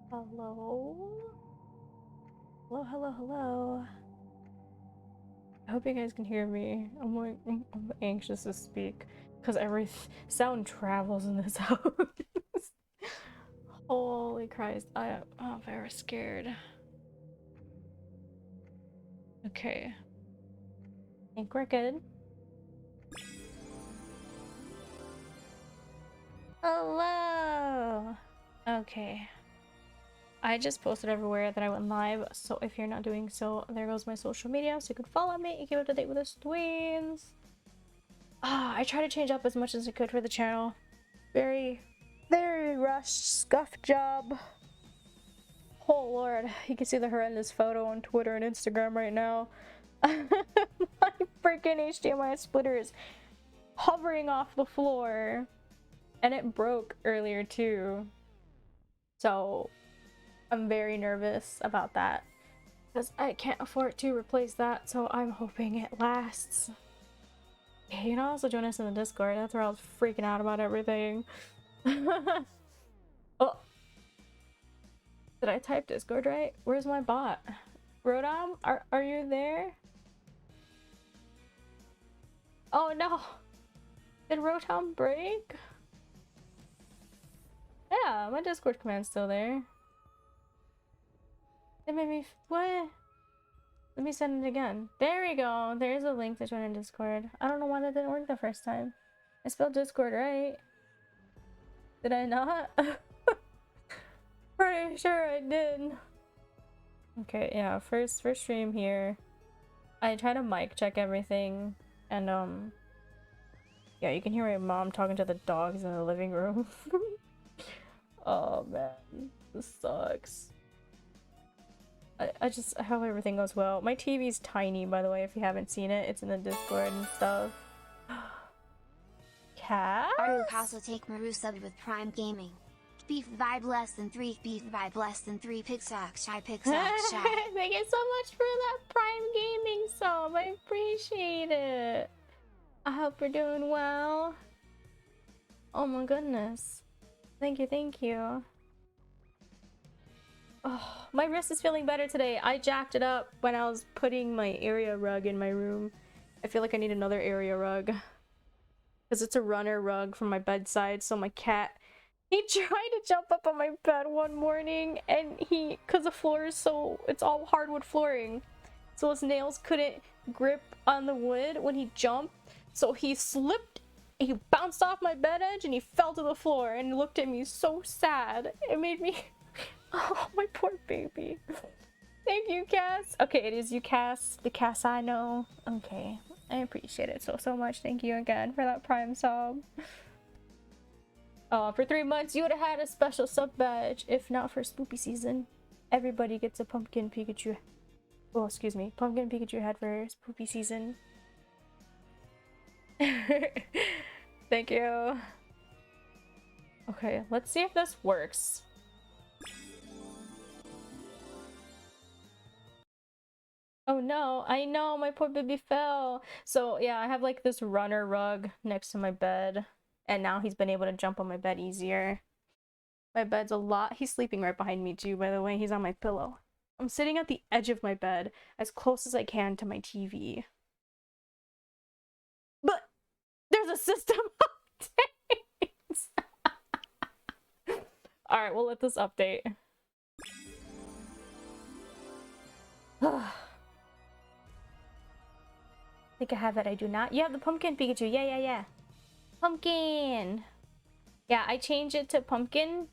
Hello? Hello, hello, hello. I hope you guys can hear me. I'm anxious to speak because every sound travels in this house. Holy Christ, I'm very scared. Okay. I think we're good. Hello! Okay. I just posted everywhere that I went live, so if you're not doing so, there goes my social media, so you can follow me and keep up to date with the streams. I try to change up as much as I could for the channel. Very rushed, scuffed job. Oh lord, you can see the horrendous photo on Twitter and Instagram right now. My freaking HDMI splitter is hovering off the floor, and it broke earlier too. So I'm very nervous about that because I can't afford to replace that, so I'm hoping it lasts. You can also join us in the Discord. That's where I was freaking out about everything. Oh, did I type Discord right? Where's my bot? Rodam, are you there? Oh no! Did Rotom break? Yeah, my Discord command's still there. It made me what? Let me send it again. There we go. There's a link to join in Discord. I don't know why that didn't work the first time. I spelled Discord right. Did I not? Pretty sure I did. Okay, yeah, first stream here. I try to mic check everything, and yeah, you can hear my mom talking to the dogs in the living room. Oh man, this sucks. I hope everything goes well. My TV's tiny, by the way, if you haven't seen it. It's in the Discord and stuff. Cass? Arukaso take Maru subbed with Prime Gaming. Beef vibe less than 3, beef vibe less than 3, Pixox shy, Pixox shy. Thank you so much for that Prime Gaming sub. I appreciate it. I hope you're doing well. Oh my goodness. Thank you, thank you. Oh, my wrist is feeling better today. I jacked it up when I was putting my area rug in my room. I feel like I need another area rug. Because it's a runner rug from my bedside, so my cat... He tried to jump up on my bed one morning, and because the floor is it's all hardwood flooring, so his nails couldn't grip on the wood when he jumped, so he slipped, he bounced off my bed edge, and he fell to the floor, and looked at me so sad. It made me... Oh, my poor baby. Thank you, Cass. Okay, it is you, Cass. The Cass I know. Okay, I appreciate it so much. Thank you again for that Prime sub. For 3 months, you would have had a special sub badge. If not for Spoopy season, everybody gets a pumpkin Pikachu. Oh, excuse me. Pumpkin Pikachu head for Spoopy season. Thank you. Okay, let's see if this works. Oh no, I know, my poor baby fell. So yeah, I have like this runner rug next to my bed. And now he's been able to jump on my bed easier. My bed's a lot. He's sleeping right behind me too, by the way. He's on my pillow. I'm sitting at the edge of my bed, as close as I can to my TV. But there's a system update. Alright, we'll let this update. I think I have it. I do not. You have the pumpkin Pikachu. Yeah. Pumpkin! Yeah, I changed it to pumpkin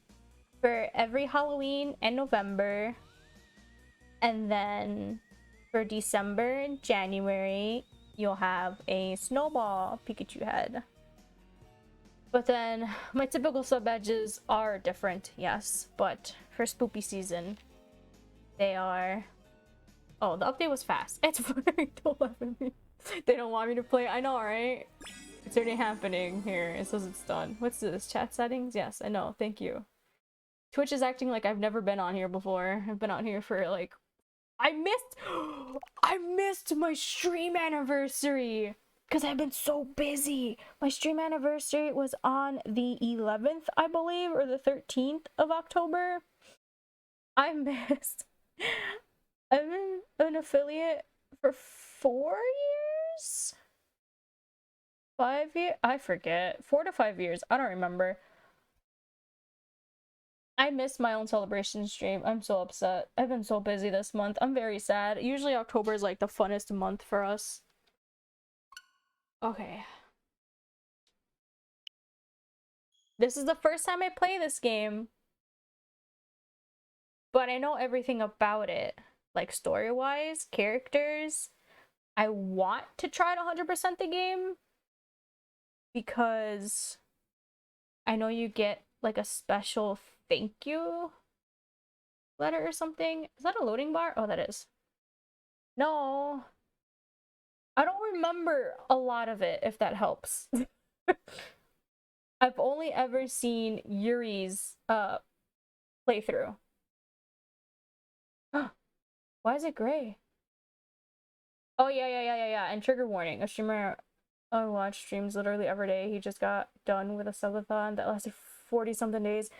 for every Halloween and November. And then for December and January, you'll have a snowball Pikachu head. But then my typical sub badges are different, yes. But for Spoopy season, they are... Oh, the update was fast. It's 11. They don't want me to play. I know, right? It's already happening here. It says it's done. What's this? Chat settings? Yes, I know. Thank you. Twitch is acting like I've never been on here before. I've been on here for like... I missed my stream anniversary! Because I've been so busy. My stream anniversary was on the 11th, I believe, or the 13th of October. I missed. I've been an affiliate for 4 years? 5 years? I forget. 4 to 5 years. I don't remember. I missed my own celebration stream. I'm so upset. I've been so busy this month. I'm very sad. Usually October is like the funnest month for us. Okay. This is the first time I play this game, but I know everything about it. Like story-wise, characters. I want to try to 100% the game because I know you get like a special thank you letter or something. Is that a loading bar? Oh, that is. No. I don't remember a lot of it, if that helps. I've only ever seen Yuri's playthrough. Why is it gray? Oh yeah. And trigger warning. A streamer I watch streams literally every day. He just got done with a subathon that lasted 40 something days.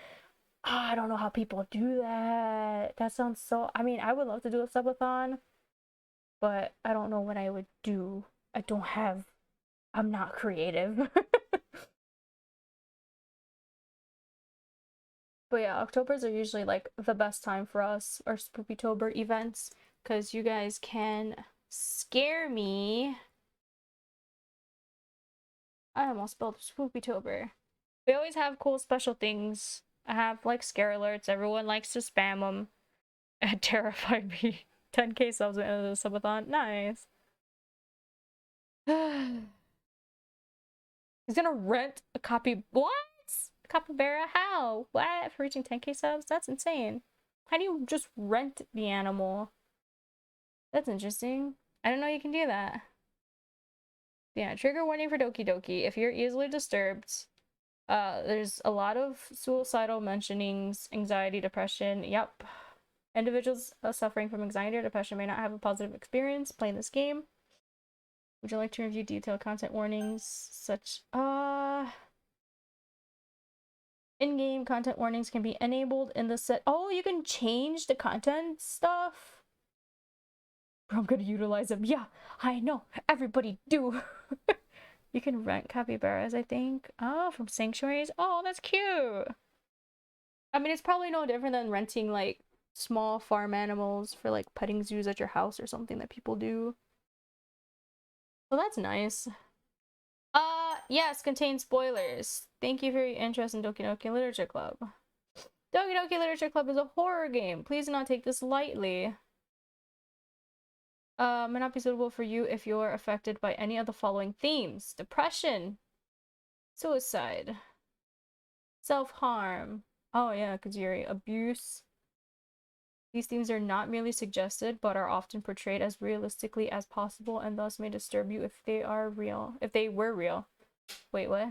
I don't know how people do that. That sounds so... I mean, I would love to do a subathon, but I don't know what I would do. I don't have... I'm not creative. But yeah, Octobers are usually like the best time for us, our Spoopytober events, because you guys can scare me. I almost spelled Spoopytober. We always have cool special things. I have like scare alerts. Everyone likes to spam them. And terrify me. 10k subs at the end of the subathon. Nice. He's gonna rent a copy. What? A capybara? How? What? For reaching 10k subs? That's insane. How do you just rent the animal? That's interesting. I don't know you can do that. Yeah, trigger warning for Doki Doki. If you're easily disturbed, there's a lot of suicidal mentionings, anxiety, depression. Yep. Individuals suffering from anxiety or depression may not have a positive experience playing this game. Would you like to review detailed content warnings such in-game content warnings can be enabled in the set. Oh, you can change the content stuff. I'm gonna utilize them. Yeah, I know. Everybody do. You can rent capybaras, I think. Oh, from sanctuaries. Oh, that's cute. I mean, it's probably no different than renting like small farm animals for like petting zoos at your house or something that people do. So that's nice. Yes, contains spoilers. Thank you for your interest in Doki Doki Literature Club. Doki Doki Literature Club is a horror game. Please do not take this lightly. May not be suitable for you if you're affected by any of the following themes: depression, suicide, self-harm. Oh yeah, Kazuri. Abuse. These themes are not merely suggested, but are often portrayed as realistically as possible, and thus may disturb you if they are real. If they were real. Wait, what?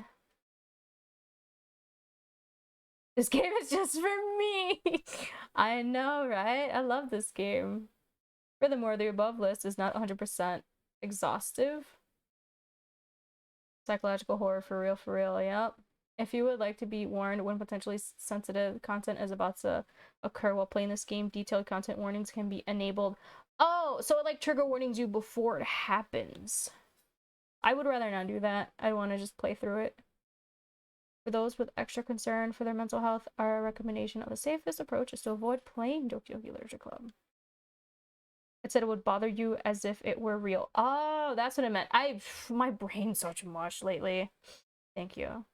This game is just for me! I know, right? I love this game. Furthermore, the above list is not 100% exhaustive. Psychological horror for real, yep. If you would like to be warned when potentially sensitive content is about to occur while playing this game, detailed content warnings can be enabled. Oh, so it like trigger warnings you before it happens. I would rather not do that. I want to just play through it. For those with extra concern for their mental health, our recommendation of the safest approach is to avoid playing Doki Doki Literature Club. It said it would bother you as if it were real. Oh, that's what it meant. My brain's such mush lately. Thank you.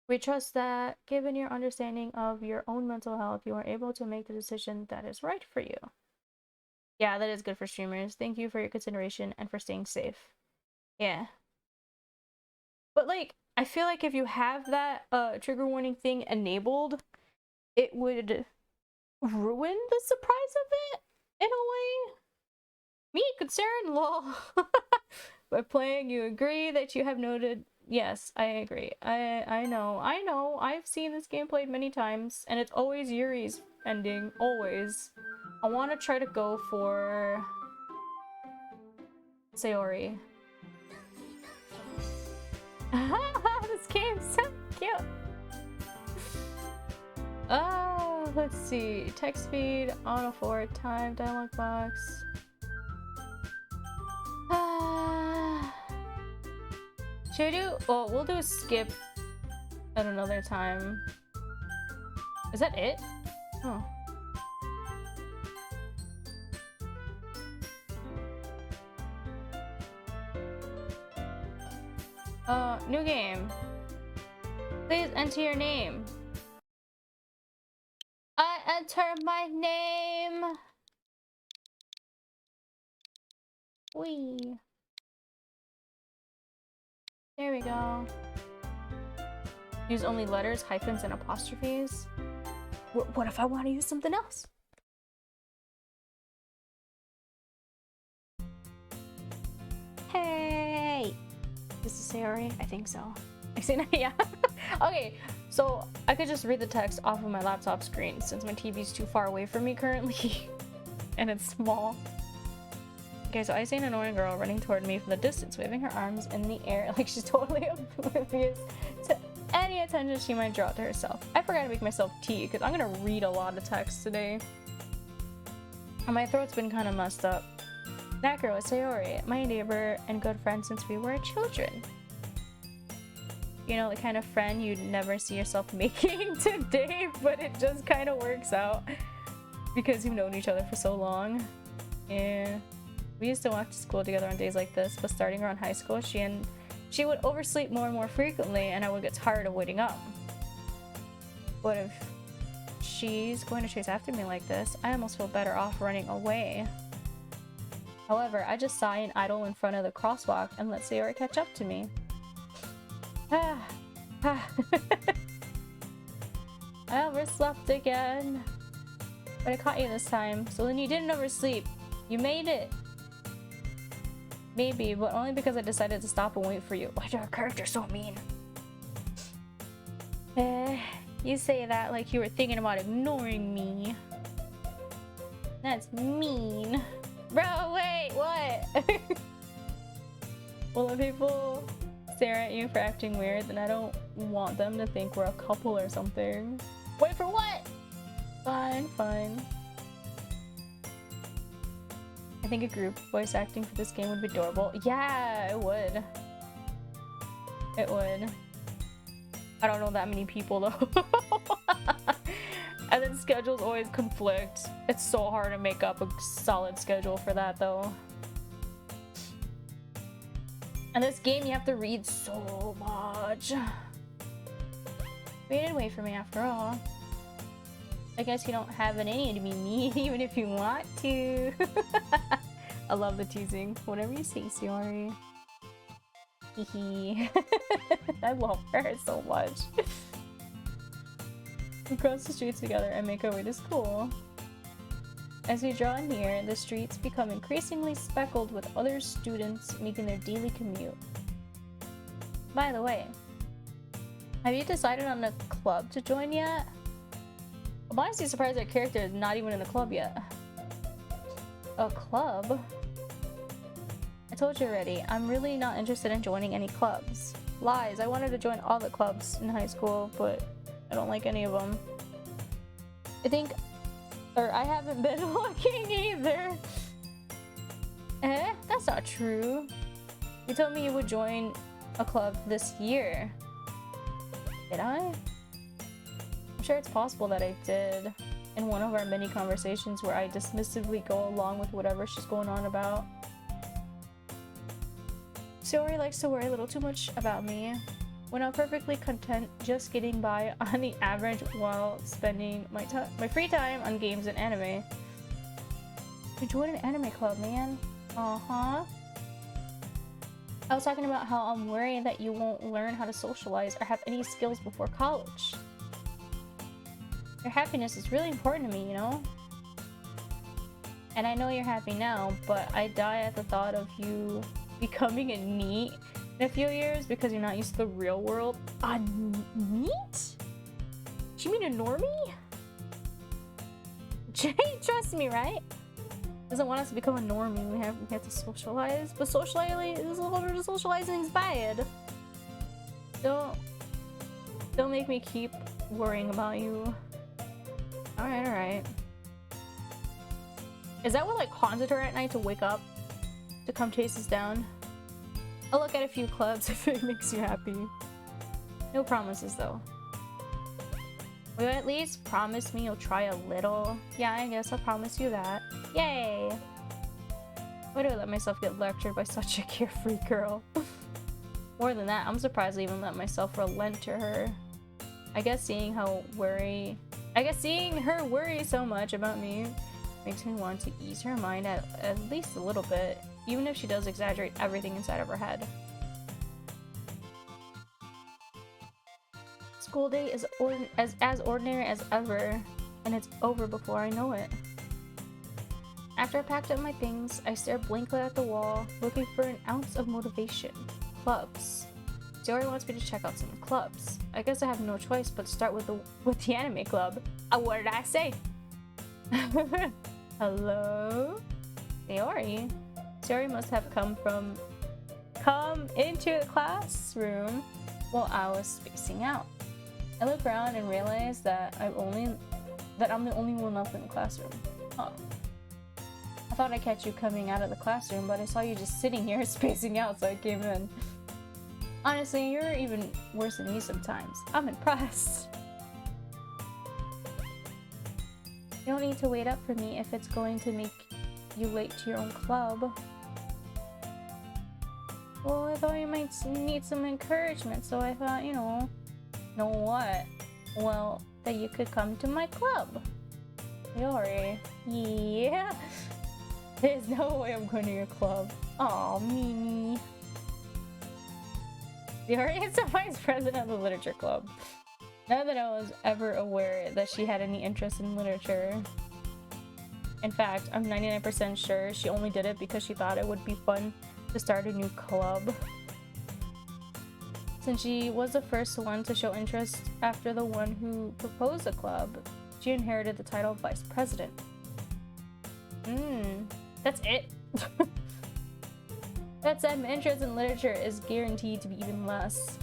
We trust that, given your understanding of your own mental health, you are able to make the decision that is right for you. Yeah, that is good for streamers. Thank you for your consideration and for staying safe. Yeah. But like, I feel like if you have that trigger warning thing enabled, it would ruin the surprise of it in a way. Me concerned, lol. By playing, you agree that you have noted. Yes, I agree. I know. I've seen this game played many times, and it's always Yuri's ending. Always. I want to try to go for Sayori. This game's so cute. Oh, Let's see. Text feed, auto forward, time, dialog box. Should we do? Well, we'll do a skip at another time. Is that it? Oh. New game. Please enter your name. I enter my name. Wee. There we go. Use only letters, hyphens, and apostrophes. What if I want to use something else? Hey! Is this Sayori? I think so. Yeah. Okay, so I could just read the text off of my laptop screen since my TV's too far away from me currently. And it's small. Okay, so I see an annoying girl running toward me from the distance, waving her arms in the air like she's totally oblivious to any attention she might draw to herself. I forgot to make myself tea because I'm gonna read a lot of text today. And my throat's been kind of messed up. That girl is Sayori, my neighbor and good friend since we were children. You know, the kind of friend you'd never see yourself making today, but it just kind of works out because you've known each other for so long. Yeah. We used to walk to school together on days like this, but starting around high school, she would oversleep more and more frequently, and I would get tired of waiting up. But if she's going to chase after me like this, I almost feel better off running away. However, I just sigh and idle in front of the crosswalk and let Sayori catch up to me. I overslept again. But I caught you this time, so then you didn't oversleep. You made it. Maybe, but only because I decided to stop and wait for you. Why are our characters so mean? You say that like you were thinking about ignoring me. That's mean. Bro, wait, what? Well, if people stare at you for acting weird, then I don't want them to think we're a couple or something. Wait for what? Fine, fine. I think a group voice acting for this game would be adorable. Yeah, it would. It would. I don't know that many people though. And then schedules always conflict. It's so hard to make up a solid schedule for that though. And this game you have to read so much. Read and wait for me after all. I guess you don't have it in you to be mean even if you want to. I love the teasing. Whatever you say, Sayori. Hehe. I love her so much. We cross the streets together and make our way to school. As we draw near, the streets become increasingly speckled with other students making their daily commute. By the way, have you decided on a club to join yet? I'm honestly surprised our character is not even in the club yet. A club? I told you already, I'm really not interested in joining any clubs. Lies, I wanted to join all the clubs in high school, but I don't like any of them. I haven't been looking either. That's not true. You told me you would join a club this year. Did I? I'm sure it's possible that I did in one of our many conversations where I dismissively go along with whatever she's going on about. Sayori likes to worry a little too much about me, when I'm perfectly content just getting by on the average while spending my free time on games and anime. You joined an anime club, man. Uh-huh. I was talking about how I'm worried that you won't learn how to socialize or have any skills before college. Your happiness is really important to me, you know? And I know you're happy now, but I die at the thought of you becoming a NEET in a few years because you're not used to the real world. A NEET? Do you mean a normie? Jay, trust me, right? Doesn't want us to become a normie. We have to socialize, but socializing is bad. Don't make me keep worrying about you. Alright, alright. Is that what like haunted her at night to wake up? To come chase us down? I'll look at a few clubs if it makes you happy. No promises though. Will you at least promise me you'll try a little? Yeah, I guess I'll promise you that. Yay! Why do I let myself get lectured by such a carefree girl? More than that, I'm surprised I even let myself relent to her. I guess seeing her worry so much about me makes me want to ease her mind at least a little bit, even if she does exaggerate everything inside of her head. School day is as ordinary as ever, and it's over before I know it. After I packed up my things, I stared blankly at the wall, looking for an ounce of motivation. Clubs. Sayori wants me to check out some clubs. I guess I have no choice but to start with the anime club. What did I say? Hello? Sayori? Sayori must have come into the classroom while I was spacing out. I look around and realize that I'm the only one left in the classroom. Huh. I thought I'd catch you coming out of the classroom, but I saw you just sitting here spacing out, so I came in. Honestly, you're even worse than me sometimes. I'm impressed. You don't need to wait up for me if it's going to make you late to your own club. Well, I thought you might need some encouragement, so I thought, know what? Well, that you could come to my club. Sayori. Yeah. There's no way I'm going to your club. Aw, Mimi. Sayori is the vice president of the literature club. Not that I was ever aware that she had any interest in literature. In fact, I'm 99% sure she only did it because she thought it would be fun to start a new club. Since she was the first one to show interest after the one who proposed the club, she inherited the title of vice president. That's it? That said, my interest in literature is guaranteed to be even less.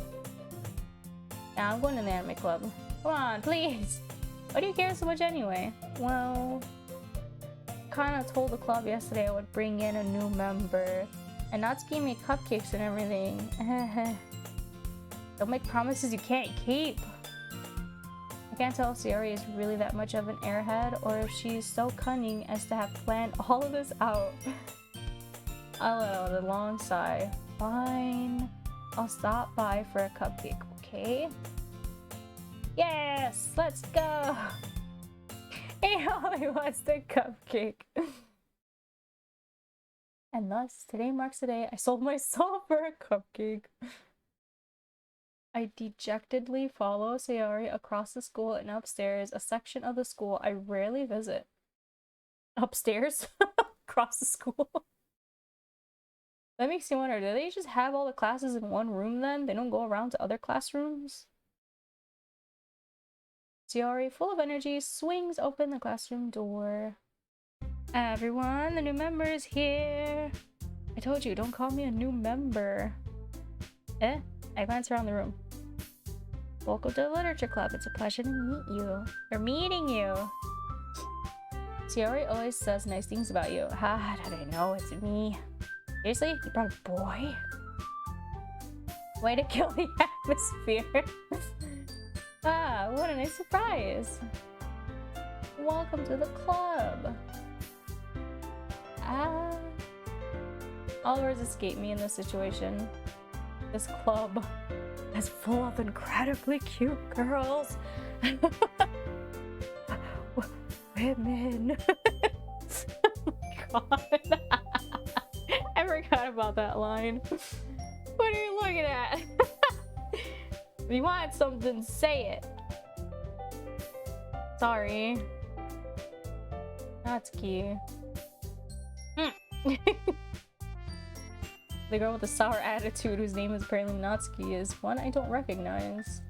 Now I'm going to the anime club. Come on, please! Why do you care so much anyway? Well, I kinda told the club yesterday I would bring in a new member, and Natsuki made cupcakes and everything. Don't make promises you can't keep. I can't tell if Sayori is really that much of an airhead or if she's so cunning as to have planned all of this out. I let out a long sigh. Fine. I'll stop by for a cupcake, okay? Yes! Let's go! He only wants the cupcake. And thus, today marks the day I sold my soul for a cupcake. I dejectedly follow Sayori across the school and upstairs, a section of the school I rarely visit. Upstairs? Across the school? That makes me wonder, do they just have all the classes in one room then? They don't go around to other classrooms? Sayori, full of energy, swings open the classroom door. Everyone, the new member is here! I told you, don't call me a new member. I glance around the room. Welcome to the literature club. It's a pleasure to meet you. Or meeting you. Sayori always says nice things about you. How did I know it's me? Seriously? You brought a boy? Way to kill the atmosphere. What a nice surprise. Welcome to the club. All words escape me in this situation. This club is full of incredibly cute girls. Women. Oh my god. I forgot about that line. What are you looking at? If you want something, say it. Sorry. Natsuki. The girl with the sour attitude, whose name is apparently Natsuki, is one I don't recognize.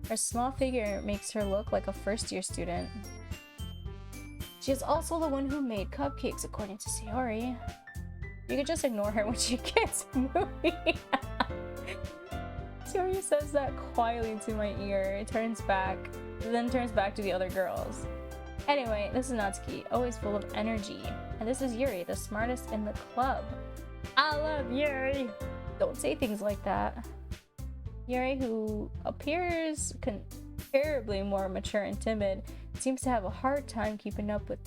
Her small figure makes her look like a first-year student. She is also the one who made cupcakes, according to Sayori. You could just ignore her when she gets moving. Sayori says that quietly into my ear, then turns back to the other girls. Anyway, this is Natsuki, always full of energy. And this is Yuri, the smartest in the club. I love Yuri! Don't say things like that. Yuri, who appears comparably more mature and timid, seems to have a hard time keeping up with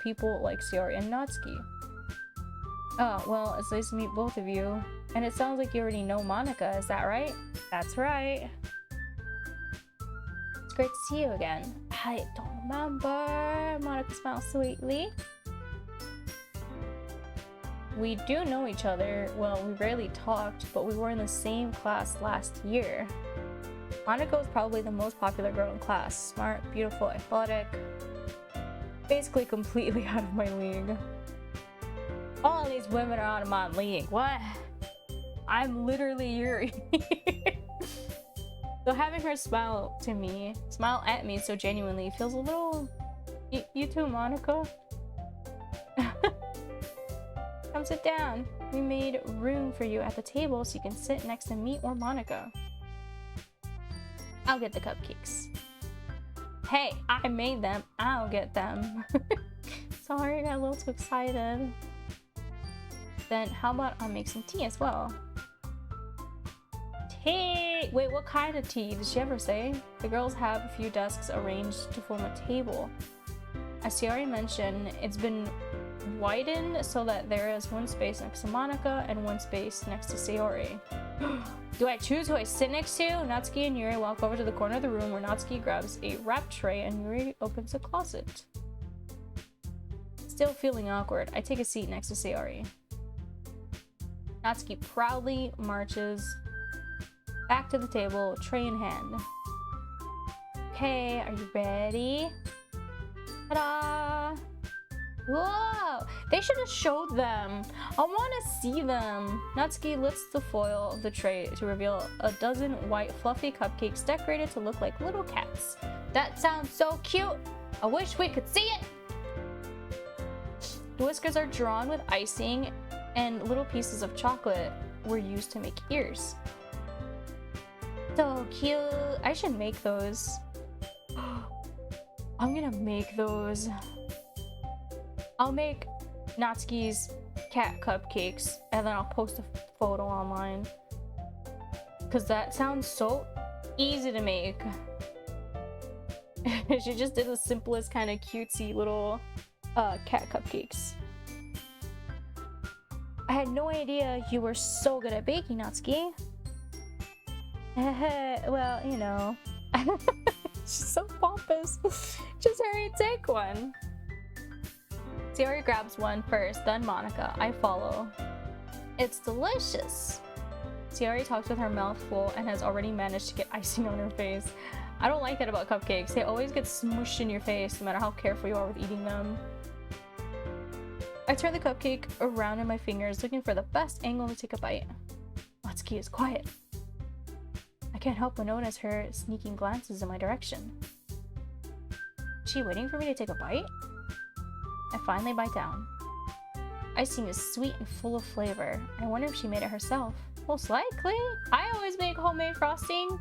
people like Sayori and Natsuki. Oh, well, it's nice to meet both of you. And it sounds like you already know Monica, is that right? That's right. It's great to see you again. I don't remember. Monica smiles sweetly. We do know each other. Well, we rarely talked, but we were in the same class last year. Monica was probably the most popular girl in class. Smart, beautiful, athletic. Basically completely out of my league. All these women are out of my league. What? I'm literally Yuri. So having her smile at me so genuinely feels a little... You too, Monica? Come sit down. We made room for you at the table so you can sit next to me or Monica. I'll get the cupcakes. Hey, I made them. I'll get them. Sorry, I got a little too excited. Then how about I make some tea as well? Tea! Wait, what kind of tea? Did she ever say? The girls have a few desks arranged to form a table. As Sayori mentioned, it's been widened so that there is one space next to Monica and one space next to Sayori. Do I choose who I sit next to? Natsuki and Yuri walk over to the corner of the room where Natsuki grabs a wrap tray and Yuri opens a closet. Still feeling awkward, I take a seat next to Sayori. Natsuki proudly marches back to the table, tray in hand. Okay, are you ready? Ta-da! Whoa! They should have showed them. I want to see them. Natsuki lifts the foil of the tray to reveal a dozen white fluffy cupcakes decorated to look like little cats. That sounds so cute. I wish we could see it. The whiskers are drawn with icing and little pieces of chocolate were used to make ears. So cute. I should make those. I'm gonna make those. I'll make Natsuki's cat cupcakes and then I'll post a photo online. Because that sounds so easy to make. She just did the simplest kind of cutesy little cat cupcakes. I had no idea you were so good at baking, Natsuki. Well, you know. She's so pompous. Just hurry, take one. Sayori grabs one first, then Monica. I follow. It's delicious. Sayori talks with her mouth full and has already managed to get icing on her face. I don't like that about cupcakes. They always get smushed in your face no matter how careful you are with eating them. I turn the cupcake around in my fingers, looking for the best angle to take a bite. Natsuki is quiet. I can't help but notice her sneaking glances in my direction. Is she waiting for me to take a bite? I finally bite down. Icing is sweet and full of flavor. I wonder if she made it herself. Most likely. I always make homemade frosting.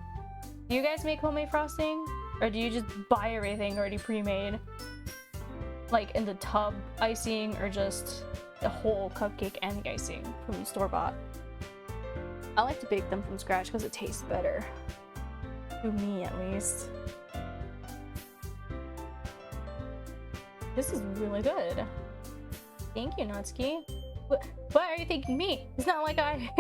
Do you guys make homemade frosting? Or do you just buy everything already pre-made? Like in the tub icing or just the whole cupcake and the icing from store-bought? I like to bake them from scratch because it tastes better. To me, at least. This is really good. Thank you, Natsuki. Why are you thanking me? It's not like I...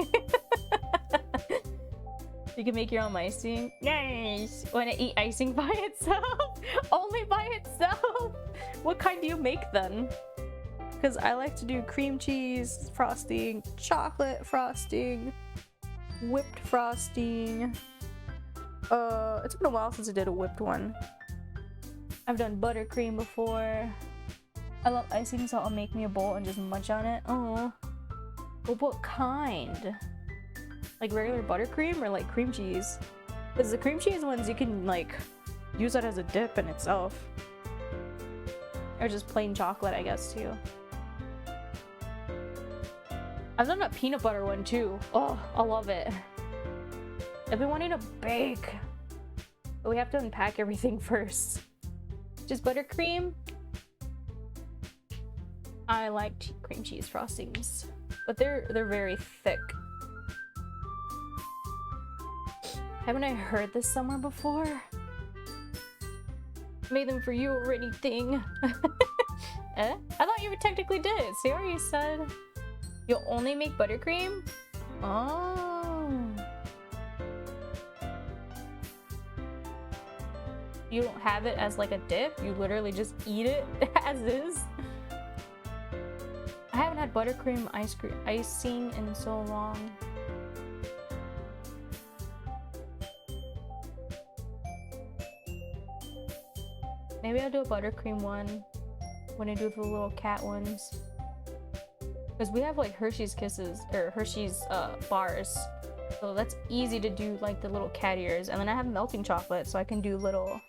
You can make your own icing. Nice! Wanna eat icing by itself? Only by itself? What kind do you make then? Because I like to do cream cheese frosting, chocolate frosting, whipped frosting. It's been a while since I did a whipped one. I've done buttercream before. I love icing, so I'll make me a bowl and just munch on it. Oh, but what kind? Like regular buttercream or like cream cheese? Because the cream cheese ones you can like use that as a dip in itself. Or just plain chocolate, I guess, too. I've done a peanut butter one too. Oh, I love it. I've been wanting to bake, but we have to unpack everything first. Just buttercream? I like cream cheese frostings, but they're very thick. Haven't I heard this somewhere before? Made them for you or anything. Eh? I thought you technically did. Sayori said you'll only make buttercream? Oh. You don't have it as like a dip? You literally just eat it as is? I haven't had buttercream icing in so long. Maybe I'll do a buttercream one when I do the little cat ones. Because we have like Hershey's Kisses, or Hershey's bars. So that's easy to do like the little cat ears. And then I have melting chocolate, so I can do little...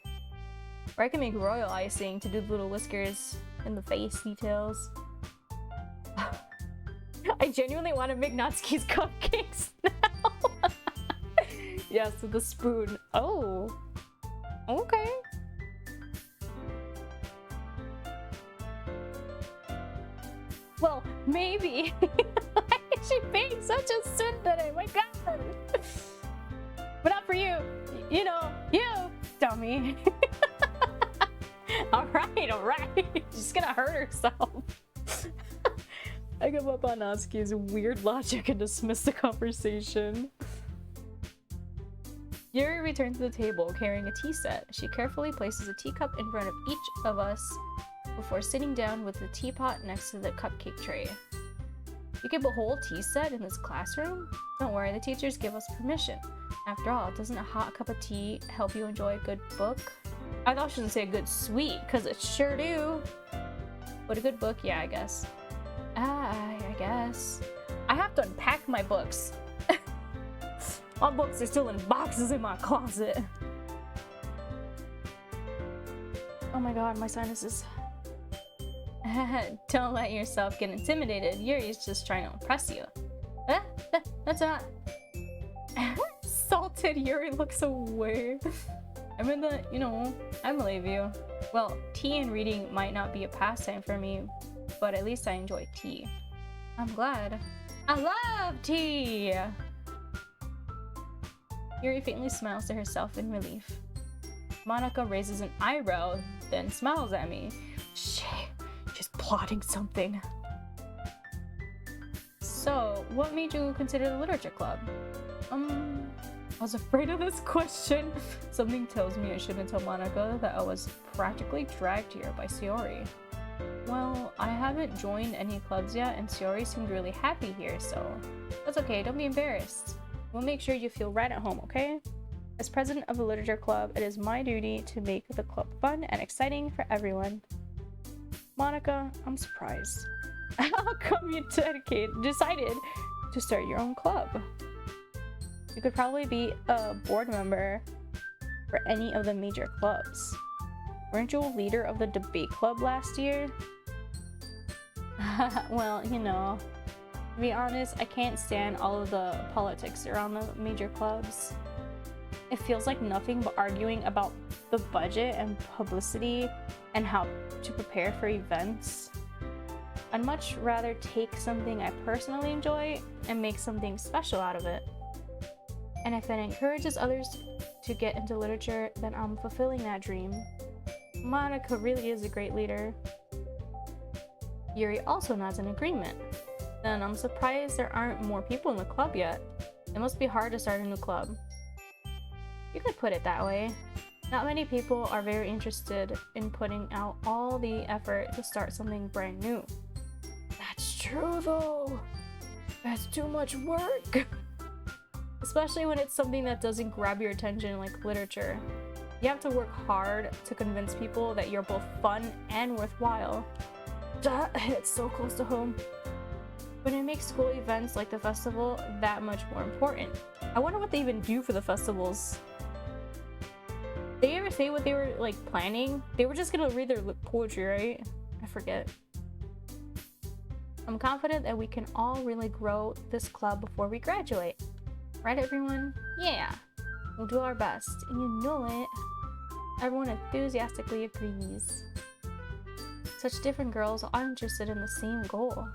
Or I can make royal icing to do the little whiskers and the face details. I genuinely want to make Natsuki's cupcakes now. Yes, with a spoon. Oh. Okay. Well, maybe. She made such a sin today, my god. But not for you. You know, you, dummy. Alright. She's gonna hurt herself. I give up on Natsuki's weird logic and dismiss the conversation. Yuri returns to the table carrying a tea set. She carefully places a teacup in front of each of us before sitting down with the teapot next to the cupcake tray. You keep a whole tea set in this classroom? Don't worry, the teachers give us permission. After all, doesn't a hot cup of tea help you enjoy a good book? I thought she was gonna say a good sweet, because it sure do. But a good book, yeah, I guess. I guess. I have to unpack my books. My books are still in boxes in my closet. Oh my god, my sinuses. Don't let yourself get intimidated. Yuri's just trying to impress you. That's not... Salted Yuri looks so weird. I mean that, you know, I believe you. Well, tea and reading might not be a pastime for me, but at least I enjoy tea. I'm glad. I love tea! Yuri faintly smiles to herself in relief. Monika raises an eyebrow, then smiles at me. She's plotting something. So, what made you consider the literature club? I was afraid of this question. Something tells me I shouldn't tell Monika that I was practically dragged here by Sayori. Well, I haven't joined any clubs yet, and Sayori seemed really happy here, so that's okay, don't be embarrassed. We'll make sure you feel right at home, okay? As president of the literature club, it is my duty to make the club fun and exciting for everyone. Monika, I'm surprised. How come you decided to start your own club? You could probably be a board member for any of the major clubs. Weren't you a leader of the debate club last year? Well, you know, to be honest, I can't stand all of the politics around the major clubs. It feels like nothing but arguing about the budget and publicity and how to prepare for events. I'd much rather take something I personally enjoy and make something special out of it. And if it encourages others to get into literature, then I'm fulfilling that dream. Monika really is a great leader. Yuri also nods in agreement. Then I'm surprised there aren't more people in the club yet. It must be hard to start a new club. You could put it that way. Not many people are very interested in putting out all the effort to start something brand new. That's true though. That's too much work. Especially when it's something that doesn't grab your attention like literature. You have to work hard to convince people that you're both fun and worthwhile. That hits so close to home. But it makes school events like the festival that much more important. I wonder what they even do for the festivals. Did they ever say what they were like planning? They were just gonna read their poetry, right? I forget. I'm confident that we can all really grow this club before we graduate. Right, everyone? Yeah. We'll do our best, and you know it. Everyone enthusiastically agrees. Such different girls are interested in the same goal.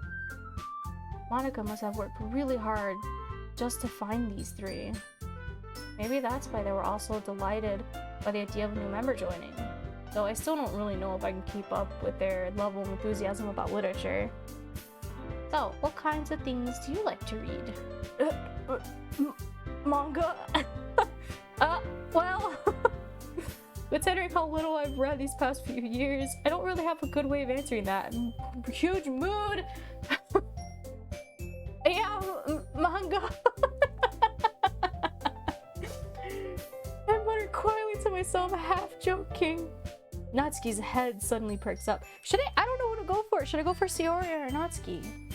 Monica must have worked really hard just to find these three. Maybe that's why they were all so delighted by the idea of a new member joining. Though I still don't really know if I can keep up with their level of enthusiasm about literature. So, what kinds of things do you like to read? Manga? Well, considering how little I've read these past few years, I don't really have a good way of answering that. Huge mood! Yeah, manga! I muttered quietly to myself, half joking. Natsuki's head suddenly perks up. I don't know what to go for. Should I go for Sayori or Natsuki?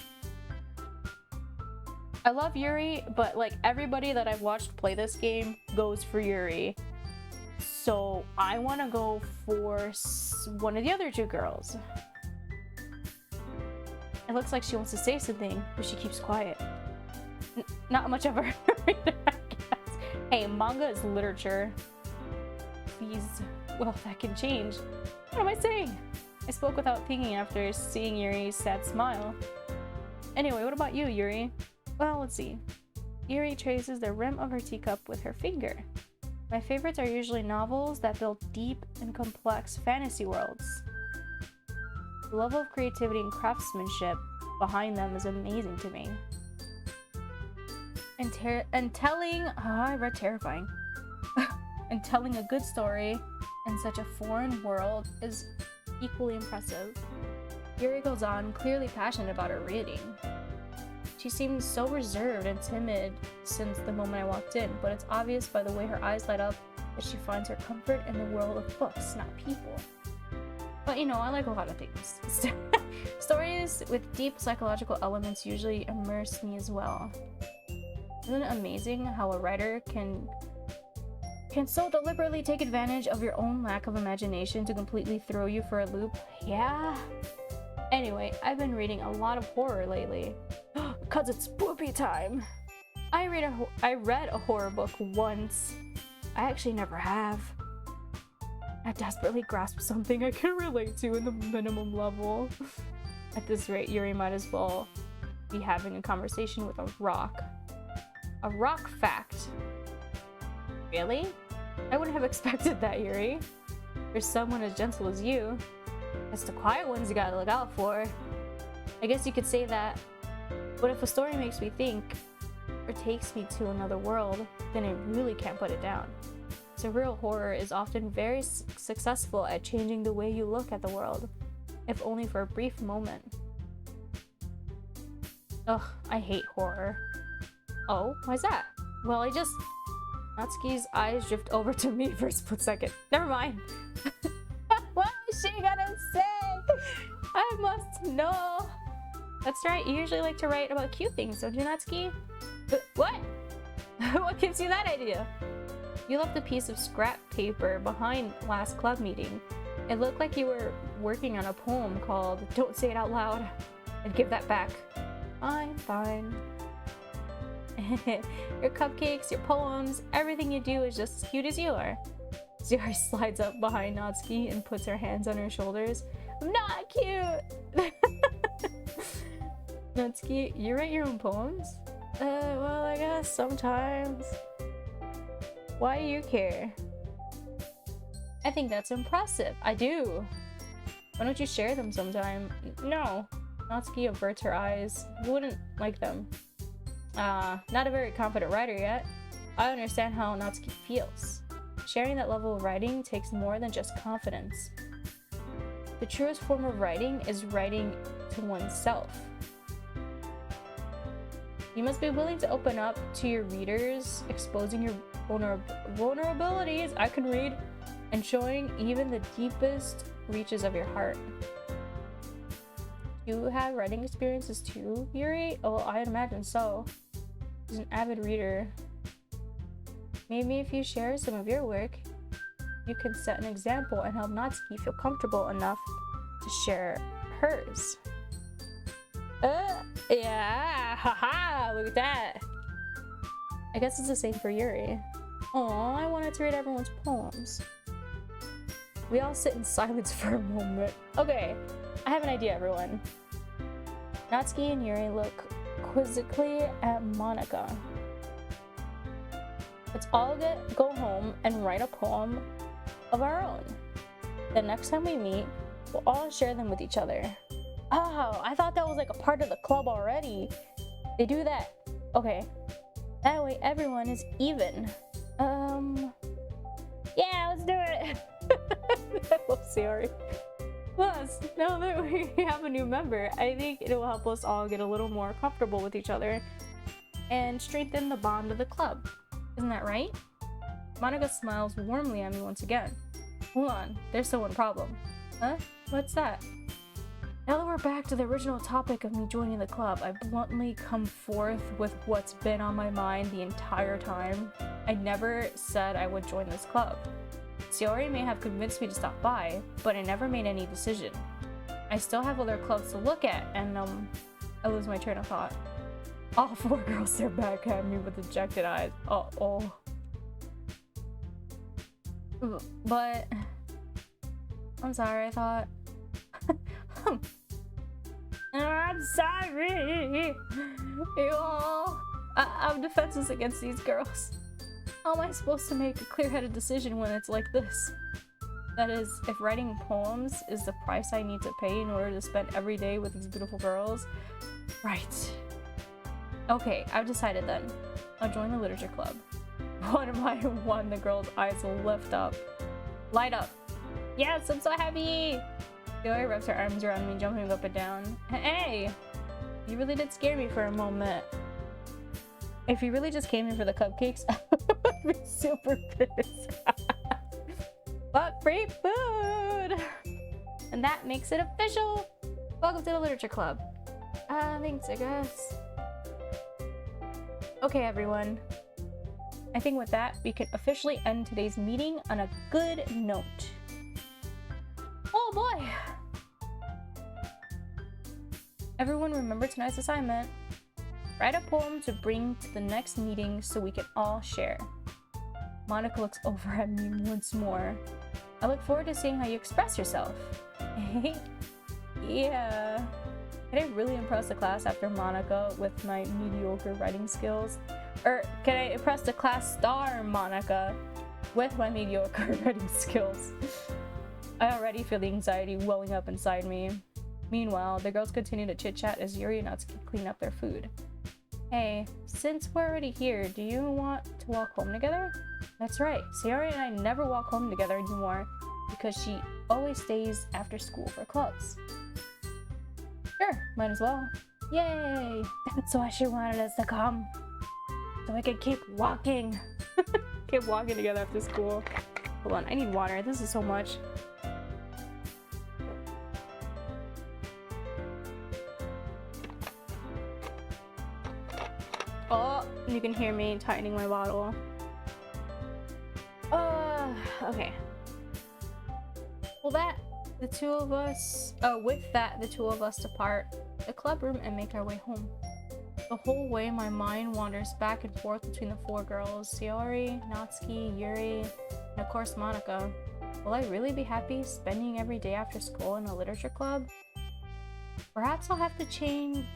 I love Yuri, but like everybody that I've watched play this game goes for Yuri. So I want to go for one of the other two girls. It looks like she wants to say something, but she keeps quiet. Not much of a reader, I guess. Hey, manga is literature. Please. Well, that can change. What am I saying? I spoke without thinking after seeing Yuri's sad smile. Anyway, what about you, Yuri? Well, let's see. Yuri traces the rim of her teacup with her finger. My favorites are usually novels that build deep and complex fantasy worlds. The level of creativity and craftsmanship behind them is amazing to me. And telling... I read terrifying. And telling a good story in such a foreign world is equally impressive. Yuri goes on, clearly passionate about her reading. She seems so reserved and timid since the moment I walked in, but it's obvious by the way her eyes light up that she finds her comfort in the world of books, not people. But you know, I like a lot of things. Stories with deep psychological elements usually immerse me as well. Isn't it amazing how a writer can so deliberately take advantage of your own lack of imagination to completely throw you for a loop? Yeah. Anyway, I've been reading a lot of horror lately. Cause it's spoopy time. I read a horror book once. I actually never have. I desperately grasped something I can relate to in the minimum level. At this rate, Yuri might as well be having a conversation with a rock. A rock fact. Really? I wouldn't have expected that, Yuri. For someone as gentle as you, it's the quiet ones you gotta look out for. I guess you could say that. But if a story makes me think, or takes me to another world, then I really can't put it down. Surreal horror is often very successful at changing the way you look at the world, if only for a brief moment. Ugh, I hate horror. Oh, why's that? Well, Natsuki's eyes drift over to me for a split second. Never mind. What is she gonna say? I must know. That's right, you usually like to write about cute things, don't you, Natsuki? What? What gives you that idea? You left a piece of scrap paper behind last club meeting. It looked like you were working on a poem called Don't Say It Out Loud. I'd give that back. Fine. Your cupcakes, your poems, everything you do is just as cute as you are. Sayori slides up behind Natsuki and puts her hands on her shoulders. I'm not cute! Natsuki, you write your own poems? Well, I guess sometimes. Why do you care? I think that's impressive. I do. Why don't you share them sometime? No. Natsuki averts her eyes. You wouldn't like them. Not a very confident writer yet. I understand how Natsuki feels. Sharing that level of writing takes more than just confidence. The truest form of writing is writing to oneself. You must be willing to open up to your readers, exposing your vulnerabilities, I can read, and showing even the deepest reaches of your heart. You have writing experiences too, Yuri? Oh, I'd imagine so. She's an avid reader. Maybe if you share some of your work, you can set an example and help Natsuki feel comfortable enough to share hers. Yeah, haha, look at that. I guess it's the same for Yuri. Aw, I wanted to read everyone's poems. We all sit in silence for a moment. Okay, I have an idea, everyone. Natsuki and Yuri look quizzically at Monika. Let's all go home and write a poem of our own. The next time we meet, we'll all share them with each other. Oh, I thought that was like a part of the club already. They do that. Okay. That way everyone is even. Yeah, let's do it. I love Sayori. Plus, now that we have a new member, I think it will help us all get a little more comfortable with each other and strengthen the bond of the club. Isn't that right? Monika smiles warmly at me once again. Hold on, there's still one problem. Huh? What's that? Now that we're back to the original topic of me joining the club, I bluntly come forth with what's been on my mind the entire time. I never said I would join this club. Sayori may have convinced me to stop by, but I never made any decision. I still have other clubs to look at, and I lose my train of thought. All four girls stare back at me with dejected eyes. Uh-oh. But I'm sorry, I thought. I'm sorry. You all. I'm defenseless against these girls. How am I supposed to make a clear-headed decision when it's like this? That is, if writing poems is the price I need to pay in order to spend every day with these beautiful girls. Right. Okay, I've decided then. I'll join the literature club. One by one, the girls' eyes will light up. Yes, I'm so happy! Sayori wraps her arms around me, jumping up and down. Hey! You really did scare me for a moment. If you really just came here for the cupcakes, I would be super pissed. But free food! And that makes it official! Welcome to the literature club. Thanks, I guess. Okay, everyone. I think with that, we can officially end today's meeting on a good note. Oh boy! Everyone remember tonight's assignment. Write a poem to bring to the next meeting so we can all share. Monika looks over at me once more. I look forward to seeing how you express yourself. Yeah. Can I really impress the class after Monika with my mediocre writing skills? Or can I impress the class star Monika with my mediocre writing skills? I already feel the anxiety welling up inside me. Meanwhile, the girls continue to chit-chat as Yuri and Natsuki clean up their food. Hey, since we're already here, do you want to walk home together? That's right, Sayori and I never walk home together anymore because she always stays after school for clubs. Sure, might as well. Yay! That's why she wanted us to come. So we could keep walking. Keep walking together after school. Hold on, I need water. This is so much. Oh, you can hear me tightening my bottle. Okay. Well, the two of us depart the club room and make our way home. The whole way, my mind wanders back and forth between the four girls, Sayori, Natsuki, Yuri, and of course Monika. Will I really be happy spending every day after school in a literature club? Perhaps I'll have the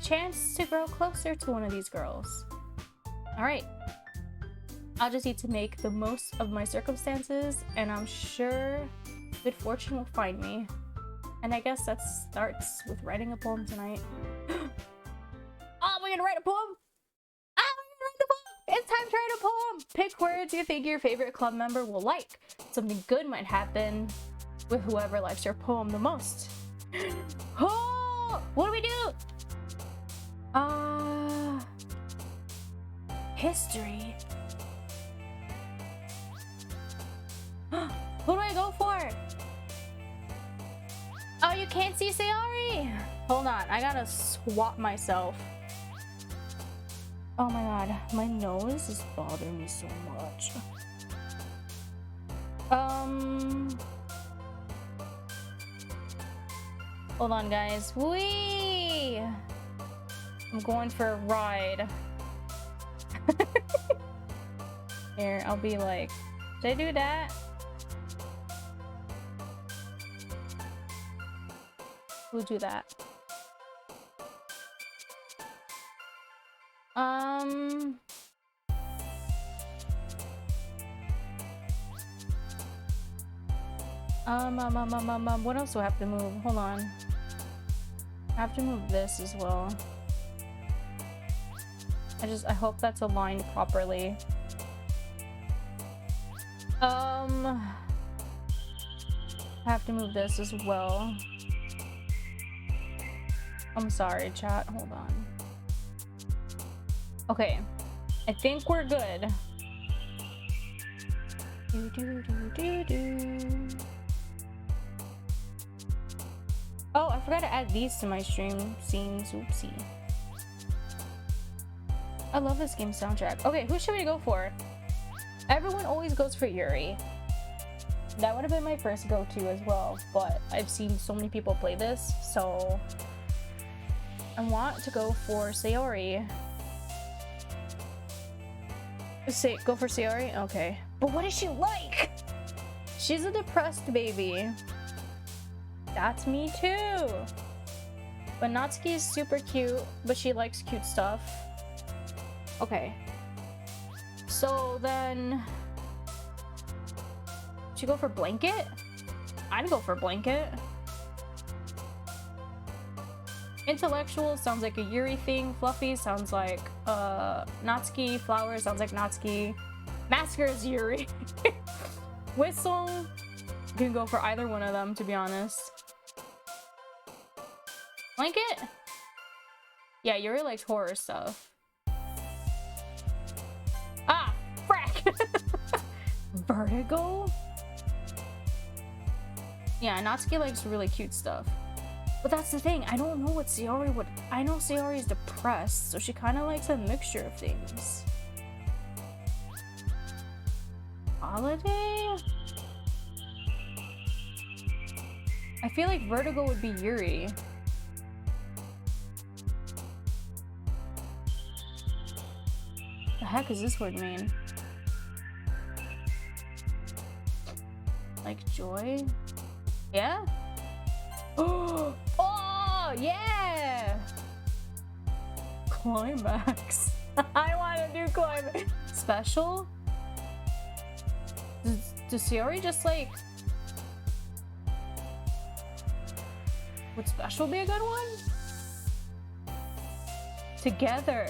chance to grow closer to one of these girls. Alright. I'll just need to make the most of my circumstances, and I'm sure good fortune will find me. And I guess that starts with writing a poem tonight. Oh, we're gonna write a poem? It's time to write a poem! Pick words you think your favorite club member will like. Something good might happen with whoever likes your poem the most. Oh! What do we do? History. Who do I go for? Oh, you can't see Sayori! Hold on, I gotta swap myself. Oh my god, my nose is bothering me so much. Hold on, guys. Whee! I'm going for a ride. Here, I'll be like, did I do that? We'll do that. What else do I have to move? Hold on. I have to move this as well. I hope that's aligned properly. I have to move this as well. I'm sorry, chat. Hold on. Okay. I think we're good. Oh, I forgot to add these to my stream scenes. Oopsie. I love this game soundtrack. Okay, who should we go for? Everyone always goes for Yuri. That would have been my first go-to as well, but I've seen so many people play this, so I want to go for Sayori. Go for Sayori? Okay. But what is she like? She's a depressed baby. That's me too. But Natsuki is super cute, but she likes cute stuff. Okay. So then... should you go for Blanket? I'd go for Blanket. Intellectual sounds like a Yuri thing. Fluffy sounds like Natsuki. Flower sounds like Natsuki. Masker is Yuri. Whistle, you can go for either one of them, to be honest. Blanket? Yeah, Yuri likes horror stuff. Ah, frack! Vertigo? Yeah, Natsuki likes really cute stuff. But that's the thing, I don't know what Sayori would... I know Sayori is depressed, so she kind of likes a mixture of things. Holiday? I feel like Vertigo would be Yuri. The heck does this word mean? Like joy? Yeah? Oh, yeah! Climax. I want to do climax. Special? Does Sayori just like... would special be a good one? Together.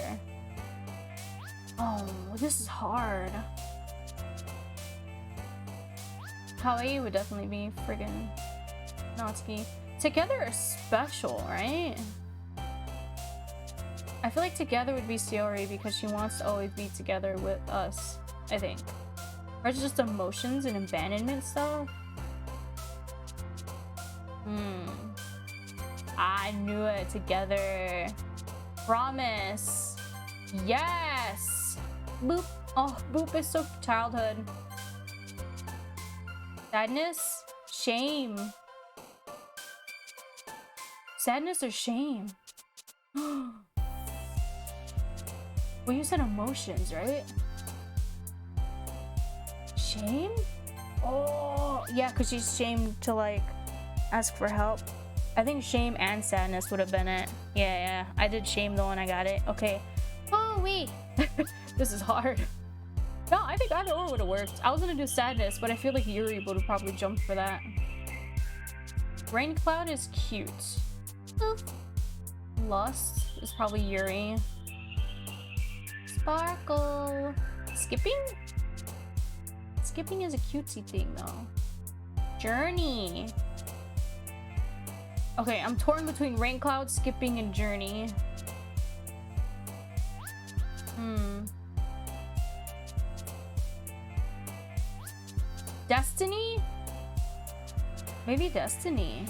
Oh, this is hard. Kawaii would definitely be friggin' Natsuki. Together or special, right? I feel like together would be Sayori because she wants to always be together with us, I think. Or it's just emotions and abandonment stuff. I knew it. Together. Promise. Yes! Boop. Oh, Boop is so childhood. Sadness? Shame. Sadness or shame? Well, you said emotions, right? Shame? Oh, yeah, because she's shamed to, like, ask for help. I think shame and sadness would have been it. Yeah, I did shame though and I got it. Okay. Oh, wait. This is hard. No, I think either or would have worked. I was gonna do sadness, but I feel like Yuri would have probably jumped for that. Rain Cloud is cute. Lust is probably Yuri. Sparkle. Skipping? Skipping is a cutesy thing though. Journey. Okay, I'm torn between Rain Cloud, Skipping, and Journey. Destiny? Maybe Destiny.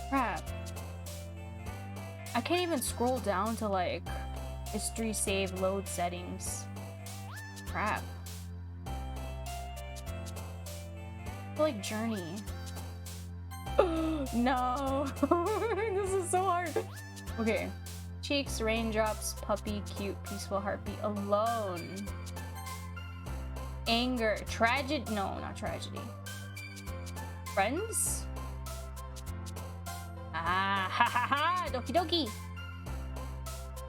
Crap. I can't even scroll down to like history, save, load settings. Crap. I feel like Journey. No. This is so hard. Okay. Cheeks, raindrops, puppy, cute, peaceful heartbeat, alone. Anger, tragedy. No, not tragedy. Friends? Ah, ha ha ha! Doki doki!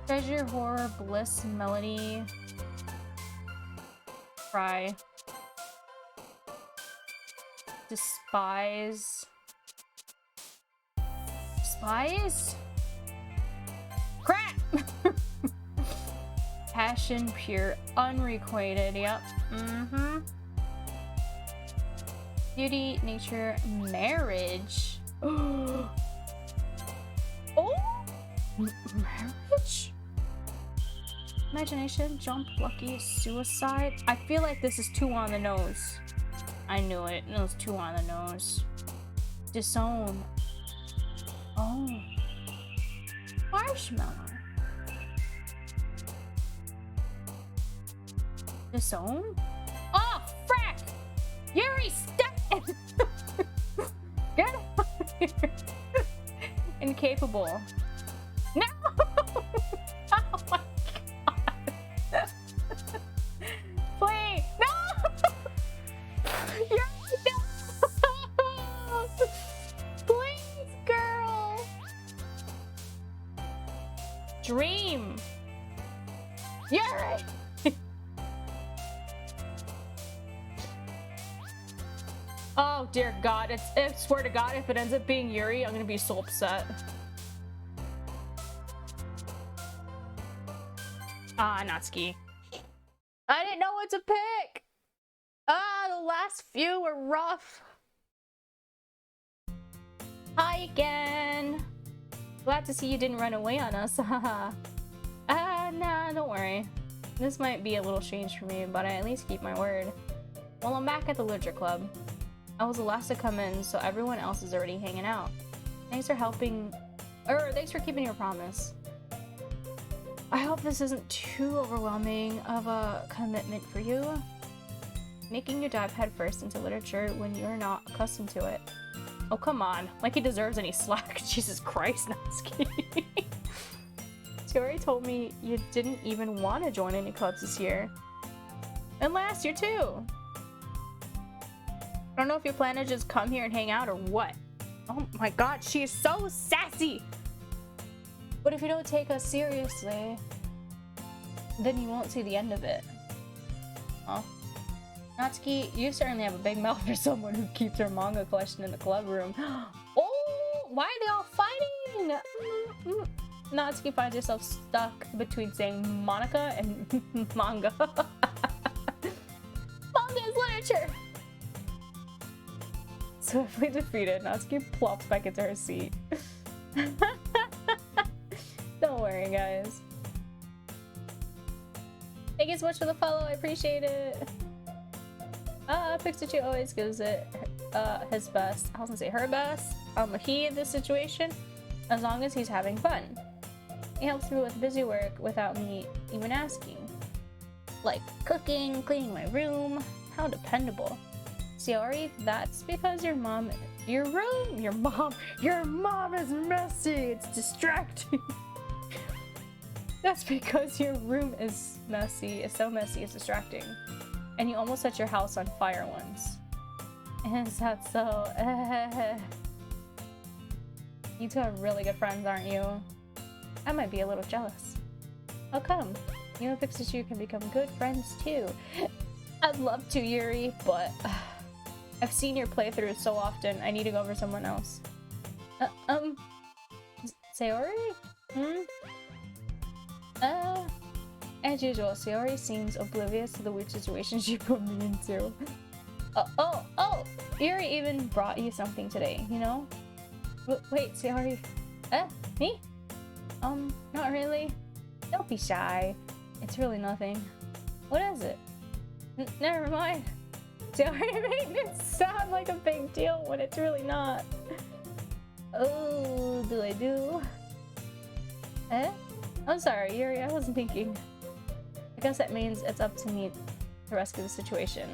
Treasure, horror, bliss, melody. Cry. Despise. Despise? Crap! Passion, pure, unrequited. Yep. Mm-hmm. Beauty, nature, marriage. Oh! Marriage? Imagination, jump, lucky, suicide. I feel like this is too on the nose. I knew it. It was too on the nose. Disown. Oh. Marshmallow. Disown? Oh, frack! Yuri, stop it! Get out of here! Incapable. No! Oh my god! Please! No! Yuri, no! Please, girl! Dream! Yuri! Oh dear god, I swear to god, if it ends up being Yuri, I'm gonna be so upset. Ah, Natsuki. I didn't know what to pick! Ah, the last few were rough. Hi again! Glad to see you didn't run away on us, haha. Nah, don't worry. This might be a little strange for me, but I at least keep my word. Well, I'm back at the Literature Club. I was the last to come in, so everyone else is already hanging out. Thanks for thanks for keeping your promise. I hope this isn't too overwhelming of a commitment for you. Making you dive headfirst into literature when you're not accustomed to it. Oh, come on. Like he deserves any slack. Jesus Christ, Natsuki. Tori told me you didn't even want to join any clubs this year. And last year, too. I don't know if you plan to just come here and hang out or what. Oh my god, she is so sassy! But if you don't take us seriously, then you won't see the end of it. Oh. Natsuki, you certainly have a big mouth for someone who keeps her manga collection in the club room. Oh! Why are they all fighting? Natsuki finds herself stuck between saying Monica and manga. Manga is literature! Swiftly defeated, Natsuki plops back into her seat. Don't worry, guys. Thank you so much for the follow, I appreciate it. Pikachu always gives it his best. I was gonna say her best. He in this situation, as long as he's having fun. He helps me with busy work without me even asking. Like cooking, cleaning my room. How dependable. Sayori, that's because your mom is messy, it's distracting. That's because your room is messy, it's so messy, it's distracting. And you almost set your house on fire once. Is that so? You two are really good friends, aren't you? I might be a little jealous. How come? You and Pikachu can become good friends too. I'd love to, Yuri, but I've seen your playthroughs so often, I need to go over someone else. Sayori? As usual, Sayori seems oblivious to the weird situation she put me into. Oh! Yuri even brought you something today, you know? Wait, Sayori. Me? Not really. Don't be shy. It's really nothing. What is it? Never mind. Sayori made it sound like a big deal when it's really not. Oh, do I do? I'm sorry, Yuri, I wasn't thinking. I guess that means it's up to me to rescue the situation.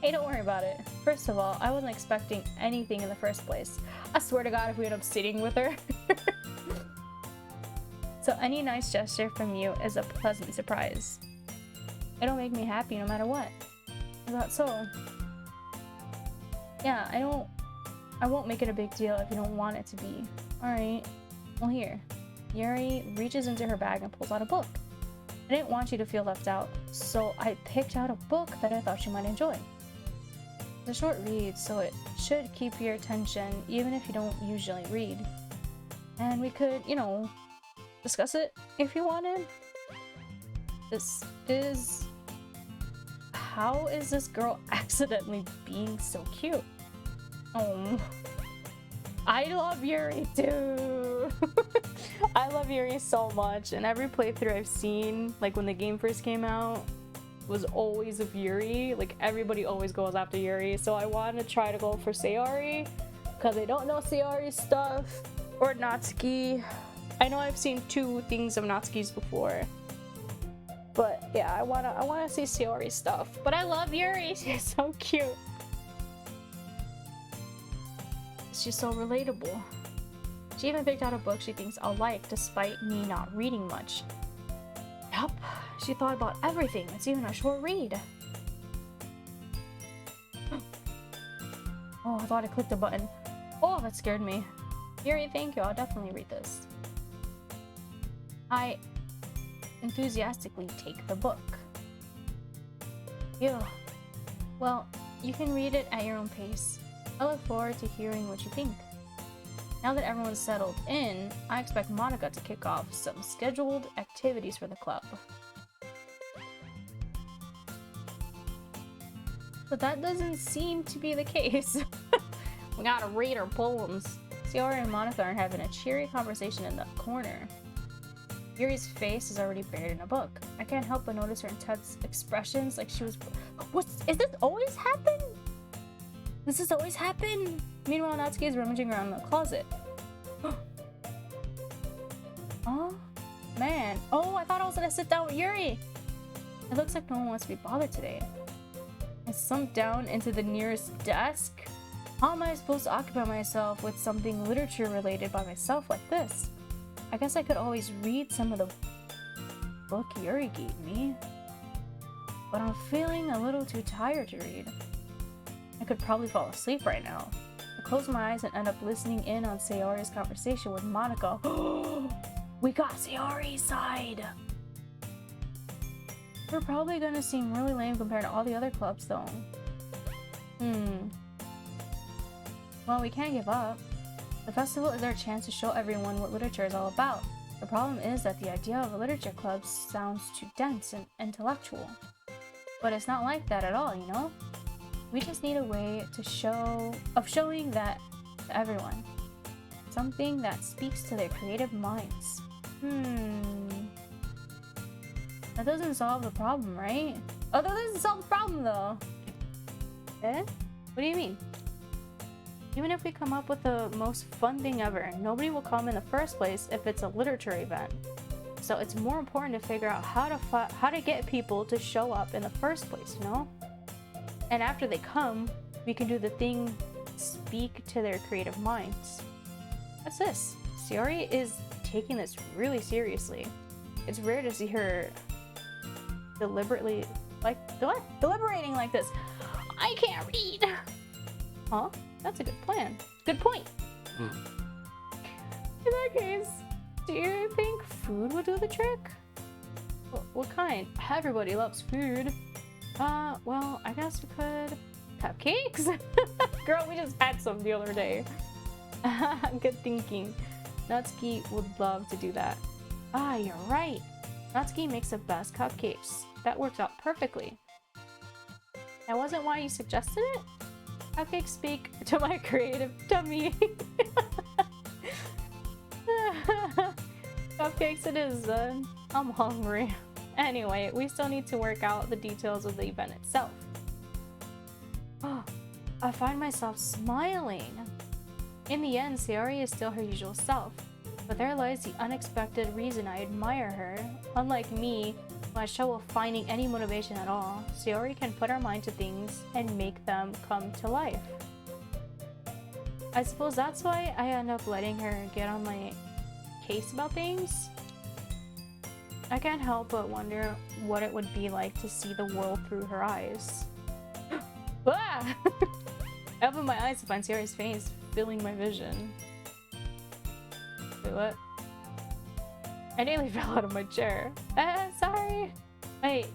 Hey, don't worry about it. First of all, I wasn't expecting anything in the first place. I swear to God if we end up sitting with her. So any nice gesture from you is a pleasant surprise. It'll make me happy no matter what. Is that so? Yeah, I won't make it a big deal if you don't want it to be. Alright. Well, here. Yuri reaches into her bag and pulls out a book. I didn't want you to feel left out, so I picked out a book that I thought you might enjoy. It's a short read, so it should keep your attention even if you don't usually read. And we could, you know, discuss it if you wanted. This is... How is this girl accidentally being so cute? Oh, I love Yuri too. I love Yuri so much, and every playthrough I've seen, like when the game first came out, was always of Yuri. Like everybody always goes after Yuri, so I want to try to go for Sayori because I don't know Sayori's stuff, or Natsuki. I know I've seen 2 things of Natsuki's before, but yeah, I wanna see Sayori's stuff. But I love Yuri. She's so cute. She's so relatable. She even picked out a book she thinks I'll like despite me not reading much. Yup, she thought about everything. It's even a short read. Oh, I thought I clicked a button. Oh, that scared me. Yuri, thank you. I'll definitely read this. I enthusiastically take the book. Ew. Well, you can read it at your own pace. I look forward to hearing what you think. Now that everyone's settled in, I expect Monica to kick off some scheduled activities for the club. But that doesn't seem to be the case. We gotta read our poems. Sayori and Monica are having a cheery conversation in the corner. Yuri's face is already buried in a book. I can't help but notice her intense expressions like she was... Is this always happen? Does this always happen? Meanwhile, Natsuki is rummaging around the closet. Oh, man. Oh, I thought I was gonna sit down with Yuri. It looks like no one wants to be bothered today. I slumped down into the nearest desk. How am I supposed to occupy myself with something literature related by myself like this? I guess I could always read some of the book Yuri gave me. But I'm feeling a little too tired to read. I could probably fall asleep right now. I close my eyes and end up listening in on Sayori's conversation with Monica. We got Sayori's side! We're probably gonna seem really lame compared to all the other clubs though. Well, we can't give up. The festival is our chance to show everyone what literature is all about. The problem is that the idea of a literature club sounds too dense and intellectual. But it's not like that at all, you know? We just need a way to showing that to everyone. Something that speaks to their creative minds. That doesn't solve the problem, right? Oh, that doesn't solve the problem though. Eh? What do you mean? Even if we come up with the most fun thing ever, nobody will come in the first place if it's a literature event. So it's more important to figure out how to get people to show up in the first place, you know? And after they come, we can do the thing, speak to their creative minds. What's this? Sayori is taking this really seriously. It's rare to see her deliberating like this. I can't read! Huh? That's a good plan. Good point. In that case, do you think food would do the trick? What kind? Everybody loves food. Well, I guess we could... Cupcakes? Girl, we just had some the other day. Good thinking. Natsuki would love to do that. Ah, you're right. Natsuki makes the best cupcakes. That works out perfectly. That wasn't why you suggested it? Cupcakes speak to my creative tummy. Cupcakes it is then. I'm hungry. Anyway, we still need to work out the details of the event itself. Oh, I find myself smiling. In the end, Sayori is still her usual self, but there lies the unexpected reason I admire her. Unlike me, who has trouble finding any motivation at all, Sayori can put her mind to things and make them come to life. I suppose that's why I end up letting her get on my case about things. I can't help but wonder what it would be like to see the world through her eyes. Ah! I opened my eyes to find Sayori's face filling my vision. Wait, what? I nearly fell out of my chair. Sorry. Wait,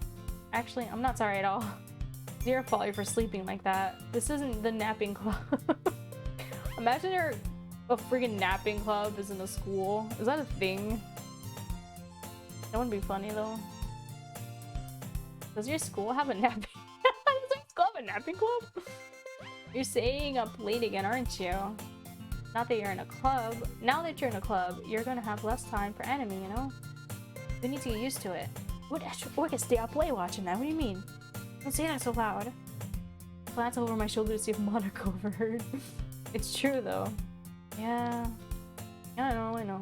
actually, I'm not sorry at all. It's your fault for sleeping like that. This isn't the napping club. Imagine a freaking napping club is in a school. Is that a thing? That wouldn't be funny though. Does your school have a napping? Does your school have a napping club? You're staying up late again, aren't you? Not that you're in a club. Now that you're in a club, you're gonna have less time for anime, you know? You need to get used to it. What? We can stay up late watching that. What do you mean? Don't say that so loud. Glance over my shoulder to see if Monica overheard. It's true though. Yeah. I know.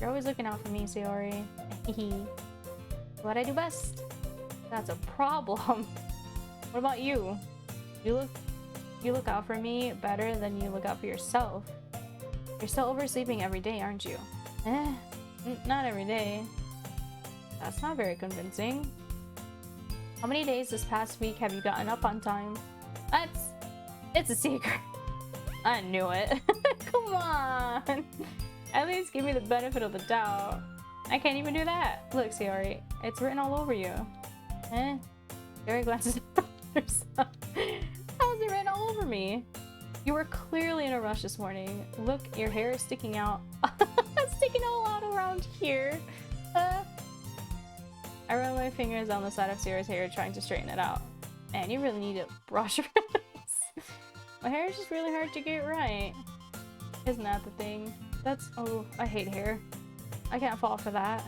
You're always looking out for me, Sayori. What I do best. That's a problem. What about you? You look out for me better than you look out for yourself. You're still oversleeping every day, aren't you? Not every day. That's not very convincing. How many days this past week have you gotten up on time? It's a secret. I knew it. Come on. At least give me the benefit of the doubt. I can't even do that. Look, Sayori, it's written all over you. Sayori glances at herself. How's it written all over me? You were clearly in a rush this morning. Look, your hair is sticking out. Sticking all out around here. I run my fingers on the side of Sayori's hair trying to straighten it out. Man, you really need to brush your this. My hair is just really hard to get right. Isn't that the thing? Oh, I hate hair. I can't fall for that.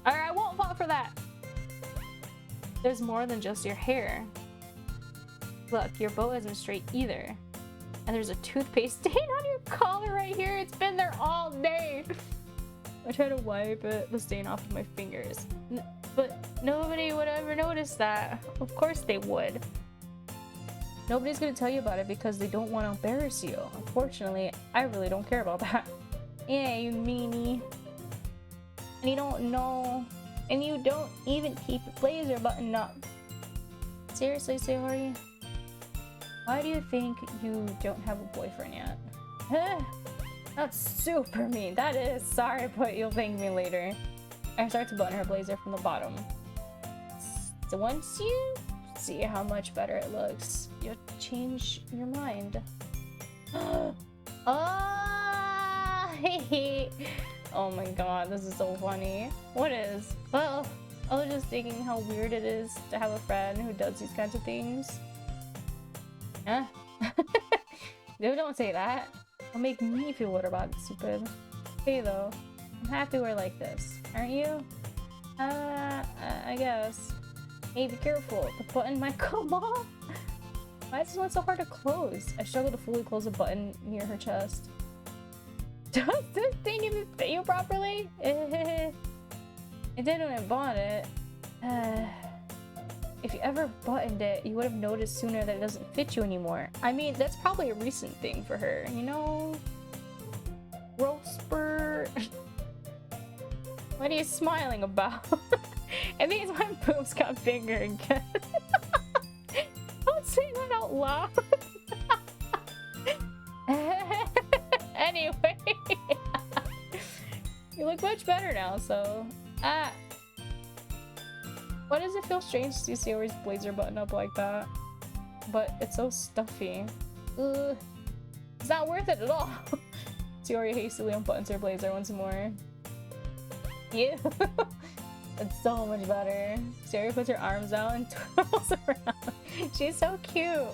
Alright, I won't fall for that! There's more than just your hair. Look, your bow isn't straight either. And there's a toothpaste stain on your collar right here. It's been there all day. I try to wipe the stain off with my fingers. But nobody would ever notice that. Of course they would. Nobody's gonna tell you about it because they don't want to embarrass you. Unfortunately, I really don't care about that. Yeah, you meanie. And you don't know. And you don't even keep your blazer buttoned up. Seriously, Sayori? Why do you think you don't have a boyfriend yet? That's super mean. That is. Sorry, but you'll thank me later. I start to button her blazer from the bottom. So once you see how much better it looks, you'll change your mind. Oh my god, this is so funny. What is? Well, I was just thinking how weird it is to have a friend who does these kinds of things. Huh? No, don't say that. It'll make me feel better about it, stupid. Okay though, I'm happy we're like this. Aren't you? I guess. Hey, be careful. The button might come off. Why is this one so hard to close? I struggle to fully close a button near her chest. Does this thing even fit you properly? It did when I bought it. If you ever buttoned it, you would have noticed sooner that it doesn't fit you anymore. I mean, that's probably a recent thing for her, you know? Roasper. What are you smiling about? I think it's my boobs got bigger again. Don't say that out loud. Anyway. You look much better now, so... Why does it feel strange to see Sayori's blazer button up like that? But it's so stuffy. Ugh. It's not worth it at all. Sayori hastily unbuttons her blazer once more. Yeah. It's so much better. Sayori puts her arms out and twirls around. She's so cute.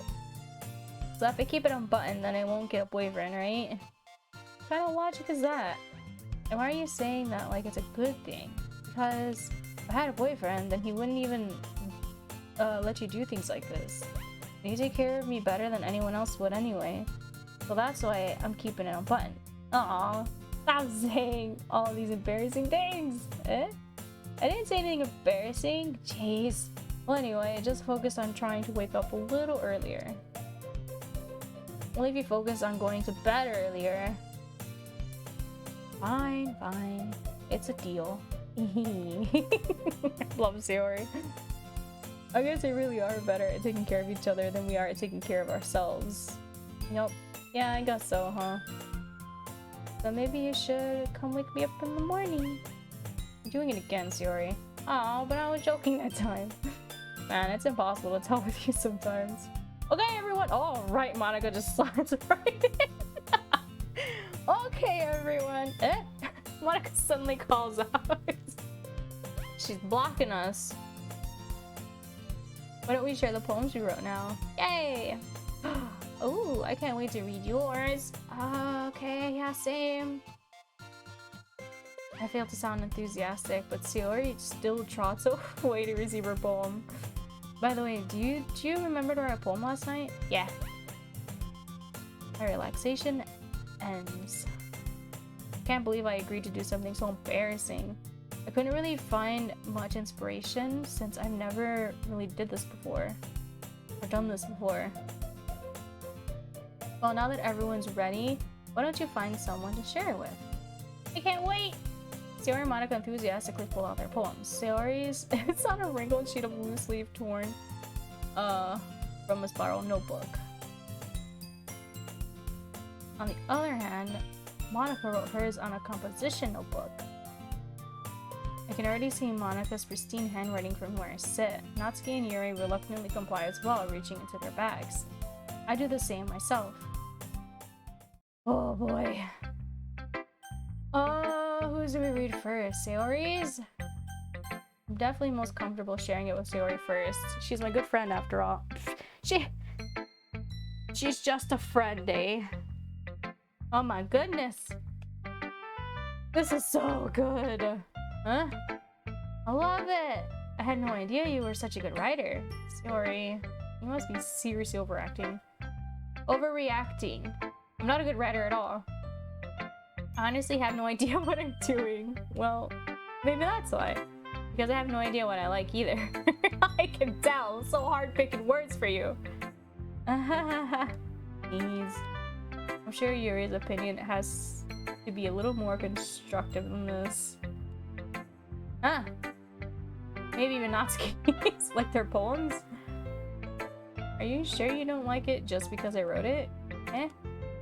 So if I keep it unbuttoned, then I won't get a boyfriend, right? What kind of logic is that? And why are you saying that like it's a good thing? Because if I had a boyfriend, then he wouldn't even let you do things like this. And you take care of me better than anyone else would anyway. So that's why I'm keeping it unbuttoned. Aw, stop saying all these embarrassing things. Eh? I didn't say anything embarrassing. Jeez. Well, anyway, just focus on trying to wake up a little earlier. Well, if you focus on going to bed earlier. Fine, fine. It's a deal. Love Sayori. I guess they really are better at taking care of each other than we are at taking care of ourselves. Yup. Yeah, I guess so, huh? So maybe you should come wake me up in the morning. You're doing it again, Sayori. Oh, but I was joking that time. Man, it's impossible to tell with you sometimes. Okay, everyone. Oh, right, Monica just slides right in. Okay, everyone. Monica suddenly calls out. She's blocking us. Why don't we share the poems we wrote now? Yay! Oh, I can't wait to read yours. Okay, yeah, same. I failed to sound enthusiastic, but Sayori still trots away to receive her poem. By the way, do you remember to write a poem last night? Yeah. My relaxation ends. Can't believe I agreed to do something so embarrassing. I couldn't really find much inspiration since I've never really did this before. Or done this before. Well, now that everyone's ready, why don't you find someone to share it with? I can't wait! Sayori and Monica enthusiastically pull out their poems. Sayori's, it's on a wrinkled sheet of loose leaf torn from a spiral notebook. On the other hand, Monica wrote hers on a composition notebook. I can already see Monica's pristine handwriting from where I sit. Natsuki and Yuri reluctantly comply as well, reaching into their bags. I do the same myself. Oh boy. Whose do we read first? Sayori's? I'm definitely most comfortable sharing it with Sayori first. She's my good friend after all. She's just a friend, eh? Oh my goodness. This is so good. Huh? I love it. I had no idea you were such a good writer. Sayori, you must be seriously overreacting. I'm not a good writer at all. I honestly have no idea what I'm doing. Well, maybe that's why. Because I have no idea what I like either. I can tell. It's so hard picking words for you. Please. I'm sure Yuri's opinion has to be a little more constructive than this. Huh? Maybe even Natsuki's like their poems? Are you sure you don't like it just because I wrote it?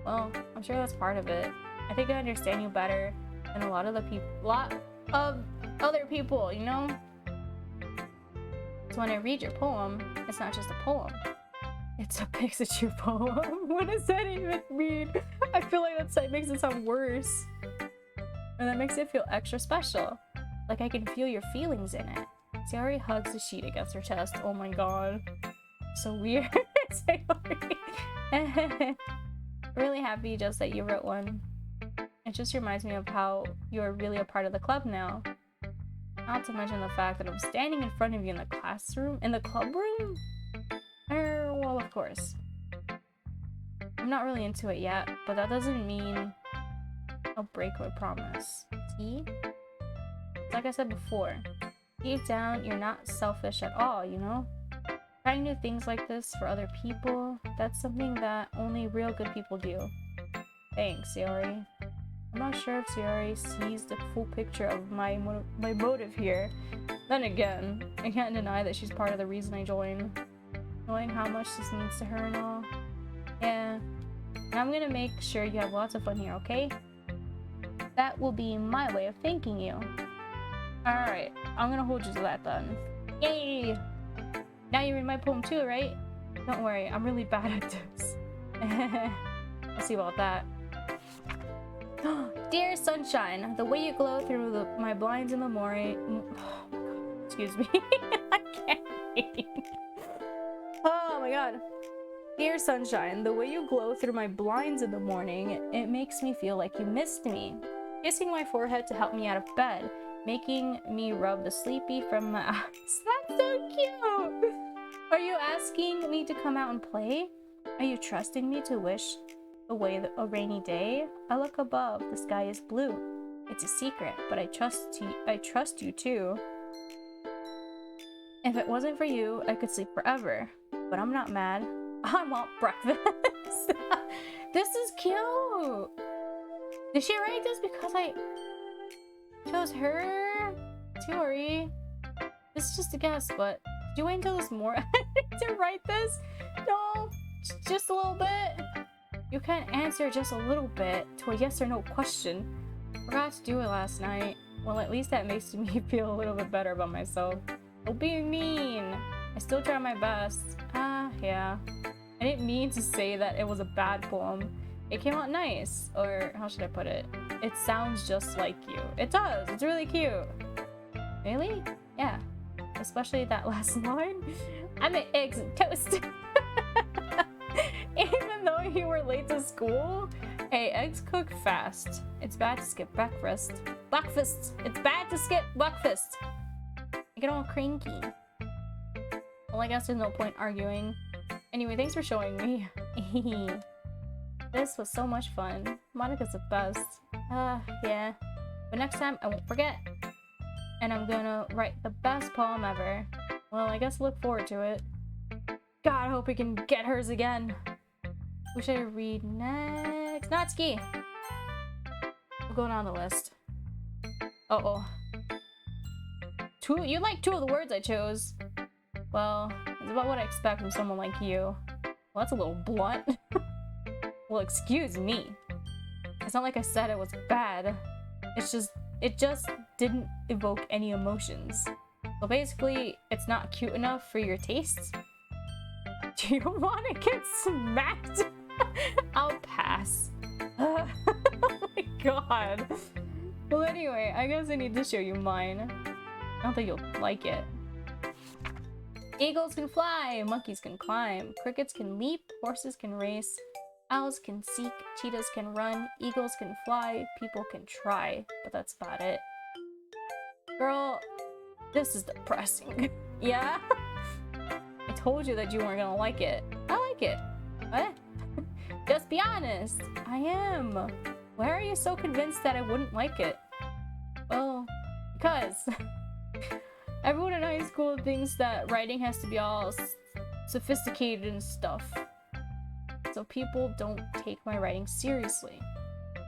Well, I'm sure that's part of it. I think I understand you better than a lot of other people, you know? So when I read your poem, it's not just a poem. It's a Pikachu poem. What does that even mean? I feel like that makes it sound worse. And that makes it feel extra special. Like I can feel your feelings in it. Sayori hugs the sheet against her chest. Oh my god. So weird. Sayori. Really happy just that you wrote one. It just reminds me of how you're really a part of the club now. Not to mention the fact that I'm standing in front of you in the classroom, in the club room? Well, of course. I'm not really into it yet, but that doesn't mean I'll break my promise. See? Like I said before, deep down, you're not selfish at all, you know? Trying new things like this for other people, that's something that only real good people do. Thanks, Sayori. I'm not sure if Sayori sees the full picture of my motive here. Then again, I can't deny that she's part of the reason I joined. Knowing how much this means to her and all. Yeah. And I'm gonna make sure you have lots of fun here, okay? That will be my way of thanking you. Alright, I'm gonna hold you to that then. Yay! Now you read my poem too, right? Don't worry, I'm really bad at this. We'll see about that. Dear sunshine, the way you glow through my blinds in the morning. Oh my god, excuse me. I can't read. Oh my god. Dear sunshine, the way you glow through my blinds in the morning, it makes me feel like you missed me. Kissing my forehead to help me out of bed, making me rub the sleepy from my eyes. That's so cute! Are you asking me to come out and play? Are you trusting me to wish away a rainy day? I look above, the sky is blue. It's a secret, but I trust you too. If it wasn't for you, I could sleep forever. But I'm not mad. I want breakfast. This is cute. Did she write this because I chose her? Sayori. This is just a guess, but did you wait until this morning to write this? No, just a little bit. You can't answer just a little bit to a yes or no question. Forgot to do it last night. Well, at least that makes me feel a little bit better about myself. Don't be mean. I still try my best. Yeah. I didn't mean to say that it was a bad poem. It came out nice. Or, how should I put it? It sounds just like you. It does. It's really cute. Really? Yeah. Especially that last line. I made eggs and toast. Even though you were late to school, hey, eggs cook fast. It's bad to skip breakfast. Breakfast! It's bad to skip breakfast! I get all cranky. Well, I guess there's no point arguing. Anyway, thanks for showing me. This was so much fun. Monica's the best. Yeah. But next time, I won't forget. And I'm gonna write the best poem ever. Well, I guess look forward to it. God, I hope we can get hers again. Who should I read next? Natsuki! We'll go down the list. Uh-oh. You like two of the words I chose. Well, it's about what I expect from someone like you. Well, that's a little blunt. Well, excuse me. It's not like I said it was bad. It just didn't evoke any emotions. So basically, it's not cute enough for your tastes. Do you want to get smacked? I'll pass. Oh my god. Well, anyway, I guess I need to show you mine. I don't think you'll like it. Eagles can fly, monkeys can climb, crickets can leap, horses can race, owls can seek, cheetahs can run, eagles can fly, people can try, but that's about it. Girl, this is depressing. Yeah? I told you that you weren't gonna like it. I like it. What? Just be honest. I am. Why are you so convinced that I wouldn't like it? Well, because everyone in high school thinks that writing has to be all sophisticated and stuff. So people don't take my writing seriously.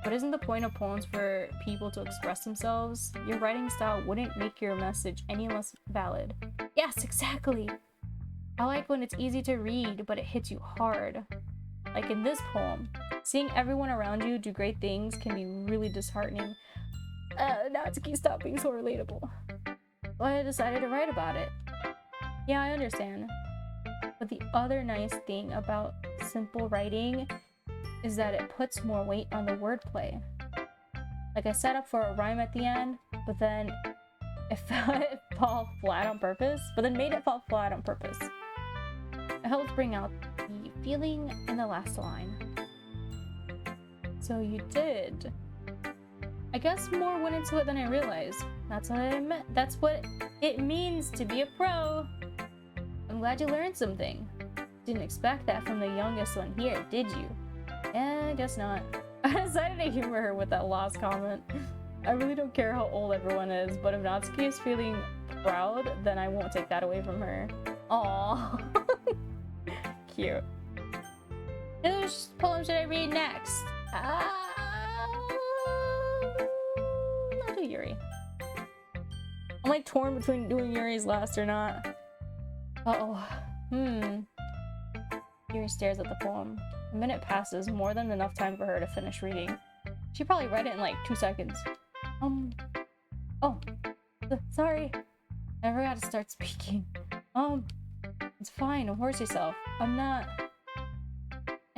But isn't the point of poems for people to express themselves? Your writing style wouldn't make your message any less valid. Yes, exactly. I like when it's easy to read, but it hits you hard. Like in this poem, seeing everyone around you do great things can be really disheartening. Natsuki, stop being so relatable. So I decided to write about it. Yeah, I understand. But the other nice thing about simple writing is that it puts more weight on the wordplay. Like I set up for a rhyme at the end, but then it fall flat on purpose, made it fall flat on purpose. It helped bring out the feeling in the last line. So you did. I guess more went into it than I realized. That's what I meant. That's what it means to be a pro. I'm glad you learned something. Didn't expect that from the youngest one here, did you? I guess not. I decided to humor her with that last comment. I really don't care how old everyone is, but if Natsuki is feeling proud, then I won't take that away from her. Aww. Cute. Whose poem should I read next? I'll do Yuri. I'm like torn between doing Yuri's last or not. Yuri stares at the poem. A minute passes, more than enough time for her to finish reading. She probably read it in like 2 seconds. Sorry. I forgot to start speaking. It's fine, don't force yourself. I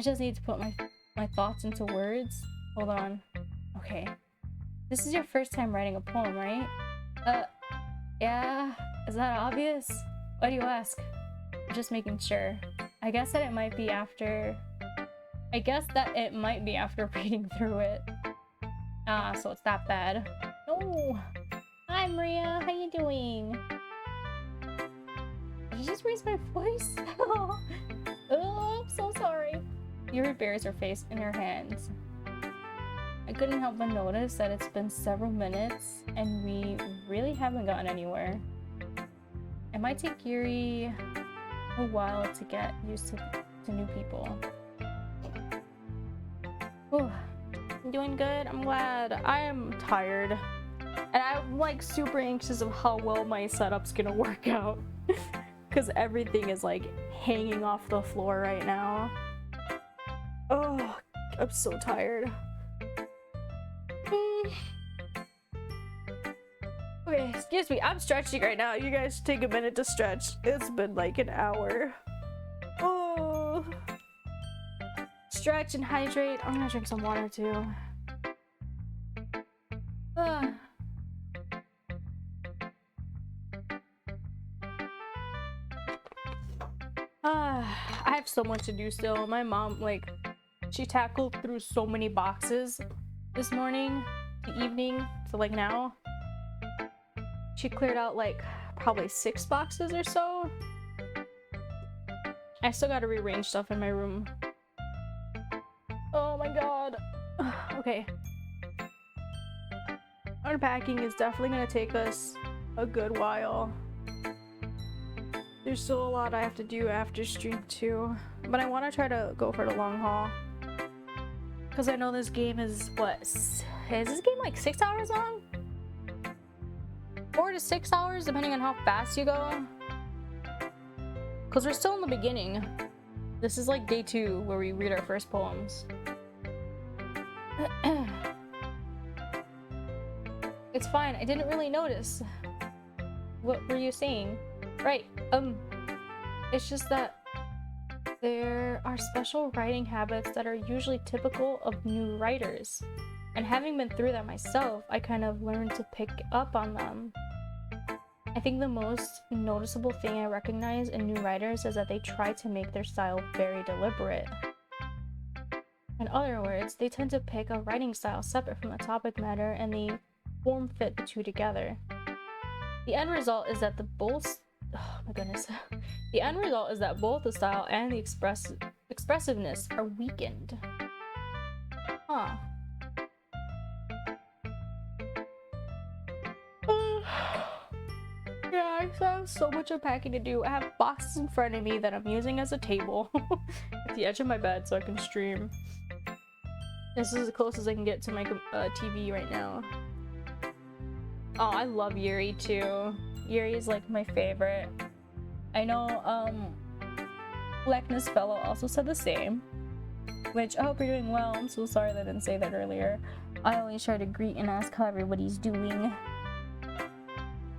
just need to put my thoughts into words. Hold on. Okay. This is your first time writing a poem, right? Yeah. Is that obvious? Why do you ask? I'm just making sure. I guess that it might be after reading through it. So it's that bad. Oh! Hi, Maria. How you doing? Did you just raise my voice? Oh, I'm so sorry. Yuri buries her face in her hands. I couldn't help but notice that it's been several minutes and we really haven't gotten anywhere. It might take Yuri a while to get used to new people. Whew. I'm doing good. I'm glad. I am tired. And I'm like super anxious of how well my setup's gonna work out. Because everything is like hanging off the floor right now. Oh I'm so tired. Okay, excuse me, I'm stretching right now. You guys take a minute to stretch. It's been like an hour. Oh. Stretch and hydrate. I'm gonna drink some water too. I have so much to do still. My mom, like, she tackled through so many boxes this morning, the evening, to like now. She cleared out like probably 6 boxes or so. I still gotta rearrange stuff in my room. Oh my god. Okay. Unpacking is definitely gonna take us a good while. There's still a lot I have to do after stream too, but I want to try to go for the long haul. Because I know this game is, what, is this game like 6 hours long? 4 to 6 hours, depending on how fast you go. Because we're still in the beginning. This is like day 2, where we read our first poems. It's fine, I didn't really notice. What were you saying? Right, it's just that there are special writing habits that are usually typical of new writers. And having been through that myself, I kind of learned to pick up on them. I think the most noticeable thing I recognize in new writers is that they try to make their style very deliberate. In other words, they tend to pick a writing style separate from the topic matter and they form fit the two together. The end result is that oh my goodness. The end result is that both the style and the expressiveness are weakened. Huh. Yeah, I have so much unpacking to do. I have boxes in front of me that I'm using as a table at the edge of my bed so I can stream. This is the closest I can get to my TV right now. Oh, I love Yuri too. Yuri is like my favorite. I know Blackness Fellow also said the same, which I hope you're doing well. I'm so sorry that I didn't say that earlier. I always try to greet and ask how everybody's doing.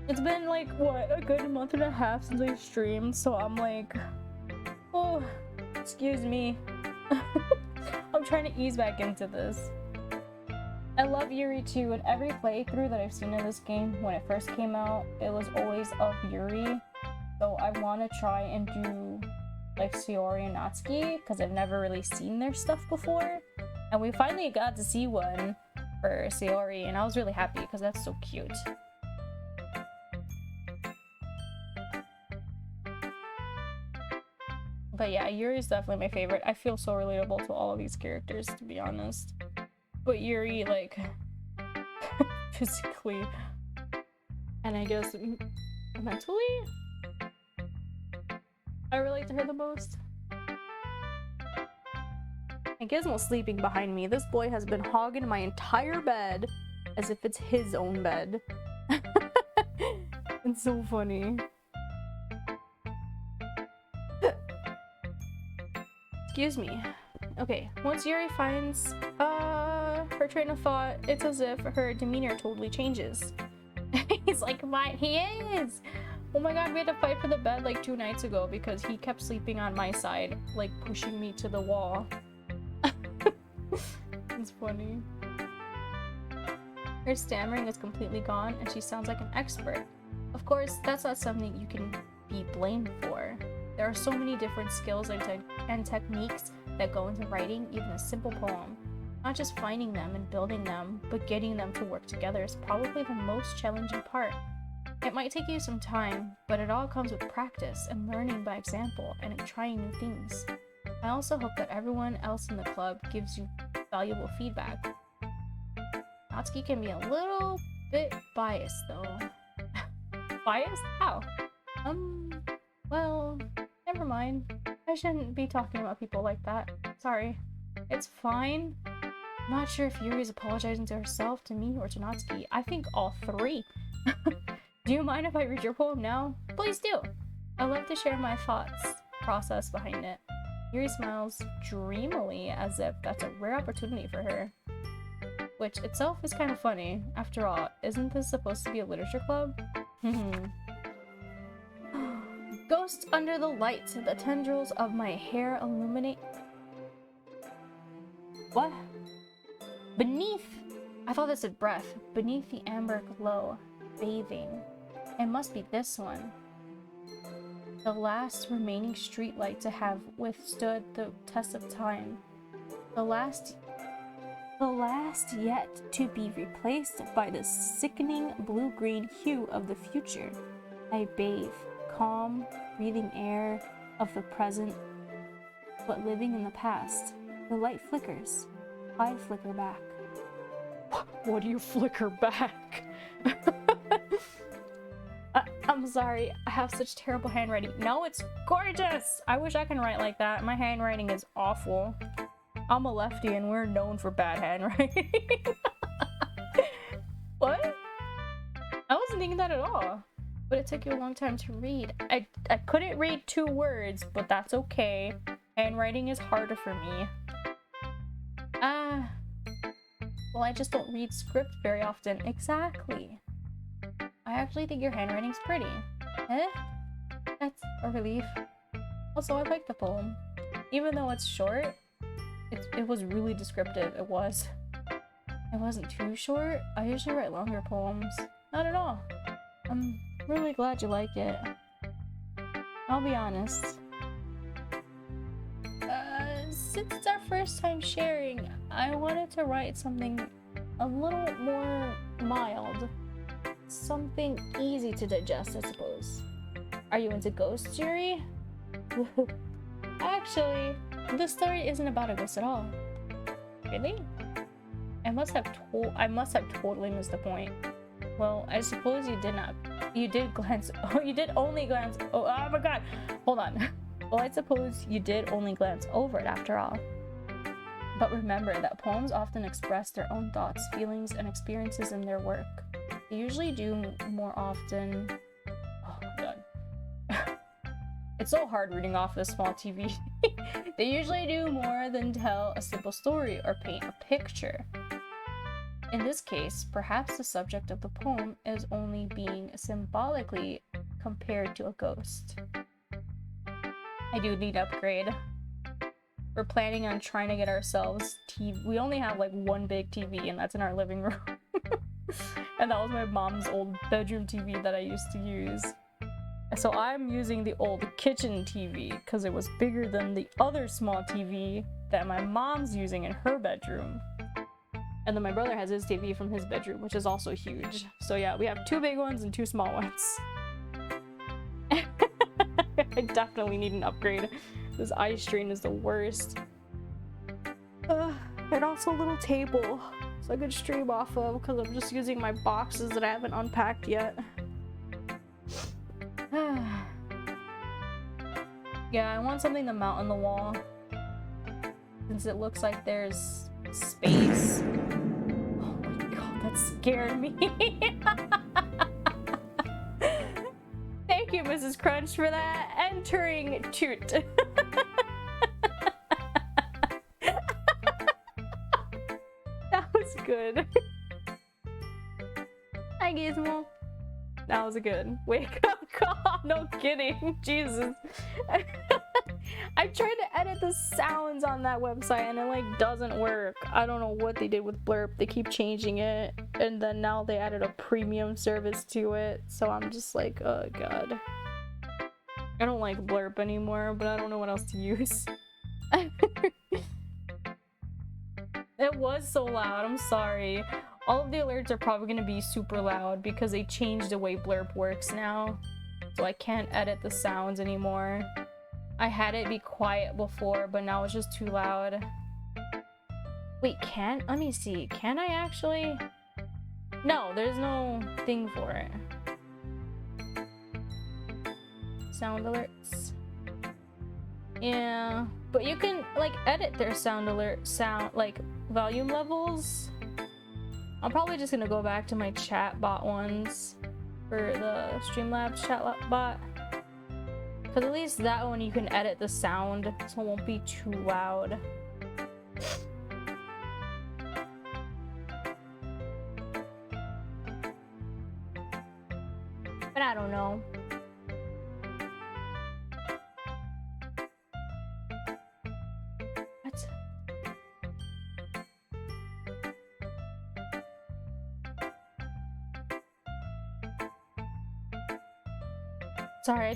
It's been like, what, a good month and a half since I streamed, so I'm like, oh, excuse me. I'm trying to ease back into this. I love Yuri too, and every playthrough that I've seen in this game, when it first came out, it was always of Yuri. So I want to try and do like Sayori and Natsuki, because I've never really seen their stuff before. And we finally got to see one for Sayori, and I was really happy because that's so cute. But yeah, Yuri is definitely my favorite. I feel so relatable to all of these characters, to be honest. But Yuri, like, physically, and I guess mentally, I relate to her the most. And Gizmo's sleeping behind me. This boy has been hogging my entire bed as if it's his own bed. It's so funny. Excuse me. Okay, once Yuri finds her train of thought, it's as if her demeanor totally changes. He's like, mine, he is! Oh my god, we had to fight for the bed like 2 nights ago because he kept sleeping on my side, like pushing me to the wall. It's funny. Her stammering is completely gone and she sounds like an expert. Of course, that's not something you can be blamed for. There are so many different skills and techniques that go into writing even a simple poem. Not just finding them and building them, but getting them to work together is probably the most challenging part. It might take you some time, but it all comes with practice and learning by example and trying new things. I also hope that everyone else in the club gives you valuable feedback. Natsuki can be a little bit biased though. Biased? How? Well, never mind. I shouldn't be talking about people like that. Sorry. It's fine. I'm not sure if Yuri's apologizing to herself, to me, or to Natsuki. I think all 3. Do you mind if I read your poem now? Please do! I love to share my thoughts, process behind it. Yuri smiles dreamily as if that's a rare opportunity for her. Which itself is kind of funny. After all, isn't this supposed to be a literature club? Ghosts under the light, the tendrils of my hair illuminate. What? Beneath! I thought this said breath. Beneath the amber glow, bathing. It must be this one. The last remaining streetlight to have withstood the test of time. The last yet to be replaced by the sickening blue-green hue of the future. I bathe, calm, breathing air of the present, but living in the past. The light flickers. I flicker back. What do you flicker back? I'm sorry, I have such terrible handwriting. No, it's gorgeous! I wish I can write like that. My handwriting is awful. I'm a lefty and we're known for bad handwriting. What? I wasn't thinking that at all. But it took you a long time to read. I couldn't read 2 words, but that's okay. Handwriting is harder for me. Well, I just don't read script very often. Exactly. I actually think your handwriting's pretty. Eh? That's a relief. Also, I like the poem. Even though it's short, it was really descriptive. It wasn't too short. I usually write longer poems. Not at all. I'm really glad you like it. I'll be honest. Since it's our first time sharing, I wanted to write something a little more mild. Something easy to digest, I suppose. Are you into ghosts, Yuri? Actually, the story isn't about a ghost at all. Really? I must have totally missed the point. Well, I suppose you did not. You did glance. Oh, you did only glance. Oh my god. Hold on. Well, I suppose you did only glance over it after all. But remember that poems often express their own thoughts, feelings, and experiences in their work. They usually do more often. Oh my god. It's so hard reading off this small TV. They usually do more than tell a simple story or paint a picture. In this case, perhaps the subject of the poem is only being symbolically compared to a ghost. I do need an upgrade. We're planning on trying to get ourselves TV. We only have like one big TV, and that's in our living room. And that was my mom's old bedroom TV that I used to use. So I'm using the old kitchen TV because it was bigger than the other small TV that my mom's using in her bedroom. And then my brother has his TV from his bedroom, which is also huge. So yeah, we have 2 big ones and 2 small ones. I definitely need an upgrade. This eye strain is the worst. And also a little table so I could stream off of because I'm just using my boxes that I haven't unpacked yet. Yeah, I want something to mount on the wall since it looks like there's space. Oh my god, that scared me. Thank you, Mrs. Crunch, for that. Entering toot. That was good. Hi, Gizmo. That was a good wake up call. No kidding. Jesus. I tried to edit the sounds on that website and it like doesn't work. I don't know what they did with Blurb. They keep changing it, and then now they added a premium service to it. So I'm just like, oh god. I don't like Blurb anymore, but I don't know what else to use. It was so loud. I'm sorry. All of the alerts are probably going to be super loud because they changed the way Blurb works now. So I can't edit the sounds anymore. I had it be quiet before, but now it's just too loud. Wait, let me see. Can I actually? No, there's no thing for it. Sound alerts. Yeah, but you can like edit their sound like volume levels. I'm probably just gonna go back to my chat bot ones for the Streamlabs chat bot. Because at least that one you can edit the sound so it won't be too loud. But I don't know. What? Sorry,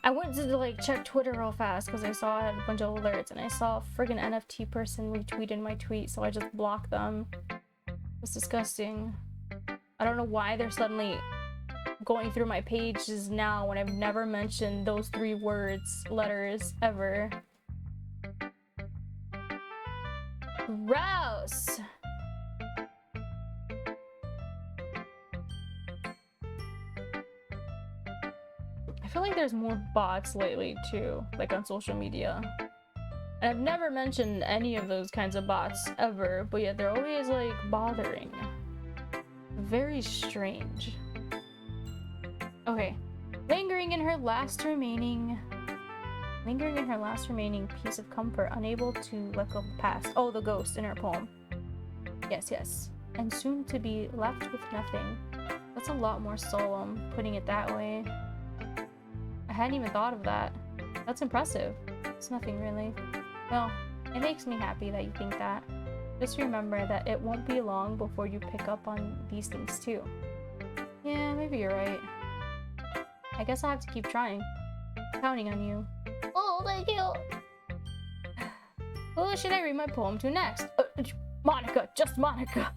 I went to like check Twitter real fast because I saw I had a bunch of alerts and I saw a friggin' NFT person retweeted my tweet, so I just blocked them. It's disgusting. I don't know why they're suddenly going through my pages now when I've never mentioned those 3 letters ever. Gross! I feel like there's more bots lately too, like on social media. And I've never mentioned any of those kinds of bots ever, but yet they're always like bothering. Very strange. Okay. Lingering in her last remaining piece of comfort, unable to let go of the past. Oh, the ghost in her poem. Yes, yes. And soon to be left with nothing. That's a lot more solemn, putting it that way. I hadn't even thought of that. That's impressive. It's nothing really. Well, it makes me happy that you think that. Just remember that it won't be long before you pick up on these things too. Yeah, maybe you're right. I guess I have to keep trying. Counting on you. Oh, thank you! Who should I read my poem to next? Monica! Just Monica!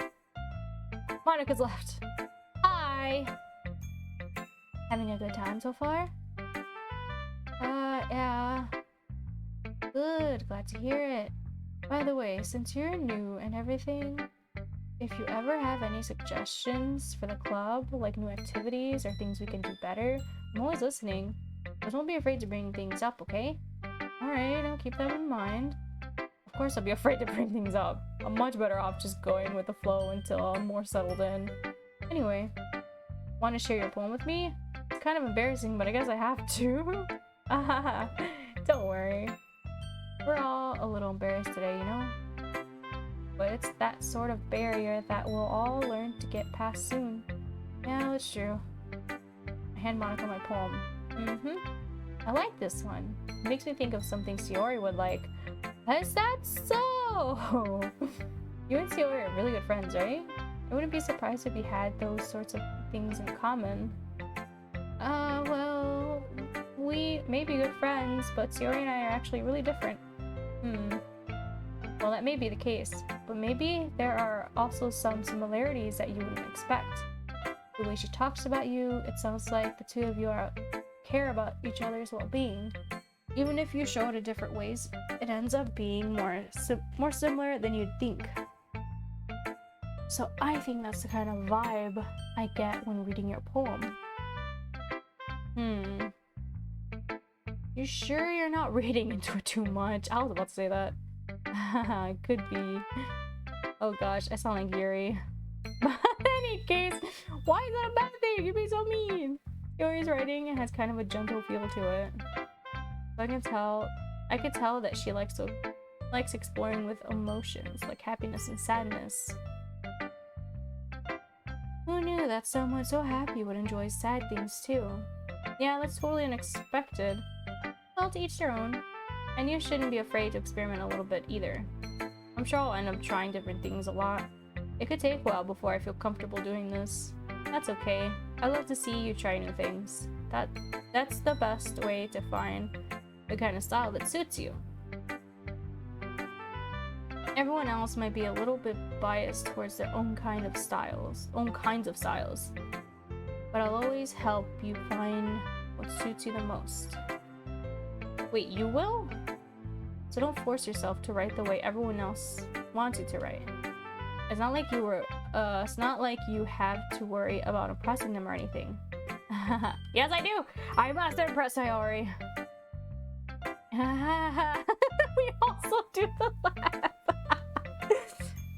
Monica's left. Hi! Having a good time so far? Yeah. Good, glad to hear it. By the way, since you're new and everything, if you ever have any suggestions for the club, like new activities or things we can do better, I'm always listening. But don't be afraid to bring things up, okay? Alright, I'll keep that in mind. Of course I'll be afraid to bring things up. I'm much better off just going with the flow until I'm more settled in. Anyway, want to share your poem with me? It's kind of embarrassing, but I guess I have to. Don't worry. We're all a little embarrassed today, you know? But it's that sort of barrier that we'll all learn to get past soon. Yeah, that's true. I hand Monica my poem. I like this one. It makes me think of something Sayori would like. Is that so? You and Sayori are really good friends, right? I wouldn't be surprised if you had those sorts of things in common. Well, we may be good friends, but Sayori and I are actually really different. Well, that may be the case, but maybe there are also some similarities that you wouldn't expect. The way she talks about you, it sounds like the two of you care about each other's well-being. Even if you show it in different ways, it ends up being more similar than you'd think. So I think that's the kind of vibe I get when reading your poem. You sure you're not reading into it too much? I was about to say that. Could be. Oh gosh, I sound like Yuri. But in any case, why is that a bad thing? You'd be so mean. Yuri's writing and has kind of a gentle feel to it. I could tell that she likes exploring with emotions like happiness and sadness. Who knew that someone so happy would enjoy sad things too? Yeah, that's totally unexpected. Well, to each their own. And you shouldn't be afraid to experiment a little bit either. I'm sure I'll end up trying different things a lot. It could take a while before I feel comfortable doing this. That's okay. I love to see you try new things. That's the best way to find the kind of style that suits you. Everyone else might be a little bit biased towards their own kinds of styles. But I'll always help you find what suits you the most. Wait, you will? So don't force yourself to write the way everyone else wants you to write. It's not like you have to worry about impressing them or anything. Yes, I do! I must impress Sayori. We also do the laugh.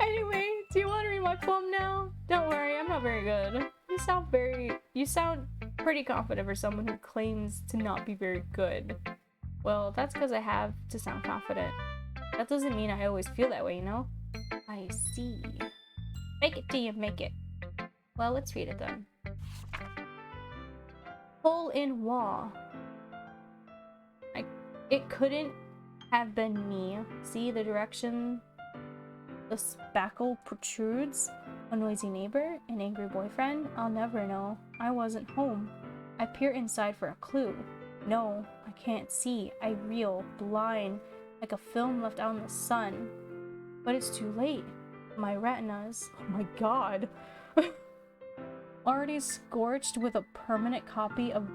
Anyway, do you want to read my poem now? Don't worry, I'm not very good. You sound pretty confident for someone who claims to not be very good. Well, that's because I have to sound confident. That doesn't mean I always feel that way, you know? I see. Make it till you make it. Well, let's read it then. Hole in wall. It couldn't have been me. See the direction the spackle protrudes? A noisy neighbor? An angry boyfriend? I'll never know. I wasn't home. I peer inside for a clue. No, I can't see. I reel, blind, like a film left out in the sun. But it's too late. My retinas, oh my god, already scorched with a permanent copy of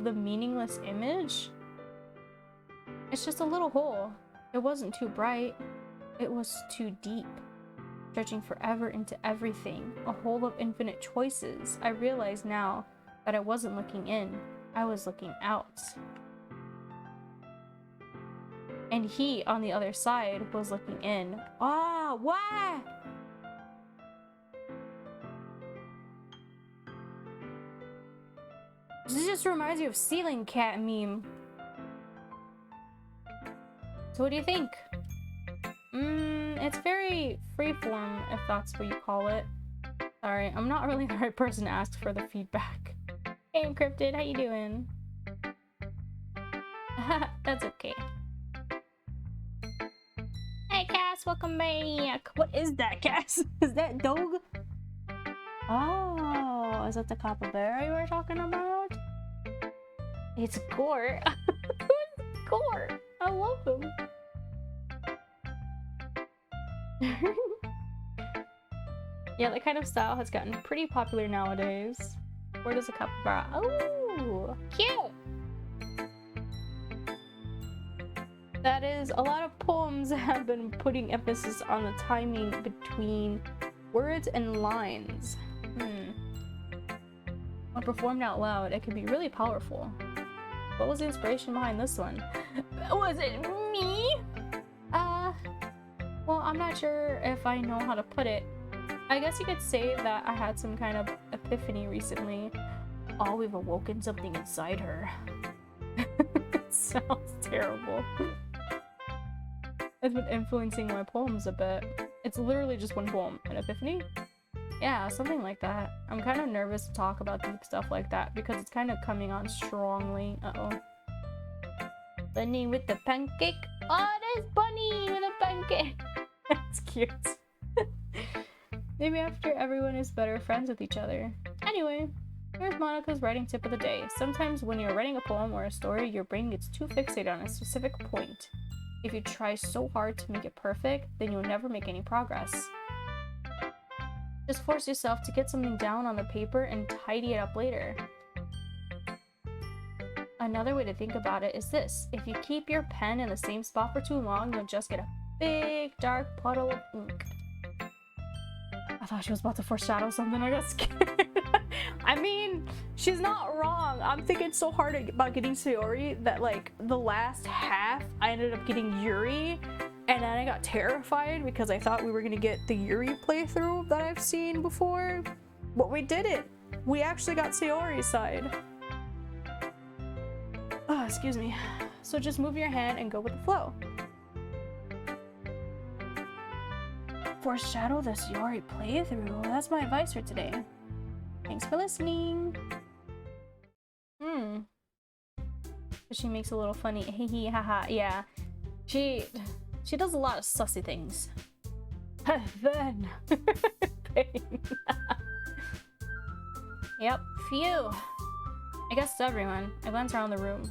the meaningless image? It's just a little hole. It wasn't too bright. It was too deep. Stretching forever into everything. A hole of infinite choices. I realize now that I wasn't looking in. I was looking out. And he, on the other side, was looking in. Oh, what? This just reminds me of Ceiling Cat meme. So what do you think? It's very freeform, if that's what you call it. Sorry, I'm not really the right person to ask for the feedback. Hey, Encrypted, how you doing? That's okay. Hey, Cass, welcome back. What is that, Cass? Is that dog? Oh, is that the capybara you were talking about? It's Gort. Who's Gort? I love him. Yeah, that kind of style has gotten pretty popular nowadays. Where does a capybara? Oh, cute! That is, a lot of poems have been putting emphasis on the timing between words and lines. When performed out loud, it can be really powerful. What was the inspiration behind this one? Was it me? Well, I'm not sure if I know how to put it. I guess you could say that I had some kind of epiphany recently. Oh, we've awoken something inside her. It sounds terrible. It's been influencing my poems a bit. It's literally just one poem. An epiphany? Yeah, something like that. I'm kind of nervous to talk about deep stuff like that because it's kind of coming on strongly. Uh-oh. Bunny with the pancake. Oh, there's Bunny with a pancake. That's cute. Maybe after everyone is better friends with each other. Anyway, here's Monica's writing tip of the day. Sometimes when you're writing a poem or a story, your brain gets too fixated on a specific point. If you try so hard to make it perfect, then you'll never make any progress. Just force yourself to get something down on the paper and tidy it up later. Another way to think about it is this. If you keep your pen in the same spot for too long, you'll just get a big dark puddle of ink. I thought she was about to foreshadow something. I got scared. I mean, she's not wrong. I'm thinking so hard about getting Sayori that like the last half I ended up getting Yuri, and then I got terrified because I thought we were gonna get the Yuri playthrough that I've seen before, but we didn't. We actually got Sayori's side. Oh, excuse me. So just move your hand and go with the flow. Foreshadow the Sayori playthrough. That's my advice for today. Thanks for listening. She makes a little funny hee hee haha. Yeah, she does a lot of sussy things. Then pain. Yep, phew. I guess it's everyone. I glance around the room.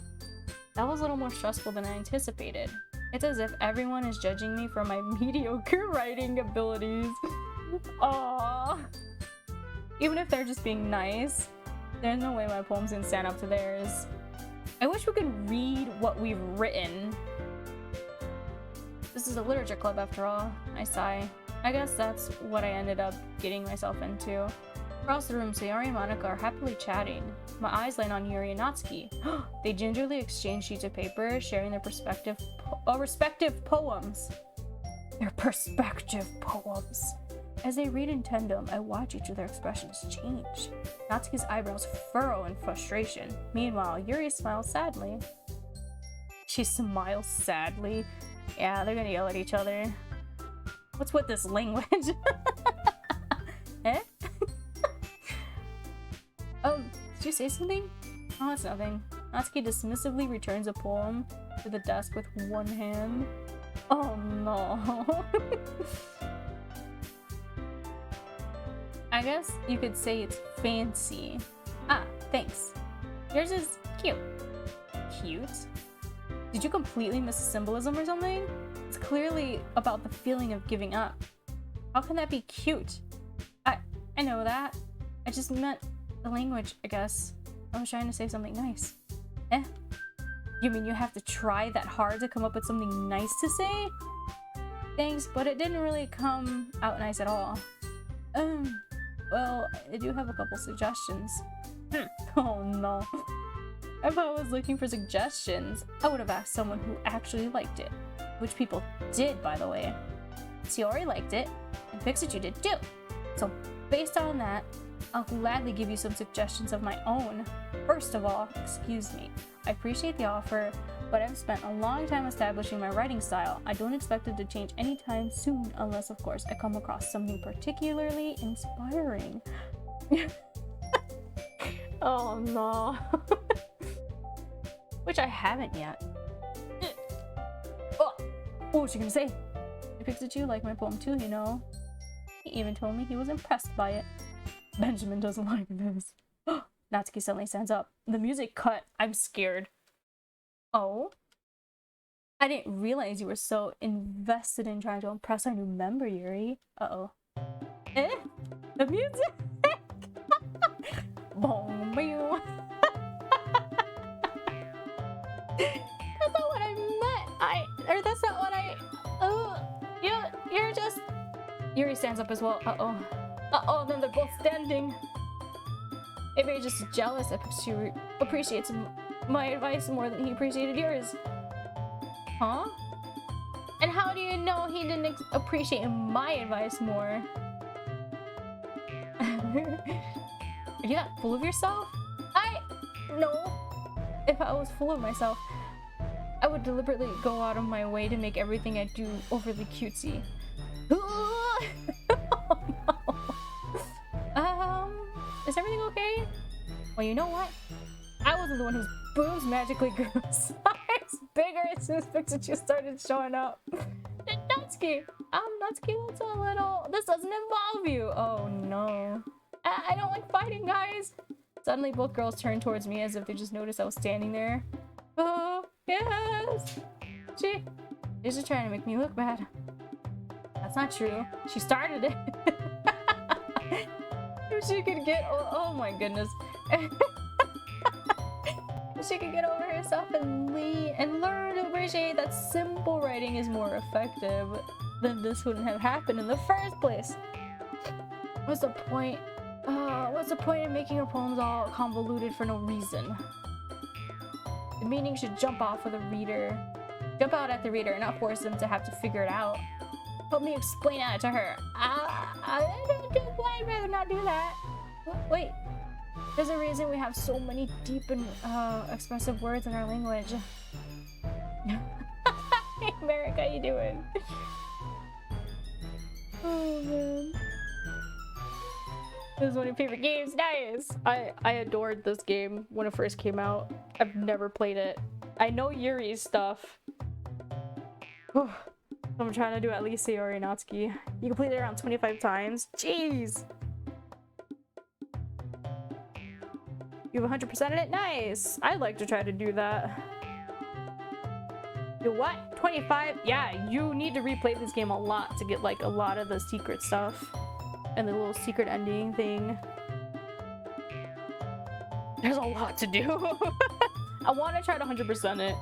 That was a little more stressful than I anticipated. It's as if everyone is judging me for my mediocre writing abilities. Aww. Even if they're just being nice, there's no way my poems can stand up to theirs. I wish we could read what we've written. This is a literature club after all, I sigh. I guess that's what I ended up getting myself into. Across the room, Sayori and Monica are happily chatting. My eyes land on Yuri and Natsuki. They gingerly exchange sheets of paper, sharing their respective poems. Their perspective poems. As they read in tandem, I watch each of their expressions change. Natsuki's eyebrows furrow in frustration. Meanwhile, Yuri smiles sadly. She smiles sadly. Yeah, they're gonna yell at each other. What's with this language? Eh? Did you say something? Oh, it's nothing. Natsuki dismissively returns a poem to the desk with one hand. Oh no. I guess you could say it's fancy. Ah, thanks. Yours is cute. Cute? Did you completely miss the symbolism or something? It's clearly about the feeling of giving up. How can that be cute? I know that. I just meant the language, I guess. I was trying to say something nice. Eh? You mean you have to try that hard to come up with something nice to say? Thanks, but it didn't really come out nice at all. Well, I do have a couple suggestions. Oh no. If I was looking for suggestions, I would have asked someone who actually liked it. Which people did, by the way. Sayori liked it, and Pikachu did too. So based on that, I'll gladly give you some suggestions of my own. First of all, excuse me. I appreciate the offer, but I've spent a long time establishing my writing style. I don't expect it to change anytime soon, unless, of course, I come across something particularly inspiring. Oh no. Which I haven't yet. Oh, what was she gonna say? Pikachu liked my poem too, you know. He even told me he was impressed by it. Benjamin doesn't like this. Natsuki suddenly stands up. The music cut. I'm scared. Oh? I didn't realize you were so invested in trying to impress our new member, Yuri. Uh-oh. Eh? The music? Boom, boom. That's not what I meant. That's not what I... You're just... Yuri stands up as well. Uh-oh. Uh-oh, then they're both standing. Maybe you're just jealous that Pikachu appreciates my advice more than he appreciated yours. Huh? And how do you know he didn't appreciate my advice more? Are you that full of yourself? No. If I was full of myself, I would deliberately go out of my way to make everything I do overly cutesy. Oh, no. Is everything okay? Well, you know what? I wasn't the one whose brooms magically grew size bigger as soon as Pikachu started showing up. Natsuki! Natsuki, what's a little... This doesn't involve you! Oh, no. I don't like fighting, guys! Suddenly, both girls turned towards me as if they just noticed I was standing there. Oh, yes! She's just trying to make me look bad. That's not true. She started it. If she could get... Oh my goodness. If she could get over herself and learn to appreciate that simple writing is more effective, then this wouldn't have happened in the first place. What's the point? What's the point in making her poems all convoluted for no reason? The meaning should jump out at the reader, not force them to have to figure it out. Help me explain that to her. I'd rather not do that. Wait, there's a reason we have so many deep and expressive words in our language. Hey, Merrick, how you doing? Oh man. This is one of my favorite games. Nice! I adored this game when it first came out. I've never played it. I know Yuri's stuff. Whew. I'm trying to do at least Sayori and Natsuki. You completed it around 25 times. Jeez! You have 100% in it? Nice! I'd like to try to do that. Do what? 25? Yeah, you need to replay this game a lot to get like a lot of the secret stuff. And the little secret ending thing. There's a lot to do. I want to try to 100% it.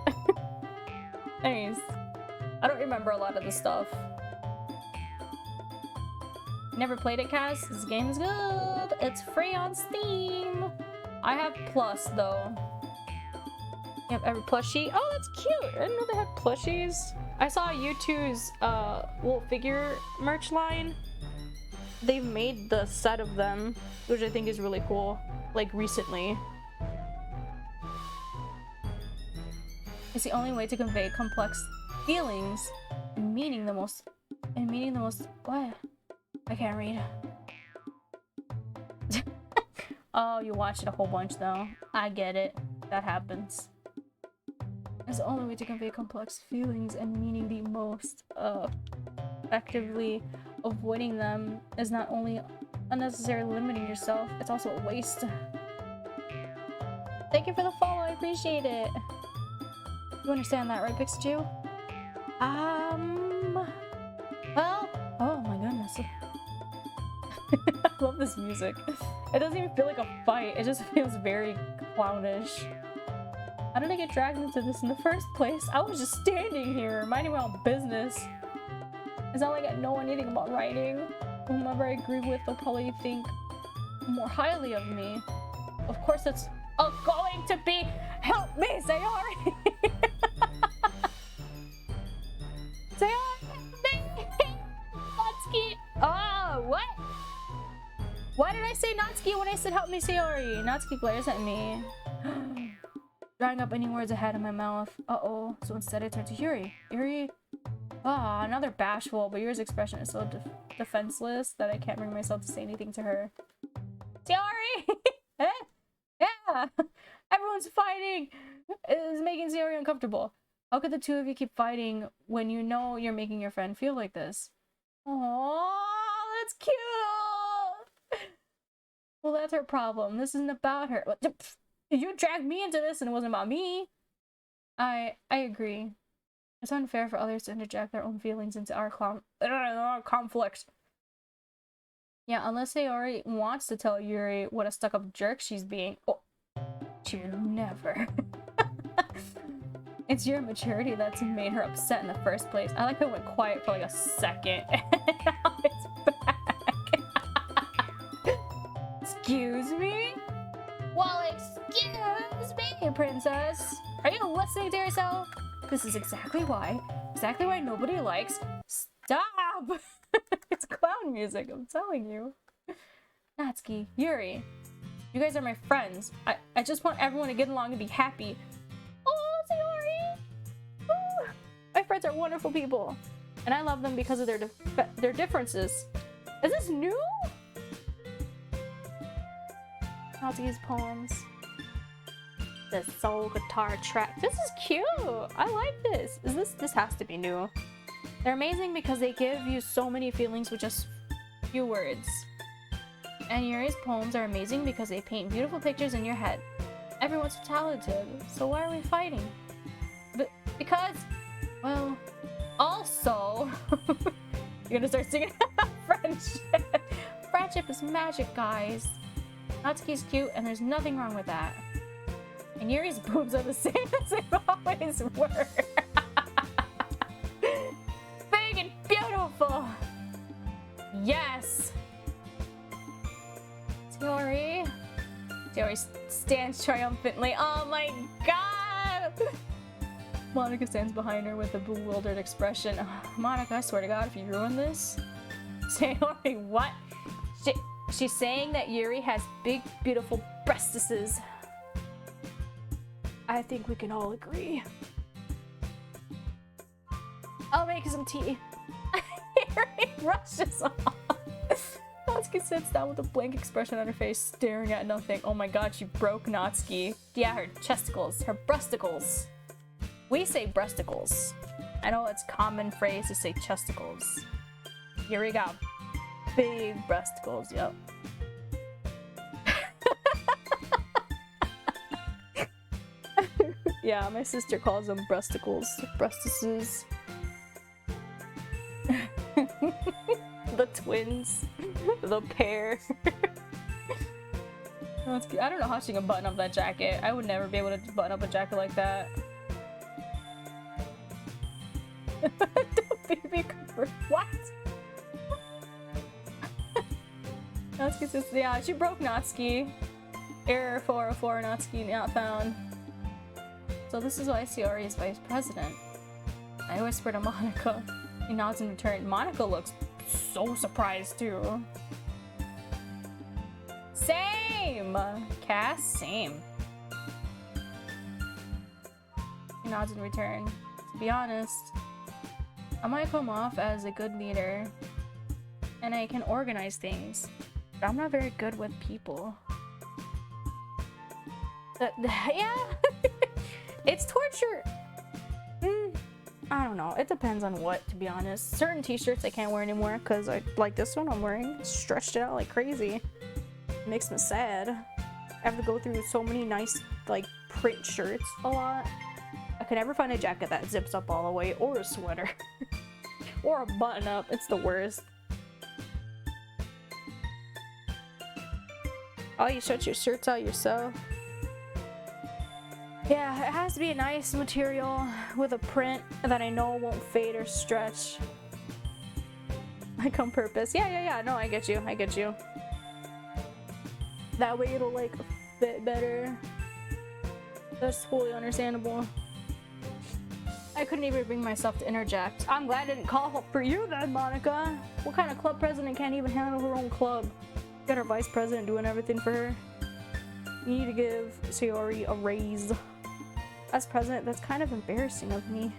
Nice. I don't remember a lot of the stuff. Never played it, Cass? This game is good. It's free on Steam. I have Plus, though. You have every plushie? Oh, that's cute. I didn't know they had plushies. I saw U2's little figure merch line. they've made the set of them, which I think is really cool, like recently. It's the only way to convey complex feelings and meaning the most what? I can't read. Oh, you watched it a whole bunch though. I get it. That happens. It's the only way to convey complex feelings and meaning the most effectively. Avoiding them is not only unnecessarily limiting yourself, it's also a waste. Thank you for the follow, I appreciate it. You understand that, right, Pixiju? Well, oh my goodness. I love this music. It doesn't even feel like a fight, it just feels very clownish. How did I get dragged into this in the first place? I was just standing here, minding my own business. It's not like I know anything about writing. Whomever I agree with will probably think more highly of me. Of course it's going to be help me, Sayori! Sayori, help me! Natsuki! Oh, what? Why did I say Natsuki when I said help me, Sayori? Natsuki glares at me. Drawing up any words ahead of my mouth. Uh-oh. So instead I turn to Yuri. Yuri... Ah, now they're bashful, but Yuri's expression is so defenseless that I can't bring myself to say anything to her. Sayori! Yeah! Everyone's fighting! It is making Sayori uncomfortable. How could the two of you keep fighting when you know you're making your friend feel like this? Oh, that's cute! Well, that's her problem. This isn't about her. You dragged me into this and it wasn't about me. I agree. It's unfair for others to interject their own feelings into our conflict. Yeah, unless Sayori wants to tell Yuri what a stuck-up jerk she's being. Oh, she would never. It's your maturity that's made her upset in the first place. I like how it went quiet for like a second, and now it's back. Excuse me? Well, excuse me, princess. Are you listening to yourself? This is exactly why nobody likes. Stop! It's clown music, I'm telling you. Natsuki, Yuri, you guys are my friends. I just want everyone to get along and be happy. Oh, Sayori! Oh, my friends are wonderful people, and I love them because of their differences. Is this new? Natsuki's poems. The soul guitar track. This is cute. I like this. This has to be new. They're amazing because they give you so many feelings with just few words. And Yuri's poems are amazing because they paint beautiful pictures in your head. Everyone's so talented. So why are we fighting? Because, well, also, you're gonna start singing friendship. Friendship is magic, guys. Natsuki's cute and there's nothing wrong with that. And Yuri's boobs are the same as they always were. Big and beautiful. Yes. Sayori stands triumphantly. Oh my god. Monica stands behind her with a bewildered expression. Monica, I swear to god, if you ruin this. Sayori, what? She's saying that Yuri has big, beautiful breastises. I think we can all agree. I'll make some tea. Yuri rushes off. Natsuki sits down with a blank expression on her face, staring at nothing. Oh my god, she broke Natsuki. Yeah, her chesticles, her breasticles. We say breasticles. I know it's a common phrase to say chesticles. Yuri got big breasticles, yep. Yeah, my sister calls them breasticles. Breastises. The twins. The pair. That's cute. I don't know how she can button up that jacket. I would never be able to button up a jacket like that. Baby cover. What? Natsuki says, yeah, she broke Natsuki. Error 404, Natsuki not found. So this is why Sayori is vice president. I whisper to Monica. He nods in return. Monica looks so surprised too. Same! Cass, same. He nods in return. To be honest, I might come off as a good leader, and I can organize things, but I'm not very good with people. Yeah, it's torture. I don't know. It depends on what, to be honest. Certain t-shirts I can't wear anymore because I like this one I'm wearing. Stretched it out like crazy. It makes me sad. I have to go through so many nice like print shirts a lot. I can never find a jacket that zips up all the way, or a sweater. Or a button up. It's the worst. Oh, you stretch your shirts out yourself? Yeah, it has to be a nice material with a print that I know won't fade or stretch. Like on purpose. Yeah. No, I get you. I get you. That way it'll like fit better. That's fully understandable. I couldn't even bring myself to interject. I'm glad I didn't call for you then, Monica. What kind of club president can't even handle her own club? Got her vice president doing everything for her. You need to give Sayori a raise. As president, that's kind of embarrassing of me.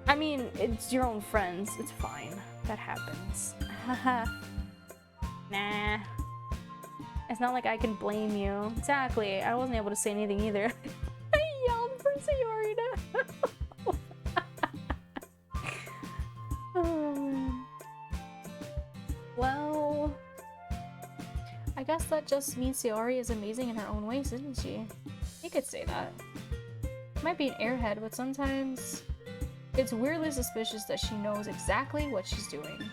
I mean, it's your own friends. It's fine. That happens. Haha. Nah. It's not like I can blame you. Exactly. I wasn't able to say anything either. I yelled for Sayori to... Well... I guess that just means Sayori is amazing in her own ways, isn't she? You could say that. Might be an airhead, but sometimes it's weirdly suspicious that she knows exactly what she's doing.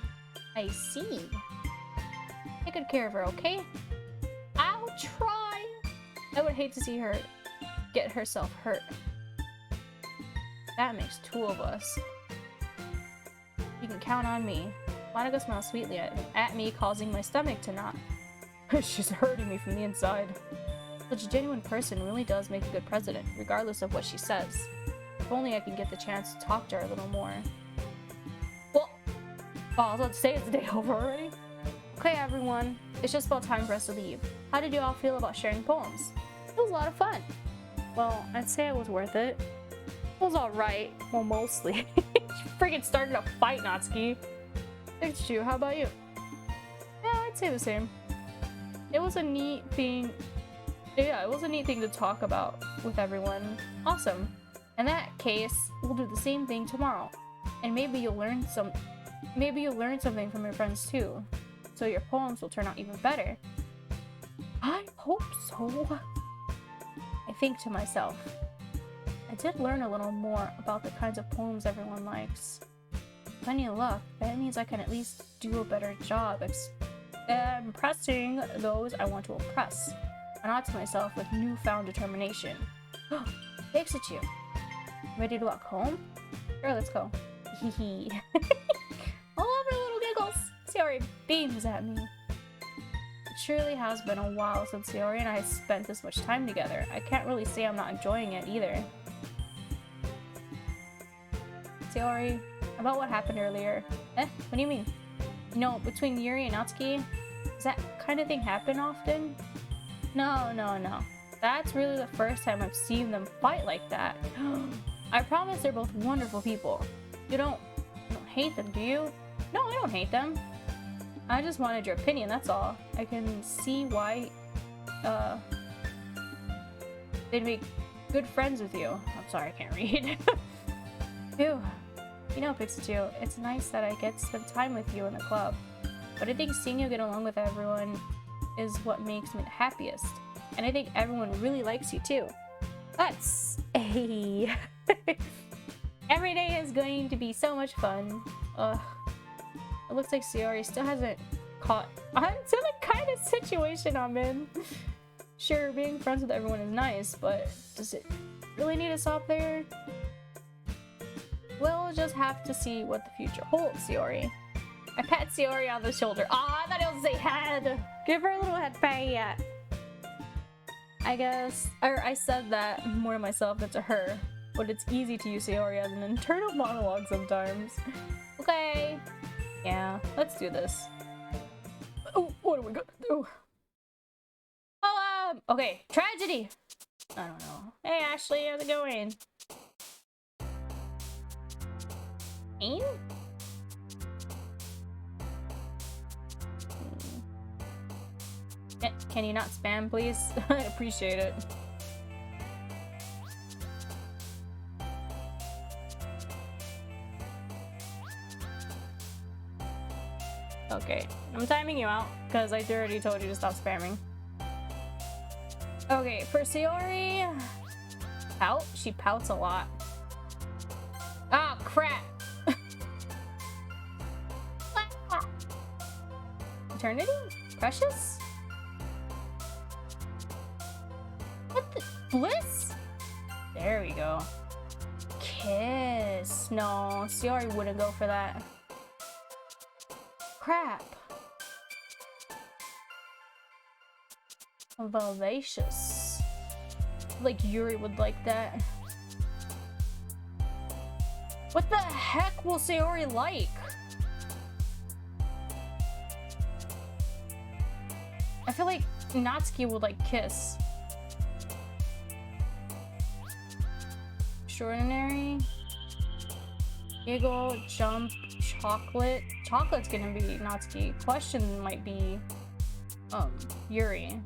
I see. Take good care of her, okay? I'll try. I would hate to see her get herself hurt. That makes two of us. You can count on me. Monica smiles sweetly at me, causing my stomach to knot. She's hurting me from the inside. Such a genuine person really does make a good president, regardless of what she says. If only I can get the chance to talk to her a little more. Well, I was about to say it's the day over already. Okay, everyone. It's just about time for us to leave. How did you all feel about sharing poems? It was a lot of fun. Well, I'd say it was worth it. It was alright. Well, mostly. You freaking started a fight, Natsuki. Thanks to you. How about you? Yeah, I'd say the same. It was a neat thing. Yeah, it was a neat thing to talk about with everyone. Awesome. In that case, we'll do the same thing tomorrow. And maybe you'll learn something from your friends too. So your poems will turn out even better. I hope so. I think to myself. I did learn a little more about the kinds of poems everyone likes. With any luck, that means I can at least do a better job impressing those I want to impress. I nod to myself with newfound determination. Thanks to you. Ready to walk home? Sure, let's go. Hee hee. All of her little giggles. Sayori beams at me. It surely has been a while since Sayori and I spent this much time together. I can't really say I'm not enjoying it either. Sayori, about what happened earlier. What do you mean? No, between Yuri and Natsuki? Does that kind of thing happen often? No. That's really the first time I've seen them fight like that. I promise they're both wonderful people. You don't hate them, do you? No, I don't hate them. I just wanted your opinion, that's all. I can see why, they'd be good friends with you. I'm sorry, I can't read. Phew. You know, Pixie, it's nice that I get to spend time with you in the club. But I think seeing you get along with everyone is what makes me the happiest. And I think everyone really likes you too. That's a... Every day is going to be so much fun. Ugh. It looks like Sayori still hasn't caught on to the kind of situation I'm in. Sure, being friends with everyone is nice, but does it really need to stop there? We'll just have to see what the future holds, Sayori. I pat Sayori on the shoulder. Aw, I thought it was a head! Give her a little head pat. I guess, or I said that more to myself than to her, but it's easy to use Sayori as an internal monologue sometimes. Okay. Yeah, let's do this. Oh, what do we got to do? Okay, tragedy. I don't know. Hey, Ashley, how's it going? Pain? Can you not spam, please? I appreciate it. Okay, I'm timing you out because I already told you to stop spamming. Okay, for Sayori, pout? She pouts a lot. Ah, oh, crap! Eternity? Precious? What the? Bliss? There we go. Kiss. No, Sayori wouldn't go for that. Crap. Vivacious. Like Yuri would like that. What the heck will Sayori like? I feel like Natsuki would like kiss. Extraordinary. Giggle, jump, chocolate. Chocolate's gonna be Natsuki. Question might be Yuri.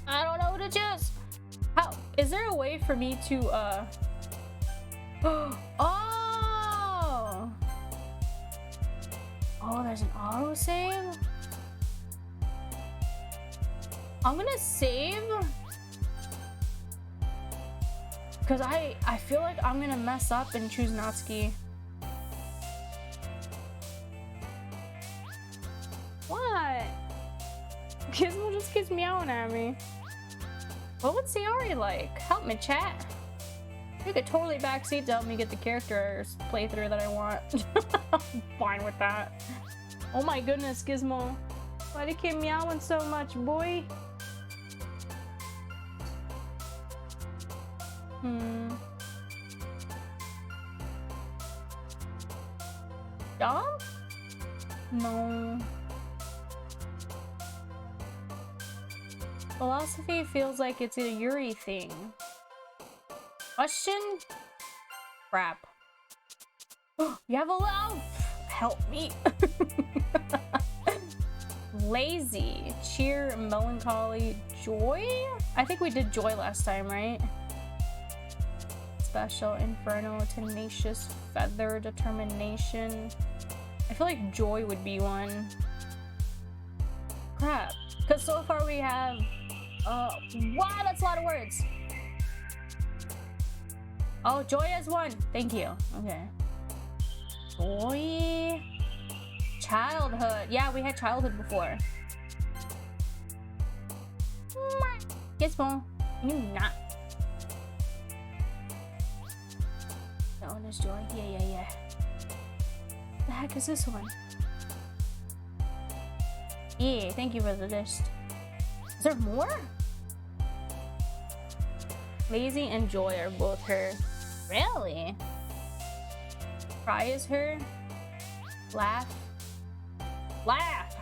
I don't know who to choose. How is there a way for me to Oh, there's an autosave? I'm gonna save because I feel like I'm gonna mess up and choose Natsuki. What? Gizmo just keeps meowing at me. What would Sayori like? Help me, chat. You could totally backseat to help me get the character playthrough that I want. I'm fine with that. Oh my goodness, Gizmo. Why do you keep meowing so much, boy? Jump? No. Philosophy feels like it's a Yuri thing. Question? Crap. You have a love! Help me. Lazy. Cheer, melancholy, joy? I think we did joy last time, right? Special, inferno, tenacious, feather, determination. I feel like joy would be one. Crap. Because so far we have... wow, that's a lot of words. Oh, joy has one. Thank you. Okay. Joy. Childhood. Yeah, we had childhood before. Gizmo. You not. That one is joy. Yeah. What the heck is this one? Yeah, thank you for the list. Is there more? Lazy and joy are both her. Really? Cry is her. Laugh. Laugh!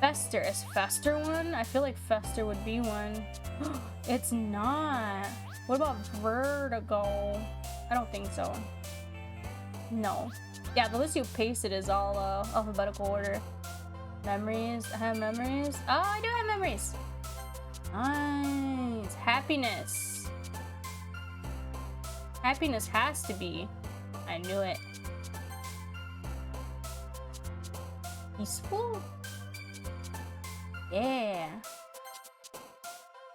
Fester. Is Fester one? I feel like Fester would be one. It's not. What about Vertigo? I don't think so. No. Yeah, the list you pasted is all alphabetical order. Memories. I have memories. Oh, I do have memories. Nice. Happiness. Happiness has to be. I knew it. Peaceful? Yeah.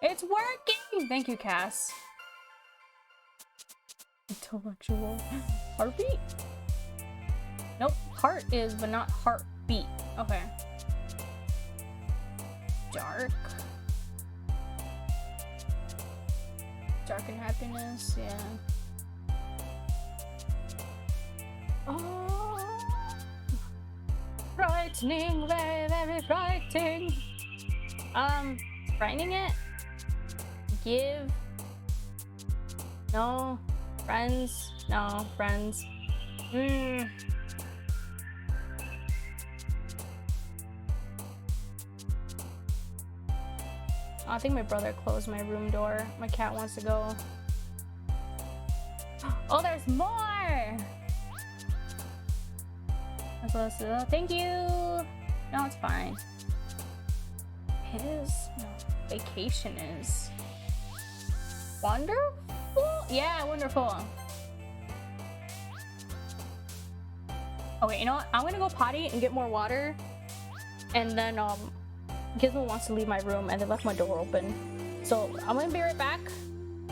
It's working! Thank you, Cass. Intellectual. Heartbeat? Nope. Heart is, but not heartbeat. Okay. Dark. Dark and happiness, yeah. Oh, frightening, very, very frightening. Frightening it? Give. No. Friends. No. Friends. I think my brother closed my room door. My cat wants to go. Oh, there's more! Thank you! No, it's fine. His vacation is wonderful? Yeah, wonderful. Okay, you know what? I'm gonna go potty and get more water. And then, Gizmo wants to leave my room and they left my door open. So, I'm gonna be right back.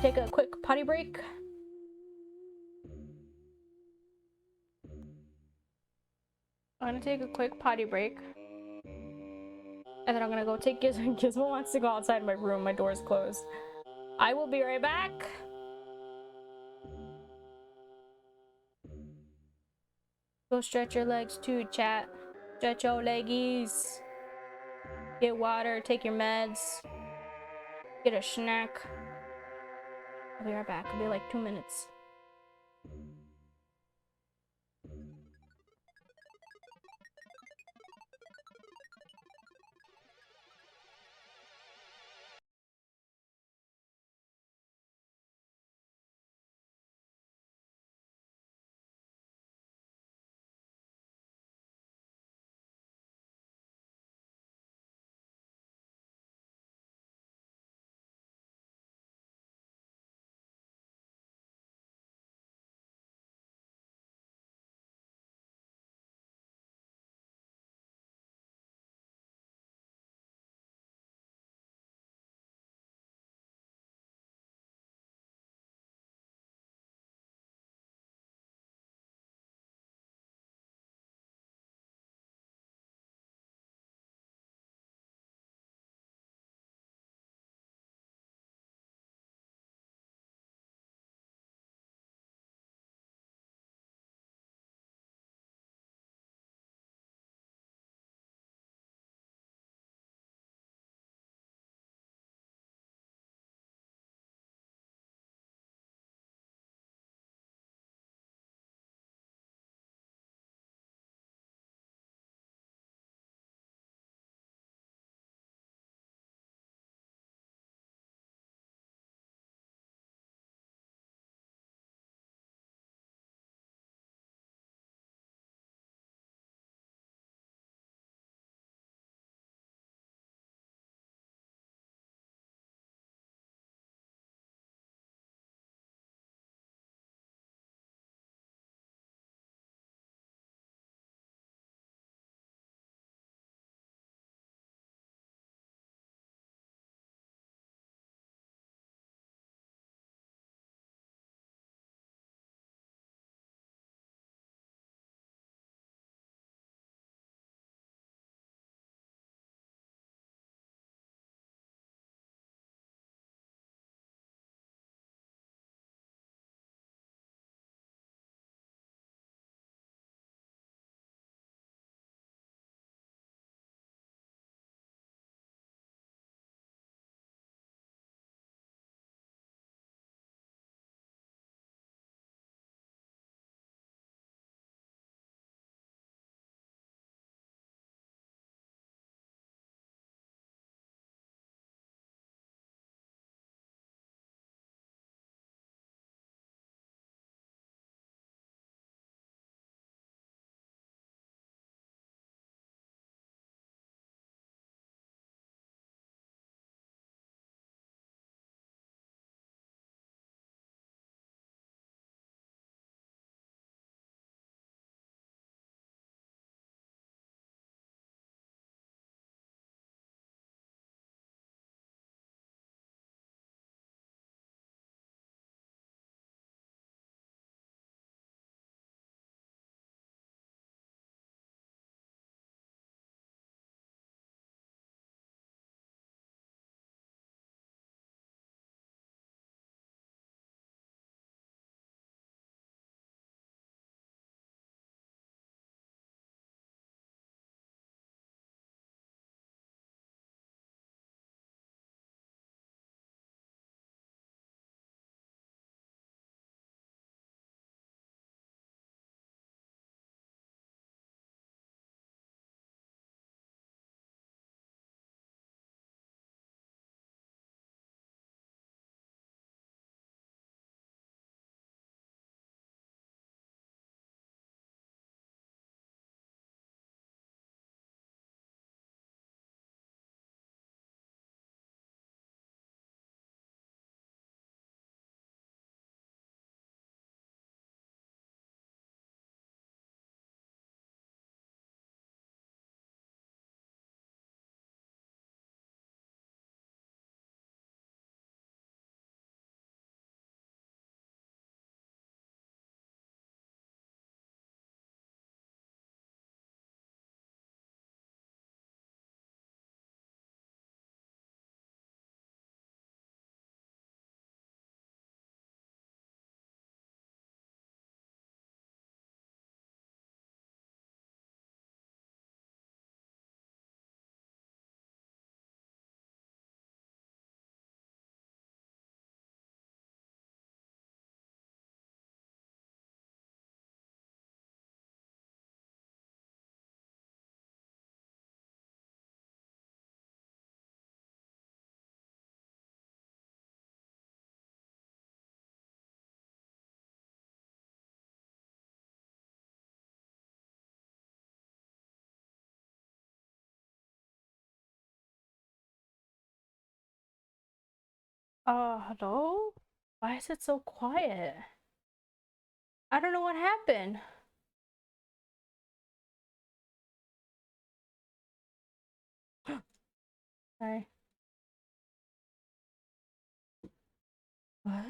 Take a quick potty break. I'm gonna take a quick potty break. And then I'm gonna go take Gizmo. Gizmo wants to go outside my room. My door's closed. I will be right back. Go stretch your legs too, chat. Stretch your leggies. Get water, take your meds. Get a snack. I'll be right back. I'll be like 2 minutes. Hello? Why is it so quiet? I don't know what happened. Sorry. What?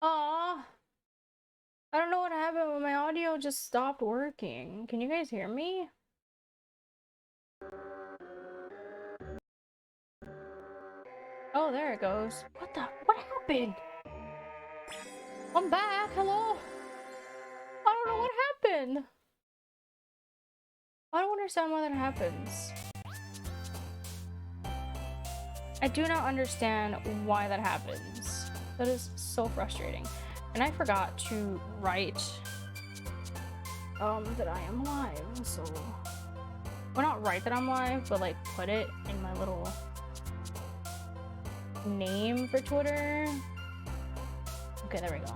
Aw. I don't know what happened when my audio just stopped working. Can you guys hear me? Oh, there it goes. What happened? I'm back. Hello? I don't know what happened. I don't understand why that happens. I do not understand why that happens. That is so frustrating. And I forgot to write that I am live, so well, not write that I'm live, but like put it in my little name for Twitter. Okay, there we go.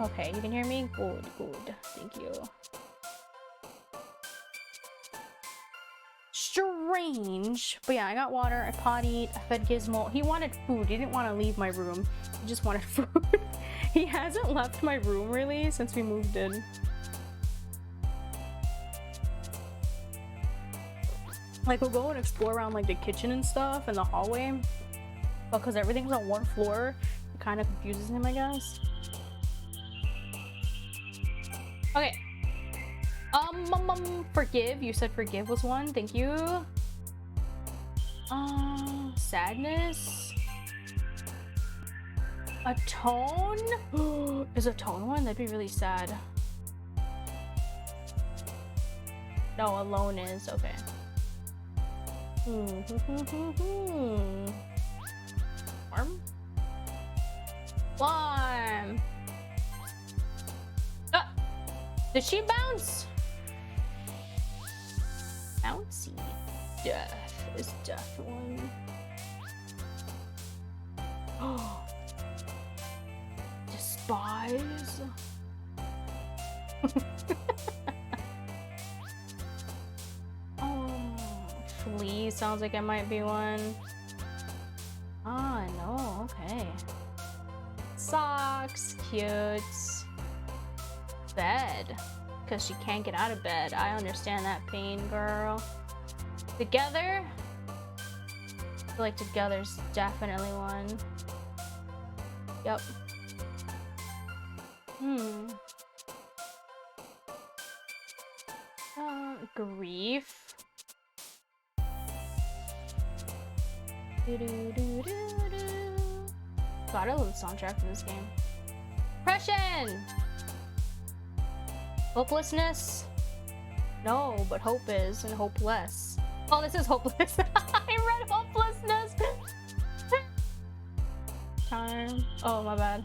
Okay, you can hear me? Good, good. Thank you. Strange. But yeah, I got water, I pottied, I fed Gizmo. He wanted food. He didn't want to leave my room. He just wanted food. He hasn't left my room really since we moved in. Like, we'll go and explore around like the kitchen and stuff and the hallway. But because everything's on one floor, it kind of confuses him, I guess. Okay. Forgive. You said forgive was one. Thank you. Sadness. Atone? Is atone one? That'd be really sad. No, alone is. Okay. Warm? Warm. Ah! Did she bounce? Bouncy. Death is death one. Oh. Despise. Flee sounds like it might be one. Ah, no, okay. Socks, cute. Bed, because she can't get out of bed. I understand that pain, girl. Together? I feel like together's definitely one. Yep. Grief. God, I love the soundtrack for this game. Depression! Hopelessness? No, but hope is, and hopeless. Oh, this is hopeless. I read hopelessness! Time. Oh, my bad.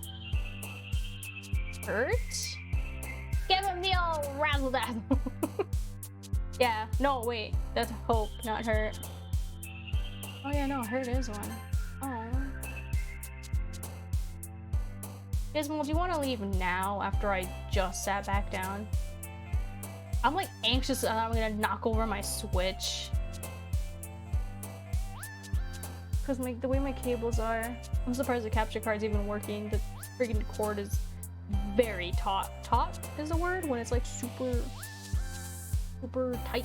Hurt? Give him the old razzle-dazzle. Yeah, no, wait. That's hope, not hurt. Oh yeah, no, hurt is one. Oh. Gizmo, do you want to leave now after I just sat back down? I'm like anxious that I'm gonna knock over my Switch. Cause like the way my cables are, I'm surprised the capture card's even working. The freaking cord is very taut. Taut is the word when it's like super tight.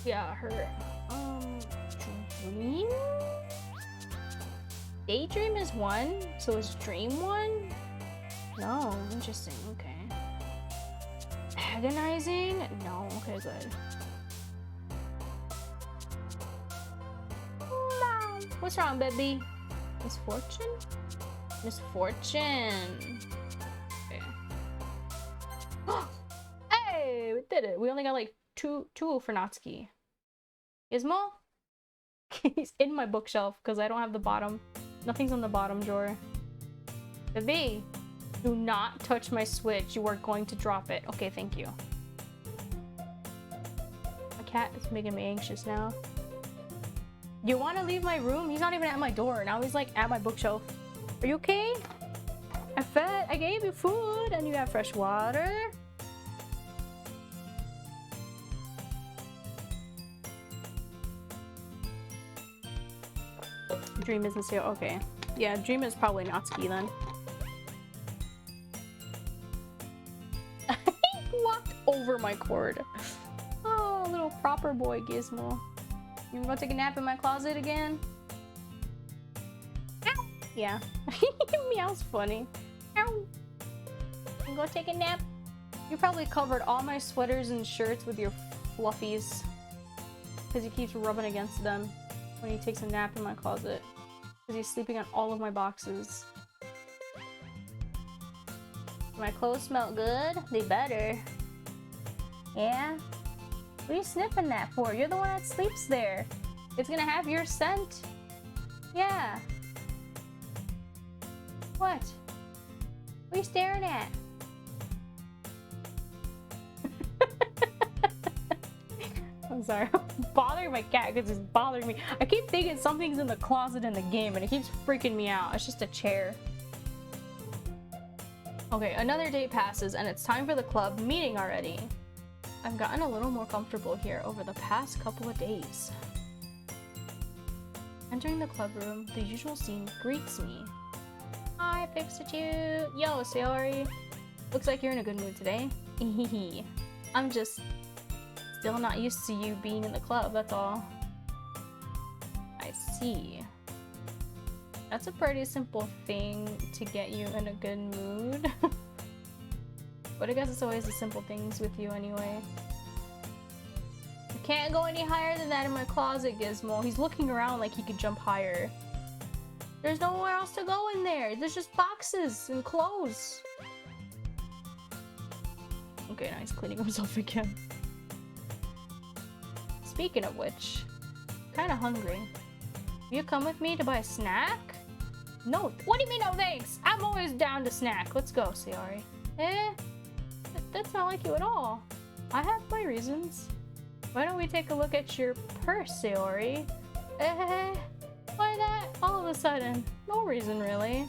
Yeah, her dream? Daydream is one, so is dream one? No, interesting, okay. Agonizing? No, okay, good. Mom, what's wrong, baby? Misfortune? Misfortune. Okay. Hey, we did it. We only got like two for Natsuki. Gizmo? He's in my bookshelf because I don't have the bottom. Nothing's on the bottom drawer. Baby, do not touch my Switch. You are going to drop it. Okay, thank you. My cat is making me anxious now. You want to leave my room? He's not even at my door. Now he's like at my bookshelf. Are you okay? I gave you food and you have fresh water. Dream isn't still okay. Yeah, Dream is probably not ski then. He walked over my cord. Oh, little proper boy Gizmo. You gonna take a nap in my closet again? Ow. Yeah. Meow's funny. Ow. You go take a nap? You probably covered all my sweaters and shirts with your fluffies. Because he keeps rubbing against them when he takes a nap in my closet. Because he's sleeping on all of my boxes. My clothes smell good? They better. Yeah? What are you sniffing that for? You're the one that sleeps there. It's gonna have your scent. Yeah. What? What are you staring at? I'm sorry. I'm bothering my cat because it's bothering me. I keep thinking something's in the closet in the game and it keeps freaking me out. It's just a chair. Okay, another day passes and it's time for the club meeting already. I've gotten a little more comfortable here over the past couple of days. Entering the club room, the usual scene greets me. Hi, Fixitude! Yo, Sayori! Looks like you're in a good mood today. I'm just still not used to you being in the club, that's all. I see. That's a pretty simple thing to get you in a good mood. But I guess it's always the simple things with you anyway. I can't go any higher than that in my closet, Gizmo. He's looking around like he could jump higher. There's nowhere else to go in there. There's just boxes and clothes. Okay, now he's cleaning himself again. Speaking of which, I'm kinda hungry. Will you come with me to buy a snack? No. What do you mean no thanks? I'm always down to snack. Let's go, Sayori. Eh? That's not like you at all. I have my reasons. Why don't we take a look at your purse, Sayori? Eh? Why that? All of a sudden. No reason, really.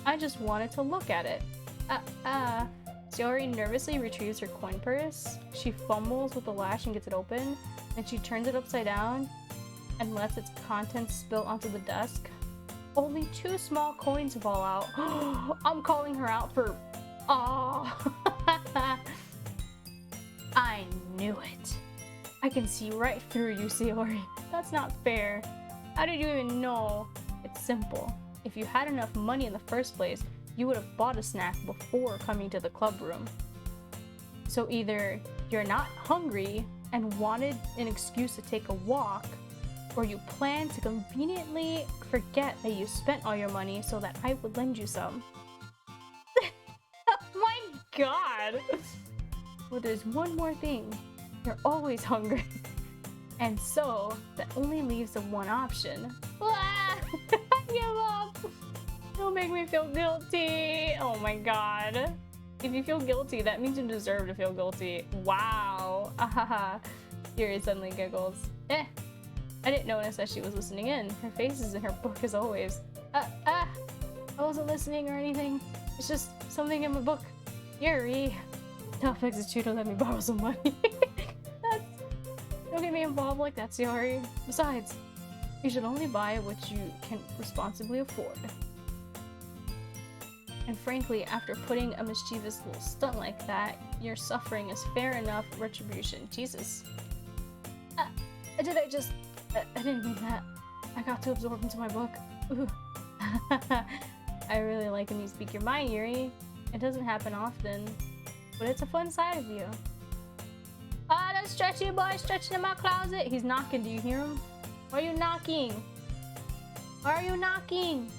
I just wanted to look at it. Sayori nervously retrieves her coin purse. She fumbles with the latch and gets it open. Then she turns it upside down and lets its contents spill onto the desk. Only 2 small coins fall out. I'm calling her out for... Oh. I knew it. I can see right through you, Sayori. That's not fair. How did you even know? It's simple. If you had enough money in the first place, you would have bought a snack before coming to the club room. So either you're not hungry and wanted an excuse to take a walk, or you plan to conveniently forget that you spent all your money so that I would lend you some. My god! Well, there's one more thing. You're always hungry. And so, that only leaves the one option. I give up! Don't make me feel guilty! Oh my god. If you feel guilty, that means you deserve to feel guilty. Wow! Ahaha. Yuri suddenly giggles. I didn't notice that she was listening in. Her face is in her book as always. I wasn't listening or anything. It's just something in my book. Yuri. Tell Fixitude to let me borrow some money. Don't get me involved like that, Sayori. Besides, you should only buy what you can responsibly afford. And frankly, after putting a mischievous little stunt like that, your suffering is fair enough retribution. Jesus. I didn't mean that. I got too absorbed into my book. I really like when you speak your mind, Yuri. It doesn't happen often, but it's a fun side of you. Ah, that stretchy boy stretching in my closet. He's knocking. Do you hear him? Why are you knocking? Why are you knocking?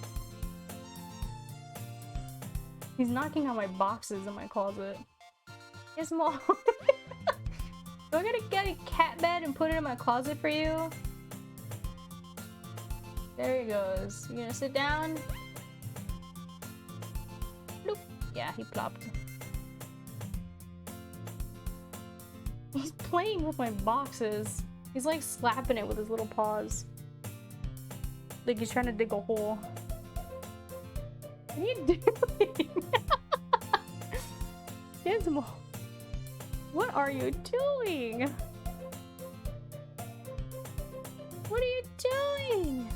He's knocking on my boxes in my closet. Gizmo. Do I gotta get a cat bed and put it in my closet for you? There he goes. You gonna sit down? Bloop. Yeah, he plopped. He's playing with my boxes. He's like slapping it with his little paws. like he's trying to dig a hole. What are you doing? Gizmo, what are you doing? What are you doing?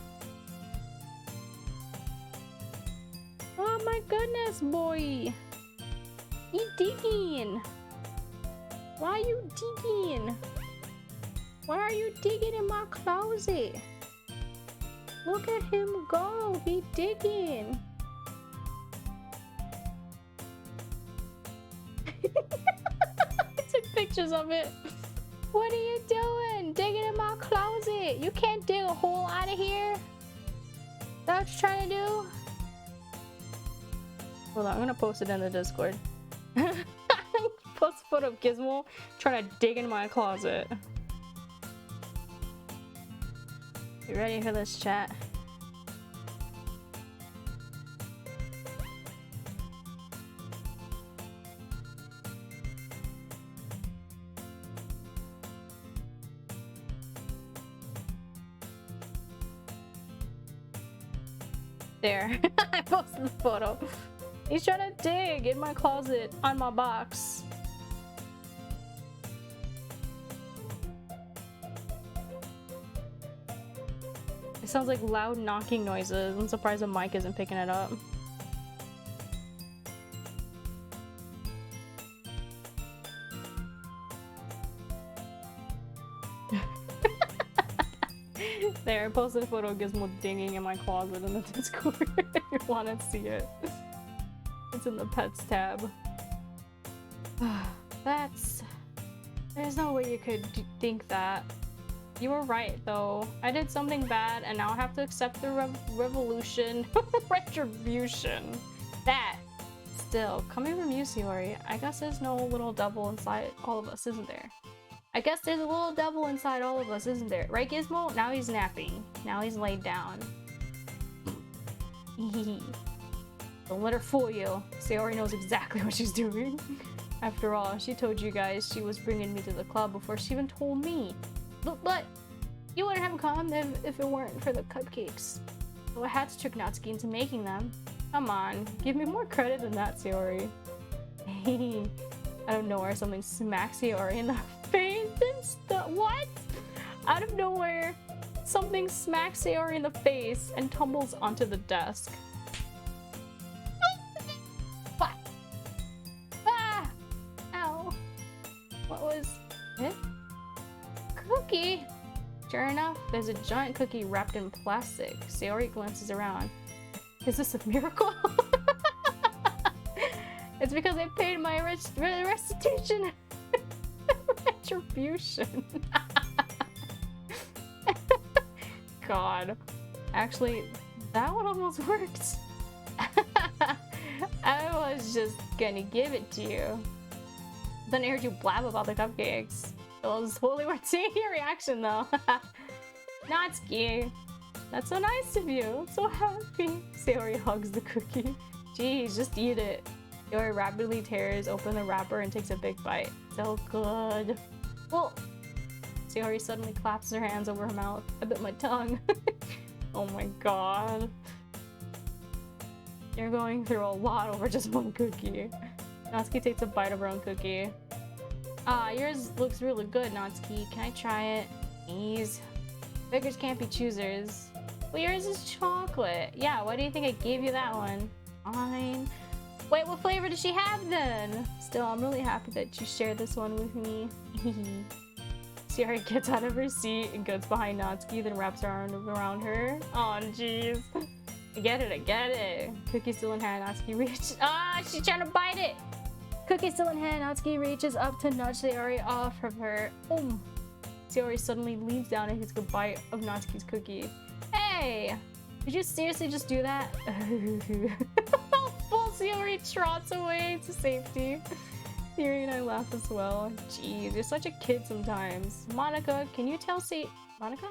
Oh my goodness, boy. You digging? Why are you digging? Why are you digging in my closet? Look at him go. He digging. I took pictures of it. What are you doing? Digging in my closet. You can't dig a hole out of here. That's what you're trying to do? Hold on, I'm gonna post it in the Discord. Post a photo of Gizmo trying to dig in my closet. You ready for this, chat? There. I posted the photo. He's trying to dig in my closet on my box. It sounds like loud knocking noises. I'm surprised the mic isn't picking it up. There, I posted a photo of Gizmo dinging in my closet in the Discord if you want to see it. It's in the pets tab. There's no way you could think that. You were right though. I did something bad and now I have to accept the retribution. That. Still, coming from you, Siori, I guess there's no little devil inside all of us, isn't there? I guess there's a little devil inside all of us, isn't there? Right, Gizmo? Now he's napping. Now he's laid down. Don't let her fool you. Sayori knows exactly what she's doing. After all, she told you guys she was bringing me to the club before she even told me. But you wouldn't have come if it weren't for the cupcakes. So I had to trick Natsuki into making them. Come on, give me more credit than that, Sayori. Out of nowhere, something smacks Sayori in the face and what? Out of nowhere, something smacks Sayori in the face and tumbles onto the desk. What? Ah! Ow. What was it? Cookie? Sure enough, there's a giant cookie wrapped in plastic. Sayori glances around. Is this a miracle? It's because I paid my restitution. Retribution. God. Actually, that one almost worked. I was just gonna give it to you. Then I heard you blab about the cupcakes. It was totally worth seeing your reaction though. Natsuki. That's so nice of you. I'm so happy. Sayori hugs the cookie. Jeez, just eat it. Sayori rapidly tears open the wrapper and takes a big bite. So good. Well, Sayori suddenly claps her hands over her mouth. I bit my tongue. Oh my god. You're going through a lot over just one cookie. Natsuki takes a bite of her own cookie. Yours looks really good, Natsuki. Can I try it? Please. Beggars can't be choosers. Well, yours is chocolate. Yeah, why do you think I gave you that one? Fine. Wait, what flavor does she have then? Still, I'm really happy that you shared this one with me. Sayori gets out of her seat and goes behind Natsuki, then wraps her arm around her. Oh, jeez. I get it. Cookie still in hand, Natsuki reaches. She's trying to bite it! Cookie still in hand, Natsuki reaches up to nudge Sayori off of her. Sayori suddenly leans down and takes a bite of Natsuki's cookie. Hey! Did you seriously just do that? Full Sayori trots away to safety. Sayori and I laugh as well. Jeez, you're such a kid sometimes. Monica, can you tell Monica?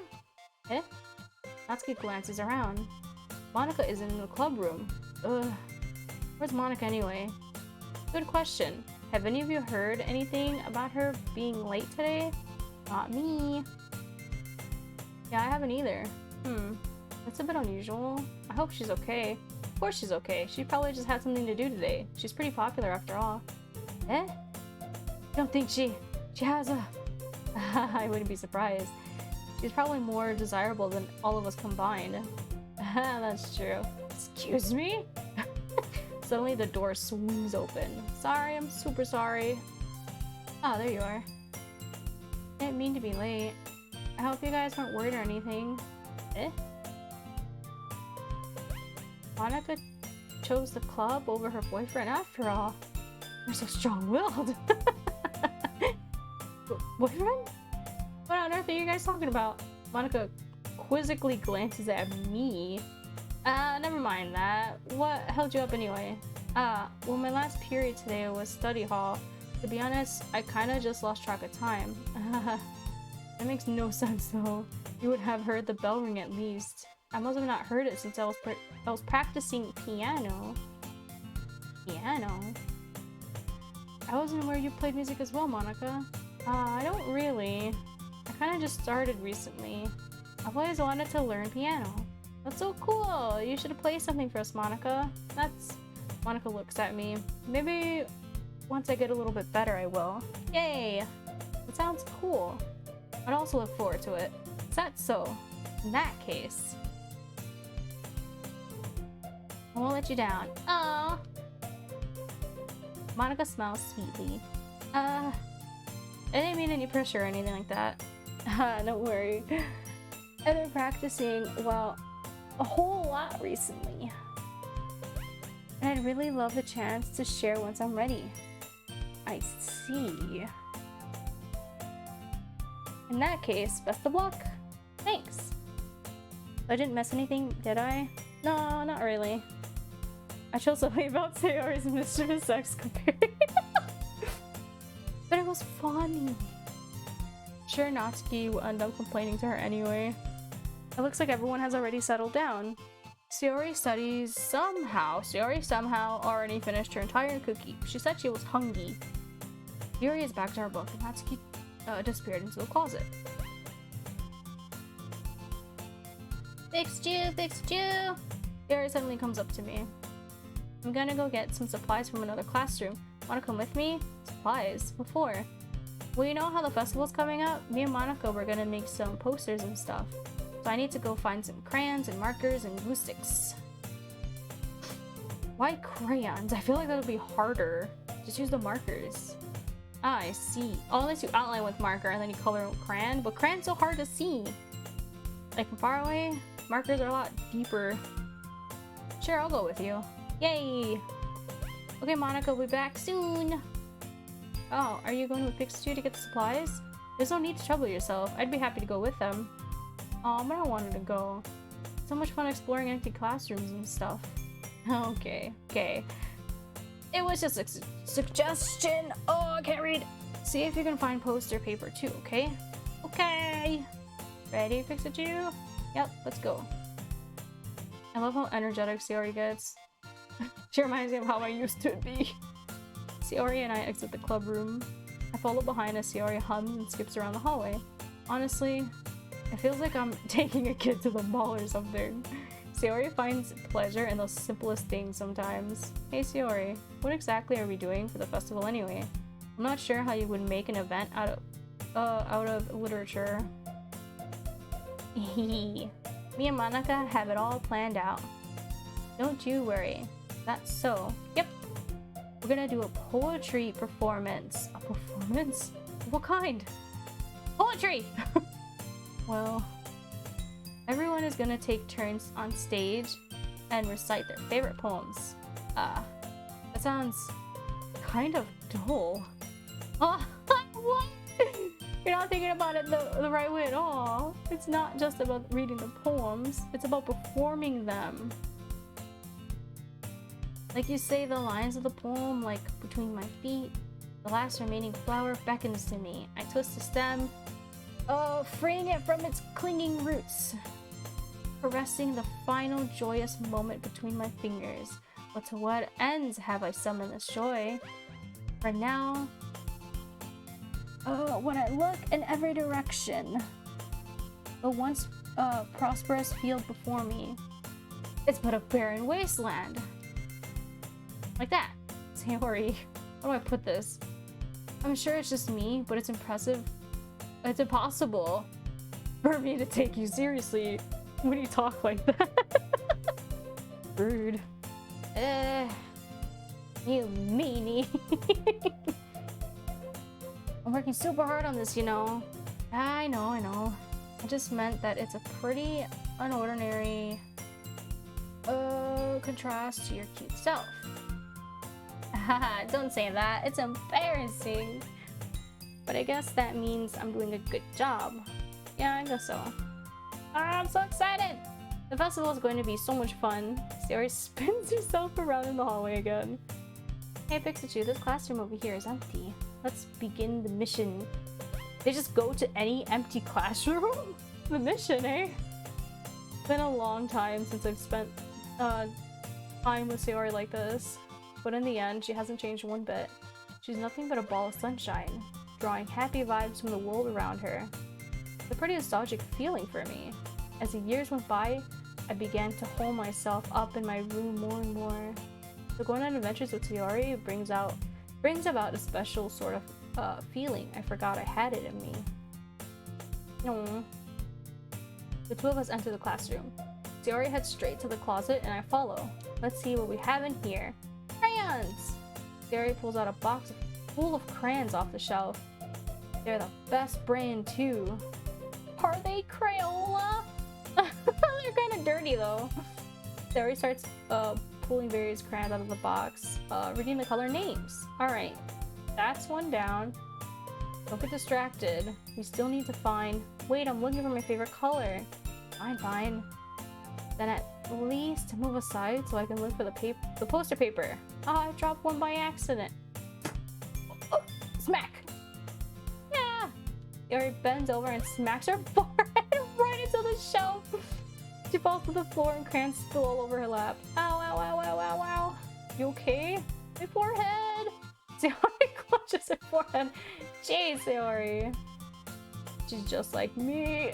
Eh? Natsuki glances around. Monica isn't in the club room. Ugh. Where's Monica anyway? Good question. Have any of you heard anything about her being late today? Not me. Yeah, I haven't either. That's a bit unusual. I hope she's okay. Of course she's okay. She probably just had something to do today. She's pretty popular after all. Eh? I don't think she has a... I wouldn't be surprised. She's probably more desirable than all of us combined. That's true. Excuse me? Suddenly the door swings open. Sorry, I'm super sorry. Oh, there you are. Didn't mean to be late. I hope you guys weren't worried or anything. Eh? Monica chose the club over her boyfriend after all. You're so strong-willed. Boyfriend? What on earth are you guys talking about? Monica quizzically glances at me. Never mind that. What held you up anyway? Well, my last period today was study hall. To be honest, I kinda just lost track of time. That makes no sense though. You would have heard the bell ring at least. I must have not heard it since I was practicing piano. Piano? I wasn't aware you played music as well, Monica. I don't really. I kinda just started recently. I've always wanted to learn piano. That's so cool! You should play something for us, Monica. Monica looks at me. Maybe once I get a little bit better, I will. Yay! That sounds cool. I'd also look forward to it. Is that so? In that case... I won't let you down. Aww! Monica smiles sweetly. I didn't mean any pressure or anything like that. Don't worry. I've been practicing, well, a whole lot recently. And I'd really love the chance to share once I'm ready. I see. In that case, best of luck. Thanks. I didn't miss anything, did I? No, not really. I chose something about Sayori's mischievous sex comparing. But it was funny. Sure, Natsuki will end up complaining to her anyway. It looks like everyone has already settled down. Sayori somehow already finished her entire cookie. She said she was hungry. Sayori is back to her book and Natsuki disappeared into the closet. Fixed you! Sayori suddenly comes up to me. I'm gonna go get some supplies from another classroom. Wanna come with me? Supplies? What for? Well, you know how the festival's coming up? Me and Monica were gonna make some posters and stuff. So I need to go find some crayons and markers and glue sticks. Why crayons? I feel like that'll be harder. Just use the markers. Ah, I see. Oh, unless you outline with marker and then you color with crayon. But crayon's so hard to see. Like from far away, markers are a lot deeper. Sure, I'll go with you. Yay! Okay, Monica, we'll be back soon. Oh, are you going with Pikachu to get the supplies? There's no need to trouble yourself. I'd be happy to go with them. Oh, but I wanted to go. So much fun exploring empty classrooms and stuff. Okay. It was just a suggestion. Oh, I can't read. See if you can find poster paper too, okay? Okay. Ready, Pikachu? Yep, let's go. I love how energetic Sayori gets. She reminds me of how I used to be. Sayori and I exit the club room. I follow behind as Sayori hums and skips around the hallway. Honestly, it feels like I'm taking a kid to the mall or something. Sayori finds pleasure in those simplest things sometimes. Hey Sayori, what exactly are we doing for the festival anyway? I'm not sure how you would make an event out of literature. Me and Monica have it all planned out. Don't you worry. That's so. Yep. We're gonna do a poetry performance. A performance? What kind? Poetry! Well, everyone is gonna take turns on stage and recite their favorite poems. That sounds kind of dull. Oh, what? You're not thinking about it the right way at all. It's not just about reading the poems, it's about performing them. Like you say the lines of the poem, like between my feet, the last remaining flower beckons to me. I twist the stem, freeing it from its clinging roots, caressing the final joyous moment between my fingers. But to what ends have I summoned this joy? For now, when I look in every direction, the once prosperous field before me. It's but a barren wasteland. Like that. Sayori, how do I put this? I'm sure it's just me, but it's impressive. It's impossible for me to take you seriously when you talk like that. Rude. You meanie. I'm working super hard on this, you know. I know. I just meant that it's a pretty unordinary contrast to your cute self. Haha, don't say that. It's embarrassing. But I guess that means I'm doing a good job. Yeah, I guess so. I'm so excited! The festival is going to be so much fun. Sayori spins herself around in the hallway again. Hey Pikachu, this classroom over here is empty. Let's begin the mission. They just go to any empty classroom? The mission, eh? It's been a long time since I've spent time with Sayori like this. But in the end, she hasn't changed one bit. She's nothing but a ball of sunshine, drawing happy vibes from the world around her. It's a pretty nostalgic feeling for me. As the years went by, I began to hole myself up in my room more and more. So going on adventures with Sayori brings about a special sort of feeling. I forgot I had it in me. No. The two of us enter the classroom. Sayori heads straight to the closet and I follow. Let's see what we have in here. Crayons! Sayori pulls out a box full of crayons off the shelf. They're the best brand too. Are they Crayola? They're kind of dirty though. Sayori starts pulling various crayons out of the box, reading the color names. Alright, that's one down. Don't get distracted. We still need to find... Wait, I'm looking for my favorite color. Fine. Then at least move aside so I can look for the poster paper. Ah, I dropped one by accident. Oh, smack! Yeah! Sayori bends over and smacks her forehead right into the shelf. She falls to the floor and crayons spill all over her lap. Ow. You okay? My forehead! Sayori clutches her forehead. Jeez, Sayori. She's just like me.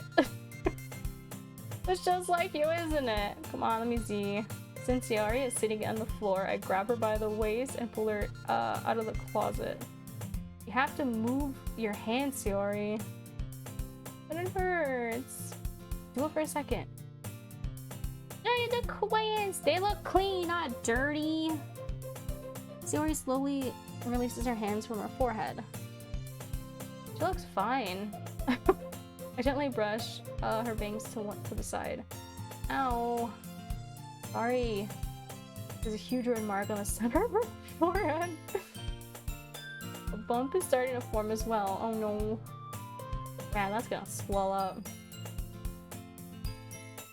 It's just like you, isn't it? Come on, let me see. Since Sayori is sitting on the floor, I grab her by the waist and pull her out of the closet. You have to move your hands, Sayori. But it hurts. Do it for a second. The coins! They look clean, not dirty. Sayori slowly releases her hands from her forehead. She looks fine. I gently brush her bangs to the side. Ow. Sorry. There's a huge red mark on the center of her forehead. A bump is starting to form as well. Oh no. Man, that's gonna swell up.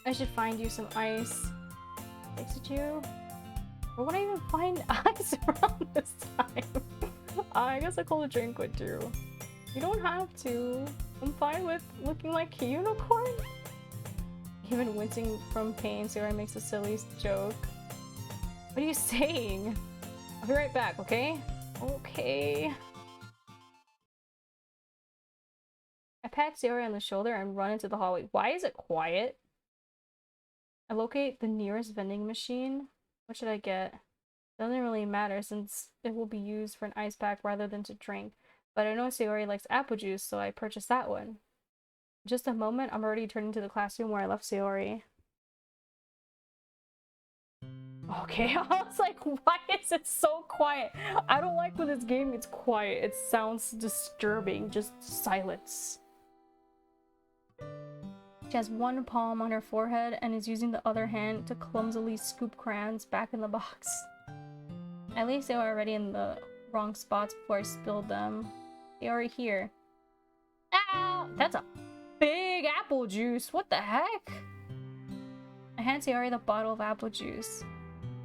I should find you some ice. Fix it you? Where would I even find ice around this time? I guess a cold drink would do. You don't have to. I'm fine with looking like a unicorn. Even wincing from pain, Sayori makes a silly joke. What are you saying? I'll be right back, okay? Okay. I pat Sayori on the shoulder and run into the hallway. Why is it quiet? I locate the nearest vending machine. What should I get? Doesn't really matter since it will be used for an ice pack rather than to drink. But I know Sayori likes apple juice, so I purchased that one. In just a moment, I'm already turning to the classroom where I left Sayori. Okay, I was like, why is it so quiet? I don't like when this game gets quiet. It sounds disturbing, just silence. She has one palm on her forehead and is using the other hand to clumsily scoop crayons back in the box. At least they were already in the wrong spots before I spilled them. They are here. Ow! That's a big apple juice. What the heck? I hand Sayori the bottle of apple juice.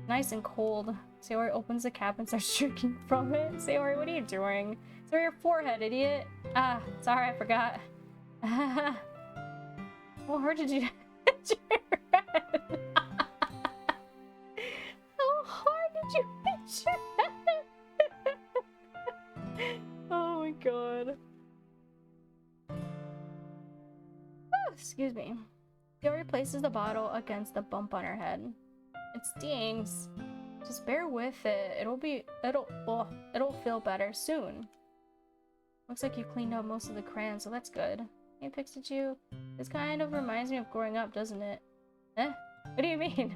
Nice and cold. Sayori opens the cap and starts drinking from it. Sayori, what are you doing? It's on your forehead, idiot. Ah, sorry, I forgot. How hard did you hit your head? How hard did you hit your head? Oh my god. Oh, excuse me. Sayori places the bottle against the bump on her head. It stings. Just bear with it. It'll feel better soon. Looks like you cleaned up most of the crayons, so that's good. Hey, Pikachu, this kind of reminds me of growing up, doesn't it? Eh? What do you mean?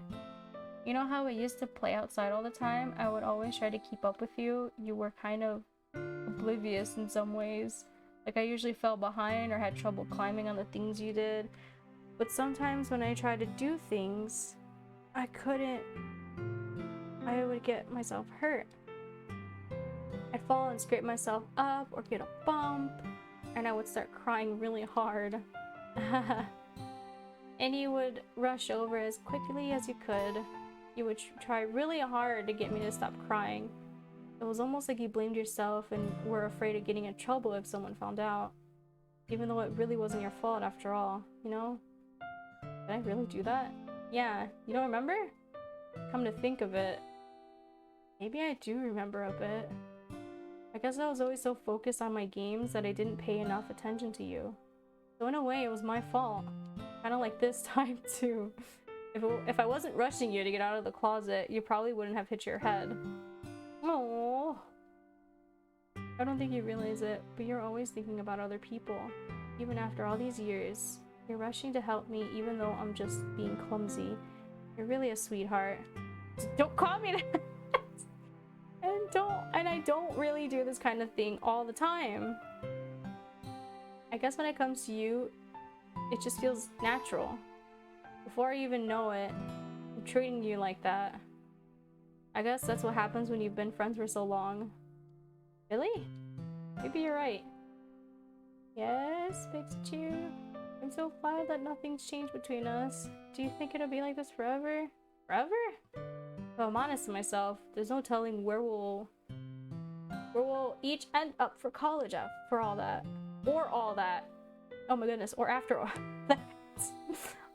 You know how we used to play outside all the time? I would always try to keep up with you. You were kind of oblivious in some ways. Like I usually fell behind or had trouble climbing on the things you did. But sometimes when I tried to do things, I couldn't. I would get myself hurt. I'd fall and scrape myself up or get a bump, and I would start crying really hard. And you would rush over as quickly as you could. You would try really hard to get me to stop crying. It was almost like you blamed yourself and were afraid of getting in trouble if someone found out. Even though it really wasn't your fault after all, you know? Did I really do that? Yeah, you don't remember? Come to think of it, maybe I do remember a bit. I guess I was always so focused on my games that I didn't pay enough attention to you. So in a way, it was my fault. Kind of like this time too. If I wasn't rushing you to get out of the closet, you probably wouldn't have hit your head. Oh, I don't think you realize it, but you're always thinking about other people. Even after all these years, you're rushing to help me even though I'm just being clumsy. You're really a sweetheart. Don't call me that! And I don't really do this kind of thing all the time. I guess when it comes to you, it just feels natural. Before I even know it, I'm treating you like that. I guess that's what happens when you've been friends for so long. Really? Maybe you're right. Yes, Pikachu. I'm so glad that nothing's changed between us. Do you think it'll be like this forever? Forever? If I'm honest to myself, there's no telling where we'll each end up for college for all that. Or all that. Oh my goodness, or after all that.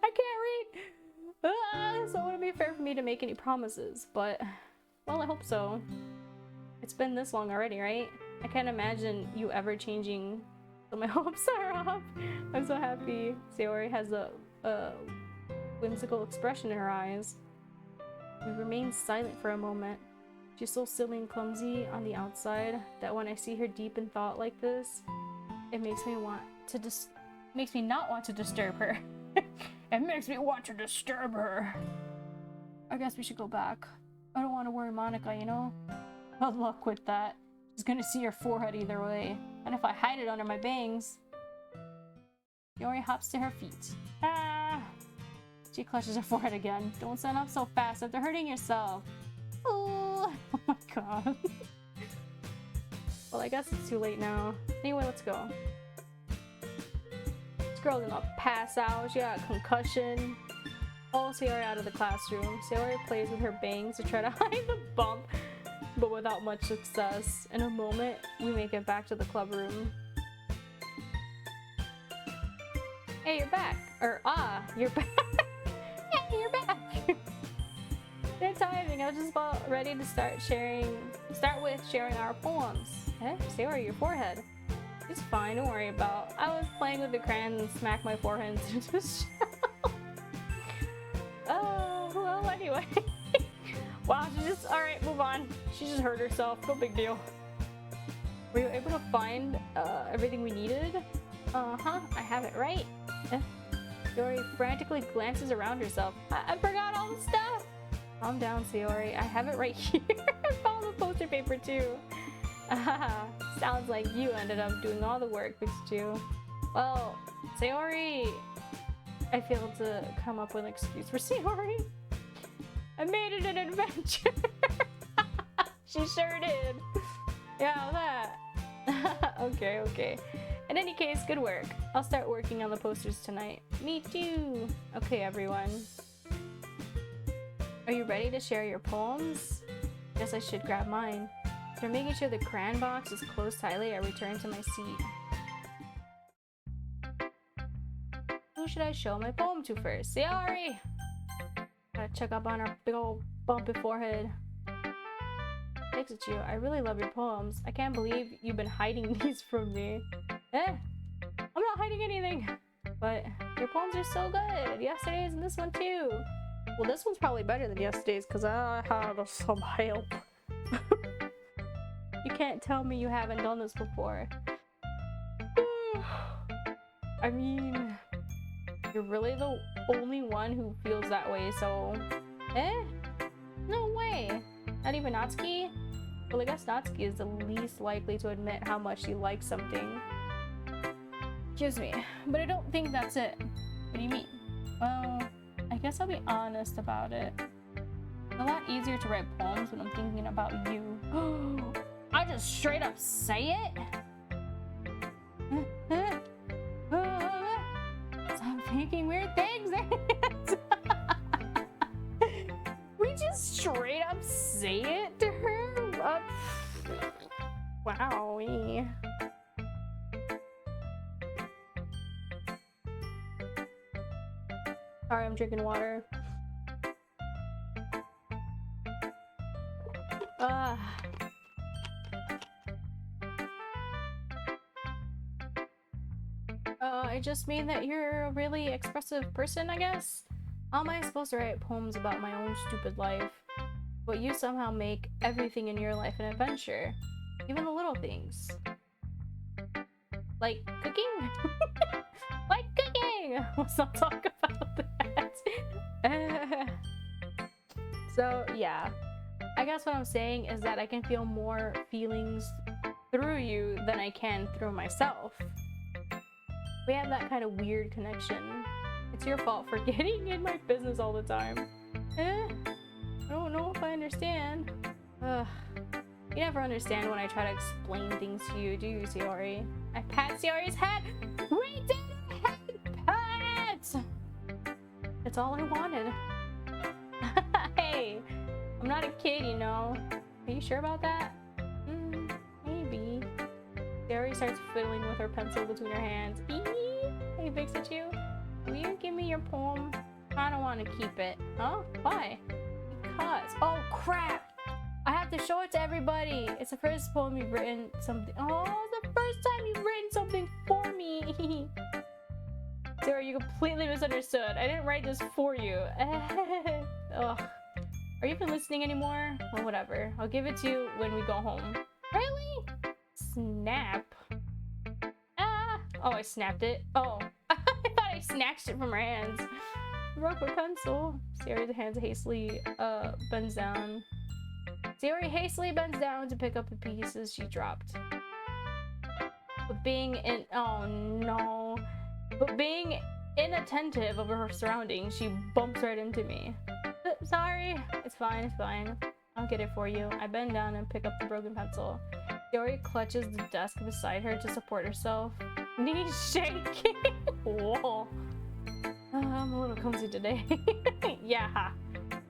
I can't read! So it wouldn't be fair for me to make any promises, but, well, I hope so. It's been this long already, right? I can't imagine you ever changing, so my hopes are up. I'm so happy. Sayori has a whimsical expression in her eyes. We remain silent for a moment. She's so silly and clumsy on the outside that when I see her deep in thought like this, it makes me not want to disturb her. It makes me want to disturb her. I guess we should go back. I don't want to worry Monica, you know? Good luck with that. She's gonna see your forehead either way. And if I hide it under my bangs... Yori hops to her feet. Ah! She clutches her forehead again. Don't stand up so fast after hurting yourself. Oh my god. Well, I guess it's too late now. Anyway, let's go. This girl's gonna pass out. She got a concussion. Pull Sayori out of the classroom. Sayori plays with her bangs to try to hide the bump, but without much success. In a moment, we make it back to the club room. Hey, you're back. You're back. Hey, you're back. Good timing. I was just about ready to start with sharing our poems. Eh? Sayori, your forehead. It's fine, don't worry about. I was playing with the crayons and smacked my forehead into the shell. Oh, well, anyway. Wow, alright, move on. She just hurt herself, no big deal. Were you able to find everything we needed? Uh-huh, I have it right. Sayori frantically glances around herself. I forgot all the stuff! Calm down, Sayori. I have it right here. I found the poster paper too. Sounds like you ended up doing all the work, Pikachu. Well, Sayori... I failed to come up with an excuse for Sayori. I made it an adventure. She sure did. Yeah, that. Okay. In any case, good work. I'll start working on the posters tonight. Me too. Okay, everyone. Are you ready to share your poems? Guess I should grab mine. After making sure the crayon box is closed tightly, I return to my seat. Who should I show my poem to first? Sayori! Gotta check up on her big old bumpy forehead. Pikachu, I really love your poems. I can't believe you've been hiding these from me. Eh? I'm not hiding anything! But your poems are so good. Yesterday's and this one too. Well, this one's probably better than yesterday's because I had some help. You can't tell me you haven't done this before. I mean, you're really the only one who feels that way, so... No way! Not even Natsuki? Well, I guess Natsuki is the least likely to admit how much she likes something. Excuse me, but I don't think that's it. What do you mean? Well, I guess I'll be honest about it. It's a lot easier to write poems when I'm thinking about you. I just straight up say it? Stop thinking weird things. We just straight up say it to her? Wowie. Sorry, I'm drinking water. I just mean that you're a really expressive person, I guess? How am I supposed to write poems about my own stupid life? But you somehow make everything in your life an adventure. Even the little things. Like cooking? Like cooking! Let's not talk about that. So, yeah. I guess what I'm saying is that I can feel more feelings through you than I can through myself. We have that kind of weird connection. It's your fault for getting in my business all the time. I don't know if I understand. You never understand when I try to explain things to you, do you, Sayori? I pat Sayori's head! We did it! Pat! That's all I wanted. Hey! I'm not a kid, you know. Are you sure about that? Maybe. Sayori starts fiddling with her pencil between her hands. Hey, Vixachu, will you give me your poem? I don't want to keep it. Huh? Why? Because. Oh, crap! I have to show it to everybody. It's the first poem you've written something. Oh, the first time you've written something for me. Sarah, you completely misunderstood. I didn't write this for you. Ugh. Are you even listening anymore? Well, whatever. I'll give it to you when we go home. Really? Snap. Oh, I snapped it. Oh, I thought I snatched it from her hands. Broke my pencil. Sayori's hands hastily bends down. Sayori hastily bends down to pick up the pieces she dropped. But being inattentive of her surroundings, she bumps right into me. Sorry. It's fine, it's fine. I'll get it for you. I bend down and pick up the broken pencil. Sayori clutches the desk beside her to support herself. Knees shaking. Whoa. I'm a little clumsy today. Yeah.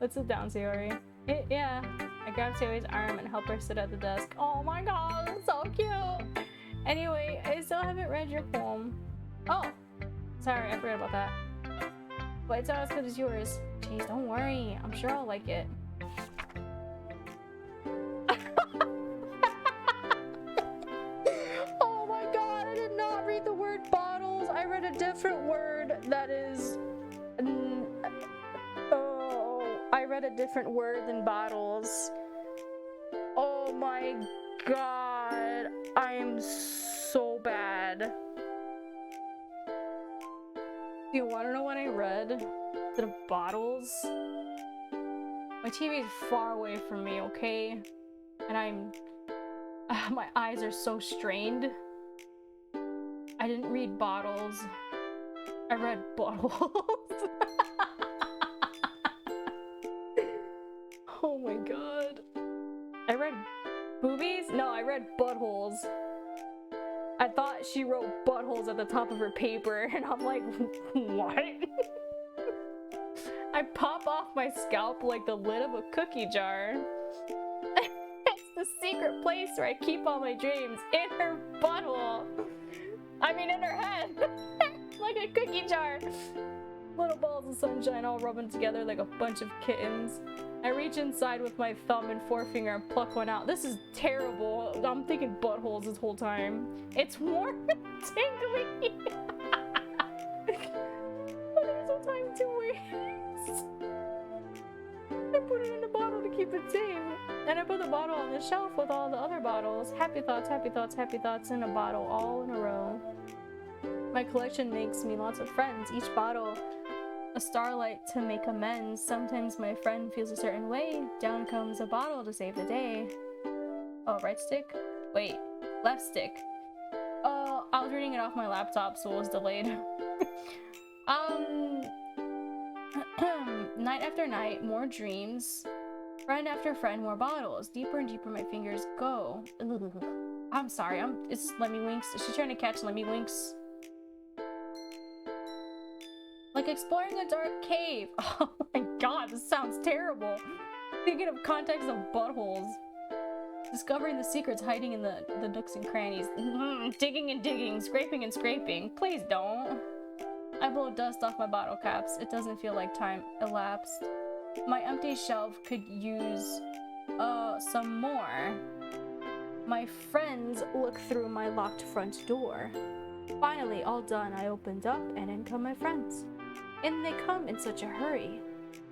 Let's sit down, Sayori. Yeah. I grab Sayori's arm and help her sit at the desk. Oh my god, so cute. Anyway, I still haven't read your poem. Oh. Sorry, I forgot about that. But it's not as good as yours. Jeez, don't worry. I'm sure I'll like it. Oh my god, I did not read the word bottles. I read a different word that is... I read a different word than bottles. Oh my god. I am so bad. Do you want to know what I read? Instead of bottles? My TV is far away from me, okay? And my eyes are so strained. I didn't read bottles. I read buttholes. Oh my god. I read boobies? No, I read buttholes. I thought she wrote buttholes at the top of her paper, and I'm like, what? I pop off my scalp like the lid of a cookie jar. It's the secret place where I keep all my dreams, in her butthole. I mean, in her head. Like a cookie jar. Little balls of sunshine all rubbing together like a bunch of kittens. I reach inside with my thumb and forefinger and pluck one out. This is terrible. I'm thinking buttholes this whole time. It's warm and tingly. put it in the bottle to keep it safe. And I put the bottle on the shelf with all the other bottles. Happy thoughts, happy thoughts, happy thoughts in a bottle, all in a row. My collection makes me lots of friends. Each bottle a starlight to make amends. Sometimes my friend feels a certain way. Down comes a bottle to save the day. Oh, right stick? Wait, left stick. Oh, I was reading it off my laptop, so it was delayed. Night after night, more dreams. Friend after friend, more bottles. Deeper and deeper my fingers go. Ugh. I'm sorry, it's Lemmy Winks. She's trying to catch Lemmy Winks. Like exploring a dark cave. Oh my god, this sounds terrible. Thinking of context of buttholes. Discovering the secrets hiding in the nooks and crannies. Digging and digging, scraping and scraping. Please don't. I blow dust off my bottle caps. It doesn't feel like time elapsed. My empty shelf could use some more. My friends look through my locked front door. Finally, all done, I opened up and in come my friends. In they come in such a hurry.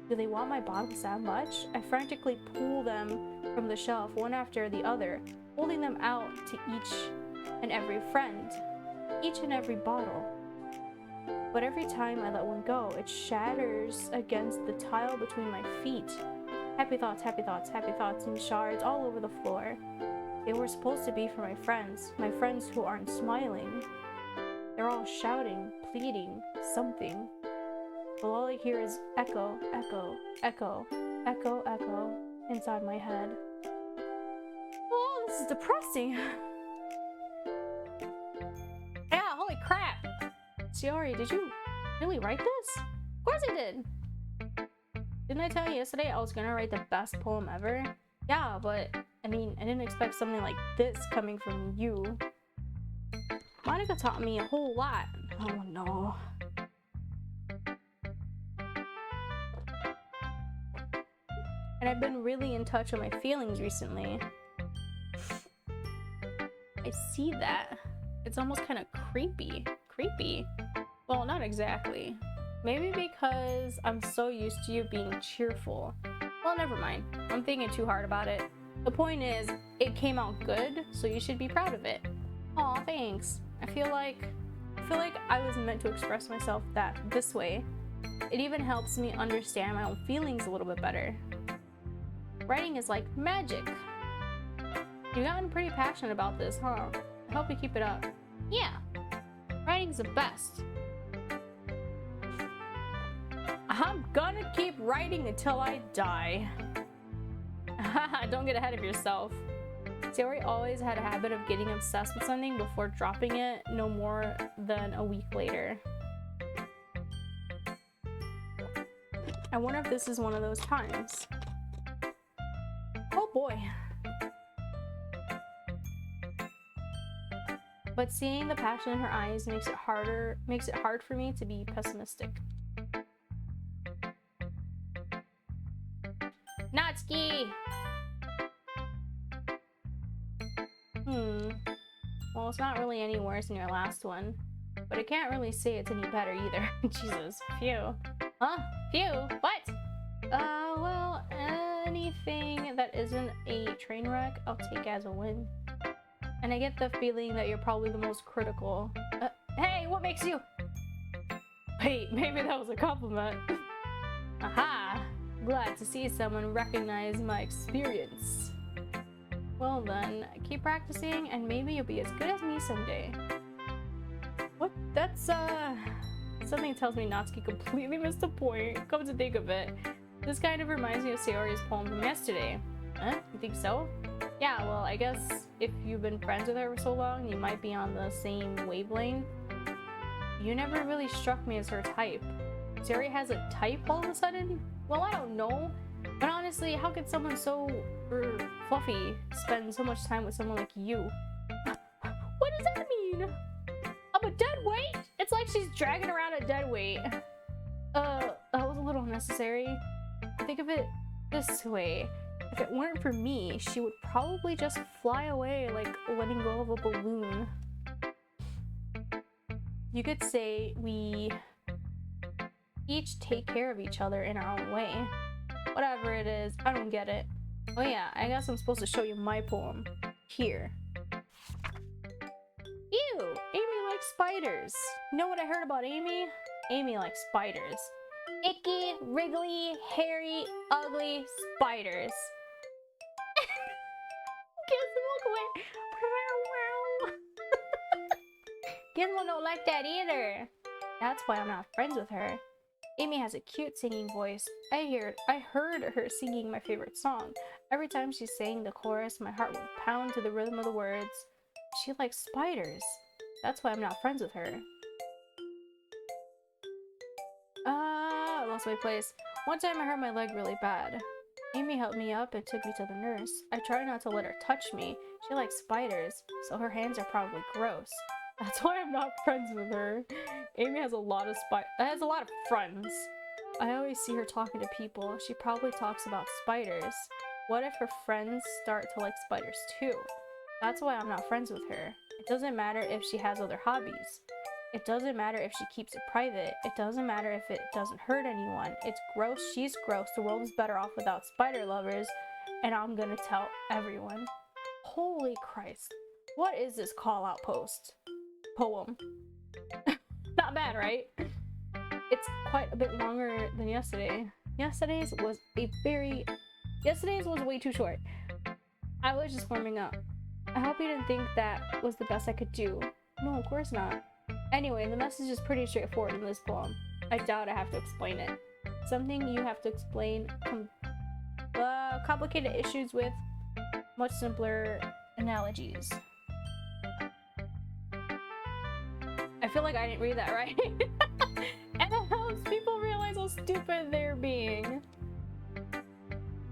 Do they want my bottles that much? I frantically pull them from the shelf, one after the other, holding them out to each and every friend, each and every bottle. But every time I let one go, it shatters against the tile between my feet. Happy thoughts, happy thoughts, happy thoughts in shards all over the floor. They were supposed to be for my friends who aren't smiling. They're all shouting, pleading, something. But all I hear is echo, echo, echo, echo, echo inside my head. Oh, this is depressing. Yeah, holy crap. Shiori, did you really write this? Of course I did. Didn't I tell you yesterday I was gonna write the best poem ever? Yeah, but I mean, I didn't expect something like this coming from you. Monica taught me a whole lot. Oh no. And I've been really in touch with my feelings recently. I see that. It's almost kind of creepy. Creepy? Well, not exactly. Maybe because I'm so used to you being cheerful. Well, never mind. I'm thinking too hard about it. The point is, it came out good, so you should be proud of it. Aw, thanks. I feel like I was meant to express myself this way. It even helps me understand my own feelings a little bit better. Writing is like magic. You've gotten pretty passionate about this, huh? I hope you keep it up. Yeah, writing's the best. I'm gonna keep writing until I die. Don't get ahead of yourself. Shiori always had a habit of getting obsessed with something before dropping it no more than a week later. I wonder if this is one of those times. Oh boy. But seeing the passion in her eyes makes it hard for me to be pessimistic. Natsuki! Well, it's not really any worse than your last one. But I can't really say it's any better either. Jesus. Phew. Huh? Phew? What? Well, anything that isn't a train wreck, I'll take as a win. And I get the feeling that you're probably the most critical. Hey, what makes you? Wait, maybe that was a compliment. Aha! Glad to see someone recognize my experience. Well then, keep practicing and maybe you'll be as good as me someday. What? That's, something tells me Natsuki completely missed the point. Come to think of it. This kind of reminds me of Sayori's poem from yesterday. Huh? You think so? Yeah, well, I guess if you've been friends with her for so long, you might be on the same wavelength. You never really struck me as her type. Sayori has a type all of a sudden? Well, I don't know. But honestly, how could someone so fluffy spend so much time with someone like you? What does that mean? I'm a dead weight? It's like she's dragging around a dead weight. That was a little unnecessary. Think of it this way. If it weren't for me, she would probably just fly away like letting go of a balloon. You could say we each take care of each other in our own way. Whatever it is, I don't get it. Oh yeah, I guess I'm supposed to show you my poem. Here. Ew! Amy likes spiders. You know what I heard about Amy? Amy likes spiders. Icky, wriggly, hairy, ugly spiders. Gizmo don't like that either. That's why I'm not friends with her. Amy has a cute singing voice. I heard her singing my favorite song. Every time she sang the chorus, my heart would pound to the rhythm of the words. She likes spiders. That's why I'm not friends with her. I lost my place. One time I hurt my leg really bad. Amy helped me up and took me to the nurse. I tried not to let her touch me. She likes spiders, so her hands are probably gross. That's why I'm not friends with her. Amy has a lot of friends. I always see her talking to people. She probably talks about spiders. What if her friends start to like spiders too? That's why I'm not friends with her. It doesn't matter if she has other hobbies. It doesn't matter if she keeps it private. It doesn't matter if it doesn't hurt anyone. It's gross, she's gross, the world is better off without spider lovers, and I'm gonna tell everyone. Holy Christ. What is this call-out poem? Not bad, right? It's quite a bit longer than yesterday. Yesterday's was way too short. I was just warming up. I hope you didn't think that was the best I could do. No, of course not. Anyway, the message is pretty straightforward in this poem. I doubt I have to explain it. Something you have to explain complicated issues with much simpler analogies. I feel like I didn't read that right. And it helps people realize how stupid they're being.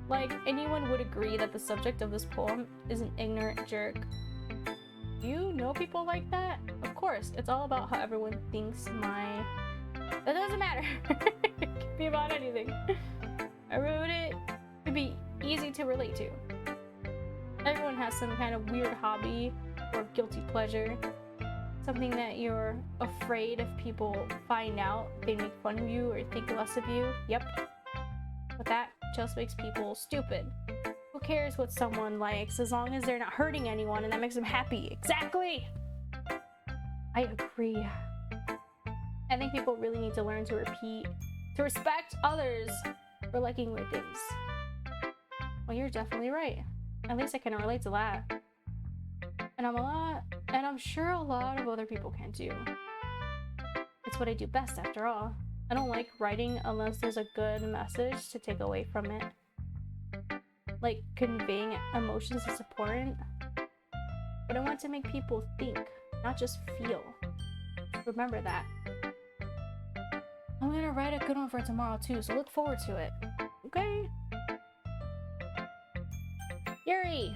Like, anyone would agree that the subject of this poem is an ignorant jerk. Do you know people like that? Of course, it's all about how everyone thinks That doesn't matter. It could be about anything. I wrote it to be easy to relate to. Everyone has some kind of weird hobby or guilty pleasure. Something that you're afraid if people find out, they make fun of you or think less of you. Yep. But that just makes people stupid. Who cares what someone likes as long as they're not hurting anyone and that makes them happy? Exactly! I agree. I think people really need to learn to respect others for liking weird things. Well, you're definitely right. At least I can relate to that. And I'm sure a lot of other people can too. It's what I do best after all. I don't like writing unless there's a good message to take away from it. Like, conveying emotions is important, but I want to make people think, not just feel. Remember that. I'm gonna write a good one for tomorrow too, so look forward to it. Okay? Yuri!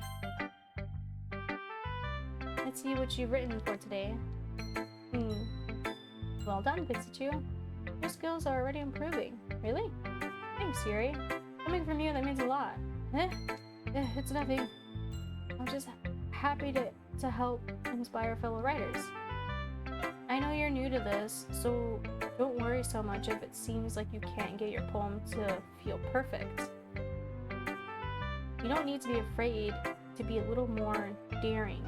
Let's see what you've written for today. Well done, Pixie. Your skills are already improving. Really? Thanks, Yuri. Coming from you, that means a lot. It's nothing. I'm just happy to help inspire fellow writers. I know you're new to this, so don't worry so much if it seems like you can't get your poem to feel perfect. You don't need to be afraid to be a little more daring.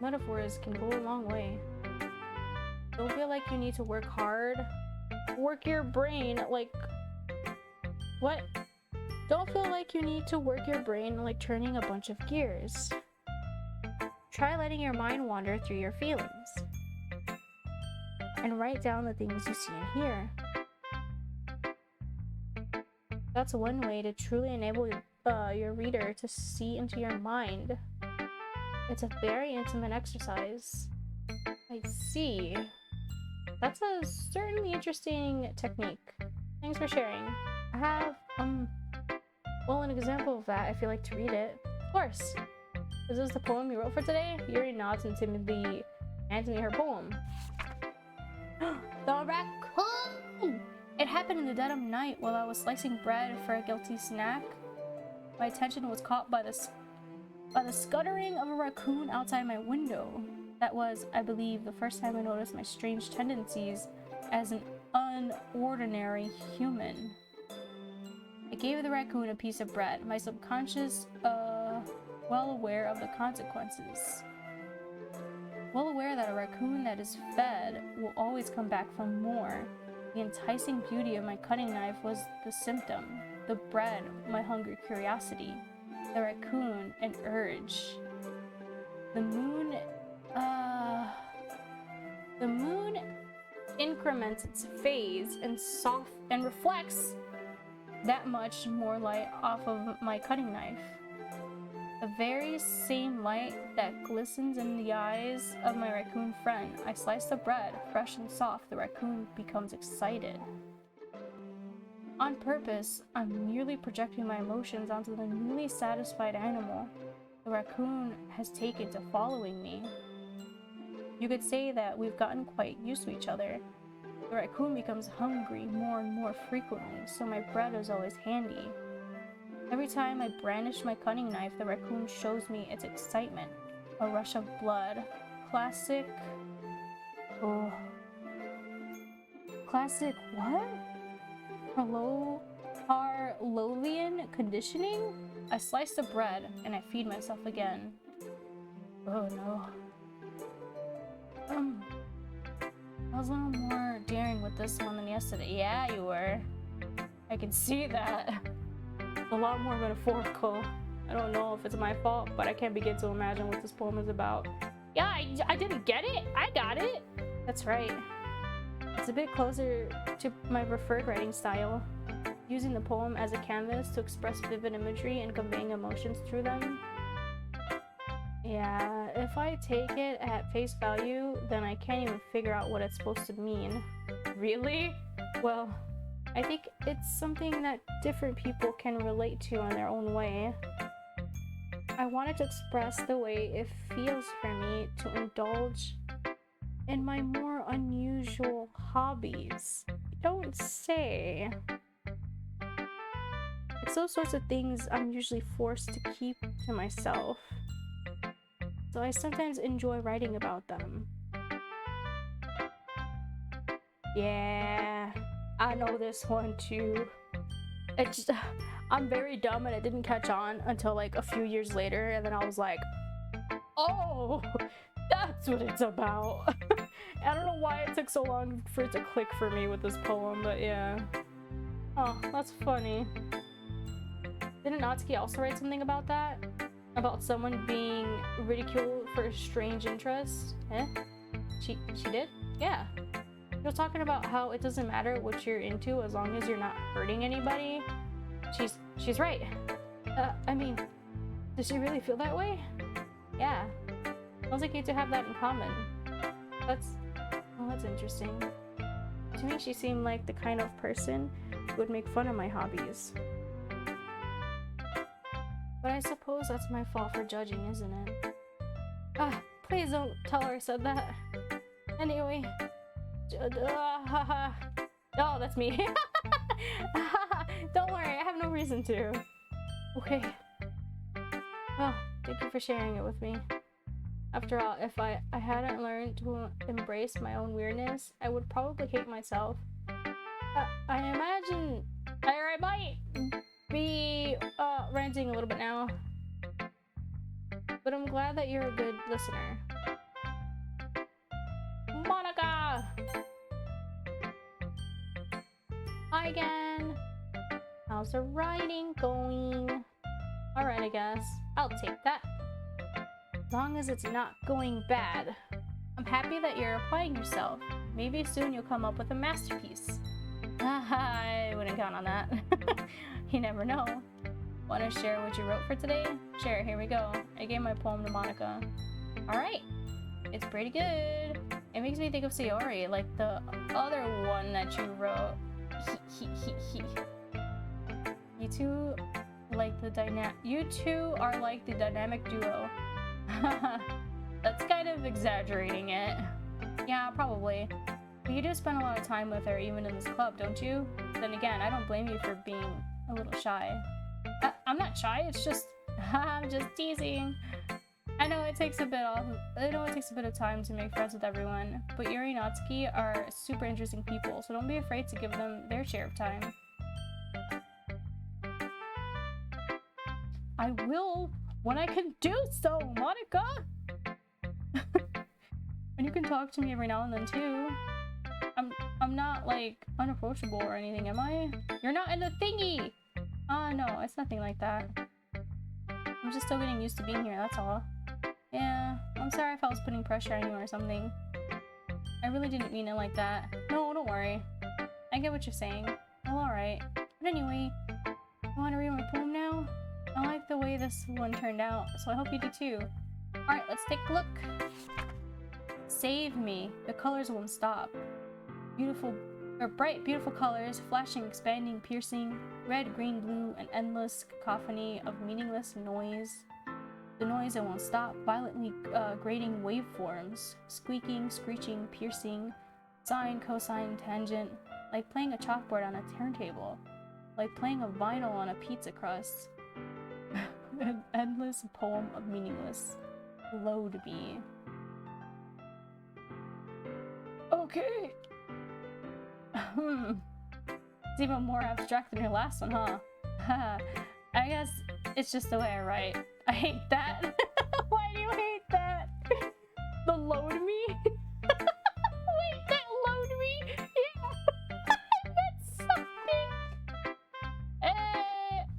Metaphors can go a long way. Don't feel like you need to work hard. Work your brain like... What? Don't feel like you need to work your brain like turning a bunch of gears. Try letting your mind wander through your feelings. And write down the things you see and hear. That's one way to truly enable your reader to see into your mind. It's a very intimate exercise. I see. That's a certainly interesting technique. Thanks for sharing. I have, well, an example of that if you'd like to read it. Of course. Is this the poem you wrote for today? Yuri nods and timidly hands me her poem. The raccoon! It happened in the dead of night while I was slicing bread for a guilty snack. My attention was caught by the scuttering of a raccoon outside my window. That was, I believe, the first time I noticed my strange tendencies as an unordinary human. I gave the raccoon a piece of bread, my subconscious, well aware of the consequences. Well aware that a raccoon that is fed will always come back for more. The enticing beauty of my cutting knife was the symptom. The bread, my hungry curiosity. The raccoon, an urge. The moon increments its phase and reflects that much more light off of my cutting knife. The very same light that glistens in the eyes of my raccoon friend. I slice the bread, fresh and soft. The raccoon becomes excited. On purpose, I'm merely projecting my emotions onto the newly satisfied animal. The raccoon has taken to following me. You could say that we've gotten quite used to each other. The raccoon becomes hungry more and more frequently, so my bread is always handy. Every time I brandish my cutting knife, the raccoon shows me its excitement. A rush of blood. Classic... Oh... Classic what? Pavlovian conditioning? I slice the bread, and I feed myself again. Oh no. I was a little more daring with this one than yesterday. Yeah, you were. I can see that. A lot more metaphorical. I don't know if it's my fault, but I can't begin to imagine what this poem is about. Yeah, I didn't get it. I got it. That's right. It's a bit closer to my preferred writing style. Using the poem as a canvas to express vivid imagery and conveying emotions through them. Yeah, if I take it at face value, then I can't even figure out what it's supposed to mean. Really? Well, I think it's something that different people can relate to in their own way. I wanted to express the way it feels for me to indulge in my more unusual hobbies. Don't say. It's those sorts of things I'm usually forced to keep to myself. So I sometimes enjoy writing about them. Yeah, I know this one too. It's just, I'm very dumb and it didn't catch on until like a few years later, and then I was like, oh, that's what it's about. I don't know why it took so long for it to click for me with this poem, but yeah. Oh, that's funny. Didn't Natsuki also write something about that? About someone being ridiculed for a strange interest? Eh? She did? Yeah. She was talking about how it doesn't matter what you're into as long as you're not hurting anybody. She's right. I mean, does she really feel that way? Yeah. Sounds like you two have that in common. That's interesting. To me, she seemed like the kind of person who would make fun of my hobbies. But I suppose that's my fault for judging, isn't it? Please don't tell her I said that. Anyway. Oh, that's me. Don't worry, I have no reason to. Okay. Well, thank you for sharing it with me. After all, if I hadn't learned to embrace my own weirdness, I would probably hate myself. I imagine... I might be ranting a little bit now. But I'm glad that you're a good listener. Monica! Hi again! How's the writing going? Alright, I guess. I'll take that. As long as it's not going bad. I'm happy that you're applying yourself. Maybe soon you'll come up with a masterpiece. I wouldn't count on that. You never know. Want to share what you wrote for today? Sure, here we go. I gave my poem to Monica. Alright. It's pretty good. It makes me think of Sayori, like the other one that you wrote. You two are like the dynamic duo. That's kind of exaggerating it. Yeah, probably. But you do spend a lot of time with her even in this club, don't you? Then again, I don't blame you for being a little shy. I'm not shy, it's just... I'm just teasing. I know it takes a bit of time to make friends with everyone, but Yuri and Natsuki are super interesting people, so don't be afraid to give them their share of time. I will when I can do so, Monica! And you can talk to me every now and then too. I'm not like unapproachable or anything, am I? You're not in the thingy! No, it's nothing like that. I'm just still getting used to being here, that's all. Yeah, I'm sorry if I was putting pressure on you or something. I really didn't mean it like that. No, don't worry. I get what you're saying. Well, alright. But anyway, you want to read my poem now? I like the way this one turned out, so I hope you do too. Alright, let's take a look. Save me. The colors won't stop. Beautiful, or bright, beautiful colors, flashing, expanding, piercing, red, green, blue, an endless cacophony of meaningless noise. The noise that won't stop, violently grating waveforms, squeaking, screeching, piercing, sine, cosine, tangent, like playing a chalkboard on a turntable, like playing a vinyl on a pizza crust. An endless poem of meaningless. Load me. Okay. It's even more abstract than your last one, huh? I guess it's just the way I write. I hate that. Why do you hate that? The load me? Wait, that load me? Yeah. That's something.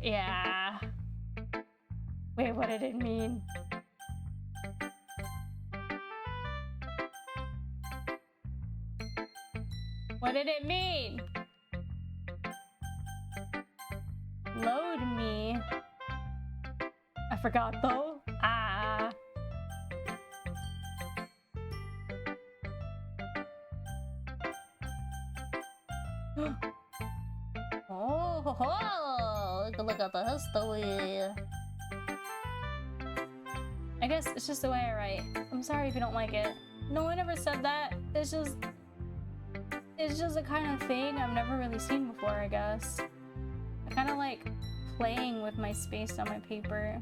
Yeah. Wait, what did it mean? What did it mean? Load me. I forgot though. Ah. Oh, ho, ho. Look at the history. I guess it's just the way I write. I'm sorry if you don't like it. No one ever said that. It's just a kind of thing I've never really seen before, I guess. I kind of like playing with my space on my paper.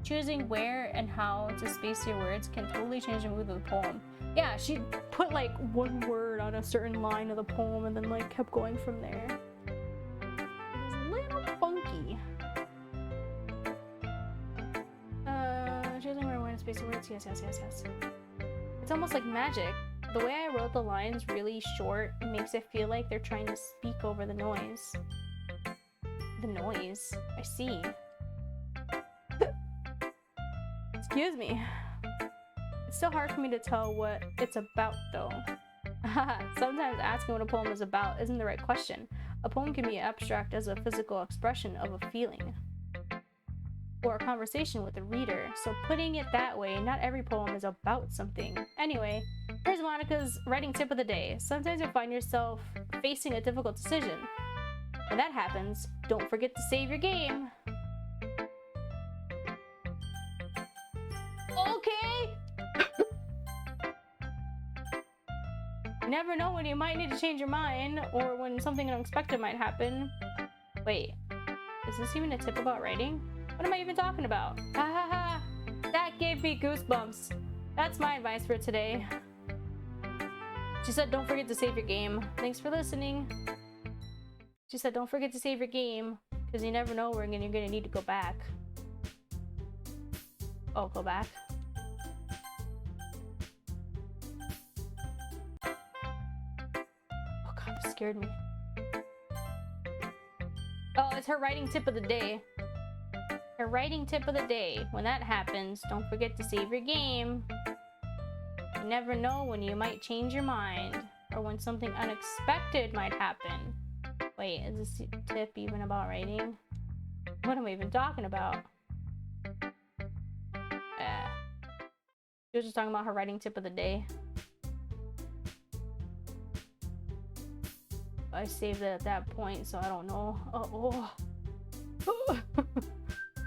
Choosing where and how to space your words can totally change the mood of the poem. Yeah, she put like one word on a certain line of the poem and then like kept going from there. It's a little funky. Choosing where and when to space your words. Yes. It's almost like magic. The way I wrote the lines really short makes it feel like they're trying to speak over the noise. The noise. I see. Excuse me. It's still hard for me to tell what it's about, though. Sometimes asking what a poem is about isn't the right question. A poem can be abstract as a physical expression of a feeling or a conversation with the reader, so putting it that way, not every poem is about something. Anyway, here's Monica's writing tip of the day. Sometimes you'll find yourself facing a difficult decision. When that happens, don't forget to save your game. Okay! You never know when you might need to change your mind, or when something unexpected might happen. Wait, is this even a tip about writing? What am I even talking about? Ha ha ha! That gave me goosebumps. That's my advice for today. She said don't forget to save your game. Thanks for listening. She said don't forget to save your game, because you never know when you're gonna need to go back. Oh, go back? Oh god, that scared me. Oh, it's her writing tip of the day. Her writing tip of the day. When that happens, don't forget to save your game. You never know when you might change your mind, or when something unexpected might happen. Wait, is this tip even about writing? What am I even talking about? She was just talking about her writing tip of the day. I saved it at that point, so I don't know.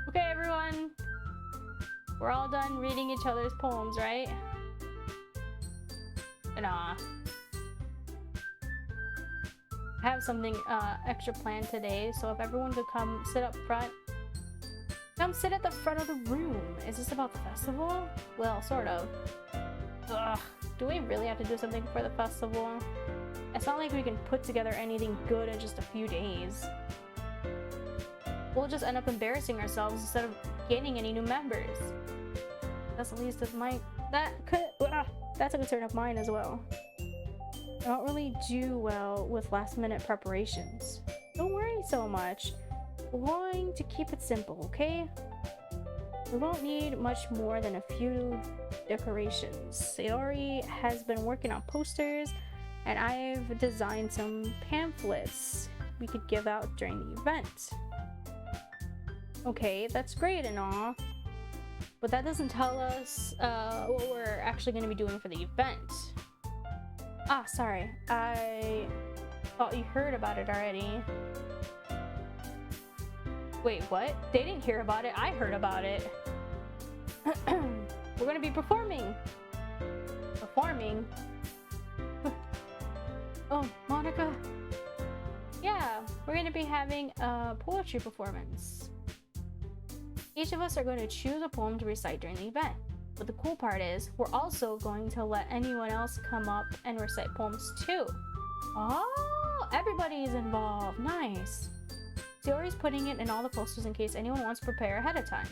Okay, everyone. We're all done reading each other's poems, right? Nah. I have something extra planned today, so if everyone could come sit up front. Come sit at the front of the room. Is this about the festival? Well, sort of. Ugh. Do we really have to do something for the festival? It's not like we can put together anything good in just a few days. we'll just end up embarrassing ourselves instead of gaining any new members. That's the least of my that's a concern of mine as well. I don't really do well with last-minute preparations. Don't worry so much. We're going to keep it simple, okay? We won't need much more than a few decorations. Sayori has been working on posters, and I've designed some pamphlets we could give out during the event. Okay, that's great and all, but that doesn't tell us what we're actually going to be doing for the event. Ah, sorry. I thought you heard about it already. Wait, what? They didn't hear about it. I heard about it. We're gonna be performing. Performing? Oh, Monica. Yeah, we're gonna be having a poetry performance. Each of us are going to choose a poem to recite during the event. But the cool part is, we're also going to let anyone else come up and recite poems too. Oh, everybody is involved. Nice. Sayori's putting it in all the posters in case anyone wants to prepare ahead of time.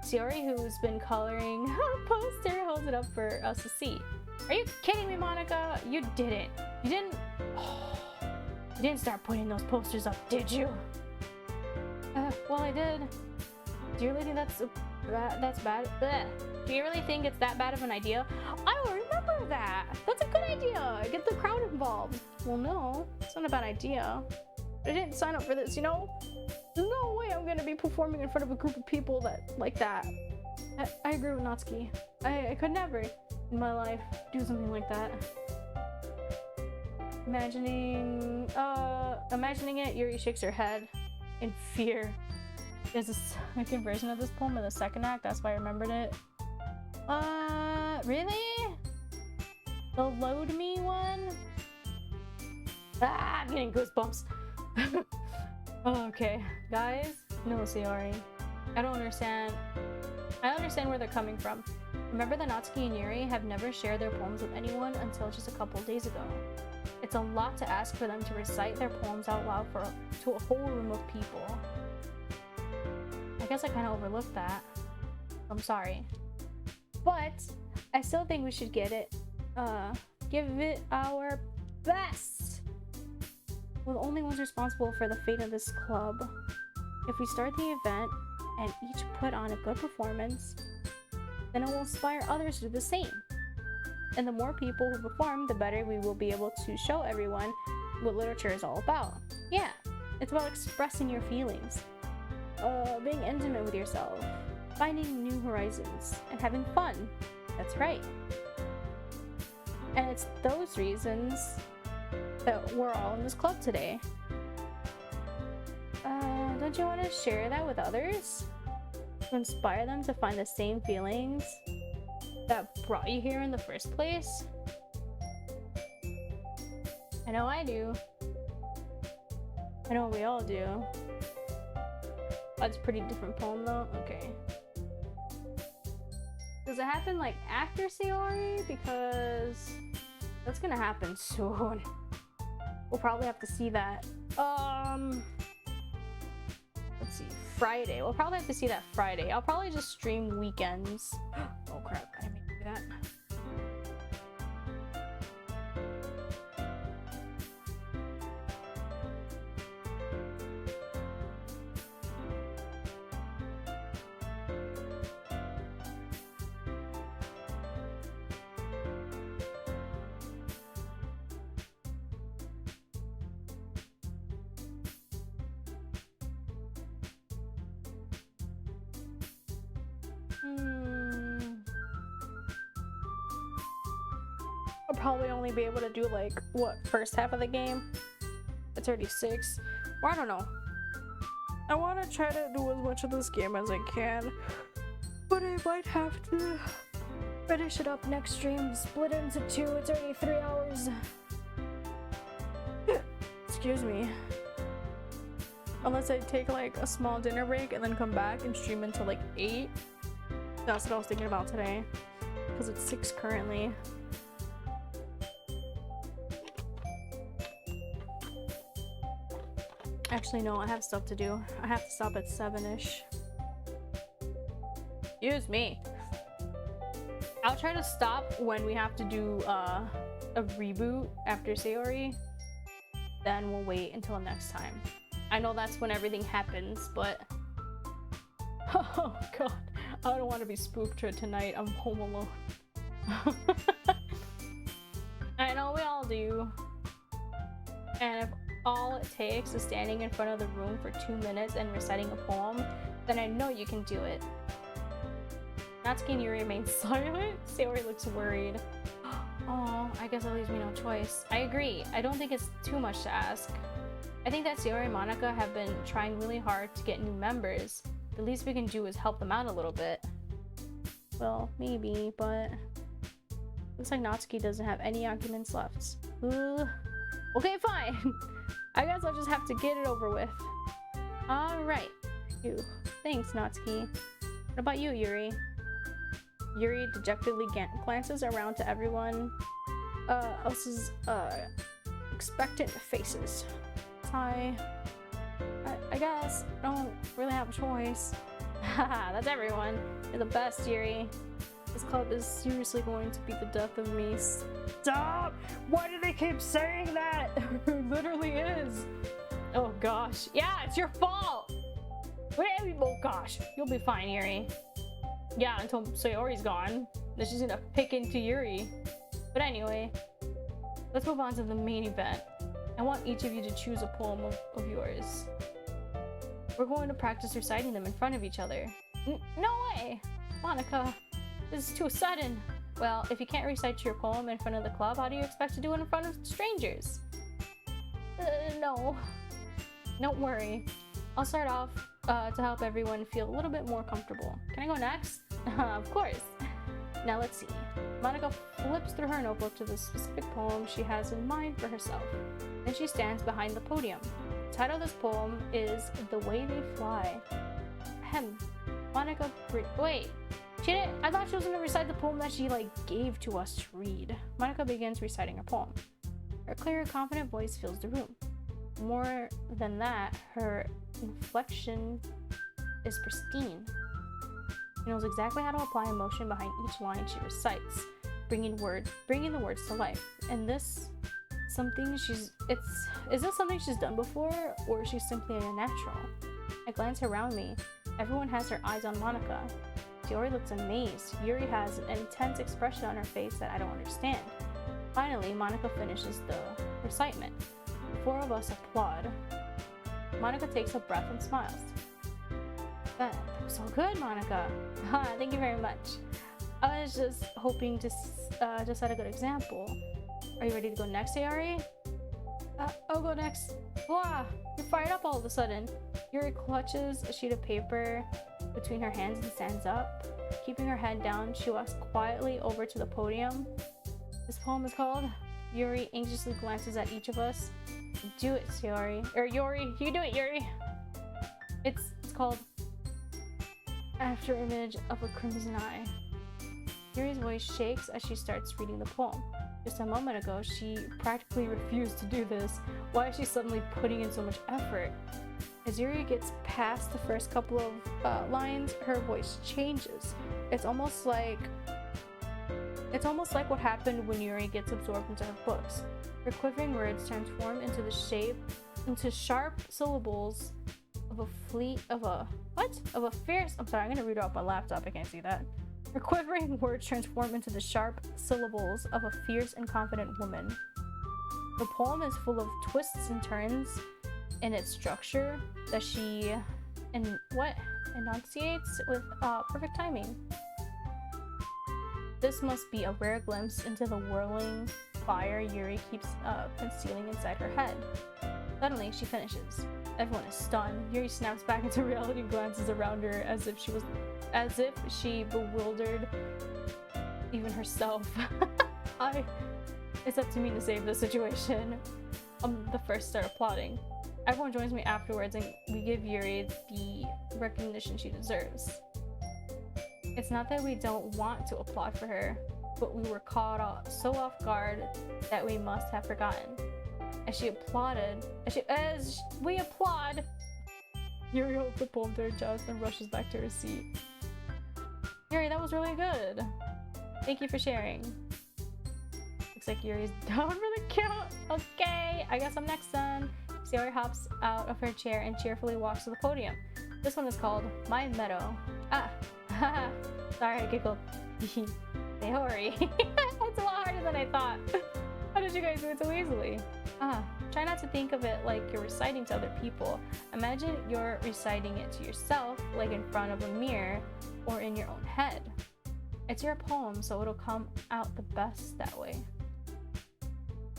Sayori, who's been coloring a poster, holds it up for us to see. Are you kidding me, Monica? You didn't. You didn't. Oh, you didn't start putting those posters up, did you? Well, I did. Do you really think that's bad? Blech. Do you really think it's that bad of an idea? I don't remember that. That's a good idea. Get the crowd involved. Well, no, it's not a bad idea. I didn't sign up for this, you know? There's no way I'm gonna be performing in front of a group of people like that. I agree with Natsuki. I could never in my life do something like that. Imagining it, Yuri shakes her head in fear. There's a second version of this poem in the second act, that's why I remembered it. Really? The Load Me one? Ah, I'm getting goosebumps. Okay, guys, no, Sayori. I don't understand. I understand where they're coming from. Remember that Natsuki and Yuri have never shared their poems with anyone until just a couple days ago. It's a lot to ask for them to recite their poems out loud to a whole room of people. I guess I kind of overlooked that. I'm sorry. But I still think we should give it our best. We're the only ones responsible for the fate of this club. If we start the event and each put on a good performance, then it will inspire others to do the same. And the more people who perform, the better we will be able to show everyone what literature is all about. Yeah, it's about expressing your feelings, being intimate with yourself, finding new horizons, and having fun. That's right. And it's those reasons that we're all in this club today. Don't you want to share that with others? To inspire them to find the same feelings that brought you here in the first place? I know I do. I know we all do. That's a pretty different poem though. Okay. Does it happen like after Sayori? Because that's gonna happen soon. We'll probably have to see that. Let's see, Friday. We'll probably have to see that Friday. I'll probably just stream weekends. Oh crap, I didn't mean to do that. I'll probably only be able to do like what, first half of the game? It's already 6. Or I don't know. I want to try to do as much of this game as I can, but I might have to finish it up next stream, split it into 2. It's already 3 hours. Excuse me. Unless I take like a small dinner break and then come back and stream until like 8. That's what I was thinking about today, because it's 6 currently. Actually, no, I have stuff to do. I have to stop at 7-ish. Excuse me. I'll try to stop when we have to do a reboot after Sayori. Then we'll wait until next time. I know that's when everything happens, but oh god, I don't want to be spooked tonight. I'm home alone. I know we all do. And if all it takes is standing in front of the room for 2 minutes and reciting a poem, then I know you can do it. Natsuki and Yuri remain silent. Sayori looks worried. Oh, I guess that leaves me no choice. I agree. I don't think it's too much to ask. I think that Sayori and Monica have been trying really hard to get new members. The least we can do is help them out a little bit. Well, maybe, but looks like Natsuki doesn't have any arguments left. Okay, fine. I guess I'll just have to get it over with. Alright. Thanks, Natsuki. What about you, Yuri? Yuri dejectedly glances around to everyone else's expectant faces. I guess I don't really have a choice. Haha, that's everyone. You're the best, Yuri. This club is seriously going to be the death of me. Stop! Why do they keep saying that? It literally is. Oh gosh. Yeah, it's your fault! Oh gosh. You'll be fine, Yuri. Yeah, until Sayori's gone. Then she's gonna pick into Yuri. But anyway, let's move on to the main event. I want each of you to choose a poem of yours. We're going to practice reciting them in front of each other. No way! Monica, this is too sudden. Well, if you can't recite your poem in front of the club, how do you expect to do it in front of strangers? No. Don't worry. I'll start off to help everyone feel a little bit more comfortable. Can I go next? Of course. Now let's see. Monica flips through her notebook to the specific poem she has in mind for herself. Then she stands behind the podium. The title of this poem is The Way They Fly. Ahem. Monica, wait. She didn't. I thought she was gonna recite the poem that she gave to us to read. Monica begins reciting her poem. Her clear, confident voice fills the room. More than that, her inflection is pristine. She knows exactly how to apply emotion behind each line she recites, bringing the words to life. And is this something she's done before, or is she simply a natural? I glance around me. Everyone has their eyes on Monica. Sayori looks amazed. Yuri has an intense expression on her face that I don't understand. Finally, Monica finishes the recitement. The four of us applaud. Monica takes a breath and smiles. That was so good, Monica. Thank you very much. I was just hoping to set a good example. Are you ready to go next, Sayori? I'll go next. Wow, you're fired up all of a sudden. Yuri clutches a sheet of paper between her hands and stands up. Keeping her head down, she walks quietly over to the podium. This poem is called... Yuri anxiously glances at each of us. Do it, Sayori. Or Yuri. You do it, Yuri. It's called After Image of a Crimson Eye. Yuri's voice shakes as she starts reading the poem. Just a moment ago, she practically refused to do this. Why is she suddenly putting in so much effort? As Yuri gets past the first couple of lines, her voice changes. It's almost like what happened when Yuri gets absorbed into her books. Her quivering words transform into sharp syllables of a fierce. I'm sorry, I'm gonna read it off my laptop. I can't see that. Her quivering words transform into the sharp syllables of a fierce and confident woman. The poem is full of twists and turns in its structure that she enunciates with perfect timing. This must be a rare glimpse into the whirling fire Yuri keeps concealing inside her head. Suddenly, she finishes. Everyone is stunned. Yuri snaps back into reality and glances around her as if she bewildered even herself. It's up to me to save the situation. I'm the first to start applauding. Everyone joins me afterwards and we give Yuri the recognition she deserves. It's not that we don't want to applaud for her, but we were caught so off guard that we must have forgotten. As she applauded, as we applaud, Yuri holds the poem to her chest and rushes back to her seat. Yuri, that was really good. Thank you for sharing. Looks like Yuri's down for the count. Okay, I guess I'm next then. Yuri hops out of her chair and cheerfully walks to the podium. This one is called My Meadow. Ah, haha. Sorry, I giggled. Sayori. It's a lot harder than I thought. How did you guys do it so easily? Try not to think of it like you're reciting to other people. Imagine you're reciting it to yourself, like in front of a mirror or in your own head. It's your poem, so it'll come out the best that way.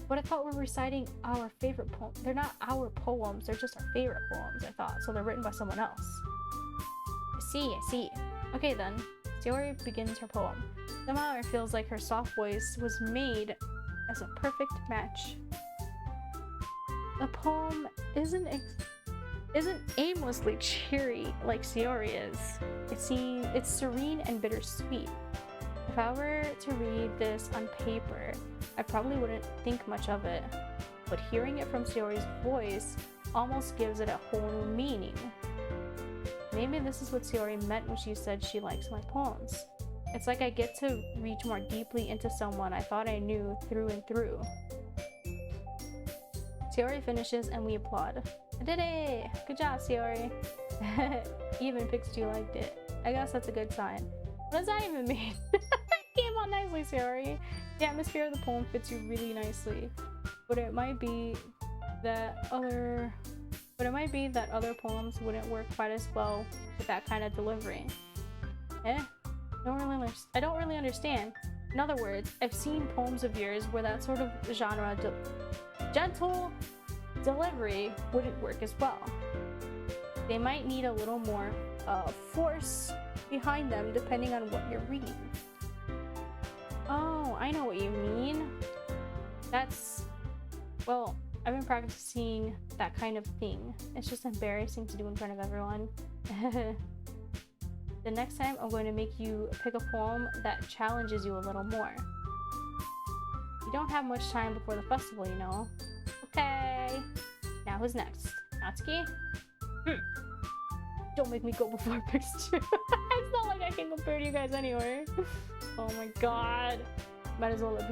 But I thought we're reciting our favorite poem. They're not our poems, they're just our favorite poems, I thought. So they're written by someone else. I see. Okay then, Sayori begins her poem. Somehow it feels like her soft voice was made as a perfect match. The poem isn't aimlessly cheery like Sayori is. It's serene and bittersweet. If I were to read this on paper, I probably wouldn't think much of it. But hearing it from Sayori's voice almost gives it a whole new meaning. Maybe this is what Sayori meant when she said she likes my poems. It's like I get to reach more deeply into someone I thought I knew through and through. Sayori finishes and we applaud. I did it! Good job, Sayori! Even Pikachu liked it. I guess that's a good sign. What does that even mean? Came out nicely, Sayori. The atmosphere of the poem fits you really nicely. But it might be that other poems wouldn't work quite as well with that kind of delivery. I don't really understand. In other words, I've seen poems of yours where that sort of genre gentle delivery wouldn't work as well. They might need a little more force behind them depending on what you're reading. Oh, I know what you mean. Well, I've been practicing that kind of thing. It's just embarrassing to do in front of everyone. The next time I'm going to make you pick a poem that challenges you a little more. You don't have much time before the festival, you know. Okay. Now who's next? Natsuki? Don't make me go before Pikachu. It's not like I can compare to you guys anyway. Oh my god. Might as well let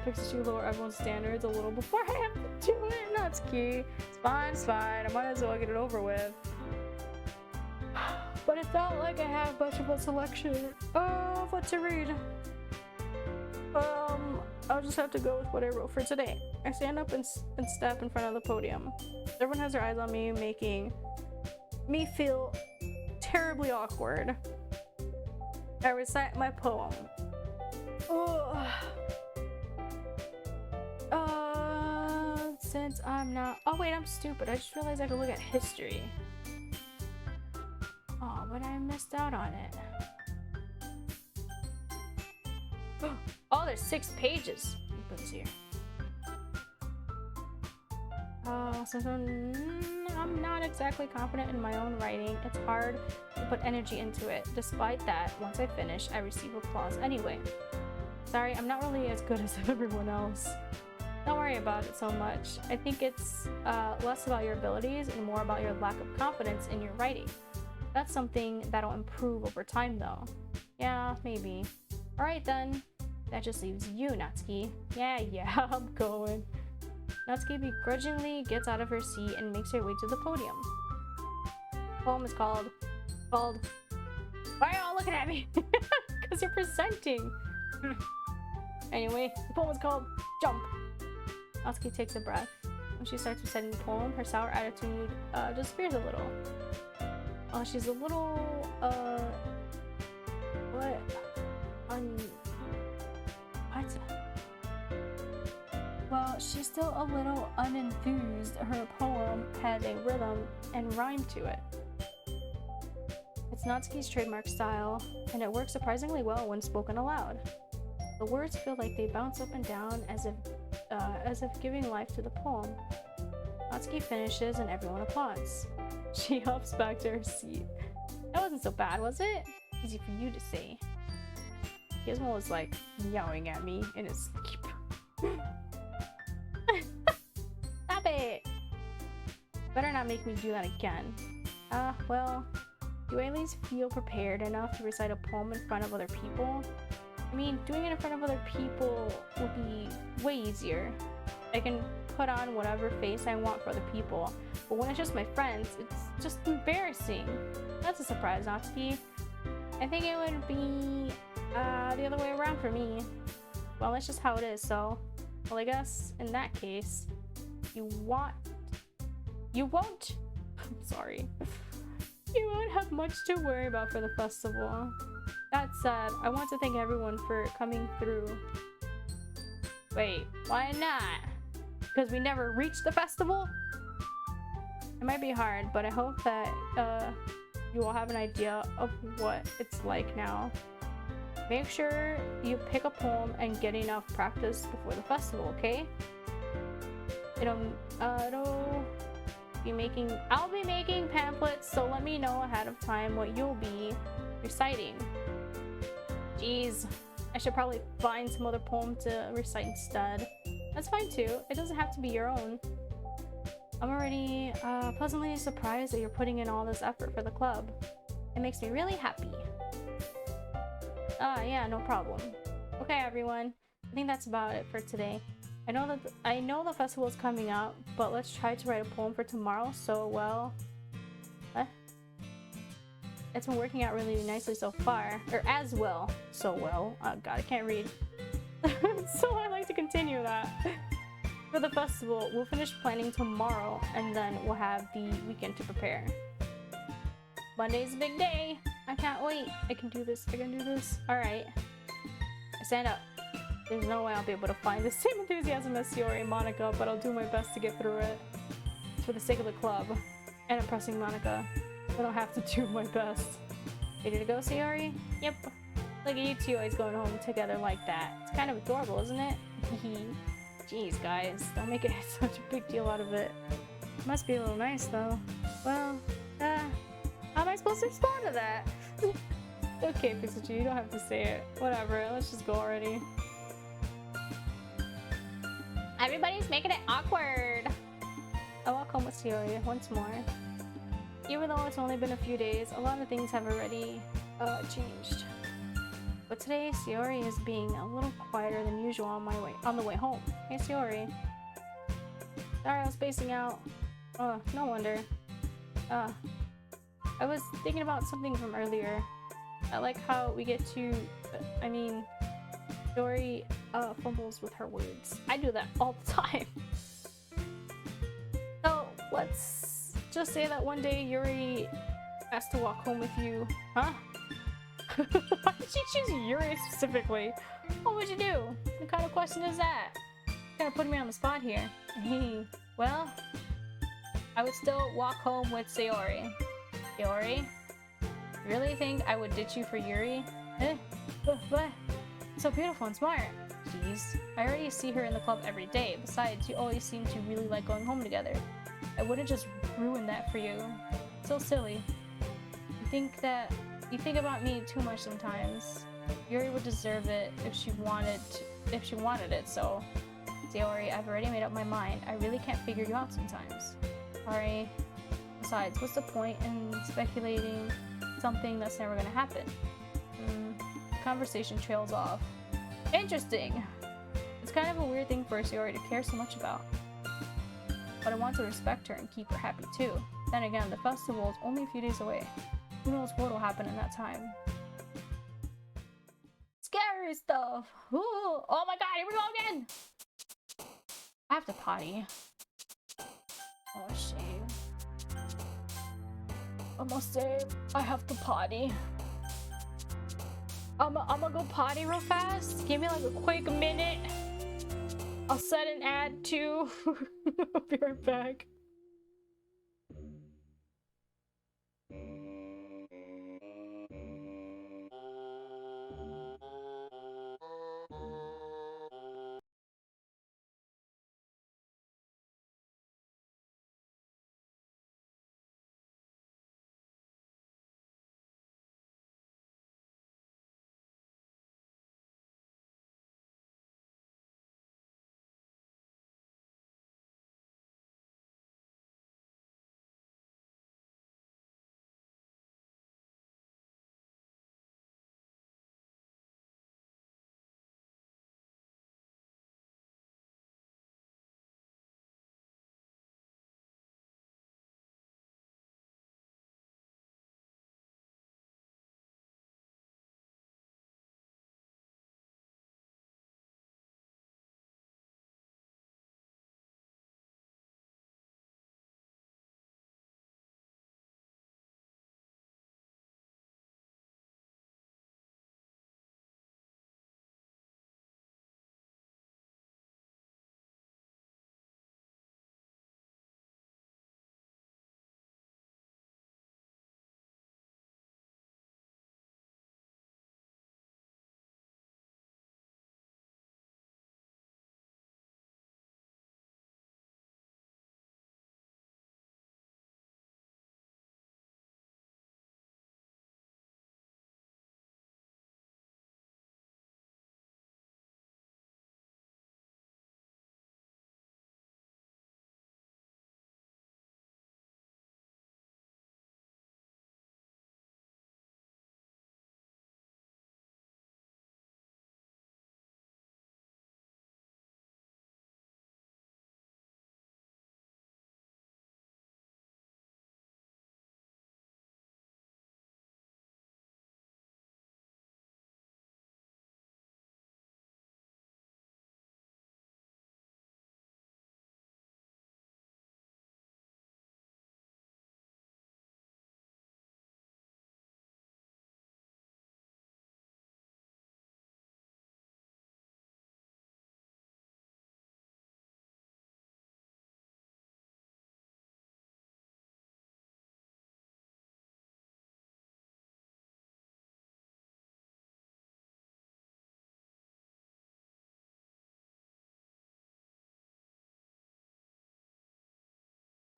Pikachu lower everyone's standards a little before I have to do it. Natsuki. It's fine. I might as well get it over with. But it's not like I have much of a selection of what to read. I'll just have to go with what I wrote for today. I stand up and step in front of the podium. Everyone has their eyes on me, making me feel terribly awkward. I recite my poem. Since I'm not... Oh wait, I'm stupid. I just realized I could look at history. Oh, but I missed out on it. Oh, there's 6 pages. Put this here. Since I'm not exactly confident in my own writing, it's hard to put energy into it. Despite that, once I finish, I receive applause anyway. Sorry, I'm not really as good as everyone else. Don't worry about it so much. I think it's less about your abilities and more about your lack of confidence in your writing. That's something that'll improve over time though. Yeah, maybe. Alright then. That just leaves you, Natsuki. Yeah, I'm going. Natsuki begrudgingly gets out of her seat and makes her way to the podium. The poem is called... Why are you all looking at me? Because you're presenting. Anyway, the poem is called Jump. Natsuki takes a breath. When she starts reciting the poem, her sour attitude disappears a little. She's a little, what? Well, she's still a little unenthused. Her poem has a rhythm and rhyme to it. It's Natsuki's trademark style, and it works surprisingly well when spoken aloud. The words feel like they bounce up and down as if giving life to the poem. Natsuki finishes and everyone applauds. She hops back to her seat. That wasn't so bad, was it? Easy for you to say. Gizmo was like yelling at me in his sleep. it! Better not make me do that again. Well, do I at least feel prepared enough to recite a poem in front of other people? I mean, doing it in front of other people would be way easier. I can put on whatever face I want for other people, but when it's just my friends, it's just embarrassing. That's a surprise not to be. I think it would be the other way around for me. Well, that's just how it is, so... Well, I guess, in that case, you won't... I'm sorry. You won't have much to worry about for the festival. That said, I want to thank everyone for coming through. Wait, why not? Because we never reached the festival? It might be hard, but I hope that you all have an idea of what it's like now. Make sure you pick a poem and get enough practice before the festival, okay? I'll be making pamphlets, so let me know ahead of time what you'll be reciting. Jeez, I should probably find some other poem to recite instead. That's fine too, it doesn't have to be your own. I'm already pleasantly surprised that you're putting in all this effort for the club. It makes me really happy. Yeah, no problem. Okay, everyone, I think that's about it for today. I know the festival is coming up, but let's try to write a poem for tomorrow. So, well, it's been working out really nicely so far, or as well. So well. Oh God, I can't read. So I like to continue that. For the festival, we'll finish planning tomorrow, and then we'll have the weekend to prepare. Monday's a big day. I can't wait. I can do this. I can do this. All right. I stand up. There's no way I'll be able to find the same enthusiasm as Sayori and Monica, but I'll do my best to get through it. For the sake of the club. And impressing Monica. I don't have to do my best. Ready to go, Sayori? Yep. Look at you two always going home together like that. It's kind of adorable, isn't it? Jeez, guys. Don't make it such a big deal out of it. Must be a little nice, though. Well, how am I supposed to respond to that? Okay, Pixelchi, you don't have to say it. Whatever, let's just go already. Everybody's making it awkward! I walk home with Sayori once more. Even though it's only been a few days, a lot of things have already changed. But today, Sayori is being a little quieter than usual on the way home. Hey, Sayori. Sorry, I was spacing out. No wonder. I was thinking about something from earlier. I like how we get to... Sayori fumbles with her words. I do that all the time. So, let's just say that one day Yuri has to walk home with you. Huh? Why did she choose Yuri specifically? What would you do? What kind of question is that? Kind of putting me on the spot here. Hey, well, I would still walk home with Sayori. Sayori? You really think I would ditch you for Yuri? What? So beautiful and smart. Jeez, I already see her in the club every day. Besides, you always seem to really like going home together. I wouldn't just ruin that for you. So silly. You think about me too much sometimes. Yuri would deserve it if she wanted it, so... Sayori, I've already made up my mind. I really can't figure you out sometimes. Sorry. Besides, what's the point in speculating something that's never gonna happen? Conversation trails off. Interesting! It's kind of a weird thing for Sayori to care so much about. But I want to respect her and keep her happy too. Then again, the festival is only a few days away. Who knows what will happen in that time? Scary stuff! Ooh. Oh my god, here we go again! I have to potty. Oh, shame. I must say, I have to potty. I'm gonna go potty real fast. Give me like a quick minute. I'll set an ad too. I'll be right back.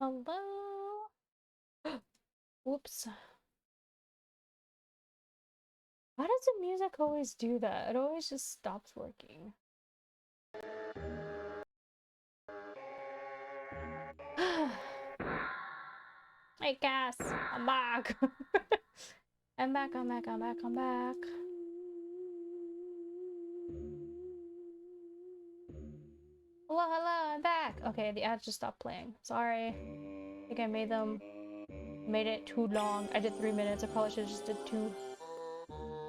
Hello? Whoops. Why does the music always do that? It always just stops working. Hey Cass, I'm back. I'm back. Hello, I'm back. Okay, the ads just stopped playing. Sorry. I think I made it too long. I did 3 minutes. I probably should have just did 2.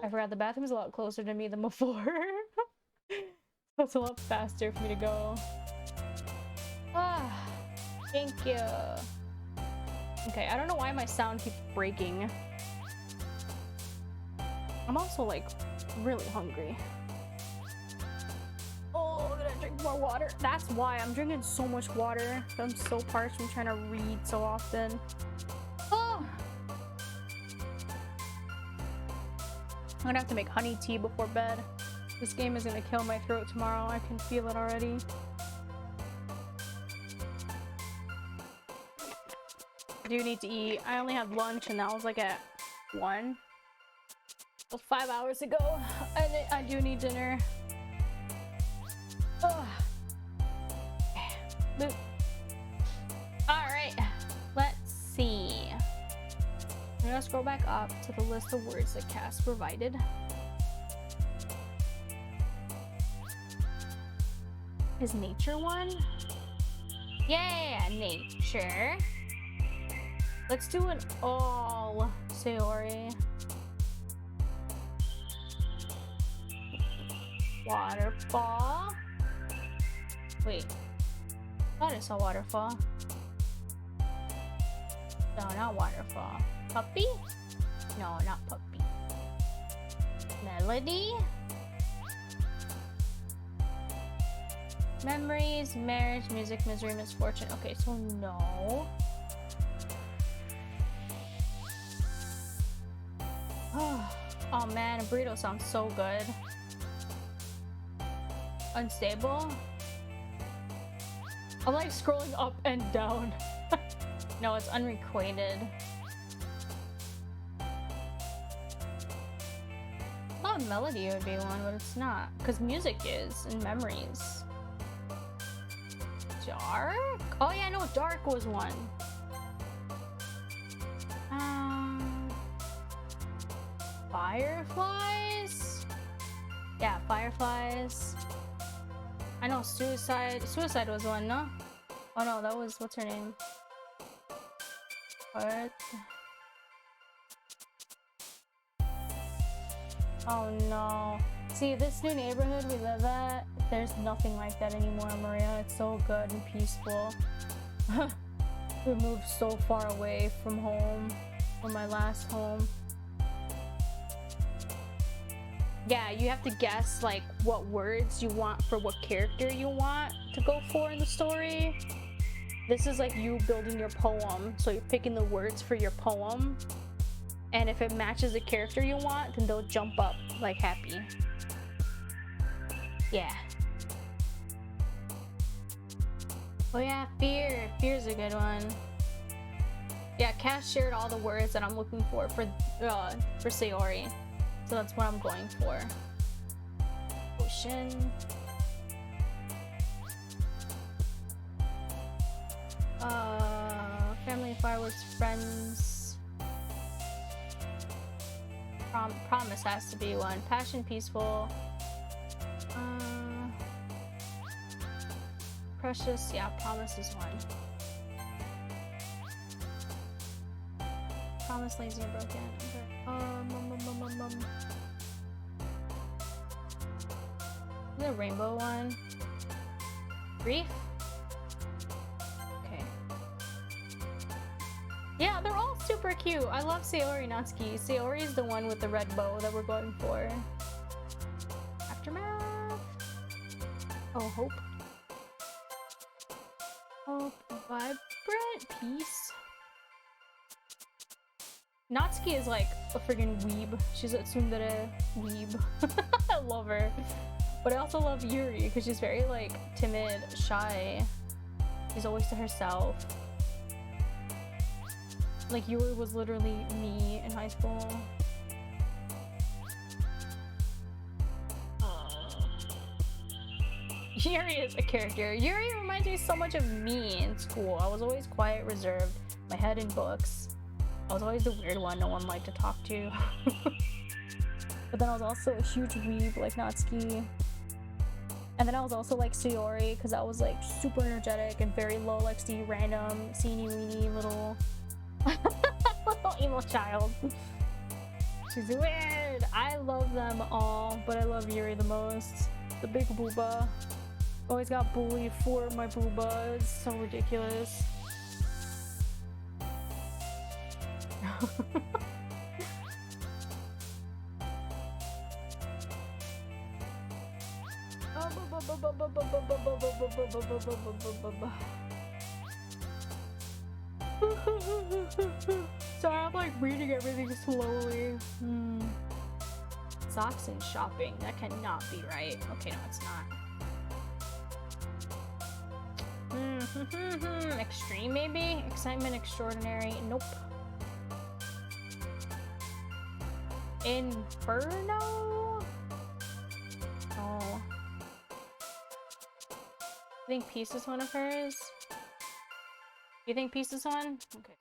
I forgot the bathroom's a lot closer to me than before. So it's a lot faster for me to go. Ah, thank you. Okay, I don't know why my sound keeps breaking. I'm also like really hungry. Oh, I'm gonna drink more water. That's why I'm drinking so much water. I'm so parched from trying to read so often. Oh. I'm gonna have to make honey tea before bed. This game is gonna kill my throat tomorrow. I can feel it already. I do need to eat. I only had lunch and that was like at 1. Well, 5 hours ago. I do need dinner. Alright, let's see. I'm gonna scroll back up to the list of words that Cass provided. His nature one? Yeah, nature. Let's do an all Sayori. Waterfall. Wait. I thought I saw waterfall. No, not waterfall. Puppy? No, not puppy. Melody? Memories, marriage, music, misery, misfortune. Okay, so no. Oh man, a burrito sounds so good. Unstable? I'm like scrolling up and down. No, it's unrequited. I thought melody would be one, but it's not. Because music is, and memories. Dark? Oh yeah, no, dark was one. Fireflies? Yeah, fireflies. I know suicide. Suicide was one, no? Oh no, that was, what's her name? What? Oh no. See, this new neighborhood we live at, there's nothing like that anymore, Maria. It's so good and peaceful. We moved so far away from home, from my last home. Yeah, you have to guess like what words you want for what character you want to go for in the story. This is like you building your poem, so you're picking the words for your poem, and if it matches the character you want, then they'll jump up like happy. Yeah. Oh yeah, fear. Fear's a good one. Yeah, Cass shared all the words that I'm looking for Sayori. So that's what I'm going for. Ocean. Family, fireworks, friends. Promise has to be one. Passion, peaceful. Precious, yeah, promise is one. Promise, lazy, and broken. The rainbow one. Grief? Okay. Yeah, they're all super cute. I love Sayori Natsuki. Sayori is the one with the red bow that we're going for. Aftermath. Oh, hope. Hope. Vibrant. Peace. Natsuki is like a friggin' weeb. She's a tsundere weeb. I love her. But I also love Yuri because she's very like timid, shy. She's always to herself. Like, Yuri was literally me in high school. Yuri is a character. Yuri reminds me so much of me in school. I was always quiet, reserved, my head in books. I was always the weird one no one liked to talk to. But then I was also a huge weeb like Natsuki. And then I was also like Sayori because I was like super energetic and very low XD, random, teeny weeny little little emo child. She's weird. I love them all, but I love Yuri the most. The big booba. Always got bullied for my booba. It's so ridiculous. Sorry, I'm like reading everything slowly. Socks and shopping. That cannot be right. Okay, no, it's not. Extreme, maybe? Excitement extraordinary. Nope. Inferno? Oh. I think Peace is one of hers. You think Peace is one? Okay.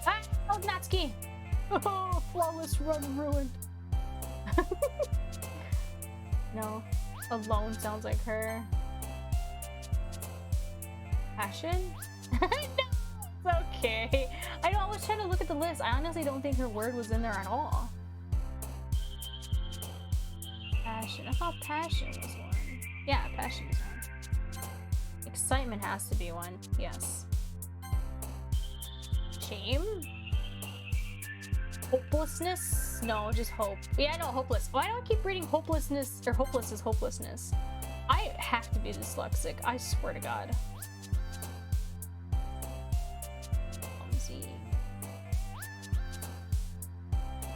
Ah! Oh, Natsuki! Oh, flawless run ruined. No. Alone sounds like her. Passion? No! It's okay. I know, I was trying to look at the list. I honestly don't think her word was in there at all. Passion. I thought passion was one. Yeah, passion is one. Excitement has to be one. Yes. Shame? Hopelessness? No, just hope. Yeah, no, hopeless. Why do I keep reading hopelessness or hopeless is hopelessness? I have to be dyslexic. I swear to God.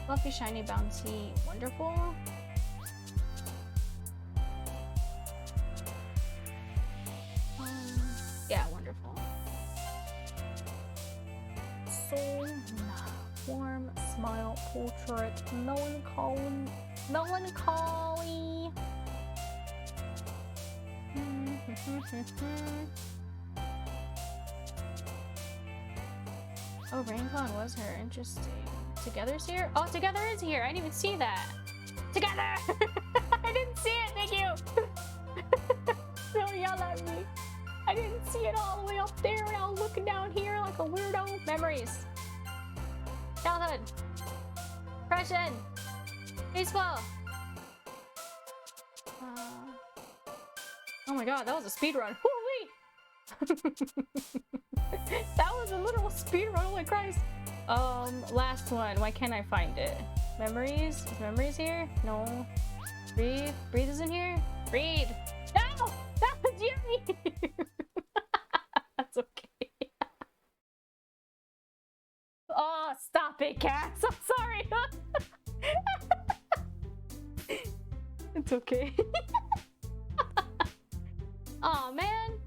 Fluffy, shiny, bouncy, wonderful. Yeah, wonderful. Soul, warm, smile, portrait, melancholy. Oh, Raincon was her. Interesting. Together's here? Oh, Together is here. I didn't even see that. Together! I didn't see it. Thank you. Don't yell at me. I didn't see it all the way up there, and I was looking down here like a weirdo. Memories. Childhood. Depression. Baseball. Oh my God, that was a speed run. That was a literal speed run. Oh my Christ. Last one. Why can't I find it? Memories? Is Memories here? No. Breathe. Breathe isn't here? Breathe. No! That was Yuri! That's okay. Oh, stop it, cats! I'm sorry! It's okay. Aw, man!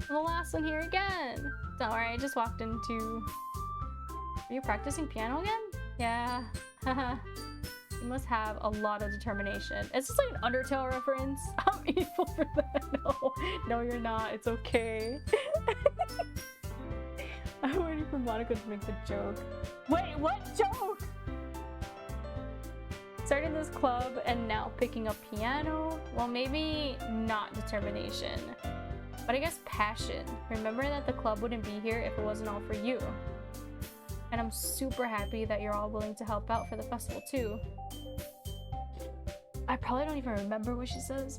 The last one here again. Don't worry, I just walked into... Are you practicing piano again? Yeah. You must have a lot of determination. Is this like an Undertale reference? I'm evil for that. No. No, you're not. It's okay. I'm waiting for Monica to make the joke. Wait, what joke? Starting this club and now picking up piano? Well, maybe not determination. But I guess passion. Remember that the club wouldn't be here if it wasn't all for you. And I'm super happy that you're all willing to help out for the festival too. I probably don't even remember what she says.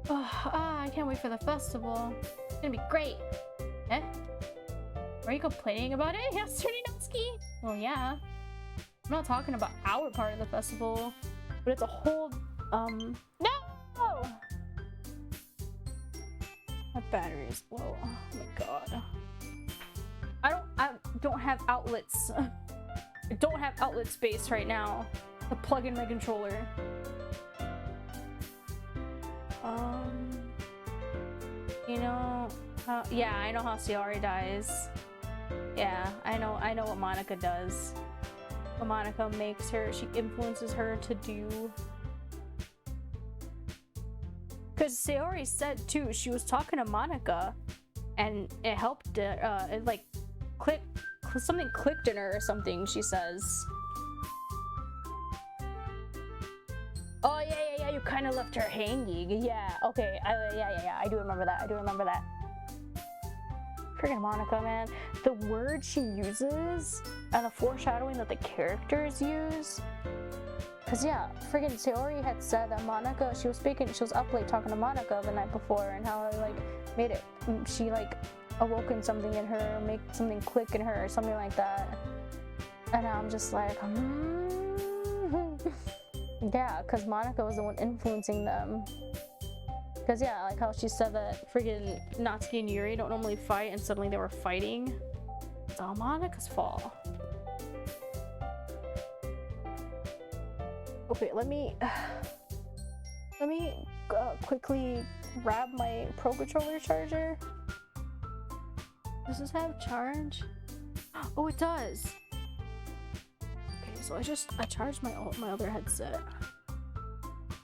I can't wait for the festival. It's gonna be great. Eh? Are you complaining about it yesterday, Natsuki? Well, yeah. I'm not talking about our part of the festival, but it's a whole, no! My battery is low. Oh my God. I don't have outlets. I don't have outlet space right now to plug in my controller. You know, Yeah, I know how Sayori dies. Yeah, I know what Monica does. What Monica makes her, she influences her to do. Because Sayori said too, she was talking to Monica, and it helped. It like something clicked in her or something. She says. Oh yeah. You kind of left her hanging. Yeah. Okay. Yeah. I do remember that. Freaking Monica, man. The word she uses and the foreshadowing that the characters use. Cause yeah, freaking Sayori had said that Monica, she was up late talking to Monica the night before, and how it like made it, she like awoken something in her, make something click in her or something like that. And I'm just like, yeah, cause Monica was the one influencing them. Cause yeah, like how she said that freaking Natsuki and Yuri don't normally fight, and suddenly they were fighting. It's all Monica's fault. Okay, let me quickly grab my Pro Controller charger. Does this have charge? Oh, it does. Okay, so I charged my other headset.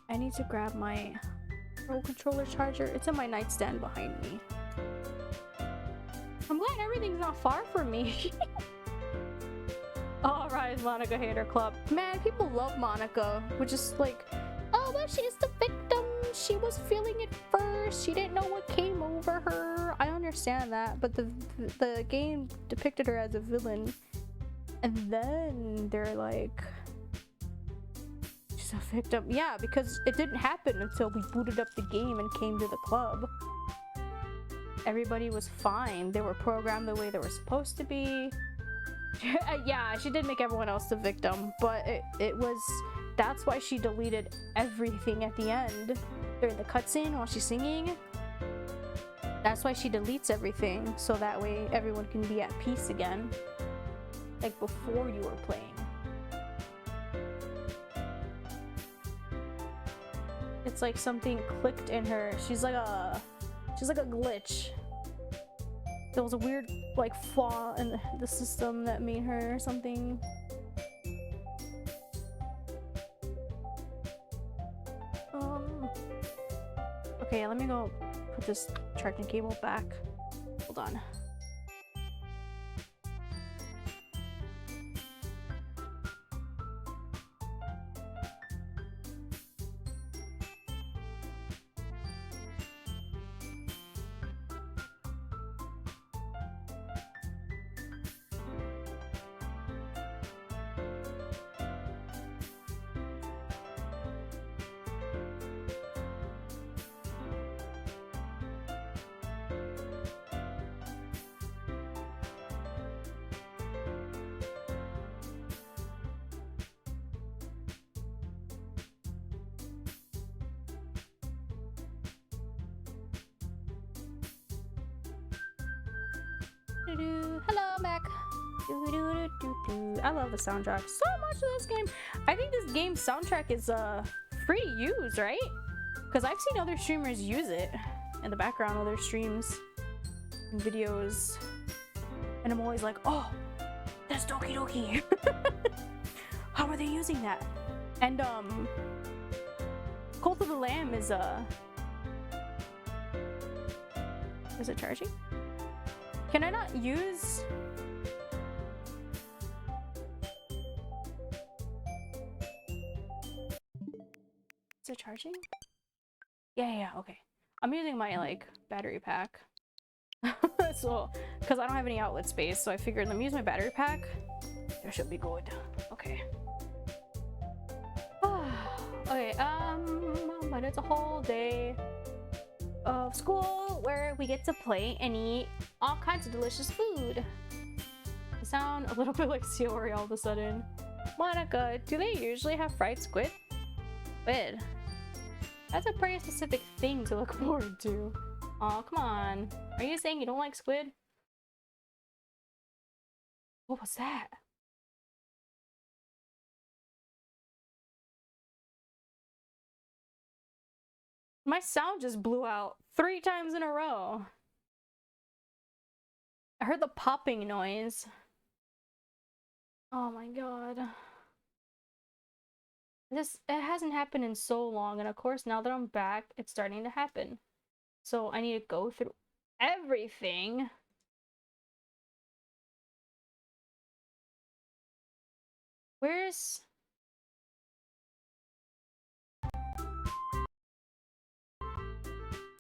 I need to grab my Pro Controller charger. It's in my nightstand behind me. I'm glad everything's not far from me. All right, Monica Hater Club. Man, people love Monica, which is like, oh, but she's the victim. She was feeling it first. She didn't know what came over her. I understand that, but the game depicted her as a villain, and then they're like, she's a victim. Yeah, because it didn't happen until we booted up the game and came to the club. Everybody was fine. They were programmed the way they were supposed to be. Yeah, she did make everyone else the victim, but it was, that's why she deleted everything at the end during the cutscene while she's singing. That's why she deletes everything, so that way everyone can be at peace again, like before you were playing. It's like something clicked in her. She's like a glitch. There was a weird like flaw in the system that made her something. Okay, let me go put this charging cable back. Hold on. Hello, Mac. I love the soundtrack so much of this game. I think this game's soundtrack is free to use, right? Because I've seen other streamers use it in the background, other streams and videos, and I'm always like, oh, that's Doki Doki. How are they using that? And Cult of the Lamb is it charging? Can I not use? Is it charging? Yeah, okay. I'm using my like battery pack. So, because I don't have any outlet space, so I figured let me use my battery pack. That should be good. Okay. Okay, but it's a whole day of school where we get to play and eat all kinds of delicious food. I sound a little bit like Sayori all of a sudden. Monica, do they usually have fried squid? Squid. That's a pretty specific thing to look forward to. Aw, come on. Are you saying you don't like squid? What was that? My sound just blew out 3 times in a row. I heard the popping noise. Oh my god. It hasn't happened in so long, and of course now that I'm back, it's starting to happen. So I need to go through everything. Where's...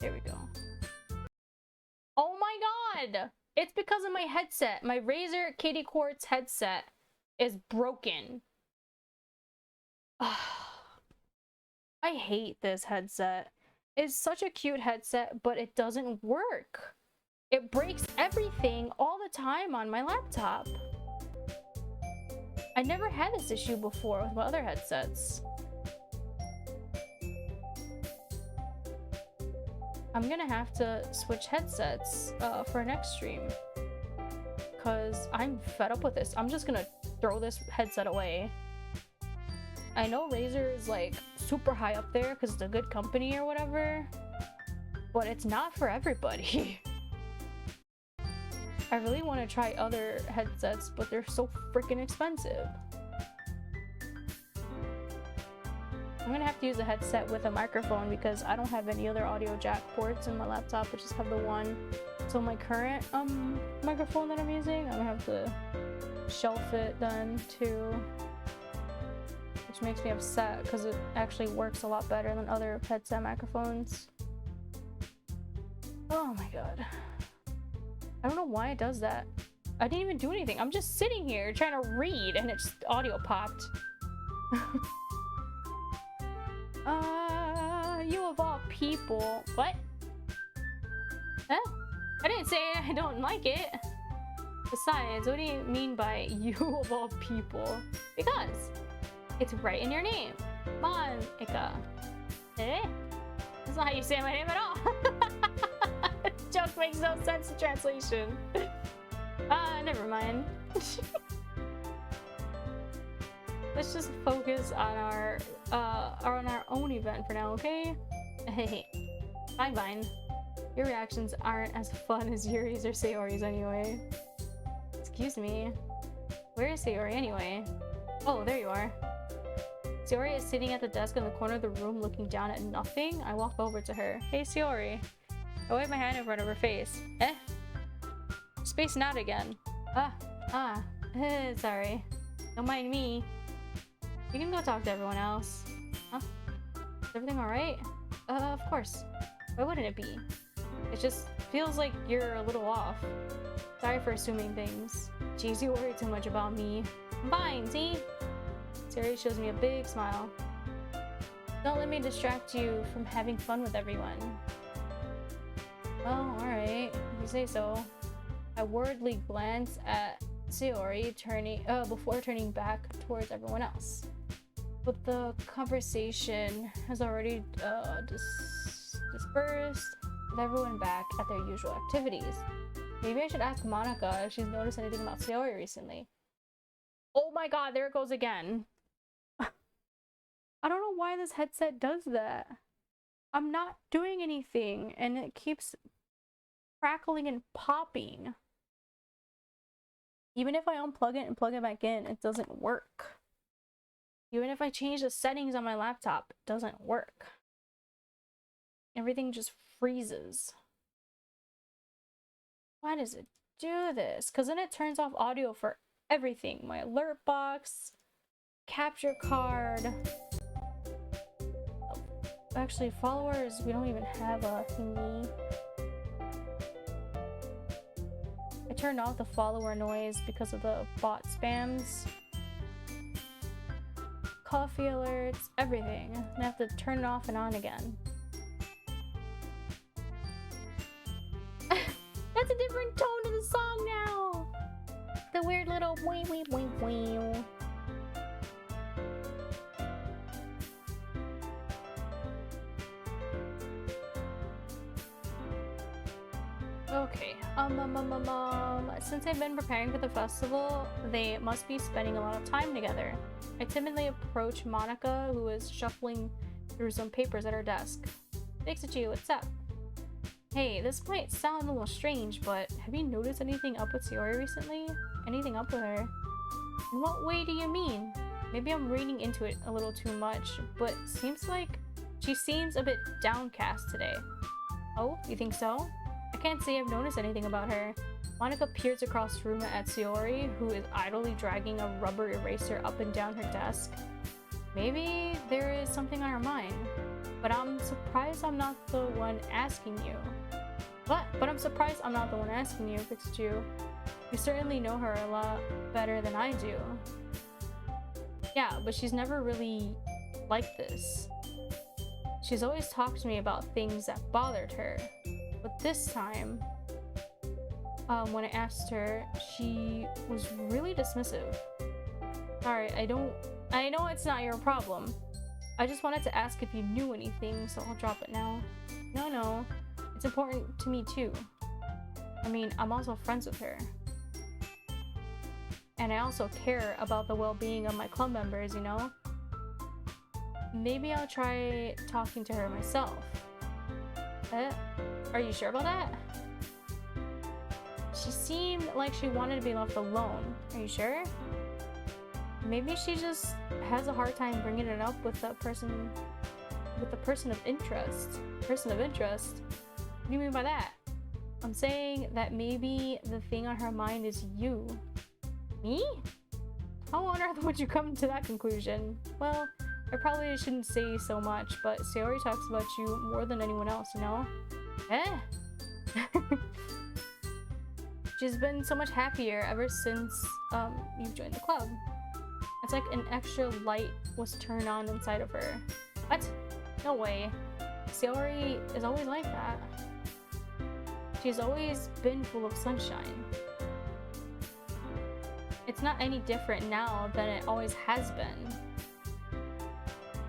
There we go. Oh my god! It's because of my headset. My Razer Kitty Quartz headset is broken. I hate this headset. It's such a cute headset, but it doesn't work. It breaks everything all the time on my laptop. I never had this issue before with my other headsets. I'm gonna have to switch headsets for next stream, because I'm fed up with this. I'm just gonna throw this headset away. I know Razer is like super high up there because it's a good company or whatever, but it's not for everybody. I really want to try other headsets, but they're so freaking expensive. I'm gonna have to use a headset with a microphone because I don't have any other audio jack ports in my laptop. I just have the one. So my current microphone that I'm using, I'm gonna have to shelf it then too. Which makes me upset because it actually works a lot better than other headset microphones. Oh my god. I don't know why it does that. I didn't even do anything. I'm just sitting here trying to read and it just audio popped. You of all people. What? Huh? I didn't say I don't like it. Besides, what do you mean by you of all people? Because it's right in your name. Monica. Eh? That's not how you say my name at all. Joke makes no sense in translation. Never mind. Let's just focus on our own event for now, okay? Hey, fine, fine. Your reactions aren't as fun as Yuri's or Sayori's anyway. Excuse me. Where is Sayori anyway? Oh, there you are. Sayori is sitting at the desk in the corner of the room looking down at nothing. I walk over to her. Hey, Sayori. I wave my hand in front of her face. Eh? Spacing out again. Sorry. Don't mind me. You can go talk to everyone else. Huh? Is everything alright? Of course. Why wouldn't it be? It just feels like you're a little off. Sorry for assuming things. Jeez, you worry too much about me. I'm fine, see? Sayori shows me a big smile. Don't let me distract you from having fun with everyone. Oh, alright. If you say so. I worriedly glance at Sayori before turning back towards everyone else. But the conversation has already dispersed, with everyone back at their usual activities. Maybe I should ask Monica if she's noticed anything about Sayori recently. Oh my god, there it goes again. I don't know why this headset does that. I'm not doing anything and it keeps crackling and popping. Even if I unplug it and plug it back in, it doesn't work. Even if I change the settings on my laptop, it doesn't work. Everything just freezes. Why does it do this? Because then it turns off audio for everything. My alert box, capture card. Oh, actually, followers, we don't even have a thingy. I turned off the follower noise because of the bot spams. Coffee alerts, everything. I have to turn it off and on again. That's a different tone to the song now! The weird little wee wee wee wee. Okay, since I've been preparing for the festival, they must be spending a lot of time together. I timidly approach Monica, who is shuffling through some papers at her desk. Thanks to you, what's up? Hey, this might sound a little strange, but have you noticed anything up with Sayori recently? Anything up with her? In what way do you mean? Maybe I'm reading into it a little too much, but seems like she seems a bit downcast today. Oh, you think so? I can't say I've noticed anything about her. Monica peers across the room at Sayori, who is idly dragging a rubber eraser up and down her desk. Maybe there is something on her mind, but I'm surprised I'm not the one asking you. But I'm surprised I'm not the one asking you, Pikachu. You certainly know her a lot better than I do. Yeah, but she's never really like this. She's always talked to me about things that bothered her. But this time, when I asked her, she was really dismissive. Sorry, I know it's not your problem. I just wanted to ask if you knew anything, so I'll drop it now. No, it's important to me too. I mean, I'm also friends with her. And I also care about the well-being of my club members, you know? Maybe I'll try talking to her myself. Are you sure about that? She seemed like she wanted to be left alone. Are you sure? Maybe she just has a hard time bringing it up with that person, with the person of interest. Person of interest? What do you mean by that? I'm saying that maybe the thing on her mind is you. Me? How on earth would you come to that conclusion? Well, I probably shouldn't say so much, but Sayori talks about you more than anyone else, you know? She's been so much happier ever since you've joined the club. It's like an extra light was turned on inside of her. What? No way. Sayori is always like that. She's always been full of sunshine. It's not any different now than it always has been.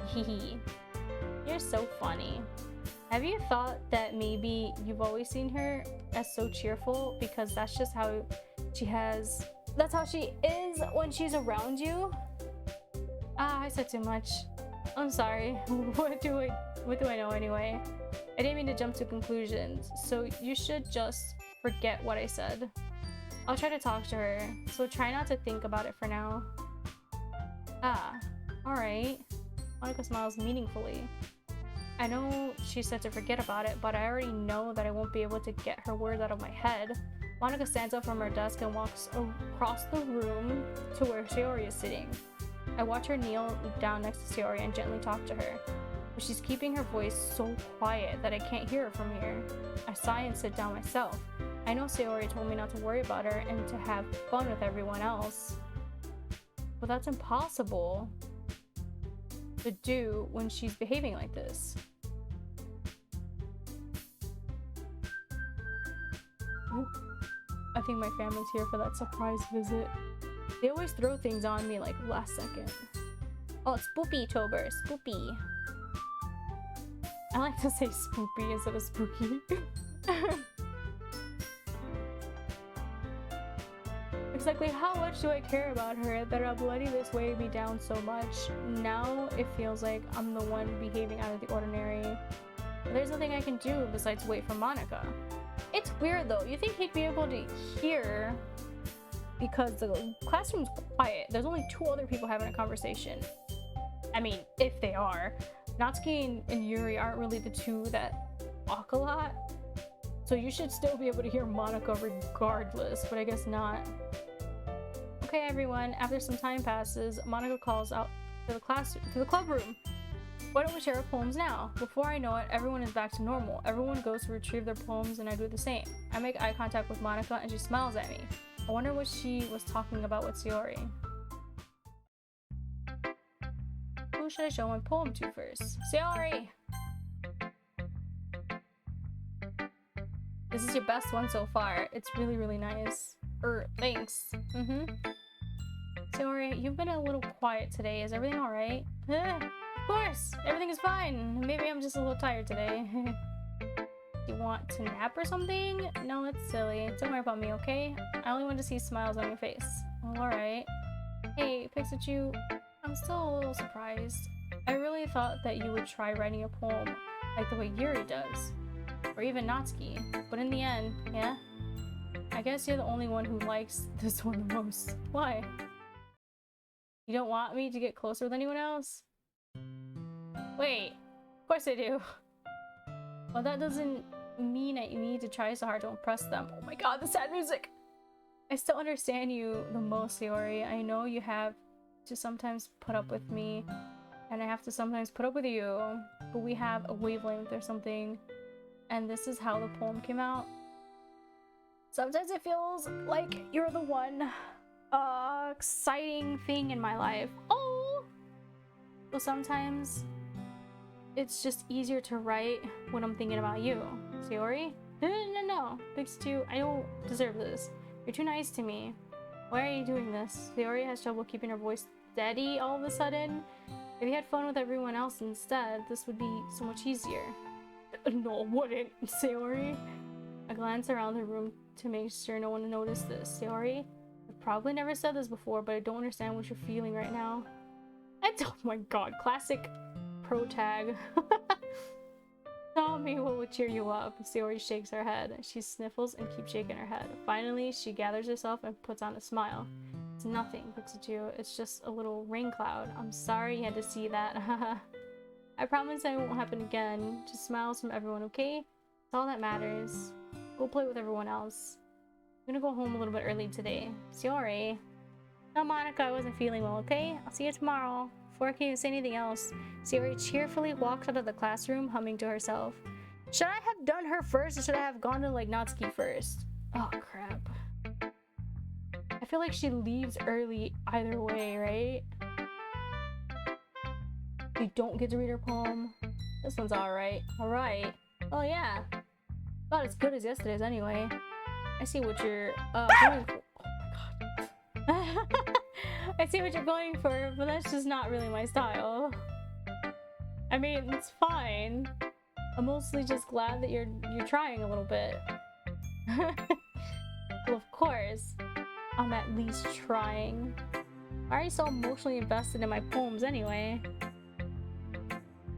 Hehe. You're so funny. Have you thought that maybe you've always seen her as so cheerful because that's just how she has... That's how she is when she's around you? Ah, I said too much. I'm sorry. What do I know anyway? I didn't mean to jump to conclusions, so you should just forget what I said. I'll try to talk to her, so try not to think about it for now. Ah, alright. Monica smiles meaningfully. I know she said to forget about it, but I already know that I won't be able to get her words out of my head. Monica stands up from her desk and walks across the room to where Sayori is sitting. I watch her kneel down next to Sayori and gently talk to her, but she's keeping her voice so quiet that I can't hear her from here. I sigh and sit down myself. I know Sayori told me not to worry about her and to have fun with everyone else, but that's impossible to do when she's behaving like this. Oh, I think my family's here for that surprise visit. They always throw things on me like last second. Oh, it's Spoopy-tober, spoopy. I like to say spoopy instead of spooky. Exactly how much do I care about her that I'm letting this weigh me down so much? Now it feels like I'm the one behaving out of the ordinary. But there's nothing I can do besides wait for Monica. It's weird though, you think he'd be able to hear because the classroom's quiet. There's only 2 other people having a conversation. I mean, if they are. Natsuki and Yuri aren't really the 2 that talk a lot. So you should still be able to hear Monica regardless, but I guess not. Okay everyone, after some time passes, Monica calls out to the club room. Why don't we share our poems now? Before I know it, everyone is back to normal. Everyone goes to retrieve their poems and I do the same. I make eye contact with Monica and she smiles at me. I wonder what she was talking about with Sayori. Who should I show my poem to first? Sayori! This is your best one so far. It's really, really nice. Thanks. Sayori, you've been a little quiet today. Is everything alright? Of course! Everything is fine. Maybe I'm just a little tired today. You want to nap or something? No, that's silly. Don't worry about me, okay? I only want to see smiles on your face. Well, alright. Hey, Pikachu, I'm still a little surprised. I really thought that you would try writing a poem like the way Yuri does. Or even Natsuki. But in the end, yeah? I guess you're the only one who likes this one the most. Why? You don't want me to get closer with anyone else? Wait, of course I do. Well, that doesn't mean I need to try so hard to impress them. Oh my god, the sad music! I still understand you the most, Sayori. I know you have to sometimes put up with me, and I have to sometimes put up with you, but we have a wavelength or something, and this is how the poem came out. Sometimes it feels like you're the one exciting thing in my life. Oh! Well, sometimes it's just easier to write when I'm thinking about you. Sayori? No. Fix you. I don't deserve this. You're too nice to me. Why are you doing this? Sayori has trouble keeping her voice steady all of a sudden. If you had fun with everyone else instead, this would be so much easier. No, it wouldn't, Sayori. I glance around the room to make sure no one noticed this. Sayori, I've probably never said this before, but I don't understand what you're feeling right now. Oh my god, classic pro tag. Tell me what would cheer you up. Sayori shakes her head. She sniffles and keeps shaking her head. Finally, she gathers herself and puts on a smile. It's nothing, looks at you. It's just a little rain cloud. I'm sorry you had to see that. I promise it won't happen again. Just smiles from everyone, okay? That's all that matters. Go play with everyone else. I'm gonna go home a little bit early today. Sayori. No, Monica, I wasn't feeling well, okay? I'll see you tomorrow. Before I can even say anything else, Sayori cheerfully walks out of the classroom, humming to herself. Should I have done her first, or should I have gone to, like, Natsuki first? Oh, crap. I feel like she leaves early either way, right? You don't get to read her poem. This one's alright. Alright. Oh, yeah. About as good as yesterday's anyway. I see what you're, going for. Oh my god. I see what you're going for, but that's just not really my style. I mean, it's fine. I'm mostly just glad that you're trying a little bit. Well, of course. I'm at least trying. Why are you so emotionally invested in my poems anyway?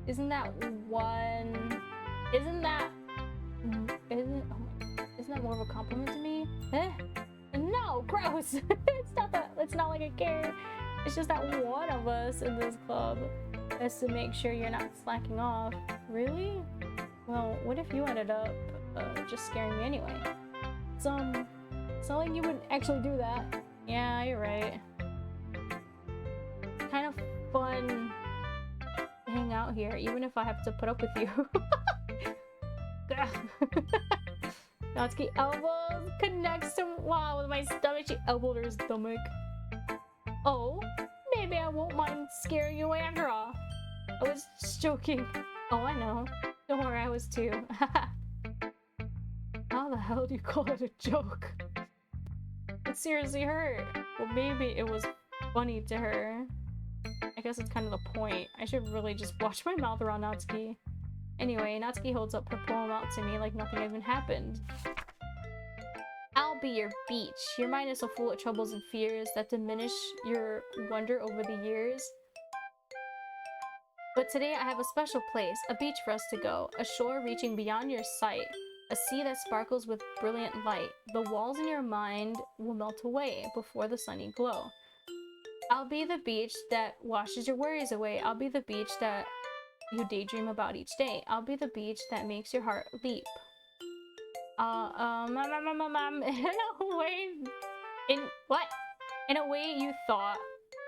Isn't that more of a compliment to me? Eh? No, gross. It's not like I care. It's just that one of us in this club has to make sure you're not slacking off. Really? Well, what if you ended up just scaring me anyway? It's not like you would actually do that. Yeah, you're right. It's kind of fun to hang out here, even if I have to put up with you. Natsuki elbows connects to wow with my stomach. She elbowed her stomach. Oh, maybe I won't mind scaring you away after all. I was just joking. Oh, I know. Don't worry, I was too. How the hell do you call it a joke? It seriously hurt. Well, maybe it was funny to her. I guess it's kind of the point. I should really just watch my mouth around Natsuki. Anyway, Natsuki holds up her poem out to me like nothing even happened. I'll be your beach. Your mind is so full of troubles and fears that diminish your wonder over the years. But today I have a special place, a beach for us to go, a shore reaching beyond your sight, a sea that sparkles with brilliant light. The walls in your mind will melt away before the sunny glow. I'll be the beach that washes your worries away. I'll be the beach that you daydream about each day. I'll be the beach that makes your heart leap. In a way you thought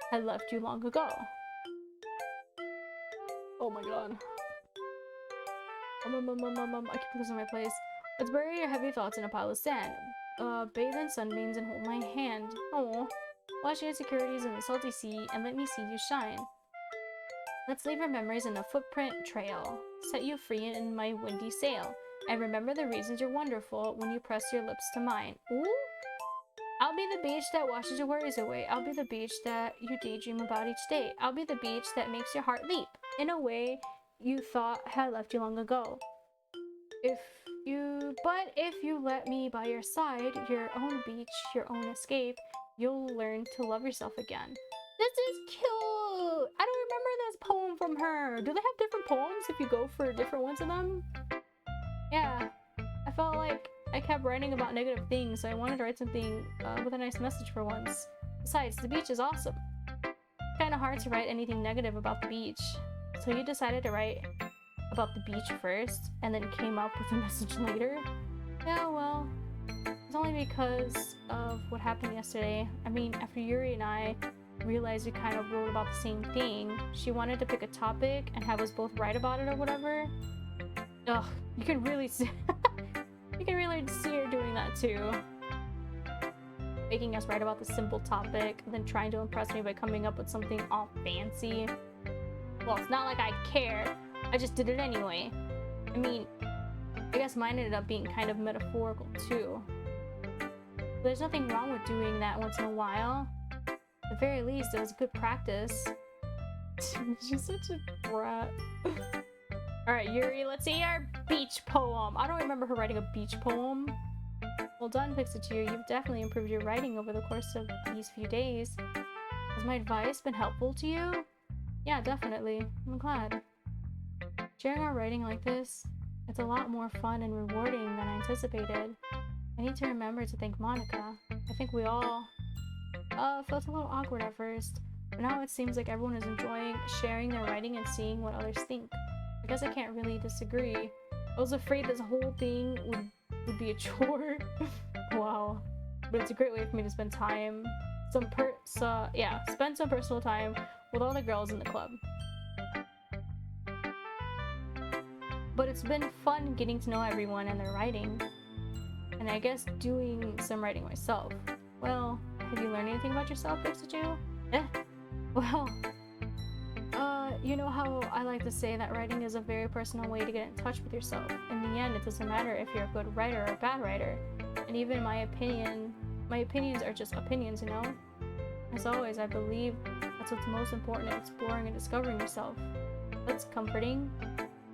had left you long ago. Oh my god. I keep losing my place. Let's bury your heavy thoughts in a pile of sand. Bathe in sunbeams and hold my hand. Oh, wash your insecurities in the salty sea and let me see you shine. Let's leave our memories in a footprint trail. Set you free in my windy sail. And remember the reasons you're wonderful when you press your lips to mine. Ooh! I'll be the beach that washes your worries away. I'll be the beach that you daydream about each day. I'll be the beach that makes your heart leap in a way you thought had left you long ago. But if you let me by your side, your own beach, your own escape, you'll learn to love yourself again. This is cute! I don't remember this poem from her. Do they have different poems if you go for different ones of them? Yeah, I felt like I kept writing about negative things, so I wanted to write something with a nice message for once. Besides, the beach is awesome. Kind of hard to write anything negative about the beach. So you decided to write about the beach first, and then came up with a message later? Yeah, well, it's only because of what happened yesterday. I mean, after Yuri and I realized we kind of wrote about the same thing, she wanted to pick a topic and have us both write about it or whatever. Ugh, you can really see you can really see her doing that too. Making us write about the simple topic, and then trying to impress me by coming up with something all fancy. Well, it's not like I care. I just did it anyway. I mean, I guess mine ended up being kind of metaphorical too. But there's nothing wrong with doing that once in a while. At the very least, it was good practice. She's such a brat. Alright, Yuri, let's see your beach poem. I don't remember her writing a beach poem. Well done, Pixie2. You've definitely improved your writing over the course of these few days. Has my advice been helpful to you? Yeah, definitely. I'm glad. Sharing our writing like this, it's a lot more fun and rewarding than I anticipated. I need to remember to thank Monica. I think we all felt a little awkward at first, but now it seems like everyone is enjoying sharing their writing and seeing what others think. I guess I can't really disagree. I was afraid this whole thing would be a chore. Wow. But it's a great way for me to spend time. Spend some personal time with all the girls in the club. But it's been fun getting to know everyone and their writing. And I guess doing some writing myself. Well, have you learned anything about yourself, Pixie2? Well, you know how I like to say that writing is a very personal way to get in touch with yourself. In the end, it doesn't matter if you're a good writer or a bad writer. And even my opinions are just opinions, you know? As always, I believe that's what's most important in exploring and discovering yourself. That's comforting.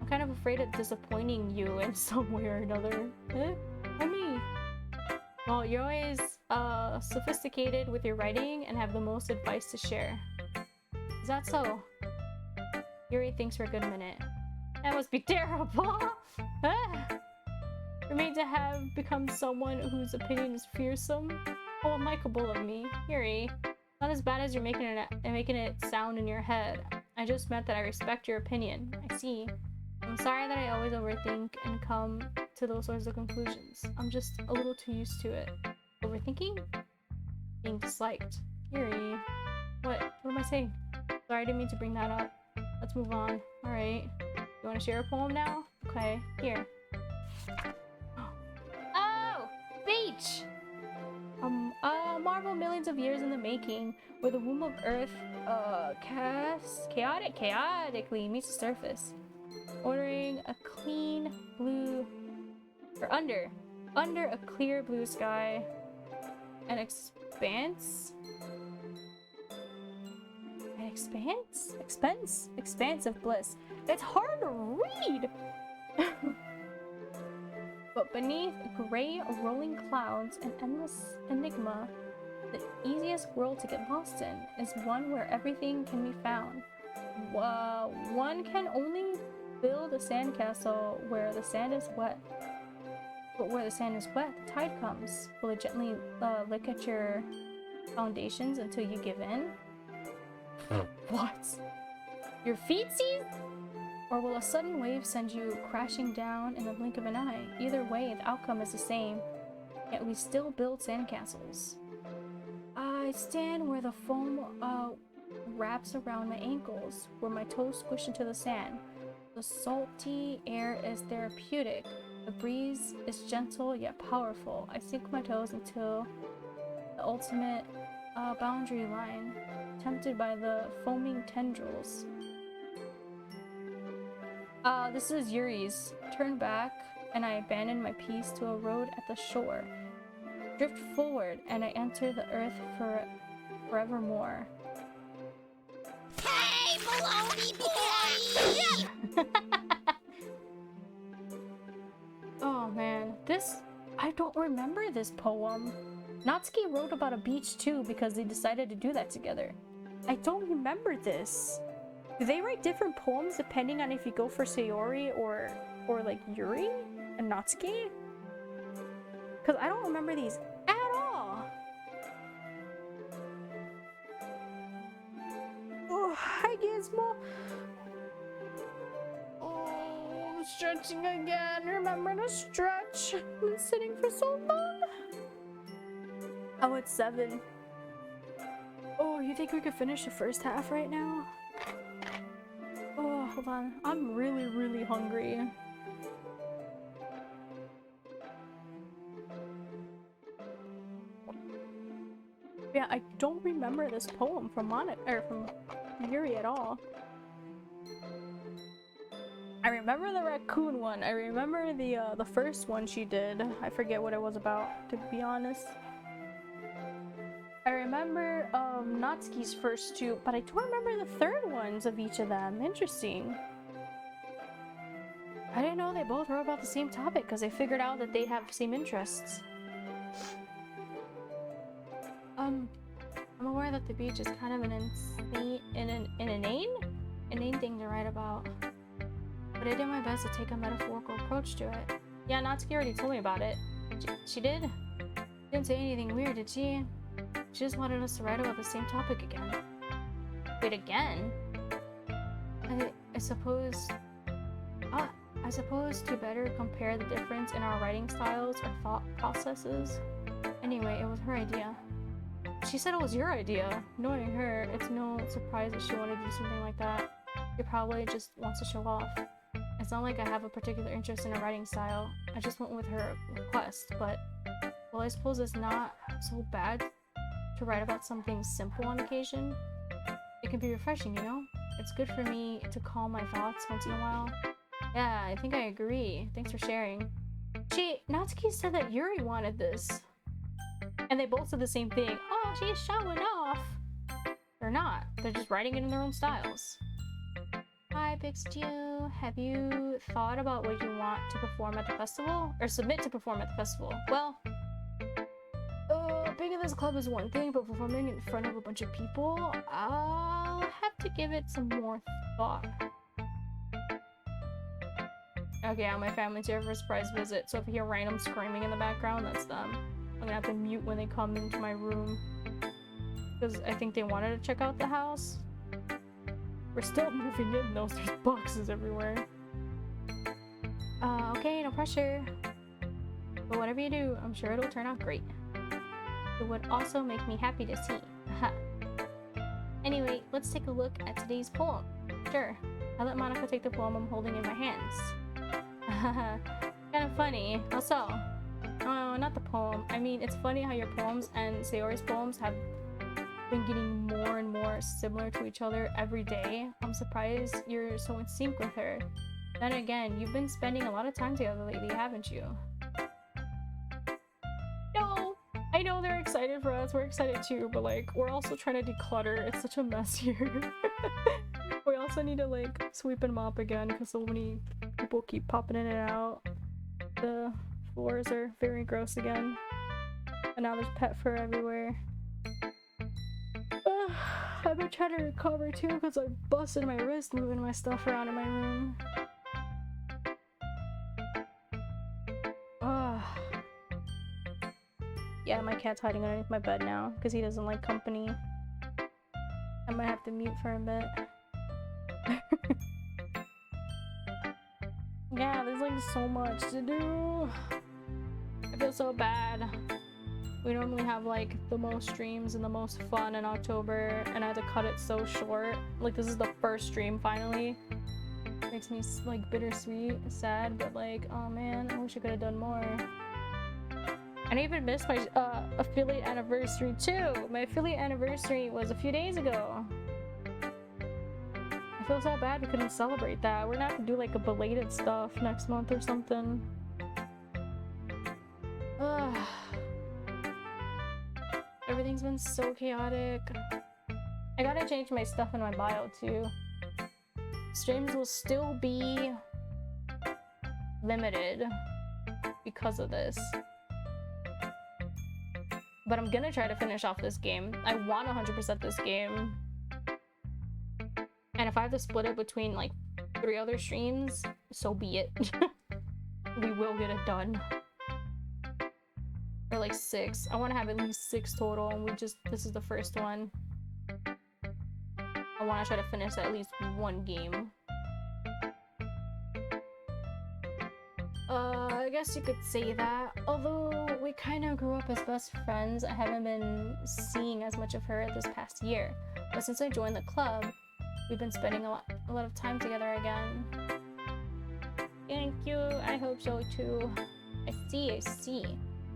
I'm kind of afraid of disappointing you in some way or another. Why me? Well, you're always sophisticated with your writing and have the most advice to share. Is that so? Yuri thinks for a good minute. That must be terrible! For me to have become someone whose opinion is fearsome? How unlikable of me. Yuri, not as bad as you're making it sound in your head. I just meant that I respect your opinion. I see. I'm sorry that I always overthink and come to those sorts of conclusions. I'm just a little too used to it. Overthinking? Being disliked. Yuri. What am I saying? Sorry, I didn't mean to bring that up. Let's move on. Alright. You want to share a poem now? Okay, here. Oh! Beach! Marvel millions of years in the making, where the womb of Earth, chaotically meets the surface. Ordering a clean blue... or under a clear blue sky. An expanse? Expanse of bliss. It's hard to read! But beneath gray rolling clouds and endless enigma, the easiest world to get lost in is one where everything can be found. One can only build a sandcastle where the sand is wet. But where the sand is wet, the tide comes. Will it gently lick at your foundations until you give in? What? Your feetsies? Or will a sudden wave send you crashing down in the blink of an eye? Either way, the outcome is the same. Yet we still build sandcastles. I stand where the foam wraps around my ankles, where my toes squish into the sand. The salty air is therapeutic. The breeze is gentle yet powerful. I sink my toes until the ultimate boundary line, tempted by the foaming tendrils. This is Yuri's. Turn back, and I abandon my piece to a road at the shore. Drift forward, and I enter the earth forevermore. Hey, baloney boy! Oh man, I don't remember this poem. Natsuki wrote about a beach too because they decided to do that together. I don't remember this. Do they write different poems depending on if you go for Sayori or like Yuri? and Natsuki? Because I don't remember these at all. Oh, hi Gizmo. Oh, I'm stretching again. Remember to stretch. I've been sitting for so long. Oh, it's 7. Oh, you think we could finish the first half right now? Oh, hold on. I'm really, really hungry. Yeah, I don't remember this poem from from Yuri at all. I remember the raccoon one. I remember the first one she did. I forget what it was about, to be honest. I remember Natsuki's first 2, but I don't remember the third ones of each of them. Interesting. I didn't know they both wrote about the same topic because they figured out that they have the same interests. I'm aware that the beach is kind of an inane thing to write about, but I did my best to take a metaphorical approach to it. Yeah, Natsuki already told me about it. She did? Didn't say anything weird, did she? She just wanted us to write about the same topic again. Wait, again? I suppose to better compare the difference in our writing styles or thought processes. Anyway, it was her idea. She said it was your idea. Knowing her, it's no surprise that she wanted to do something like that. She probably just wants to show off. It's not like I have a particular interest in her writing style. I just went with her request, but well, I suppose it's not so bad to write about something simple on occasion. It can be refreshing, you know? It's good for me to calm my thoughts once in a while. Yeah, I think I agree. Thanks for sharing. Natsuki said that Yuri wanted this. And they both said the same thing. Oh, she's showing off! They're not. They're just writing it in their own styles. Hi, Big Stew. Have you thought about what you want to perform at the festival? Or submit to perform at the festival? Well, being in this club is one thing, but performing in front of a bunch of people, I'll have to give it some more thought. Okay, yeah, my family's here for a surprise visit, so if you hear random screaming in the background, that's them. I'm gonna have to mute when they come into my room, because I think they wanted to check out the house. We're still moving in though, so there's boxes everywhere. Okay, no pressure. But whatever you do, I'm sure it'll turn out great. It would also make me happy to see. Anyway, let's take a look at today's poem. Sure, I let Monica take the poem I'm holding in my hands. Kind of funny. How so? Oh, not the poem. I mean, it's funny how your poems and Sayori's poems have been getting more and more similar to each other every day. I'm surprised you're so in sync with her. Then again, you've been spending a lot of time together lately, haven't you? No! I know they're excited for us, we're excited too, but like, we're also trying to declutter. It's such a mess here. We also need to like sweep and mop again because so many people keep popping in and out. The floors are very gross again. And now there's pet fur everywhere. I've been trying to recover too because I busted my wrist moving my stuff around in my room. Yeah, my cat's hiding underneath my bed now because he doesn't like company. I might have to mute for a bit. Yeah, there's like so much to do. I feel so bad. We normally have like the most streams and the most fun in October, and I had to cut it so short. Like, this is the first stream finally. Makes me like bittersweet, sad, but like, oh man, I wish I could have done more. And I even missed my affiliate anniversary too. My affiliate anniversary was a few days ago. I feel so bad we couldn't celebrate that. We're gonna have to do like a belated stuff next month or something. Everything's been so chaotic. I gotta change my stuff in my bio too. Streams will still be limited because of this. But I'm gonna try to finish off this game. I want 100% this game. And if I have to split it between like 3 other streams, so be it. we will get it done. Or like 6. I want to have at least 6 total, and this is the first one. I want to try to finish at least one game. I guess you could say that. Although we kind of grew up as best friends, I haven't been seeing as much of her this past year. But since I joined the club, we've been spending a lot of time together again. Thank you. I hope so too. I see.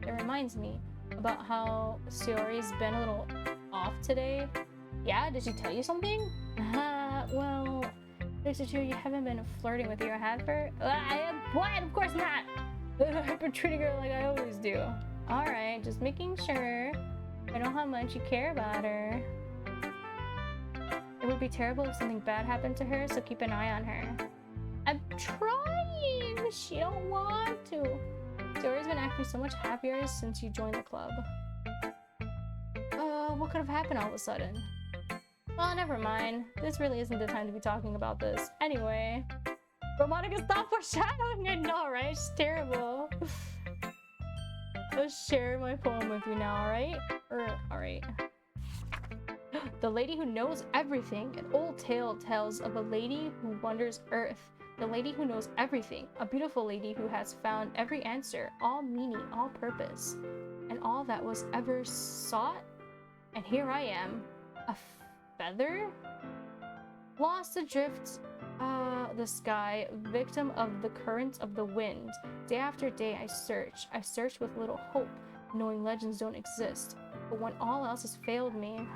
It reminds me about how Sayori's been a little off today. Yeah, did she tell you something? Well, there's a true you haven't been flirting with your Hadford? What? Of course not! I've been treating her like I always do. Alright, just making sure. I know how much you care about her. It would be terrible if something bad happened to her, so keep an eye on her. I'm trying! She don't want to. Sayori's been acting so much happier since you joined the club. What could have happened all of a sudden? Well, never mind. This really isn't the time to be talking about this. Anyway. Monica, stop foreshadowing! I know, right? It's terrible. I'll share my poem with you now, alright? Alright. The lady who knows everything. An old tale tells of a lady who wanders earth. The lady who knows everything. A beautiful lady who has found every answer, all meaning, all purpose, and all that was ever sought. And here I am, a feather? Lost adrift the sky, victim of the currents of the wind. Day after day I search with little hope, knowing legends don't exist. But when all else has failed me,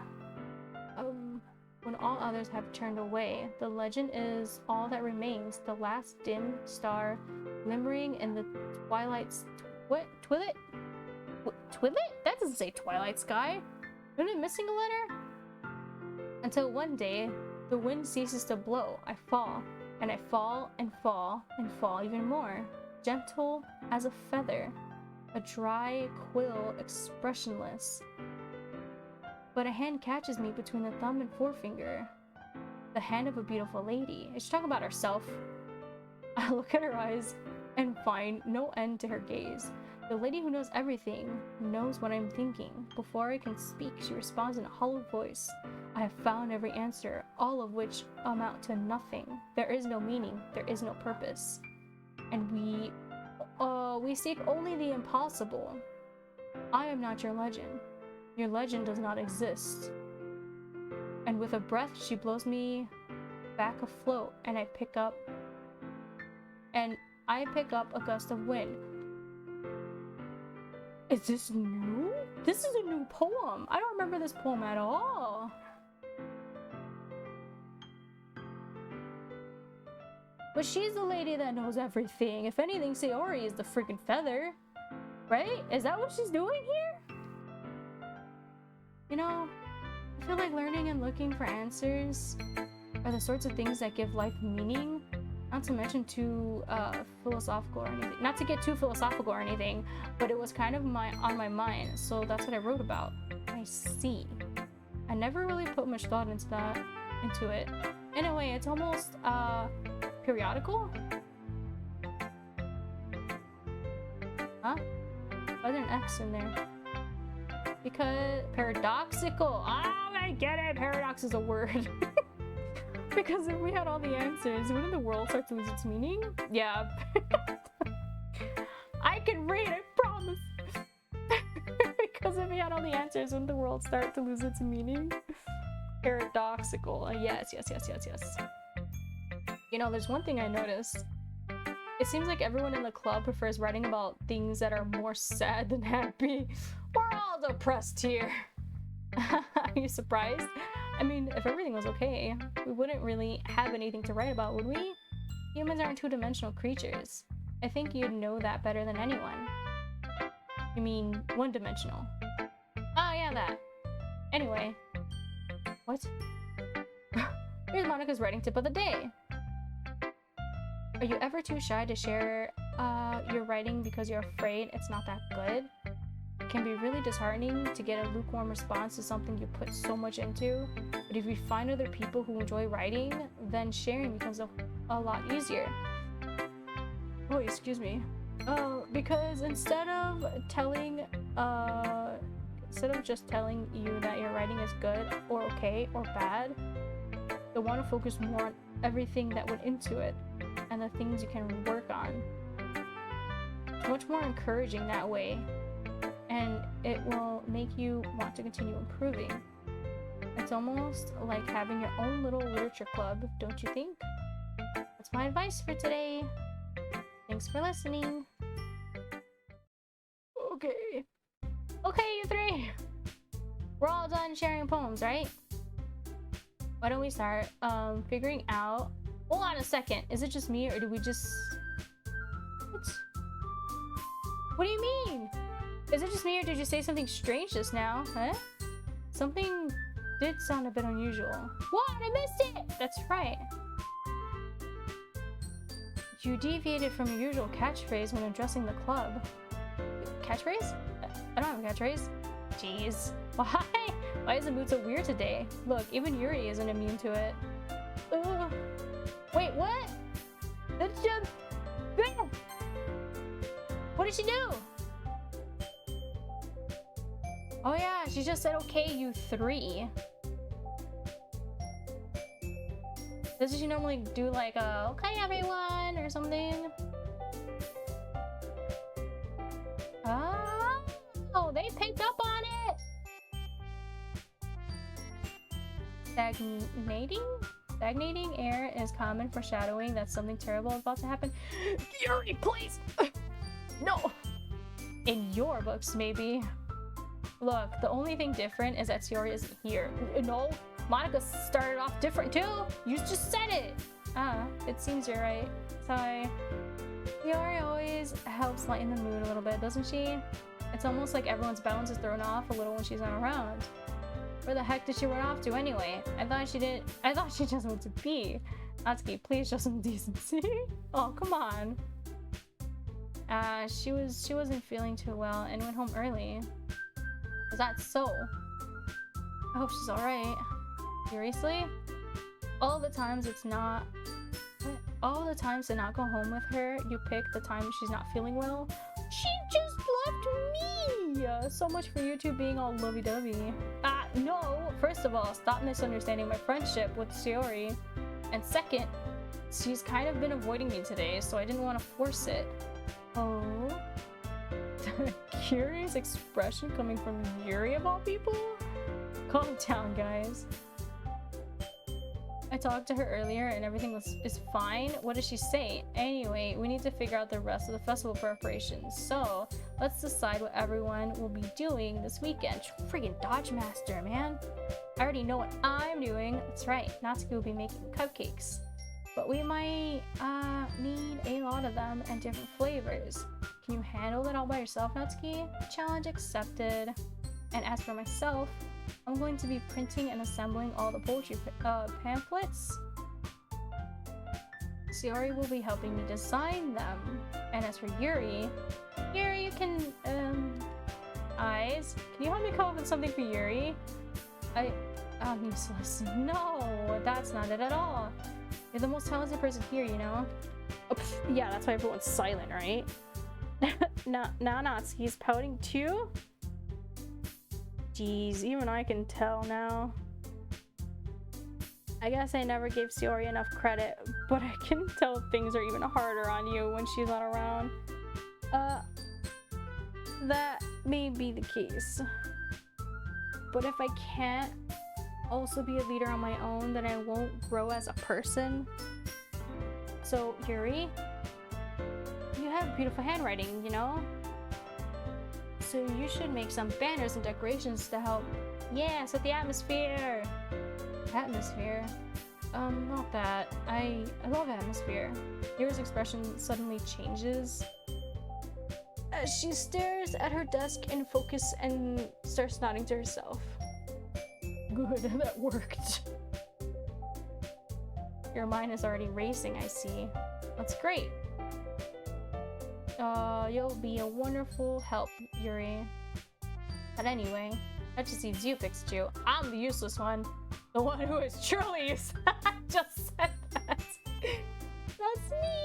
when all others have turned away, the legend is all that remains, the last dim star glimmering in the twilight's twilit? That doesn't say twilight sky. Isn't it missing a letter? Until one day, the wind ceases to blow. I fall, and I fall and fall and fall even more, gentle as a feather, a dry quill, expressionless. But a hand catches me between the thumb and forefinger. The hand of a beautiful lady. She's talking about herself. I look at her eyes and find no end to her gaze. The lady who knows everything knows what I'm thinking. Before I can speak, she responds in a hollow voice. I have found every answer, all of which amount to nothing. There is no meaning, there is no purpose. And we seek only the impossible. I am not your legend. Your legend does not exist. And with a breath, she blows me back afloat, and I pick up a gust of wind. Is this new? This is a new poem. I don't remember this poem at all. But she's the lady that knows everything. If anything, Sayori is the freaking feather. Right? Is that what she's doing here? You know, I feel like learning and looking for answers are the sorts of things that give life meaning. Not to mention too philosophical or anything. Not to get too philosophical or anything, but it was kind of on my mind, so that's what I wrote about. I see. I never really put much thought into it. In a way, it's almost periodical? Huh? Why is there an X in there? Because paradoxical. Oh, I get it. Paradox is a word. Because if we had all the answers, wouldn't the world start to lose its meaning? Yeah. I can read, I promise. Because if we had all the answers, wouldn't the world start to lose its meaning? Paradoxical. Yes. You know, there's one thing I noticed. It seems like everyone in the club prefers writing about things that are more sad than happy. We're all depressed here. Are you surprised? I mean, if everything was okay, we wouldn't really have anything to write about, would we? Humans aren't two-dimensional creatures. I think you'd know that better than anyone. You mean one-dimensional? Oh, yeah, that. Anyway. What? Here's Monica's writing tip of the day. Are you ever too shy to share your writing because you're afraid it's not that good? It can be really disheartening to get a lukewarm response to something you put so much into, but if you find other people who enjoy writing, then sharing becomes a lot easier. Oh, excuse me. Because instead of just telling you that your writing is good or okay or bad, they want to focus more on everything that went into it and the things you can work on. It's much more encouraging that way, and it will make you want to continue improving. It's almost like having your own little literature club, don't you think? That's my advice for today. Thanks for listening. Okay. Okay, you three. We're all done sharing poems, right? Why don't we start figuring out... Hold on a second. Is it just me, or do we just... What do you mean? Is it just me, or did you say something strange just now? Huh? Something did sound a bit unusual. What? I missed it! That's right. You deviated from your usual catchphrase when addressing the club. Catchphrase? I don't have a catchphrase. Jeez. Why? Why is the mood so weird today? Look, even Yuri isn't immune to it. Ugh. Wait, what? That's just... What did she do? Oh yeah, she just said, okay, you three. Doesn't she normally do like a, okay, everyone, or something? Oh, they picked up on it! Stagnating air is common foreshadowing that something terrible is about to happen. Yuri, please! No! In your books, maybe. Look, the only thing different is that Sayori isn't here. No, Monica started off different too! You just said it! Ah, it seems you're right. Sorry. Sayori always helps lighten the mood a little bit, doesn't she? It's almost like everyone's balance is thrown off a little when she's not around. Where the heck did she run off to anyway? I thought she just went to pee. Natsuki, please show some decency. Oh, come on. She wasn't feeling too well and went home early. Is that so? I hope she's alright. Seriously? All the times to not go home with her, you pick the time she's not feeling well. She just left me! So much for you two being all lovey-dovey. No! First of all, stop misunderstanding my friendship with Sayori. And second, she's kind of been avoiding me today, so I didn't want to force it. Oh? Curious expression coming from Yuri of all people? Calm down, guys. I talked to her earlier and everything is fine. What does she say? Anyway, we need to figure out the rest of the festival preparations. So, let's decide what everyone will be doing this weekend. Freaking Dodge Master, man. I already know what I'm doing. That's right, Natsuki will be making cupcakes. But we might need a lot of them and different flavors. Can you handle it all by yourself, Natsuki? Challenge accepted. And as for myself, I'm going to be printing and assembling all the poetry pamphlets. Sayori will be helping me design them. And as for Yuri, you can, Eyes, can you help me come up with something for Yuri? I'm useless. No, that's not it at all. You're the most talented person here, you know? Oh, yeah, that's why everyone's silent, right? Now Natsuki's pouting too? Jeez, even I can tell now. I guess I never gave Sayori enough credit, but I can tell things are even harder on you when she's not around. That may be the case. But if I can't also be a leader on my own, then I won't grow as a person. So, Yuri, you have beautiful handwriting, you know? So you should make some banners and decorations to help, yeah, set the atmosphere. Atmosphere? Not that. I love atmosphere. Yuri's expression suddenly changes as she stares at her desk in focus and starts nodding to herself. Good, that worked. Your mind is already racing, I see. That's great. You'll be a wonderful help, Yuri. But anyway, that just leaves you, Pikachu. I'm the useless one. The one who is truly useless. I just said that. That's me.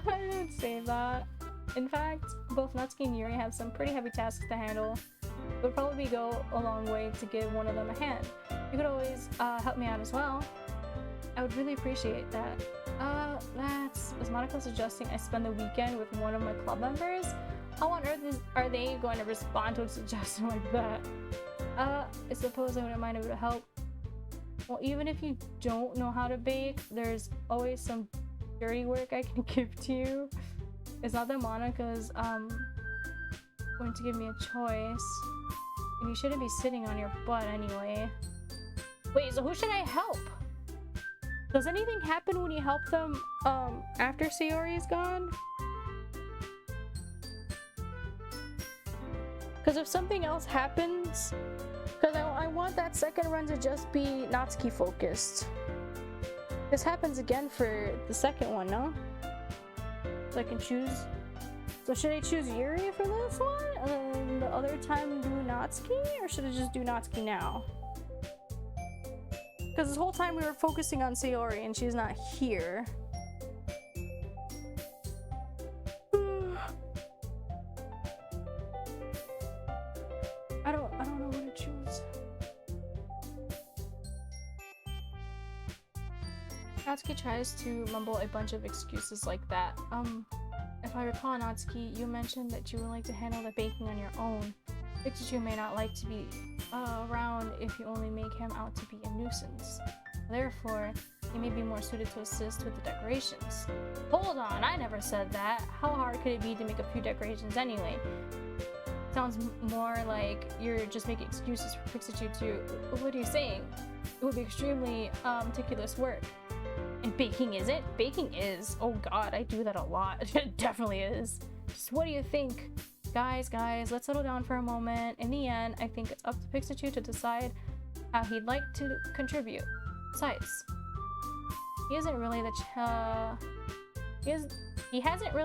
I didn't say that. In fact, both Natsuki and Yuri have some pretty heavy tasks to handle. It would probably go a long way to give one of them a hand. You could always help me out as well. I would really appreciate that. Is Monica suggesting I spend the weekend with one of my club members? How on earth are they going to respond to a suggestion like that? I suppose I wouldn't mind if it would help. Well, even if you don't know how to bake, there's always some dirty work I can give to you. It's not that Monica's going to give me a choice. And you shouldn't be sitting on your butt anyway. Wait, so who should I help? Does anything happen when you help them after Sayori is gone? Because if something else happens, because I want that second run to just be Natsuki focused. This happens again for the second one, no? So I can choose. So should I choose Yuri for this one? And then the other time do Natsuki? Or should I just do Natsuki now? Because this whole time we were focusing on Sayori and she's not here. I don't know what to choose. Natsuki tries to mumble a bunch of excuses like that. If I recall, Natsuki, you mentioned that you would like to handle the baking on your own. Pikachu may not like to be around if you only make him out to be a nuisance. Therefore, he may be more suited to assist with the decorations. Hold on, I never said that. How hard could it be to make a few decorations anyway? Sounds more like you're just making excuses for Pikachu to... What are you saying? It would be extremely meticulous work. And baking isn't? Baking is. Oh god, I do that a lot. It definitely is. Just what do you think? Guys, let's settle down for a moment. In the end, I think it's up to Pikachu to decide how he'd like to contribute. Besides, he hasn't really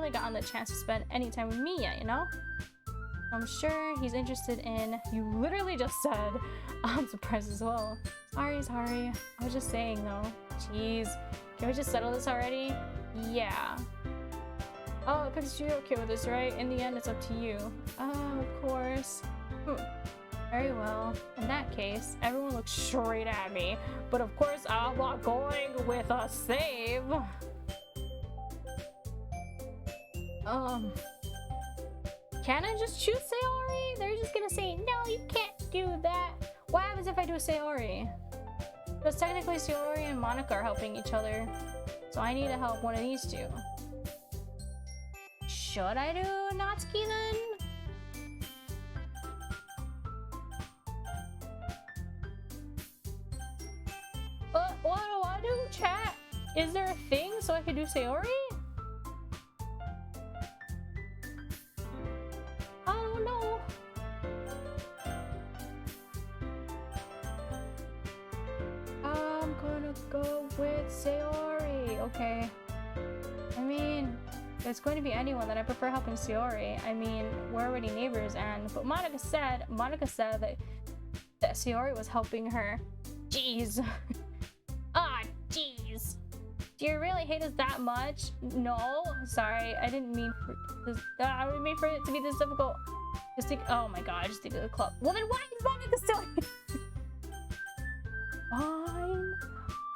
gotten the chance to spend any time with me yet, you know? I'm sure he's interested in... You literally just said I'm surprised as well. Sorry. I was just saying though. Jeez. Can we just settle this already? Yeah. Oh, Pikachu, you're okay with this, right? In the end, it's up to you. Oh, of course. Very well. In that case, everyone looks straight at me. But of course, I'm not going with a save. Can I just choose Sayori? They're just gonna say, no, you can't do that. What happens if I do Sayori? Because technically Sayori and Monica are helping each other. So I need to help one of these two. Should I do Natsuki then? What do I do, chat? Is there a thing so I can do Sayori? I don't know. I'm gonna go with Sayori. Okay. I mean, it's going to be anyone that I prefer helping Sayori. I mean, we're already neighbors, but Monica said that Sayori was helping her. Jeez. Jeez. Do you really hate us that much? No. Sorry, I didn't mean for this. I didn't mean for it to be this difficult. Just think. Oh my god, just think of the club. Well then, why is Monica still here? Fine.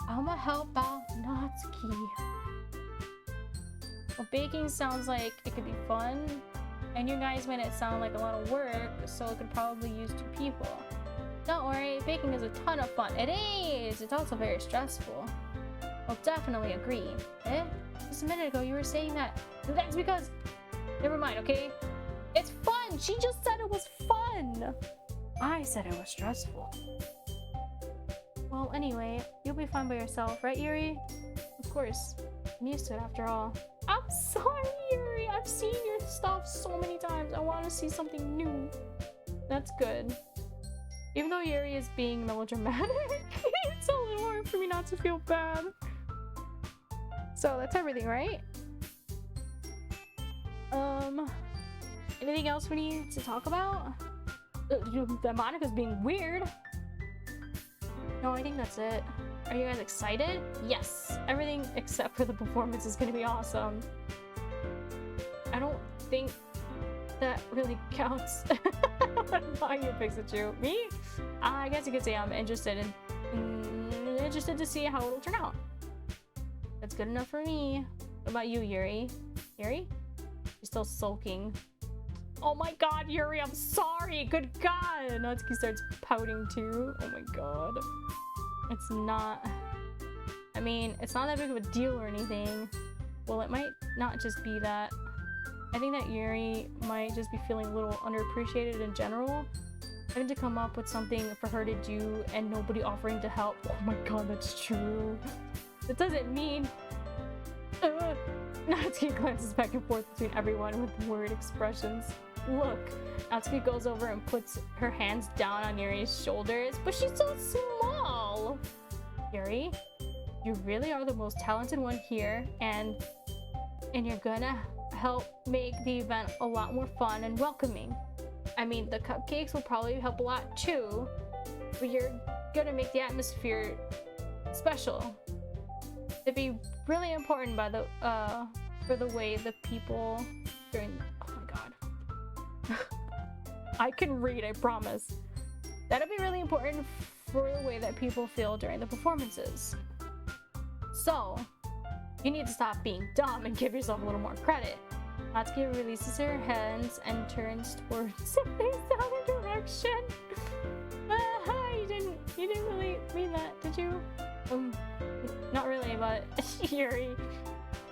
I'ma help out Natsuki. Well, baking sounds like it could be fun, and you guys made it sound like a lot of work, so it could probably use 2 people. Don't worry, baking is a ton of fun. It is! It's also very stressful. I'll definitely agree. Eh? Just a minute ago you were saying that. That's because... Never mind, okay? It's fun! She just said it was fun! I said it was stressful. Well, anyway, you'll be fine by yourself, right, Yuri? Of course. I'm used to it after all. I'm sorry, Yuri! I've seen your stuff so many times. I want to see something new. That's good. Even though Yuri is being melodramatic, it's a little hard for me not to feel bad. So that's everything, right? Anything else we need to talk about? That Monica's being weird. No, I think that's it. Are you guys excited? Yes! Everything except for the performance is gonna be awesome. think that really counts. When I'm buying a Pikachu. Me? I guess you could say I'm interested interested to see how it'll turn out. That's good enough for me. What about you, Yuri? Yuri? You're still sulking. Oh my god, Yuri, I'm sorry! Good god! Natsuki starts pouting too. Oh my god. It's not... I mean, it's not that big of a deal or anything. Well, it might not just be that. I think that Yuri might just be feeling a little underappreciated in general. Having to come up with something for her to do and nobody offering to help. Oh my god, that's true. That doesn't mean... Natsuki glances back and forth between everyone with worried expressions. Look, Natsuki goes over and puts her hands down on Yuri's shoulders, but she's so small! Yuri, you really are the most talented one here, and you're gonna help make the event a lot more fun and welcoming. I mean, the cupcakes will probably help a lot too, but you're gonna make the atmosphere special. It'd be really important by the for the way the people during... Oh my god. I can read, I promise. That'll be really important for the way that people feel during the performances. So, you need to stop being dumb and give yourself a little more credit. Natsuki releases her hands and turns towards the other direction. You didn't really mean that, did you? Not really, but Yuri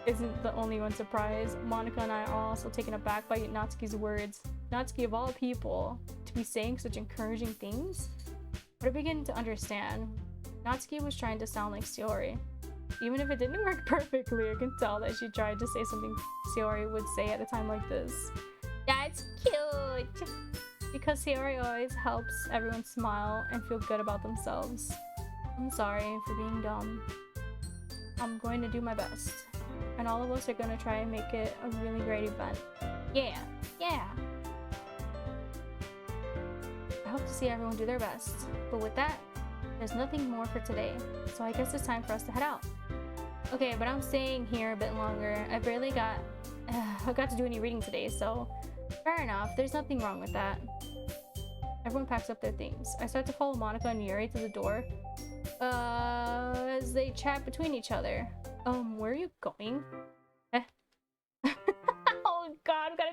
isn't the only one surprised. Monika and I are also taken aback by Natsuki's words. Natsuki, of all people, to be saying such encouraging things? But I begin to understand. Natsuki was trying to sound like Sayori. Even if it didn't work perfectly, I can tell that she tried to say something Sayori would say at a time like this. That's cute! Because Sayori always helps everyone smile and feel good about themselves. I'm sorry for being dumb. I'm going to do my best. And all of us are going to try and make it a really great event. Yeah! Yeah! I hope to see everyone do their best. But with that, there's nothing more for today. So I guess it's time for us to head out. Okay, but I'm staying here a bit longer. I barely got to do any reading today, so fair enough. There's nothing wrong with that. Everyone packs up their things. I start to follow Monika and Yuri to the door as they chat between each other. Where are you going? Oh god, we gotta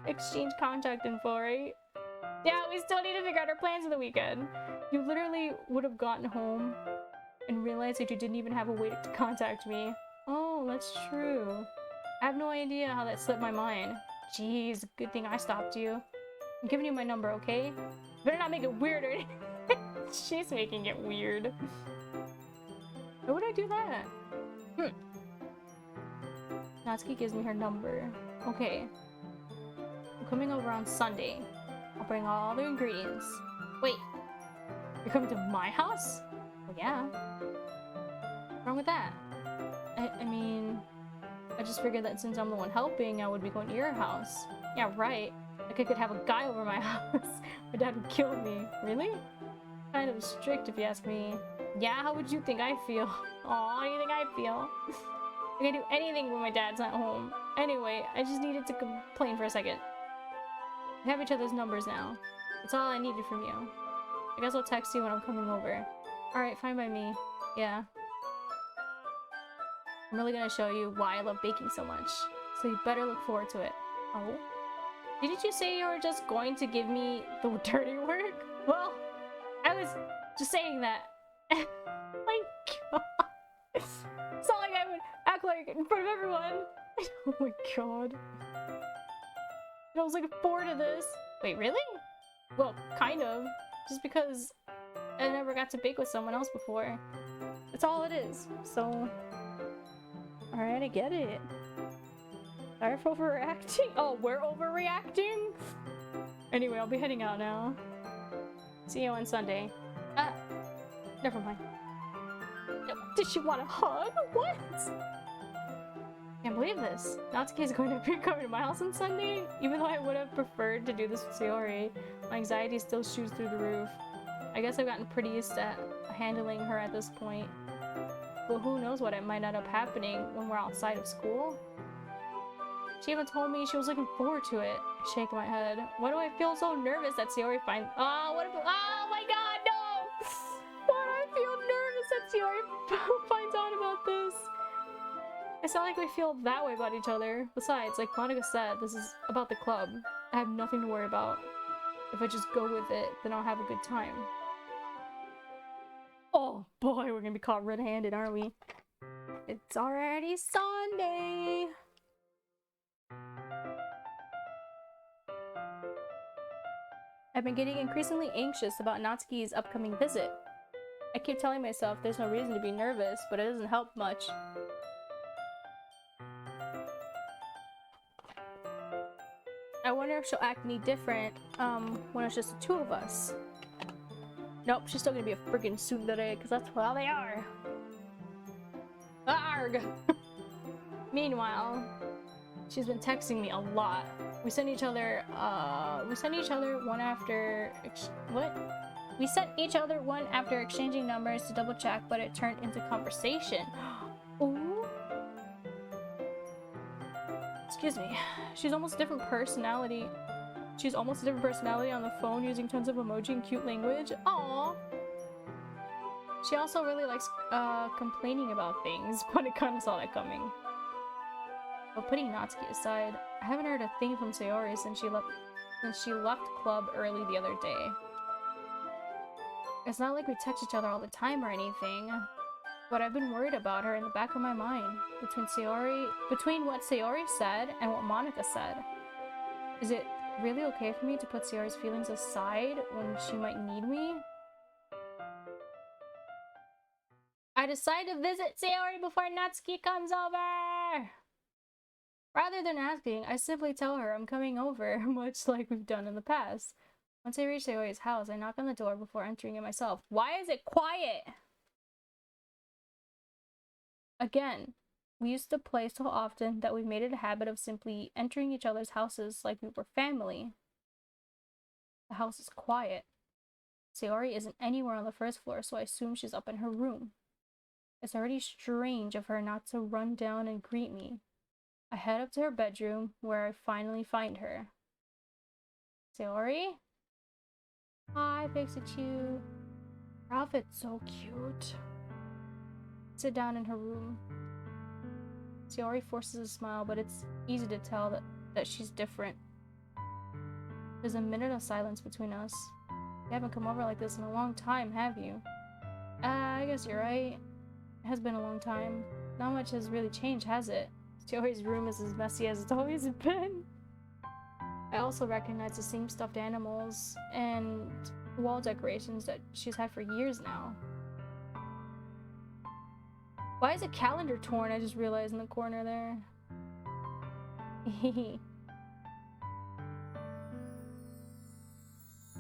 exchange contact info, right? Yeah, we still need to figure out our plans for the weekend. You literally would have gotten home and realized that you didn't even have a way to contact me. Oh, that's true. I have no idea how that slipped my mind. Jeez, good thing I stopped you. I'm giving you my number, okay? You better not make it weird or anything. She's making it weird. Why would I do that? Natsuki gives me her number. Okay. I'm coming over on Sunday. I'll bring all the ingredients. Wait, you're coming to my house? Well, yeah. What's wrong with that? I mean, I just figured that since I'm the one helping, I would be going to your house. Yeah, right. Like I could have a guy over my house. My dad would kill me. Really? Kind of strict if you ask me. Yeah, how would you think I feel? Aw, how do you think I feel? I can do anything when my dad's not home. Anyway, I just needed to complain for a second. We have each other's numbers now. That's all I needed from you. I guess I'll text you when I'm coming over. Alright, fine by me. Yeah. I'm really gonna show you why I love baking so much. So you better look forward to it. Oh? Didn't you say you were just going to give me the dirty work? Well, I was just saying that. My god. It's not like I would act like in front of everyone. Oh my god. I was looking forward to this. Wait, really? Well, kind of. Just because I never got to bake with someone else before. That's all it is. So, alright, I get it. Sorry for overreacting. Oh, we're overreacting? Anyway, I'll be heading out now. See you on Sunday. Never mind. Did she want a hug? What? Can't believe this. Natsuki is going to be coming to my house on Sunday? Even though I would have preferred to do this with Sayori, my anxiety still shoots through the roof. I guess I've gotten pretty used to handling her at this point. But who knows what it might end up happening when we're outside of school? She even told me she was looking forward to it. I shake my head. Why do I feel so nervous that Sayori finds— oh, what if— oh my god, no! Why do I feel nervous that Sayori finds out about this? It's not like we feel that way about each other. Besides, like Monica said, this is about the club. I have nothing to worry about. If I just go with it, then I'll have a good time. Oh boy, we're gonna be caught red-handed, aren't we? It's already Sunday! I've been getting increasingly anxious about Natsuki's upcoming visit. I keep telling myself there's no reason to be nervous, but it doesn't help much. I wonder if she'll act any different when it's just the two of us. Nope, she's still gonna be a freaking tsundere, because that's how they are. Arg! Meanwhile, she's been texting me a lot. We sent each other one after— what? We sent each other one after exchanging numbers to double check, but it turned into conversation. Ooh. Excuse me. She's almost a different personality. She's almost a different personality on the phone, using tons of emoji and cute language. Aww. She also really likes complaining about things, but I kind of saw that coming. But putting Natsuki aside, I haven't heard a thing from Sayori since she left club early the other day. It's not like we text each other all the time or anything, but I've been worried about her in the back of my mind, between what Sayori said and what Monica said. Is it really okay for me to put Sayori's feelings aside when she might need me? I decide to visit Sayori before Natsuki comes over! Rather than asking, I simply tell her I'm coming over, much like we've done in the past. Once I reach Sayori's house, I knock on the door before entering it myself. Why is it quiet? Again, we used to play so often that we made it a habit of simply entering each other's houses like we were family. The house is quiet. Sayori isn't anywhere on the first floor, so I assume she's up in her room. It's already strange of her not to run down and greet me. I head up to her bedroom, where I finally find her. Sayori? Hi, Pixie-Chew. Her outfit's so cute. Sit down in her room. Sayori forces a smile, but it's easy to tell that she's different. There's a minute of silence between us. You haven't come over like this in a long time, have you? I guess you're right. It has been a long time. Not much has really changed, has it? Sayori's room is as messy as it's always been. I also recognize the same stuffed animals and wall decorations that she's had for years now. Why is a calendar torn? I just realized in the corner there.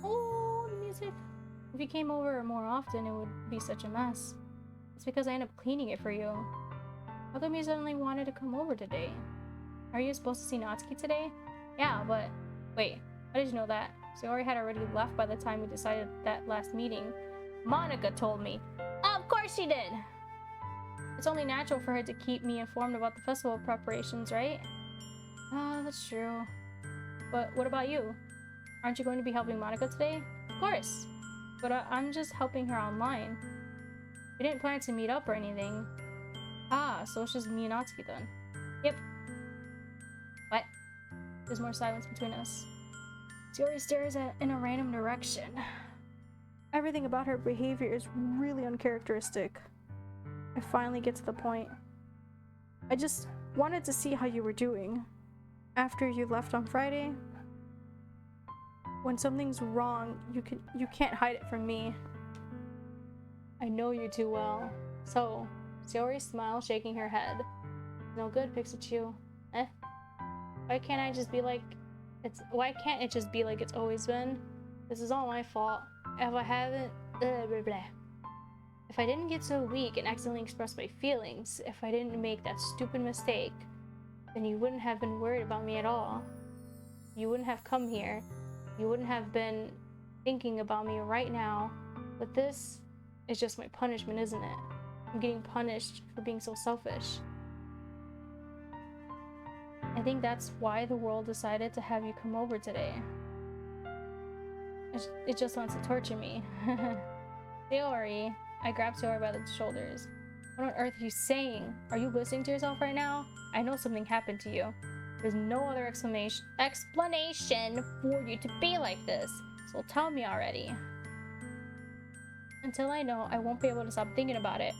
Oh, the music. If you came over more often, it would be such a mess. It's because I end up cleaning it for you. How come you suddenly wanted to come over today? Are you supposed to see Natsuki today? Yeah, but wait, how did you know that? Sayori had already left by the time we decided that last meeting. Monica told me. Of course she did! It's only natural for her to keep me informed about the festival preparations, right? Ah, that's true. But what about you? Aren't you going to be helping Monica today? Of course! But I'm just helping her online. We didn't plan to meet up or anything. Ah, so it's just me and Natsuki then. Yep. What? There's more silence between us. Sayori stares in a random direction. Everything about her behavior is really uncharacteristic. I finally get to the point. I just wanted to see how you were doing. After you left on Friday, when something's wrong, you can't hide it from me. I know you too well. So, Sayori smiles, shaking her head. No good, Pixie-Chew. Why can't it just be like it's always been? This is all my fault. If I haven't If I didn't get so weak and accidentally express my feelings, if I didn't make that stupid mistake, then you wouldn't have been worried about me at all. You wouldn't have come here. You wouldn't have been thinking about me right now. But this is just my punishment, isn't it? I'm getting punished for being so selfish. And think that's why the world decided to have you come over today. It just wants to torture me. Sayori. I grabbed Sayori by the shoulders. What on earth are you saying? Are you listening to yourself right now? I know something happened to you. There's no other explanation for you to be like this. So tell me already. Until I know, I won't be able to stop thinking about it.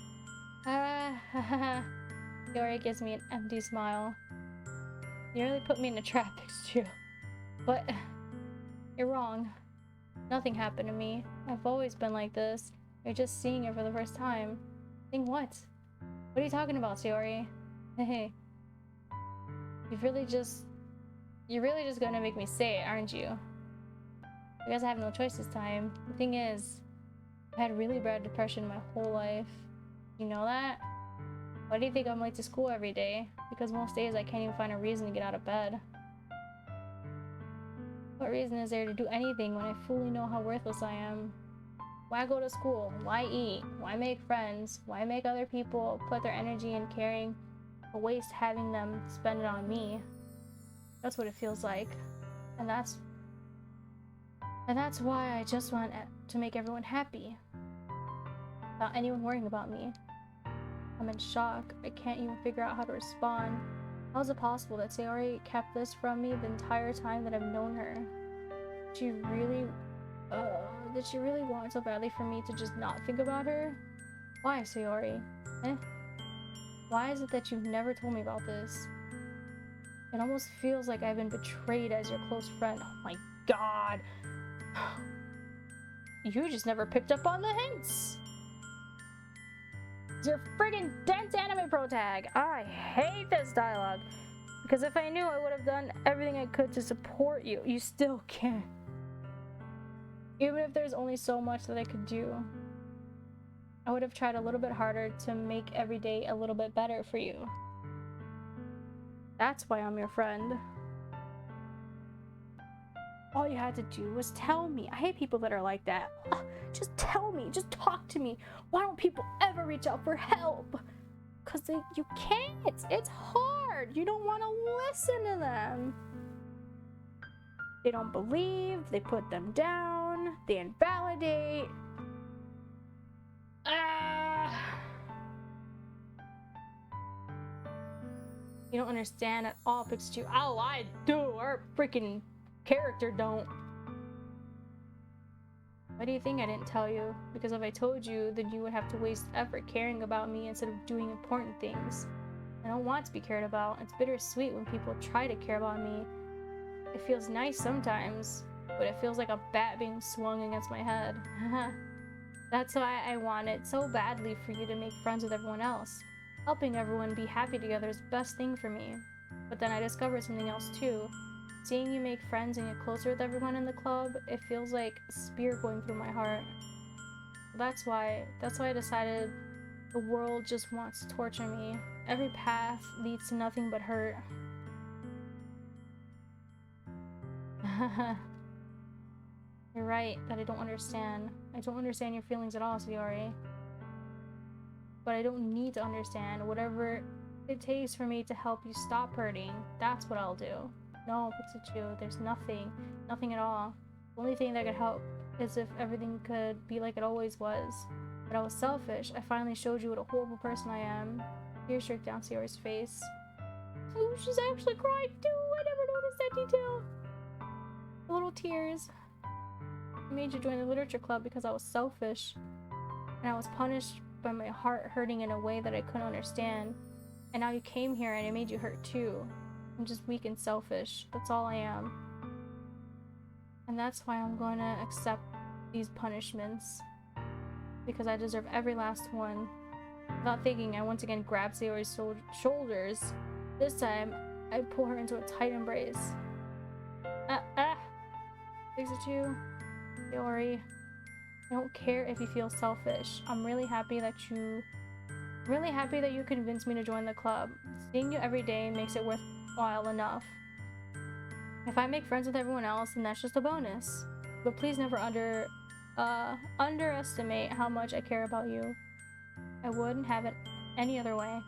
Sayori gives me an empty smile. You really put me in a trap, Pikachu. But you're wrong. Nothing happened to me. I've always been like this. You're just seeing it for the first time. Seeing what? What are you talking about, Sayori? Hey. You're really just gonna make me say it, aren't you? I guess I have no choice this time. The thing is, I had really bad depression my whole life. You know that? Why do you think I'm late to school every day? Because most days I can't even find a reason to get out of bed. What reason is there to do anything when I fully know how worthless I am? Why go to school? Why eat? Why make friends? Why make other people put their energy in caring, but waste having them spend it on me? That's what it feels like. And that's why I just want to make everyone happy. Without anyone worrying about me. I'm in shock. I can't even figure out how to respond. How is it possible that Sayori kept this from me the entire time that I've known her? Did she really want so badly for me to just not think about her? Why, Sayori? Why is it that you've never told me about this? It almost feels like I've been betrayed as your close friend. Oh my god! You just never picked up on the hints! It's your friggin' dense anime pro tag! I hate this dialogue! Because if I knew, I would have done everything I could to support you. You still can't. Even if there's only so much that I could do. I would have tried a little bit harder to make every day a little bit better for you. That's why I'm your friend. All you had to do was tell me. I hate people that are like that. Just tell me. Just talk to me. Why don't people ever reach out for help? Because you can't. It's hard. You don't want to listen to them. They don't believe. They put them down. They invalidate. You don't understand at all, Pikachu. Oh, I do. Our freaking character don't. Why do you think I didn't tell you? Because if I told you, then you would have to waste effort caring about me instead of doing important things. I don't want to be cared about. It's bittersweet when people try to care about me. It feels nice sometimes, but it feels like a bat being swung against my head. That's why I wanted so badly for you to make friends with everyone else. Helping everyone be happy together is the best thing for me. But then I discovered something else too. Seeing you make friends and get closer with everyone in the club, it feels like a spear going through my heart. That's why I decided the world just wants to torture me. Every path leads to nothing but hurt. You're right that I don't understand. I don't understand your feelings at all, Sayori. But I don't need to understand. Whatever it takes for me to help you stop hurting, that's what I'll do. No, Pikachu, there's nothing at all. The only thing that could help is if everything could be like it always was. But I was selfish. I finally showed you what a horrible person I am. Tears streaked down Sayori's face. Oh, she's actually crying too. I never noticed that detail. The little tears. I made you join the literature club because I was selfish. And I was punished by my heart hurting in a way that I couldn't understand. And now you came here and it made you hurt too. I'm just weak and selfish. That's all I am. And that's why I'm going to accept these punishments. Because I deserve every last one. Without thinking, I once again grab Sayori's shoulders. This time, I pull her into a tight embrace. Pikachu, Sayori, I don't care if you feel selfish. I'm really happy that you convinced me to join the club. Seeing you every day makes it worthwhile enough. If I make friends with everyone else, then that's just a bonus. But please never underestimate how much I care about you. I wouldn't have it any other way.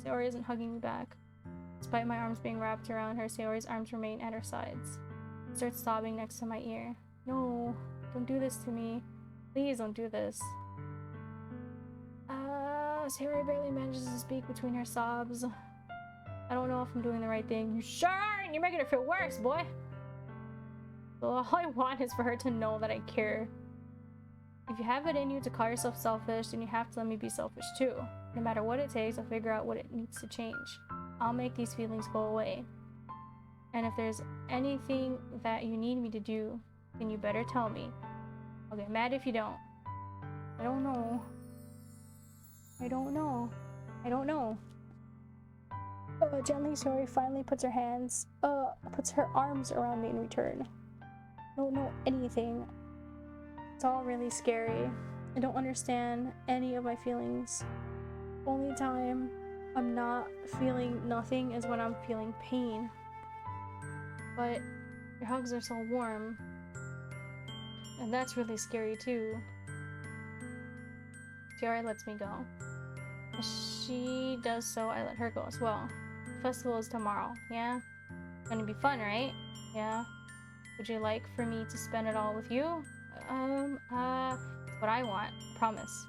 Sayori isn't hugging me back. Despite my arms being wrapped around her, Sayori's arms remain at her sides. She starts sobbing next to my ear. No, don't do this to me. Please don't do this. Sayori barely manages to speak between her sobs. I don't know if I'm doing the right thing. You sure aren't! You're making it feel worse, boy! So all I want is for her to know that I care. If you have it in you to call yourself selfish, then you have to let me be selfish too. No matter what it takes, I'll figure out what it needs to change. I'll make these feelings go away. And if there's anything that you need me to do, then you better tell me. I'll get mad if you don't. I don't know. I don't know. I don't know. Gently, Sayori finally puts her arms around me in return. I don't know anything. It's all really scary. I don't understand any of my feelings. Only time I'm not feeling nothing is when I'm feeling pain. But your hugs are so warm. And that's really scary too. Sayori lets me go. As she does so, I let her go as well. The festival is tomorrow, yeah? Gonna be fun, right? Yeah. Would you like for me to spend it all with you? That's what I want, promise.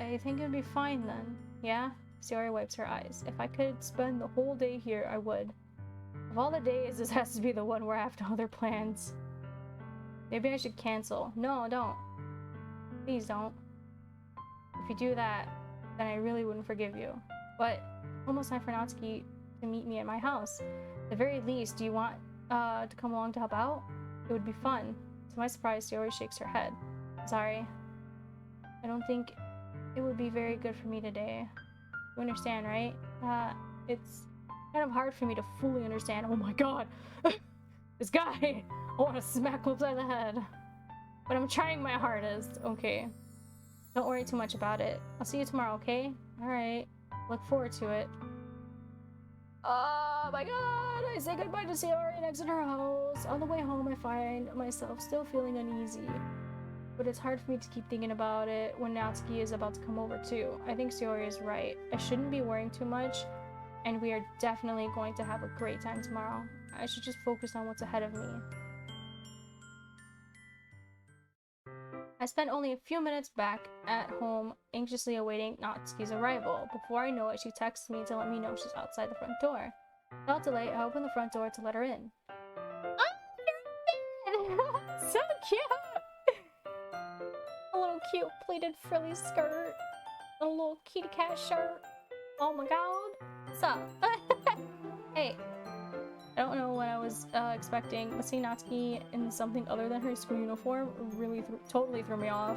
I think it'd be fine then, yeah? Sayori wipes her eyes. If I could spend the whole day here, I would. Of all the days, this has to be the one where I have no other plans. Maybe I should cancel. No, don't. Please don't. If you do that, then I really wouldn't forgive you. But almost time for Natsuki to meet me at my house. At the very least, do you want to come along to help out? It would be fun. To my surprise, Sayori shakes her head. Sorry. I don't think it would be very good for me today. You understand, right? It's kind of hard for me to fully understand. Oh my god! This guy! I want to smack him upside the head. But I'm trying my hardest. Okay. Don't worry too much about it. I'll see you tomorrow, okay? Alright. Look forward to it. Oh my god! I say goodbye to Sayori and exit her house. On the way home, I find myself still feeling uneasy. But it's hard for me to keep thinking about it when Natsuki is about to come over too. I think Sayori is right. I shouldn't be worrying too much, and we are definitely going to have a great time tomorrow. I should just focus on what's ahead of me. I spent only a few minutes back at home, anxiously awaiting Natsuki's arrival. Before I know it, she texts me to let me know she's outside the front door. Without delay, I open the front door to let her in. Oh, you're in! So cute! A little cute pleated frilly skirt. A little kitty cat shirt. Oh my god. What's up? Hey. I don't know what I was expecting, but seeing Natsuki in something other than her school uniform really totally threw me off.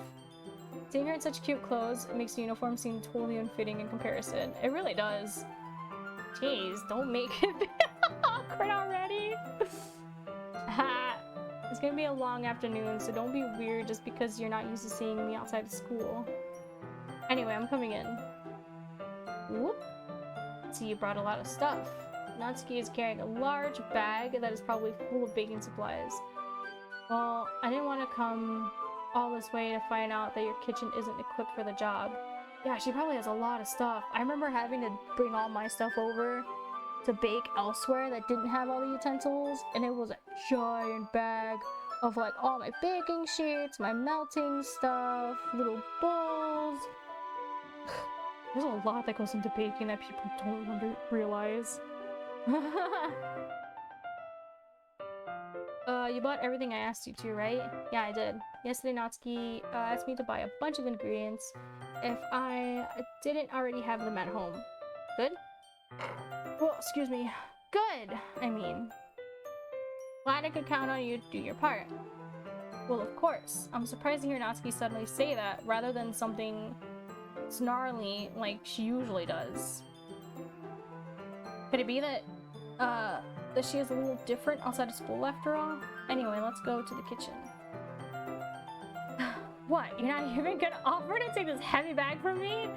Seeing her in such cute clothes makes the uniform seem totally unfitting in comparison. It really does. Jeez, don't make it awkward already. It's gonna be a long afternoon, so don't be weird just because you're not used to seeing me outside of school. Anyway, I'm coming in. Whoop. See, you brought a lot of stuff. Natsuki is carrying a large bag that is probably full of baking supplies. Well, I didn't want to come all this way to find out that your kitchen isn't equipped for the job. Yeah, she probably has a lot of stuff. I remember having to bring all my stuff over to bake elsewhere that didn't have all the utensils, and it was a giant bag of like all my baking sheets, my melting stuff, little bowls. There's a lot that goes into baking that people don't realize. You bought everything I asked you to, right? Yeah, I did. Yesterday, Natsuki asked me to buy a bunch of ingredients if I didn't already have them at home. Good? Well, excuse me. Good, I mean. Glad I could count on you to do your part. Well, of course. I'm surprised to hear Natsuki suddenly say that, rather than something snarly like she usually does. Could it be that she is a little different outside of school after all? Anyway, let's go to the kitchen. What? You're not even gonna offer to take this heavy bag from me?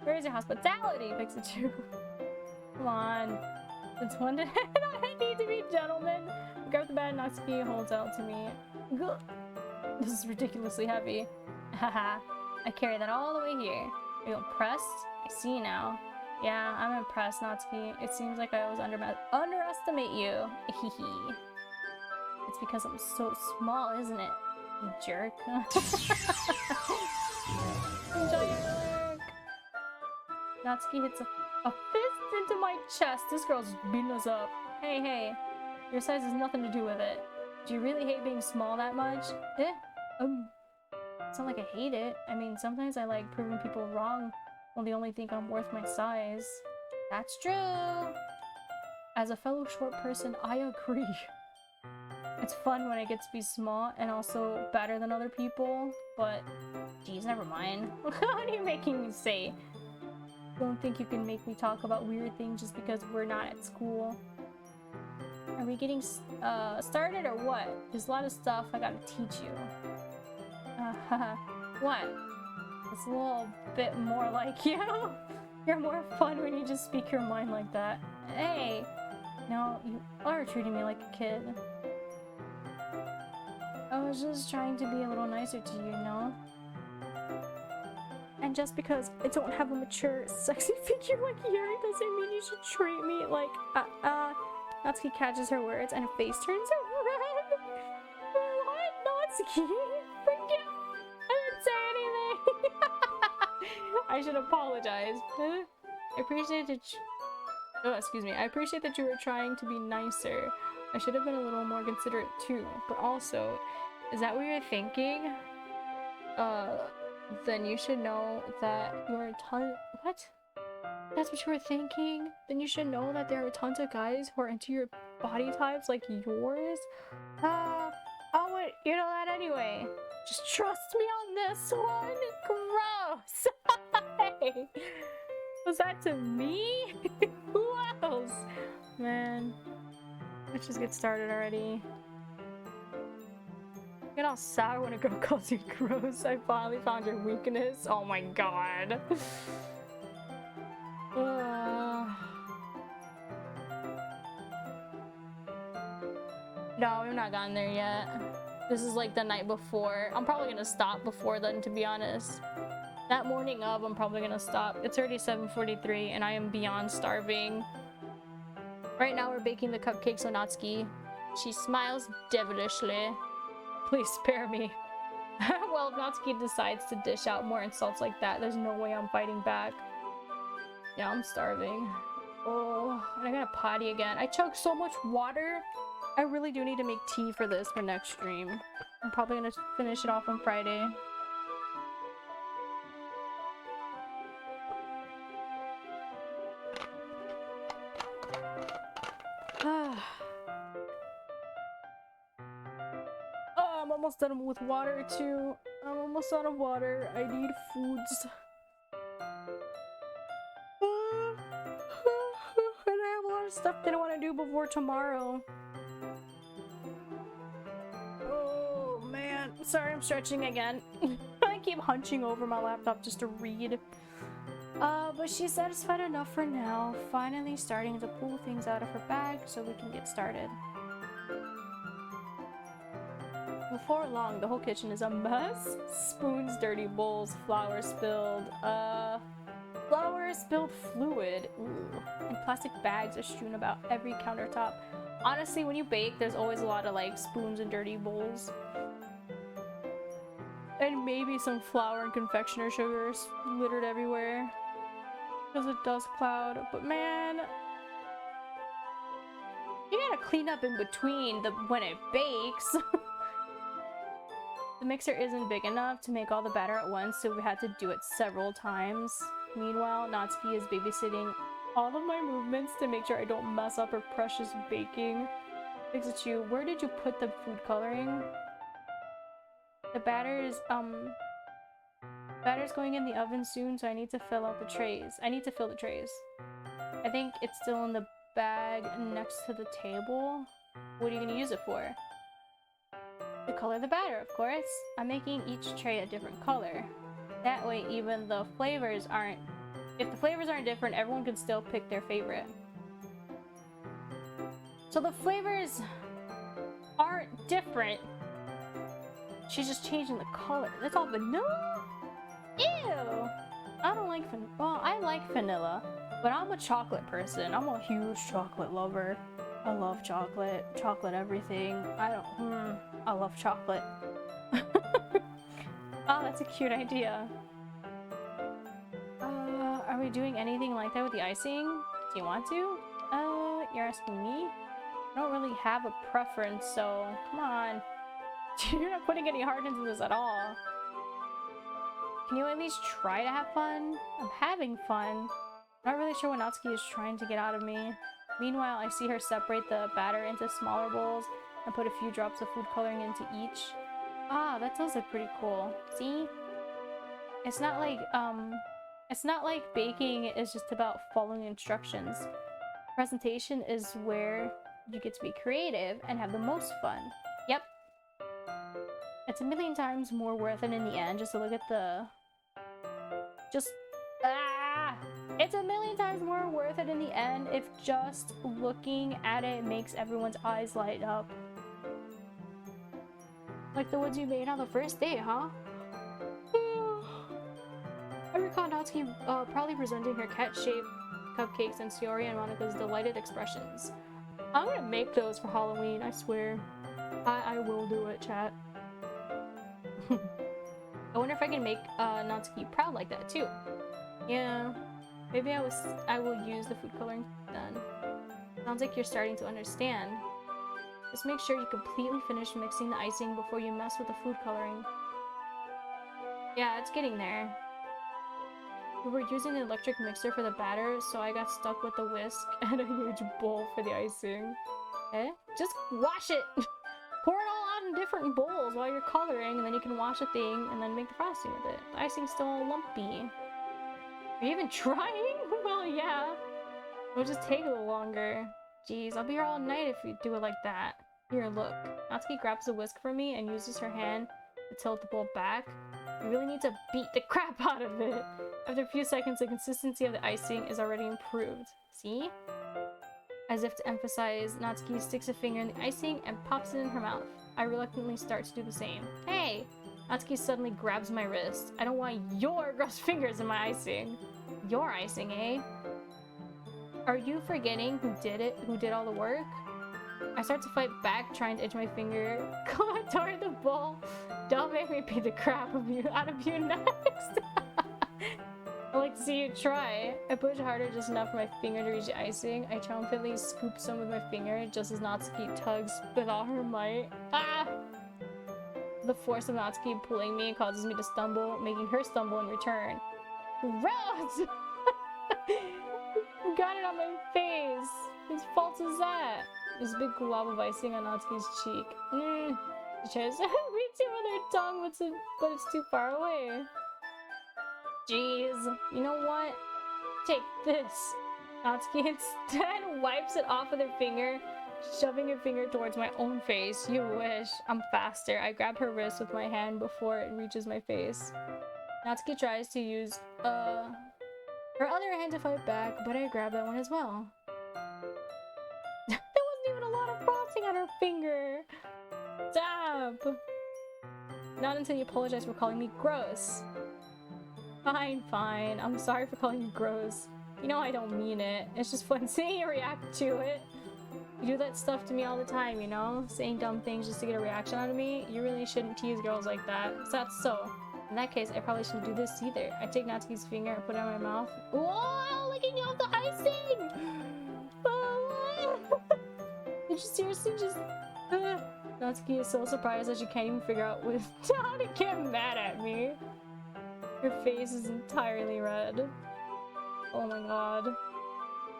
Where's your hospitality? Fix it too. Come on. Since when did I need to be gentlemen? Grab the bag Natsuki holds out to me. Gugh. This is ridiculously heavy. Haha. I carry that all the way here. Are you impressed? I see now. Yeah, I'm impressed, Natsuki. It seems like I always underestimate you. Hehe. It's because I'm so small, isn't it? You jerk. Giant. Natsuki hits a fist into my chest. This girl's beating us up. Hey, hey. Your size has nothing to do with it. Do you really hate being small that much? Eh? It's not like I hate it. I mean, sometimes I like proving people wrong when they only think I'm worth my size. That's true! As a fellow short person, I agree. It's fun when I get to be small and also better than other people, but geez, never mind. What are you making me say? Don't think you can make me talk about weird things just because we're not at school. Are we getting started or what? There's a lot of stuff I gotta teach you. What? It's a little bit more like you. You're more fun when you just speak your mind like that. Hey! No, you are treating me like a kid. I was just trying to be a little nicer to you, you know? And just because I don't have a mature, sexy figure like Yuri doesn't mean you should treat me like, Natsuki catches her words and her face turns red. What? Natsuki? Forget. I didn't say anything. I should apologize. I appreciate that I appreciate that you were trying to be nicer. I should have been a little more considerate too. But also, is that what you're thinking? Then you should know that you're a ton. What? That's what you were thinking? Then you should know that there are tons of guys who are into your body types like yours. I would, you know that anyway. Just trust me on this one. Gross. Hey, was that to me? Who else? Man, let's just get started already. You get all sour when a girl calls you gross. I finally found your weakness. Oh my god. No, we've not gotten there yet. This is like the night before. I'm probably gonna stop before then, to be honest. That morning of, I'm probably gonna stop. It's already 7:43 and I am beyond starving. Right now we're baking the cupcakes on Natsuki. She smiles devilishly. Please spare me. Well, if Natsuki decides to dish out more insults like that, there's no way I'm fighting back. Yeah, I'm starving. Oh, and I gotta potty again. I choked so much water. I really do need to make tea for this for next stream. I'm probably gonna finish it off on Friday. Oh, I'm almost done with water too. I'm almost out of water. I need foods. And I have a lot of stuff that I want to do before tomorrow. Oh man, sorry I'm stretching again. I keep hunching over my laptop just to read. But she's satisfied enough for now, finally starting to pull things out of her bag so we can get started. Before long, the whole kitchen is a mess. Spoons, dirty bowls, flour spilled fluid. Ooh. And plastic bags are strewn about every countertop. Honestly, when you bake, there's always a lot of like spoons and dirty bowls. And maybe some flour and confectioner sugars littered everywhere. There's a dust cloud, but man, you gotta clean up in between when it bakes. The mixer isn't big enough to make all the batter at once, so we had to do it several times. Meanwhile, Natsuki is babysitting all of my movements to make sure I don't mess up her precious baking. Fixachu, where did you put the food coloring? The batter's going in the oven soon, so I need to fill out the trays. I think it's still in the bag next to the table. What are you gonna use it for? To color the batter, of course. I'm making each tray a different color. That way, even the flavors aren't... If the flavors aren't different, everyone can still pick their favorite. So the flavors aren't different. She's just changing the color. That's all vanilla? Ew! I don't like vanilla. Well, I like vanilla, But I'm a chocolate person. I'm a huge chocolate lover. I love chocolate. Chocolate everything. I love chocolate. Oh, that's a cute idea. Are we doing anything like that with the icing? Do you want to? You're asking me? I don't really have a preference, so come on. You're not putting any heart into this at all. Can you at least try to have fun? I'm having fun. I'm not really sure what Natsuki is trying to get out of me. Meanwhile, I see her separate the batter into smaller bowls and put a few drops of food coloring into each. Ah, that does look pretty cool. See? It's not like baking is just about following instructions. Presentation is where you get to be creative and have the most fun. Yep. It's a million times more worth it in the end just to look at the... It's a million times more worth it in the end if just looking at it makes everyone's eyes light up. Like the ones you made on the first day, huh? I recall Natsuki proudly presenting her cat-shaped cupcakes and Shiori and Monika's delighted expressions. I'm gonna make those for Halloween, I swear. I will do it, chat. I wonder if I can make Natsuki proud like that too. Yeah, maybe I will use the food coloring then. Sounds like you're starting to understand. Just make sure you completely finish mixing the icing before you mess with the food coloring. Yeah, it's getting there. We were using the electric mixer for the batter, so I got stuck with the whisk and a huge bowl for the icing. Eh? Just wash it! Pour it all out in different bowls while you're coloring, and then you can wash the thing and then make the frosting with it. The icing's still all lumpy. Are you even trying? Well, yeah. It'll just take a little longer. Jeez, I'll be here all night if you do it like that. Here, look. Natsuki grabs the whisk from me and uses her hand to tilt the bowl back. You really need to beat the crap out of it. After a few seconds, the consistency of the icing is already improved. See? As if to emphasize, Natsuki sticks a finger in the icing and pops it in her mouth. I reluctantly start to do the same. Hey! Natsuki suddenly grabs my wrist. I don't want your gross fingers in my icing. Your icing, eh? Are you forgetting who did it? Who did all the work? I start to fight back, trying to itch my finger. Go toward the bowl. Don't make me beat the crap out of you next. I like to see you try. I push harder just enough for my finger to reach the icing. I triumphantly scoop some with my finger, just as Natsuki tugs with all her might. Ah! The force of Natsuki pulling me causes me to stumble, making her stumble in return. Gross! Got it on my face! Whose fault is that? There's a big glob of icing on Natsuki's cheek. She tries to reach it with her tongue, but it's too far away. Jeez. You know what? Take this. Natsuki instead wipes it off with her finger, shoving her finger towards my own face. You wish. I'm faster. I grab her wrist with my hand before it reaches my face. Natsuki tries to use her other hand to fight back, but I grab that one as well. There wasn't even a lot of frosting on her finger. Stop. Not until you apologize for calling me gross. Fine, fine. I'm sorry for calling you gross. You know I don't mean it. It's just fun seeing you react to it. You do that stuff to me all the time, you know? Saying dumb things just to get a reaction out of me. You really shouldn't tease girls like that. So that's so. In that case, I probably shouldn't do this either. I take Natsuki's finger and put it in my mouth. Whoa! Licking off the icing! Did you seriously just... Natsuki is so surprised that she can't even figure out how to get mad at me. Her face is entirely red. Oh my god.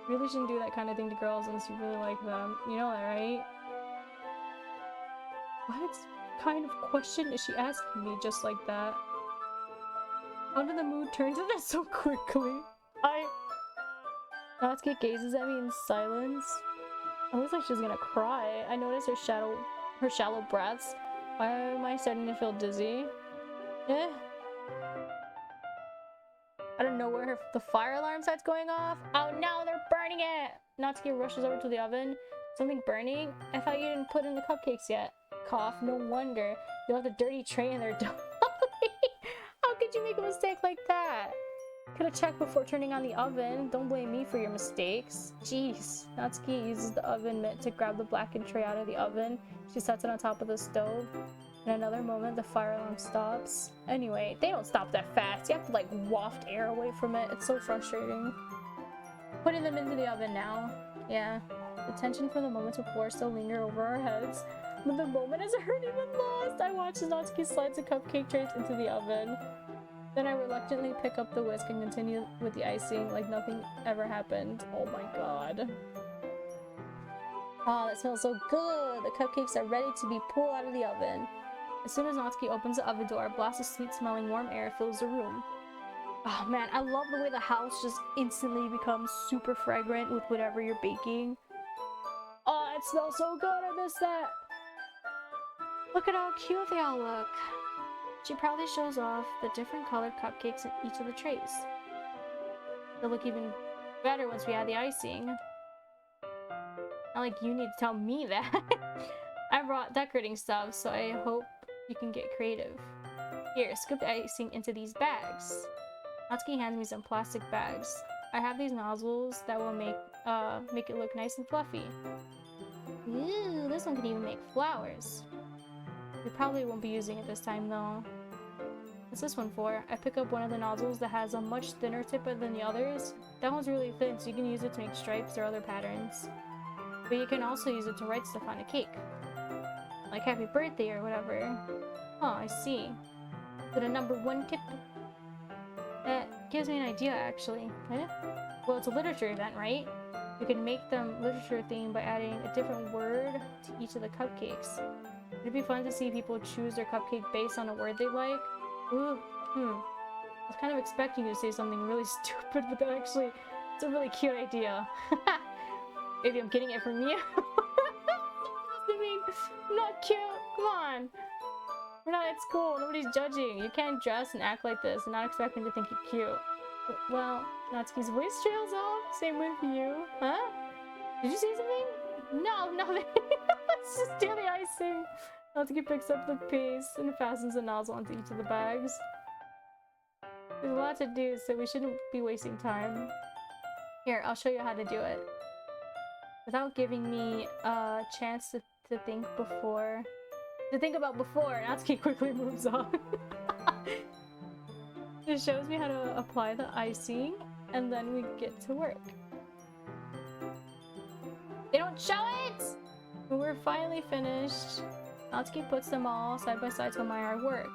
Really shouldn't do that kind of thing to girls unless you really like them. You know that, right? What kind of question is she asking me just like that? How did the mood turn to this so quickly? Natsuki gazes at me in silence. It looks like she's gonna cry. I notice her shallow breaths. Why am I starting to feel dizzy? Eh? I don't know where the fire alarm starts going off. Oh no, they're burning it! Natsuki rushes over to the oven. Something burning? I thought you didn't put in the cupcakes yet. Cough, no wonder. You left a dirty tray in there. How could you make a mistake like that? Could have checked before turning on the oven. Don't blame me for your mistakes. Jeez. Natsuki uses the oven mitt to grab the blackened tray out of the oven. She sets it on top of the stove. In another moment, the fire alarm stops. Anyway, they don't stop that fast. You have to like waft air away from it. It's so frustrating. Putting them into the oven now. Yeah. The tension from the moments before still linger over our heads. But the moment has already been lost. I watch as Natsuki slides the cupcake trays into the oven. Then I reluctantly pick up the whisk and continue with the icing like nothing ever happened. Oh my god. Oh, that smells so good! The cupcakes are ready to be pulled out of the oven. As soon as Natsuki opens the oven door, a blast of sweet-smelling warm air fills the room. Oh man, I love the way the house just instantly becomes super fragrant with whatever you're baking. Oh, it smells so good! I miss that! Look at how cute they all look! She proudly shows off the different colored cupcakes in each of the trays. They'll look even better once we add the icing. Not like you need to tell me that. I brought decorating stuff, so I hope you can get creative. Here, scoop the icing into these bags. Natsuki hands me some plastic bags. I have these nozzles that will make it look nice and fluffy. Ooh, this one can even make flowers. We probably won't be using it this time though. What's this one for? I pick up one of the nozzles that has a much thinner tip than the others. That one's really thin, so you can use it to make stripes or other patterns. But you can also use it to write stuff on a cake. Like happy birthday or whatever. Oh, I see. With a number 1 tip. That gives me an idea actually. Eh? Well, it's a literature event, right? You can make them literature themed by adding a different word to each of the cupcakes. It'd be fun to see people choose their cupcake based on a word they like. Ooh, I was kind of expecting you to say something really stupid, but that actually, it's a really cute idea. Maybe I'm getting it from you. I mean, not cute. Come on. We're not at school. Nobody's judging. You can't dress and act like this and not expect me to think you're cute. Well, Natsuki's voice trails off. Same with you. Huh? Did you say something? No, nothing. Let's just do the icing. Natsuki picks up the paste and fastens the nozzle onto each of the bags. There's a lot to do, so we shouldn't be wasting time. Here, I'll show you how to do it. Without giving me a chance to think about before, Natsuki quickly moves on. It shows me how to apply the icing, and then we get to work. They don't show it! When we're finally finished, Natsuki puts them all side by side to admire our work.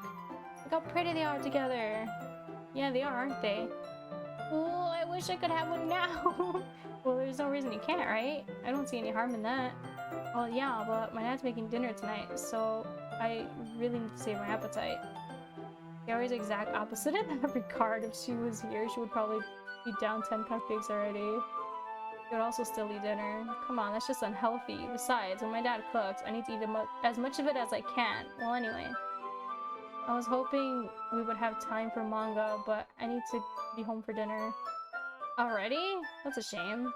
Look how pretty they are together. Yeah, they are, aren't they? Oh, I wish I could have one now. Well, there's no reason you can't, right? I don't see any harm in that. Well, yeah, but my dad's making dinner tonight, so I really need to save my appetite. Yari's exact opposite in that regard. If she was here, she would probably be down 10 cupcakes already. She would also still eat dinner. Come on, that's just unhealthy. Besides, when my dad cooks, I need to eat as much of it as I can. Well, anyway. I was hoping we would have time for manga, but I need to be home for dinner. Already? That's a shame.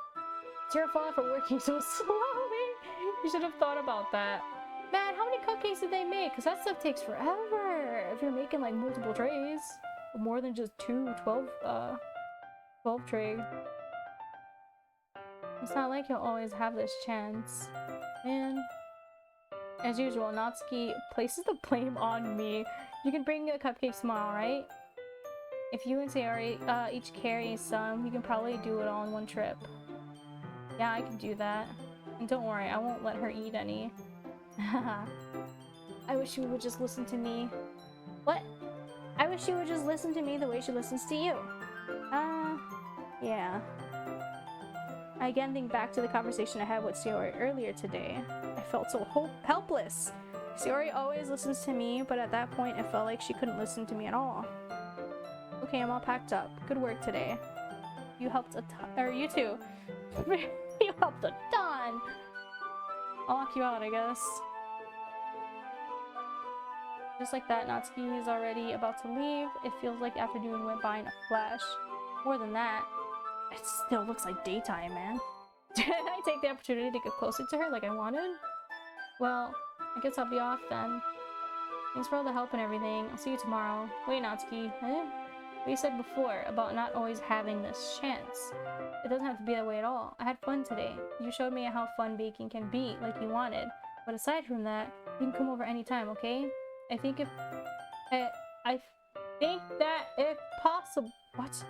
It's your fault for working so slowly. You should have thought about that. Man, how many cupcakes did they make? Because that stuff takes forever. If you're making like multiple trays. More than just 12 tray. It's not like you'll always have this chance. Man. As usual, Natsuki places the blame on me. You can bring the cupcakes tomorrow, right? If you and Sayori each carry some, you can probably do it all in one trip. Yeah, I can do that. And don't worry, I won't let her eat any. I wish you would just listen to me. What? I wish you would just listen to me the way she listens to you. Yeah. I again think back to the conversation I had with Sayori earlier today. I felt so helpless. Sayori always listens to me, but at that point it felt like she couldn't listen to me at all. Okay, I'm all packed up. Good work today. You helped a ton. Or you too. You helped a ton! I'll lock you out, I guess. Just like that, Natsuki is already about to leave. It feels like afternoon went by in a flash. More than that, it still looks like daytime, man. Did I take the opportunity to get closer to her like I wanted? Well, I guess I'll be off then. Thanks for all the help and everything. I'll see you tomorrow. Wait, Natsuki. Eh? what you said before about not always having this chance. It doesn't have to be that way at all. I had fun today. You showed me how fun baking can be, like you wanted. But aside from that, you can come over anytime, okay? I think if... I think that if possible... What?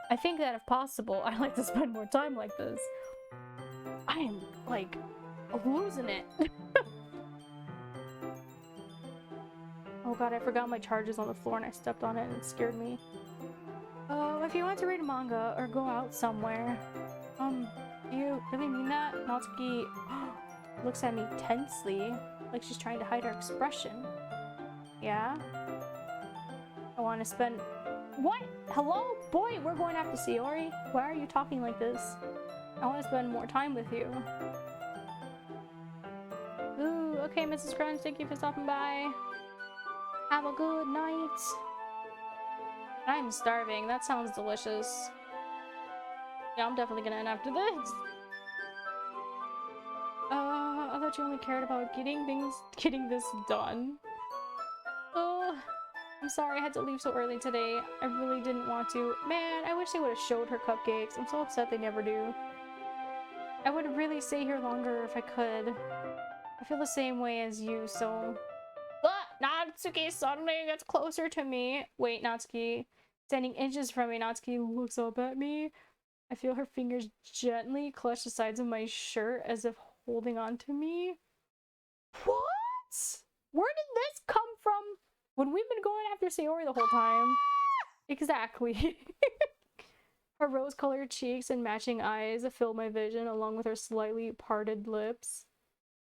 I think that if possible, I'd like to spend more time like this. I am, like, losing it. Oh god, I forgot my charges on the floor and I stepped on it and it scared me. If you want to read manga or go out somewhere, do you really mean that? Natsuki looks at me tensely, like she's trying to hide her expression. Yeah? I want to spend... What? Hello? Boy, we're going after Sayori. Why are you talking like this? I want to spend more time with you. Ooh, okay, Mrs. Crunch, thank you for stopping by. Have a good night. I'm starving. That sounds delicious. Yeah, I'm definitely gonna end after this. I thought you only cared about getting this done. I'm sorry I had to leave so early today. I really didn't want to. Man, I wish they would have showed her cupcakes. I'm so upset they never do. I would really stay here longer if I could. I feel the same way as you, so... Natsuki suddenly gets closer to me. Wait, Natsuki. Standing inches from me, Natsuki looks up at me. I feel her fingers gently clutch the sides of my shirt as if holding on to me. What? Where did this come from? When we've been going after Sayori the whole time. Exactly. Her rose-colored cheeks and matching eyes fill my vision along with her slightly parted lips.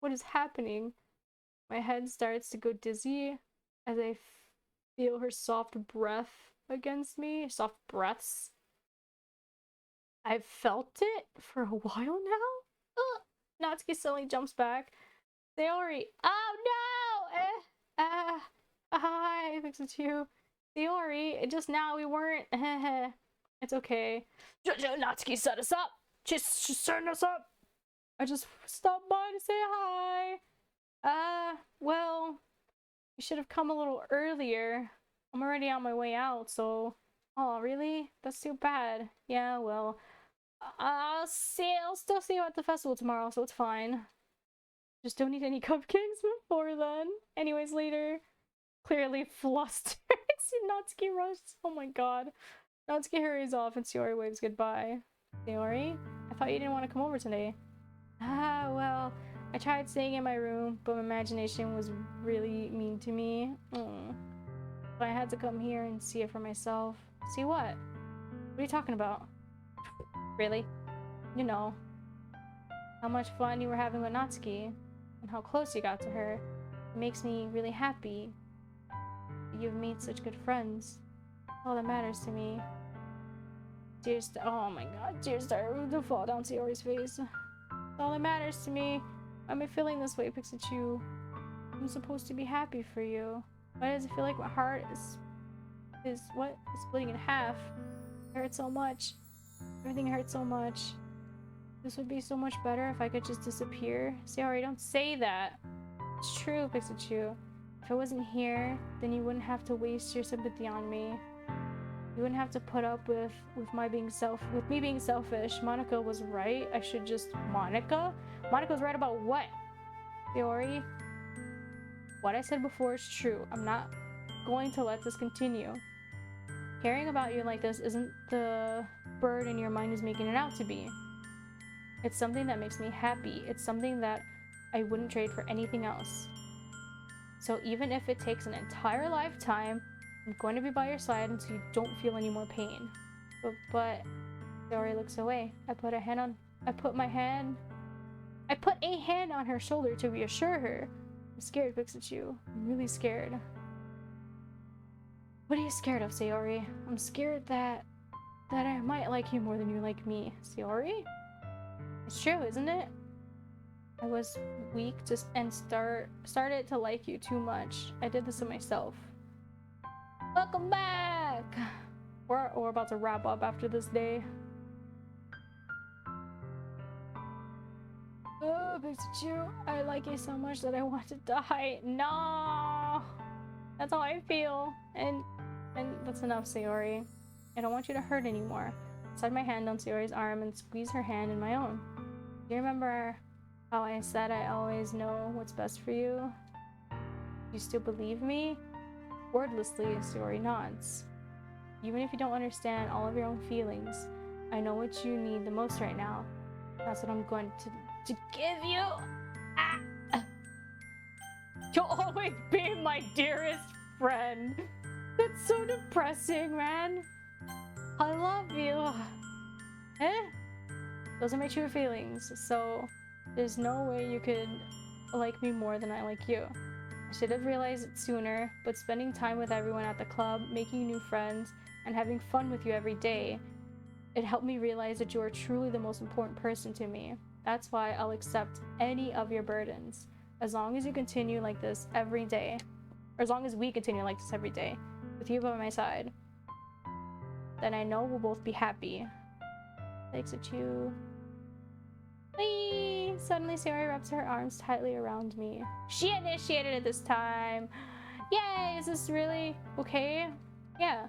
What is happening? My head starts to go dizzy as I feel her soft breath against me. Soft breaths. I've felt it for a while now? Natsuki suddenly jumps back. Sayori! Oh no! Hi, fix it you. Sayori, just now we weren't. It's okay. Natsuki set us up! Just setting us up! I just stopped by to say hi. Well, you should have come a little earlier. I'm already on my way out, so... Oh, really? That's too bad. Yeah, well... I'll still see you at the festival tomorrow, so it's fine. Just don't eat any cupcakes before then. Anyways, later. Clearly flustered. Natsuki rushes. Oh my god. Natsuki hurries off and Sayori waves goodbye. Sayori? I thought you didn't want to come over today. Well... I tried staying in my room, but my imagination was really mean to me. So I had to come here and see it for myself. See what? What are you talking about? Really? You know, how much fun you were having with Natsuki, and how close you got to her. It makes me really happy. You've made such good friends. All that matters to me. Tears, oh my god, tears started to fall down Sayori's face. All that matters to me. Why am I feeling this way, Pikachu? I'm supposed to be happy for you. Why does it feel like my heart is splitting in half? It hurts so much. Everything hurts so much. This would be so much better if I could just disappear. Sayori, don't say that. It's true, Pikachu. If I wasn't here, then you wouldn't have to waste your sympathy on me. You wouldn't have to put up with me being selfish. Monica was right. I should just... Monica? Monica's right about what? Sayori? What I said before is true. I'm not going to let this continue. Caring about you like this isn't the burden your mind is making it out to be. It's something that makes me happy. It's something that I wouldn't trade for anything else. So even if it takes an entire lifetime, I'm going to be by your side until you don't feel any more pain. But Sayori looks away. I put a hand on her shoulder to reassure her. I'm scared, Pikachu. I'm really scared. What are you scared of, Sayori? I'm scared that I might like you more than you like me. Sayori? It's true, isn't it? I was weak and started to like you too much. I did this to myself. Welcome back! We're about to wrap up after this day. Oh, Pikachu, I like you so much that I want to die. No! That's how I feel. And And that's enough, Sayori. I don't want you to hurt anymore. I slide my hand on Sayori's arm and squeeze her hand in my own. Do you remember how I said I always know what's best for you? You still believe me? Wordlessly, Sayori nods. Even if you don't understand all of your own feelings, I know what you need the most right now. That's what I'm going to give you. Ah! You'll always be my dearest friend. That's so depressing, man. I love you. Eh? Those are my true feelings, so there's no way you could like me more than I like you. I should have realized it sooner, but spending time with everyone at the club, making new friends, and having fun with you every day, it helped me realize that you are truly the most important person to me. That's why I'll accept any of your burdens. As long as you continue like this every day, or as long as we continue like this every day, with you by my side, then I know we'll both be happy. Thanks at you. Whee! Suddenly, Sayori wraps her arms tightly around me. She initiated it this time! Yay! Is this really okay? Yeah.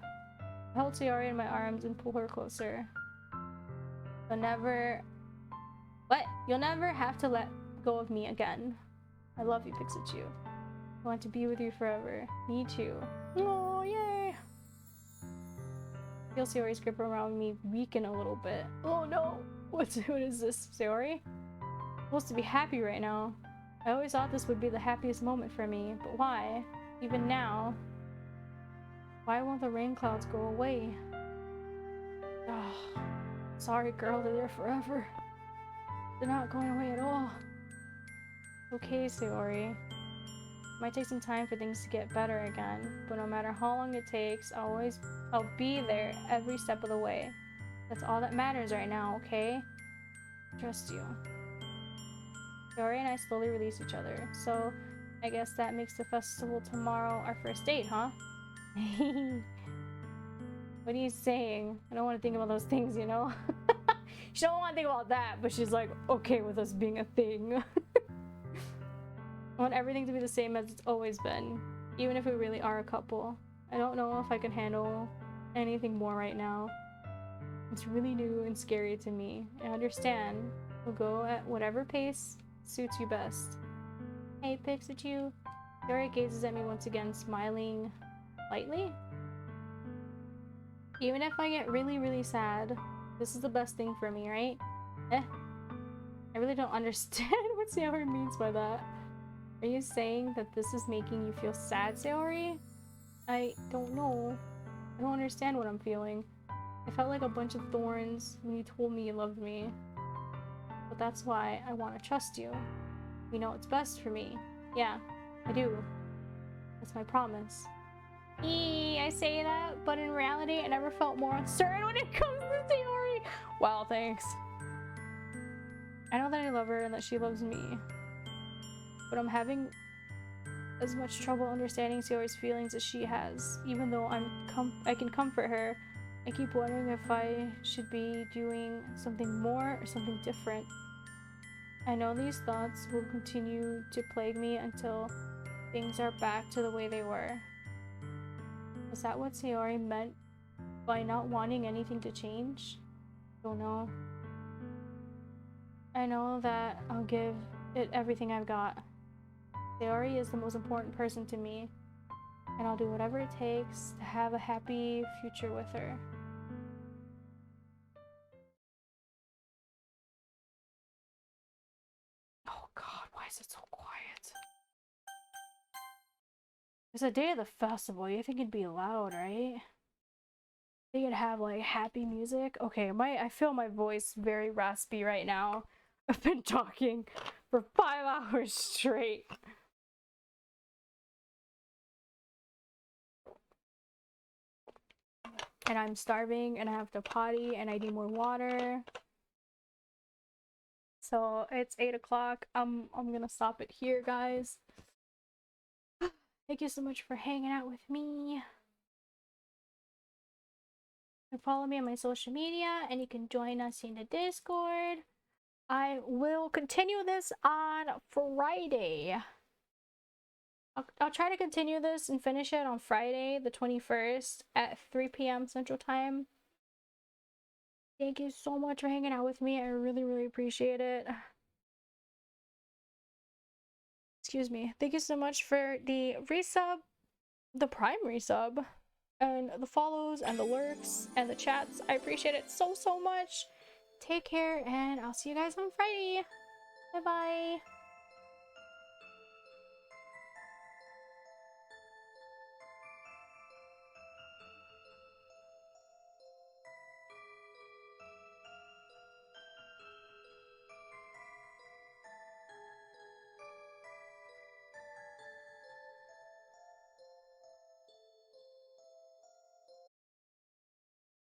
I hold Sayori in my arms and pull her closer. You'll never... What? You'll never have to let go of me again. I love you, Pixachu. I want to be with you forever. Me too. Oh, yay! I feel Sayori's grip around me weaken a little bit. Oh no! What is this, Sayori? I'm supposed to be happy right now. I always thought this would be the happiest moment for me, but why? Even now? Why won't the rain clouds go away? Oh, sorry, girl, they're there forever. They're not going away at all. Okay, Sayori. Might take some time for things to get better again, but no matter how long it takes, I'll be there every step of the way. That's all that matters right now, okay? Trust you. Sayori and I slowly release each other, so I guess that makes the festival tomorrow our first date, huh? What are you saying? I don't want to think about those things, you know? She don't want to think about that, but she's like, okay with us being a thing. I want everything to be the same as it's always been, even if we really are a couple. I don't know if I can handle anything more right now. It's really new and scary to me. I understand. We'll go at whatever pace suits you best. Hey, Pixachu. Sayori gazes at me once again, smiling lightly. Even if I get really, really sad, this is the best thing for me, right? Eh? I really don't understand what Sayori means by that. Are you saying that this is making you feel sad, Sayori? I don't know. I don't understand what I'm feeling. I felt like a bunch of thorns when you told me you loved me. But that's why I want to trust you. You know what's best for me. Yeah, I do. That's my promise. I say that, but in reality, I never felt more uncertain when it comes to Sayori. Wow, thanks. I know that I love her and that she loves me. But I'm having as much trouble understanding Sayori's feelings as she has. Even though I can comfort her, I keep wondering if I should be doing something more or something different. I know these thoughts will continue to plague me until things are back to the way they were. Is that what Sayori meant by not wanting anything to change? Don't know. I know that I'll give it everything I've got. Sayori is the most important person to me, and I'll do whatever it takes to have a happy future with her. Oh god, why is it so quiet? It's the day of the festival, you think it'd be loud, right? They could have like happy music. Okay, I feel my voice very raspy right now. I've been talking for 5 hours straight. And I'm starving and I have to potty and I need more water. So it's 8 o'clock. I'm gonna stop it here, guys. Thank you so much for hanging out with me. You can follow me on my social media and you can join us in the Discord. I will continue this on Friday. I'll try to continue this and finish it on Friday, the 21st at 3 p.m. Central Time. Thank you so much for hanging out with me. I really, really appreciate it. Excuse me. Thank you so much for the resub, the Prime resub, and the follows, and the lurks, and the chats. I appreciate it so, so much. Take care, and I'll see you guys on Friday. Bye-bye.